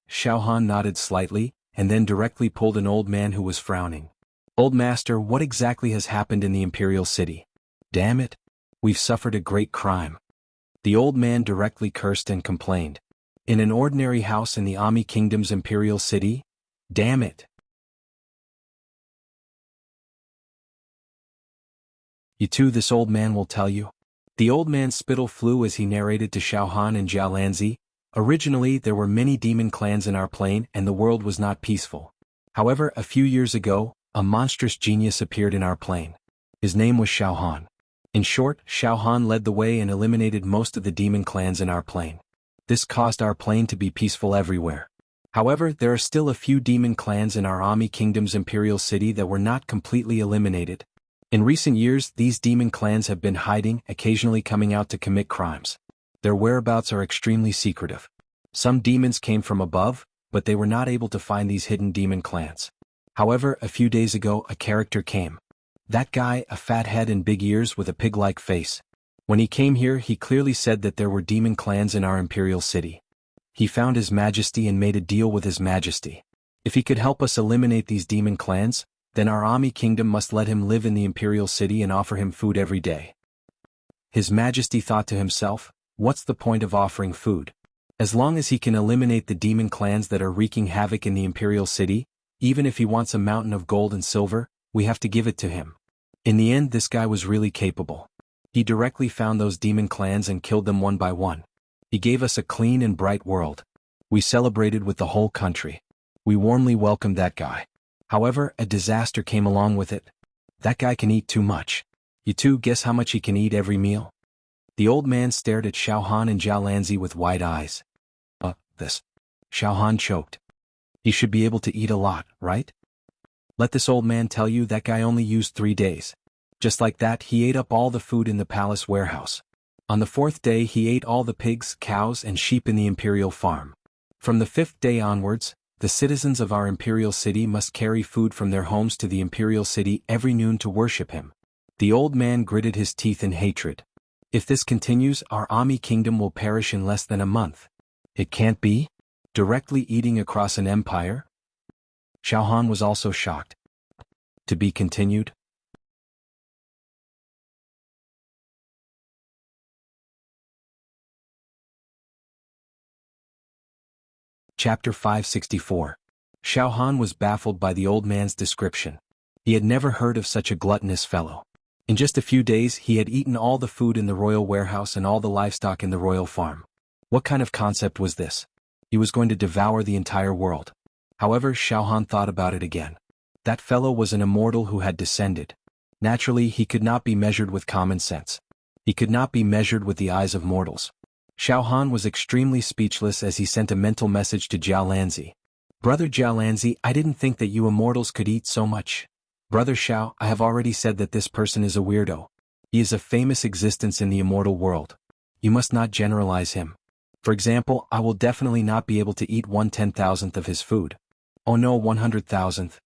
Xiao Han nodded slightly, and then directly pulled an old man who was frowning. Old master, what exactly has happened in the imperial city? Damn it. We've suffered a great crime. The old man directly cursed and complained. In an ordinary house in the Ami Kingdom's imperial city? Damn it. You too, this old man will tell you. The old man's spittle flew as he narrated to Xiao Han and Jia Lanzi. Originally, there were many demon clans in our plane and the world was not peaceful. However, a few years ago, a monstrous genius appeared in our plane. His name was Xiao Han. In short, Xiao Han led the way and eliminated most of the demon clans in our plane. This caused our plane to be peaceful everywhere. However, there are still a few demon clans in our Ami Kingdom's imperial city that were not completely eliminated. In recent years, these demon clans have been hiding, occasionally coming out to commit crimes. Their whereabouts are extremely secretive. Some demons came from above, but they were not able to find these hidden demon clans. However, a few days ago, a character came. That guy, a fat head and big ears with a pig-like face. When he came here, he clearly said that there were demon clans in our imperial city. He found His Majesty and made a deal with His Majesty. If he could help us eliminate these demon clans, then our Ami Kingdom must let him live in the imperial city and offer him food every day. His Majesty thought to himself, what's the point of offering food? As long as he can eliminate the demon clans that are wreaking havoc in the imperial city, even if he wants a mountain of gold and silver, we have to give it to him. In the end, this guy was really capable. He directly found those demon clans and killed them one by one. He gave us a clean and bright world. We celebrated with the whole country. We warmly welcomed that guy. However, a disaster came along with it. That guy can eat too much. You two guess how much he can eat every meal? The old man stared at Xiao Han and Jia Lanzi with wide eyes. This. Xiao Han choked. He should be able to eat a lot, right? Let this old man tell you that guy only used 3 days. Just like that, he ate up all the food in the palace warehouse. On the 4th day, he ate all the pigs, cows, and sheep in the imperial farm. From the 5th day onwards, the citizens of our imperial city must carry food from their homes to the imperial city every noon to worship him. The old man gritted his teeth in hatred. If this continues, our Ami Kingdom will perish in less than a month. It can't be? Directly eating across an empire? Xiao Han was also shocked. To be continued? Chapter 564. Xiao Han was baffled by the old man's description. He had never heard of such a gluttonous fellow. In just a few days he had eaten all the food in the royal warehouse and all the livestock in the royal farm. What kind of concept was this? He was going to devour the entire world. However, Xiao Han thought about it again. That fellow was an immortal who had descended. Naturally, he could not be measured with common sense. He could not be measured with the eyes of mortals. Xiao Han was extremely speechless as he sent a mental message to Jiao Lanzi. Brother Jiao Lanzi, I didn't think that you immortals could eat so much. Brother Xiao, I have already said that this person is a weirdo. He is a famous existence in the immortal world. You must not generalize him. For example, I will definitely not be able to eat 1/10,000th of his food. Oh no, 100,000th.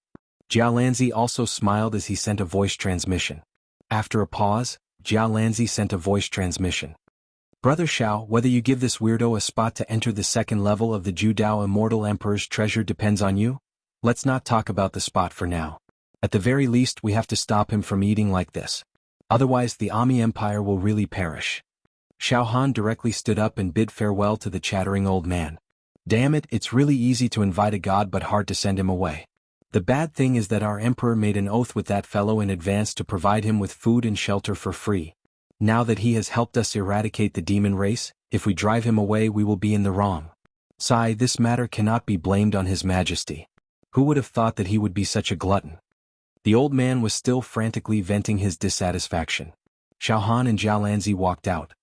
Jiao Lanzi also smiled as he sent a voice transmission. After a pause, Jiao Lanzi sent a voice transmission. Brother Xiao, whether you give this weirdo a spot to enter the second level of the Judao Immortal Emperor's treasure depends on you. Let's not talk about the spot for now. At the very least we have to stop him from eating like this. Otherwise the Ami Empire will really perish. Xiao Han directly stood up and bid farewell to the chattering old man. Damn it, it's really easy to invite a god but hard to send him away. The bad thing is that our emperor made an oath with that fellow in advance to provide him with food and shelter for free. Now that he has helped us eradicate the demon race, if we drive him away we will be in the wrong. Sigh, this matter cannot be blamed on His Majesty. Who would have thought that he would be such a glutton? The old man was still frantically venting his dissatisfaction. Xiao Han and Jiao Lanzi walked out.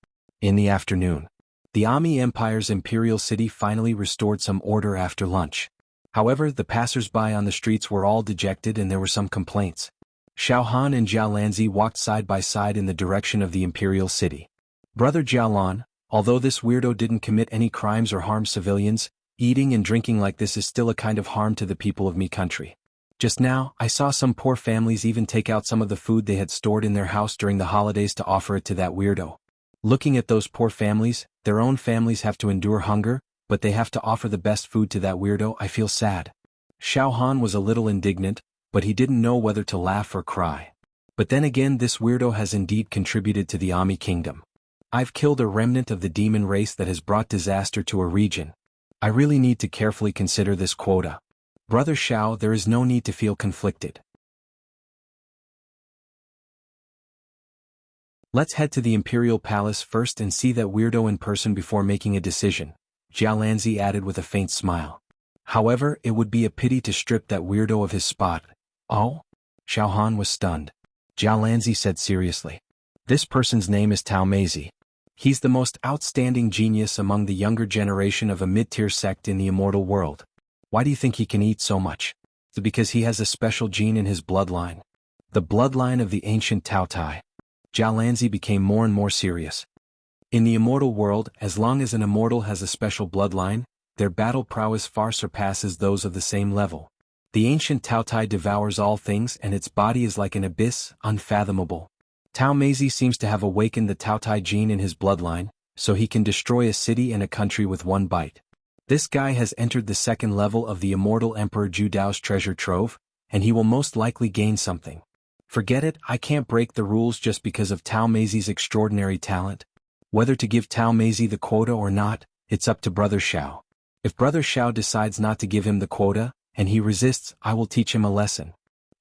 In the afternoon, the Ami Empire's imperial city finally restored some order after lunch. However, the passers-by on the streets were all dejected and there were some complaints. Xiao Han and Jiao Lanzi walked side by side in the direction of the imperial city. Brother Jiaolan, although this weirdo didn't commit any crimes or harm civilians, eating and drinking like this is still a kind of harm to the people of me country. Just now, I saw some poor families even take out some of the food they had stored in their house during the holidays to offer it to that weirdo. Looking at those poor families, their own families have to endure hunger, but they have to offer the best food to that weirdo. I feel sad. Xiao Han was a little indignant, but he didn't know whether to laugh or cry. But then again, this weirdo has indeed contributed to the Ami kingdom. I've killed a remnant of the demon race that has brought disaster to a region. I really need to carefully consider this quota. Brother Xiao, there is no need to feel conflicted. Let's head to the Imperial Palace first and see that weirdo in person before making a decision, Jiao Lanzi added with a faint smile. However, it would be a pity to strip that weirdo of his spot. Oh? Xiao Han was stunned. Jiao Lanzi said seriously. This person's name is Tao Meizi. He's the most outstanding genius among the younger generation of a mid-tier sect in the immortal world. Why do you think he can eat so much? It's because he has a special gene in his bloodline. The bloodline of the ancient Tao Tai. Jiao Lanzi became more and more serious. In the immortal world, as long as an immortal has a special bloodline, their battle prowess far surpasses those of the same level. The ancient Tao Tai devours all things and its body is like an abyss, unfathomable. Tao Meizi seems to have awakened the Tao Tai gene in his bloodline, so he can destroy a city and a country with one bite. This guy has entered the second level of the immortal Emperor Judao's treasure trove, and he will most likely gain something. Forget it, I can't break the rules just because of Tao Meizi's extraordinary talent. Whether to give Tao Meizi the quota or not, it's up to Brother Xiao. If Brother Xiao decides not to give him the quota, and he resists, I will teach him a lesson.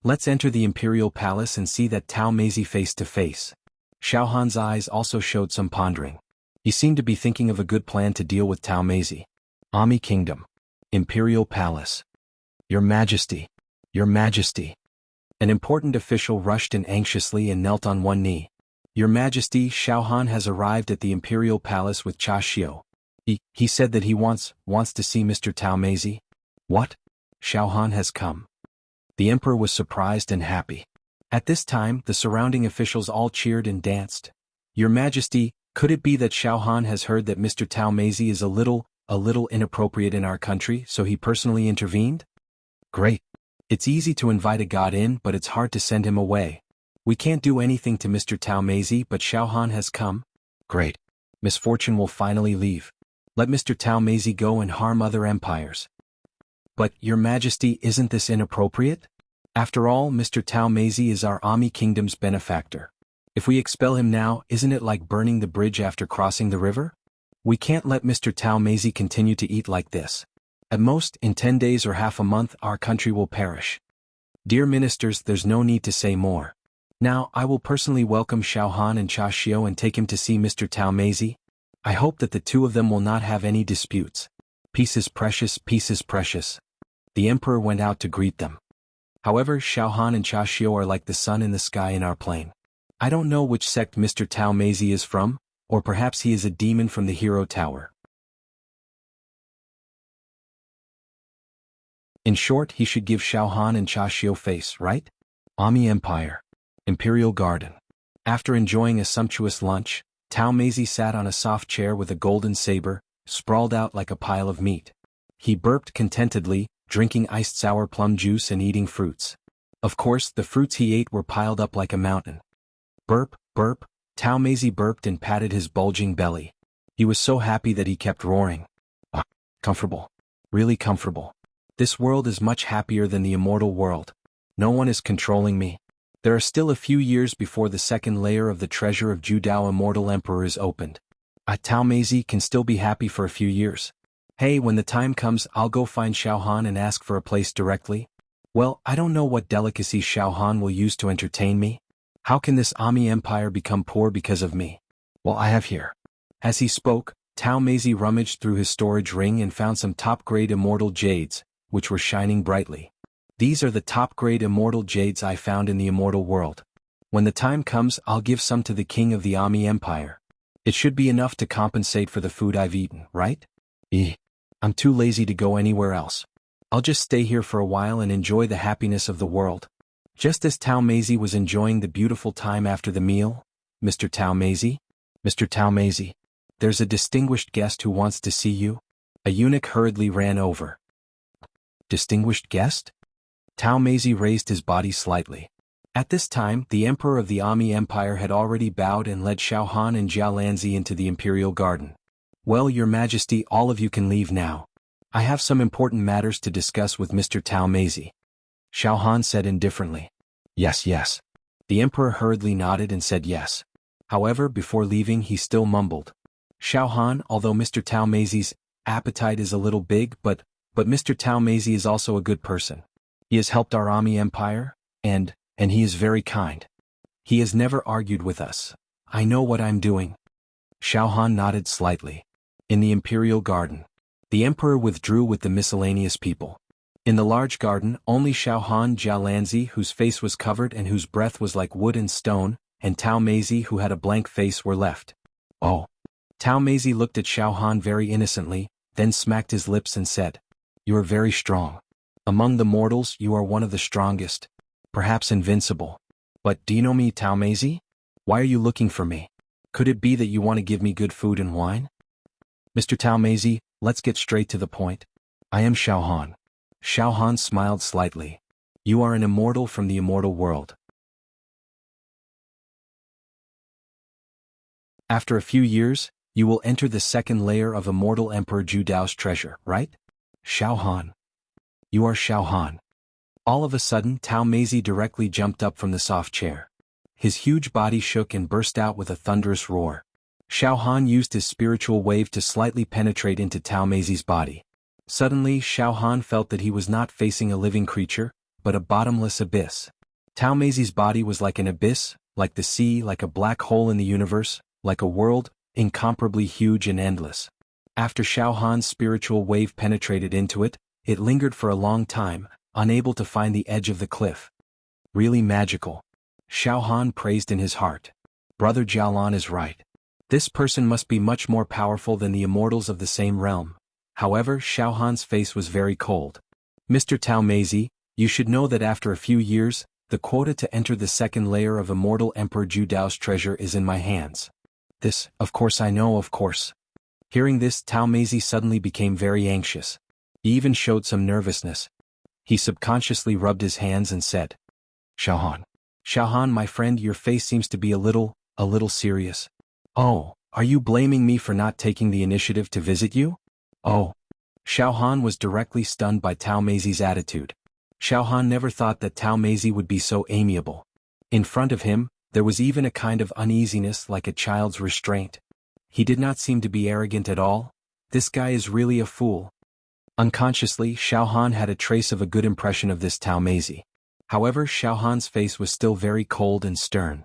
Let's enter the Imperial Palace and see that Tao Meizi face to face. Xiao Han's eyes also showed some pondering. He seemed to be thinking of a good plan to deal with Tao Meizi. Ami Kingdom. Imperial Palace. Your Majesty. Your Majesty. An important official rushed in anxiously and knelt on one knee. Your Majesty, Xiao Han has arrived at the Imperial Palace with Cha Xiu. He said that he wants to see Mr. Tao Meizi. What? Xiao Han has come. The emperor was surprised and happy. At this time, the surrounding officials all cheered and danced. Your Majesty, could it be that Xiao Han has heard that Mr. Tao Meizi is a little inappropriate in our country, so he personally intervened? Great. It's easy to invite a god in, but it's hard to send him away. We can't do anything to Mr. Tao Meizi, but Xiao Han has come. Great. Misfortune will finally leave. Let Mr. Tao Meizi go and harm other empires. But, Your Majesty, isn't this inappropriate? After all, Mr. Tao Meizi is our Ami Kingdom's benefactor. If we expel him now, isn't it like burning the bridge after crossing the river? We can't let Mr. Tao Meizi continue to eat like this. At most, in 10 days or half a month, our country will perish. Dear ministers, there's no need to say more. Now, I will personally welcome Xiao Han and Cha Xiao and take him to see Mr. Tao Meizi. I hope that the two of them will not have any disputes. Peace is precious, peace is precious. The emperor went out to greet them. However, Xiao Han and Cha Xiao are like the sun in the sky in our plain. I don't know which sect Mr. Tao Meizi is from, or perhaps he is a demon from the Hero Tower. In short, he should give Xiao Han and Cha Xiao face, right? Ami Empire. Imperial Garden. After enjoying a sumptuous lunch, Tao Meizi sat on a soft chair with a golden saber, sprawled out like a pile of meat. He burped contentedly, drinking iced sour plum juice and eating fruits. Of course, the fruits he ate were piled up like a mountain. Burp, burp, Tao Meizi burped and patted his bulging belly. He was so happy that he kept roaring. Ah, comfortable. Really comfortable. This world is much happier than the immortal world. No one is controlling me. There are still a few years before the second layer of the treasure of Judao Immortal Emperor is opened. Tao Meizi can still be happy for a few years. Hey, when the time comes, I'll go find Xiao Han and ask for a place directly. Well, I don't know what delicacy Xiao Han will use to entertain me. How can this Ami Empire become poor because of me? Well, I have here. As he spoke, Tao Meizi rummaged through his storage ring and found some top-grade immortal jades, which were shining brightly. These are the top-grade immortal jades I found in the immortal world. When the time comes, I'll give some to the king of the Ami Empire. It should be enough to compensate for the food I've eaten, right? I'm too lazy to go anywhere else. I'll just stay here for a while and enjoy the happiness of the world. Just as Tao Meizi was enjoying the beautiful time after the meal, Mr. Tao Meizi? Mr. Tao Meizi, there's a distinguished guest who wants to see you. A eunuch hurriedly ran over. Distinguished guest? Tao Meizi raised his body slightly. At this time, the emperor of the Ami Empire had already bowed and led Xiao Han and Jia Lanzi into the imperial garden. Well, Your Majesty, all of you can leave now. I have some important matters to discuss with Mr. Tao Meizi. Xiao Han said indifferently. Yes, yes. The emperor hurriedly nodded and said yes. However, before leaving he still mumbled. Xiao Han, although Mr. Tao Meizi's appetite is a little big, but Mr. Tao Meizi is also a good person. He has helped our Ami Empire, and he is very kind. He has never argued with us. I know what I'm doing. Xiao Han nodded slightly. In the imperial garden, the emperor withdrew with the miscellaneous people. In the large garden, only Xiao Han, Jia Lanzi, whose face was covered and whose breath was like wood and stone, and Tao Meizi, who had a blank face, were left. Oh. Tao Meizi looked at Xiao Han very innocently, then smacked his lips and said, You are very strong. Among the mortals, you are one of the strongest. Perhaps invincible. But do you know me, Tao Meizi? Why are you looking for me? Could it be that you want to give me good food and wine? Mr. Tao Meizi, let's get straight to the point. I am Xiao Han. Xiao Han smiled slightly. You are an immortal from the immortal world. After a few years, you will enter the second layer of Immortal Emperor Judao's treasure, right? Xiao Han. You are Xiao Han. All of a sudden, Tao Meizi directly jumped up from the soft chair. His huge body shook and burst out with a thunderous roar. Xiao Han used his spiritual wave to slightly penetrate into Tao Meizi's body. Suddenly, Xiao Han felt that he was not facing a living creature, but a bottomless abyss. Tao Meizi's body was like an abyss, like the sea, like a black hole in the universe, like a world, incomparably huge and endless. After Xiao Han's spiritual wave penetrated into it, it lingered for a long time, unable to find the edge of the cliff. Really magical. Xiao Han praised in his heart. Brother Jialan is right. This person must be much more powerful than the immortals of the same realm. However, Xiao Han's face was very cold. Mr. Tao Meizi, you should know that after a few years, the quota to enter the second layer of Immortal Emperor Judao's treasure is in my hands. This, of course I know, of course. Hearing this, Tao Meizi suddenly became very anxious. He even showed some nervousness. He subconsciously rubbed his hands and said, Xiao Han. Xiao Han, my friend, your face seems to be a little serious. Oh, are you blaming me for not taking the initiative to visit you? Oh, Xiao Han was directly stunned by Tao Meizi's attitude. Xiao Han never thought that Tao Meizi would be so amiable. In front of him, there was even a kind of uneasiness like a child's restraint. He did not seem to be arrogant at all. This guy is really a fool. Unconsciously, Xiao Han had a trace of a good impression of this Tao Meizi. However, Xiao Han's face was still very cold and stern.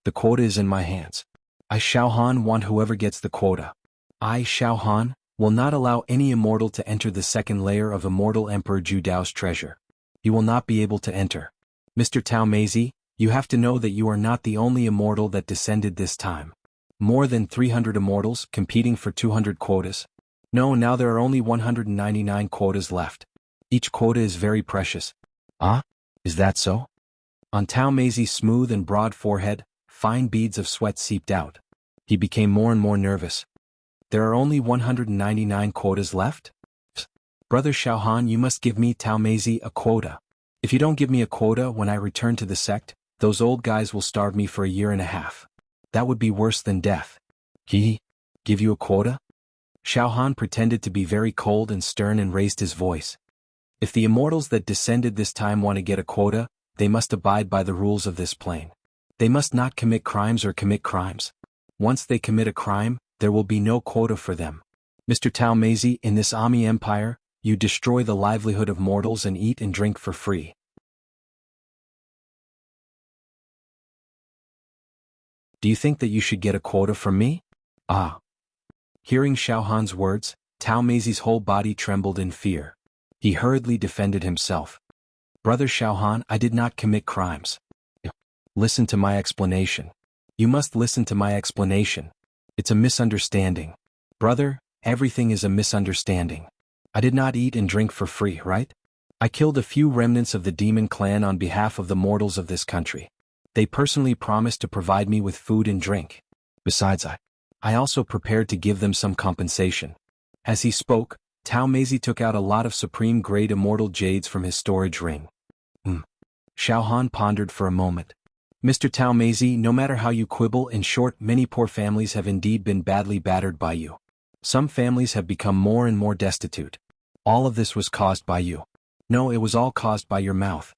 The quota is in my hands. I, Xiao Han, want whoever gets the quota. I, Xiao Han, will not allow any immortal to enter the second layer of Immortal Emperor Zhu Dao's treasure. He will not be able to enter. Mr. Tao Meizi, you have to know that you are not the only immortal that descended this time. More than 300 immortals competing for 200 quotas. No, now there are only 199 quotas left. Each quota is very precious. Ah? Is that so? On Tao Meizi's smooth and broad forehead, fine beads of sweat seeped out. He became more and more nervous. There are only 199 quotas left? Brother Xiao Han, you must give me, Tao Meizi, a quota. If you don't give me a quota when I return to the sect, those old guys will starve me for a year and a half. That would be worse than death. He? Give you a quota? Xiao Han pretended to be very cold and stern and raised his voice. If the immortals that descended this time want to get a quota, they must abide by the rules of this plane. They must not commit crimes or commit crimes. Once they commit a crime, there will be no quota for them. Mr. Tao Meizi, in this Ami Empire, you destroy the livelihood of mortals and eat and drink for free. Do you think that you should get a quota from me? Ah. Hearing Xiao Han's words, Tao Meizi's whole body trembled in fear. He hurriedly defended himself. Brother Xiao Han, I did not commit crimes. Listen to my explanation. You must listen to my explanation. It's a misunderstanding. Brother, everything is a misunderstanding. I did not eat and drink for free, right? I killed a few remnants of the demon clan on behalf of the mortals of this country. They personally promised to provide me with food and drink. Besides, I also prepared to give them some compensation. As he spoke, Tao Meizi took out a lot of supreme-grade immortal jades from his storage ring. Xiao Han pondered for a moment. Mr. Tao Meizi, no matter how you quibble, in short, many poor families have indeed been badly battered by you. Some families have become more and more destitute. All of this was caused by you. No, it was all caused by your mouth.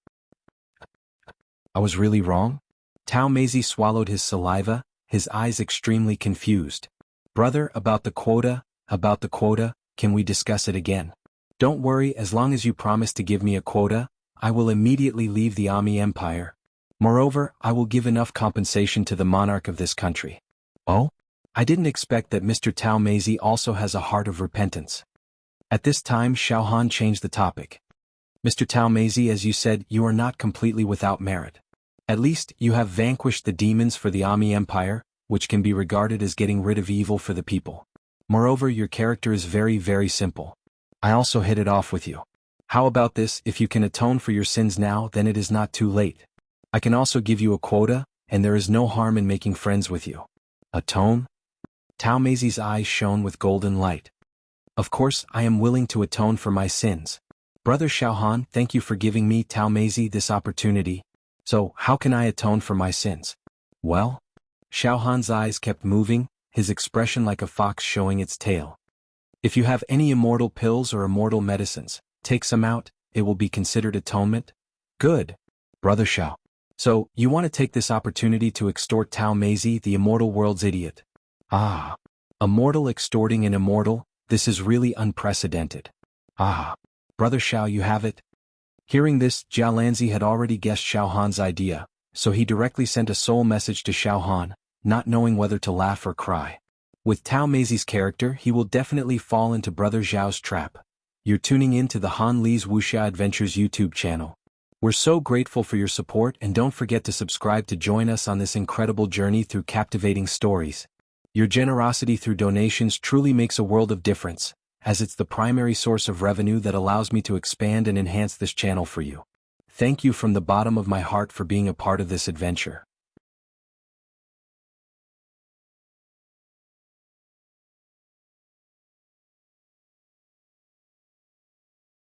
I was really wrong? Tao Meizi swallowed his saliva, his eyes extremely confused. Brother, about the quota, can we discuss it again? Don't worry, as long as you promise to give me a quota, I will immediately leave the Ami Empire. Moreover, I will give enough compensation to the monarch of this country. Oh? I didn't expect that Mr. Tao Meizi also has a heart of repentance. At this time Xiao Han changed the topic. Mr. Tao Meizi, as you said, you are not completely without merit. At least, you have vanquished the demons for the Ami Empire, which can be regarded as getting rid of evil for the people. Moreover, your character is very, very simple. I also hit it off with you. How about this, if you can atone for your sins now, then it is not too late. I can also give you a quota, and there is no harm in making friends with you. Atone? Tao Meizi's eyes shone with golden light. Of course, I am willing to atone for my sins. Brother Xiao Han, thank you for giving me, Tao Meizi, this opportunity. So, how can I atone for my sins? Well? Xiao Han's eyes kept moving, his expression like a fox showing its tail. If you have any immortal pills or immortal medicines, take some out, it will be considered atonement? Good. Brother Xiao. So, you want to take this opportunity to extort Tao Meizi, the immortal world's idiot? Ah. A mortal extorting an immortal, this is really unprecedented. Ah. Brother Xiao, you have it. Hearing this, Jia Lanzi had already guessed Xiao Han's idea, so he directly sent a soul message to Xiao Han, not knowing whether to laugh or cry. With Tao Meizi's character, he will definitely fall into Brother Xiao's trap. You're tuning in to the Han Li's Wuxia Adventures YouTube channel. We're so grateful for your support, and don't forget to subscribe to join us on this incredible journey through captivating stories. Your generosity through donations truly makes a world of difference, as it's the primary source of revenue that allows me to expand and enhance this channel for you. Thank you from the bottom of my heart for being a part of this adventure.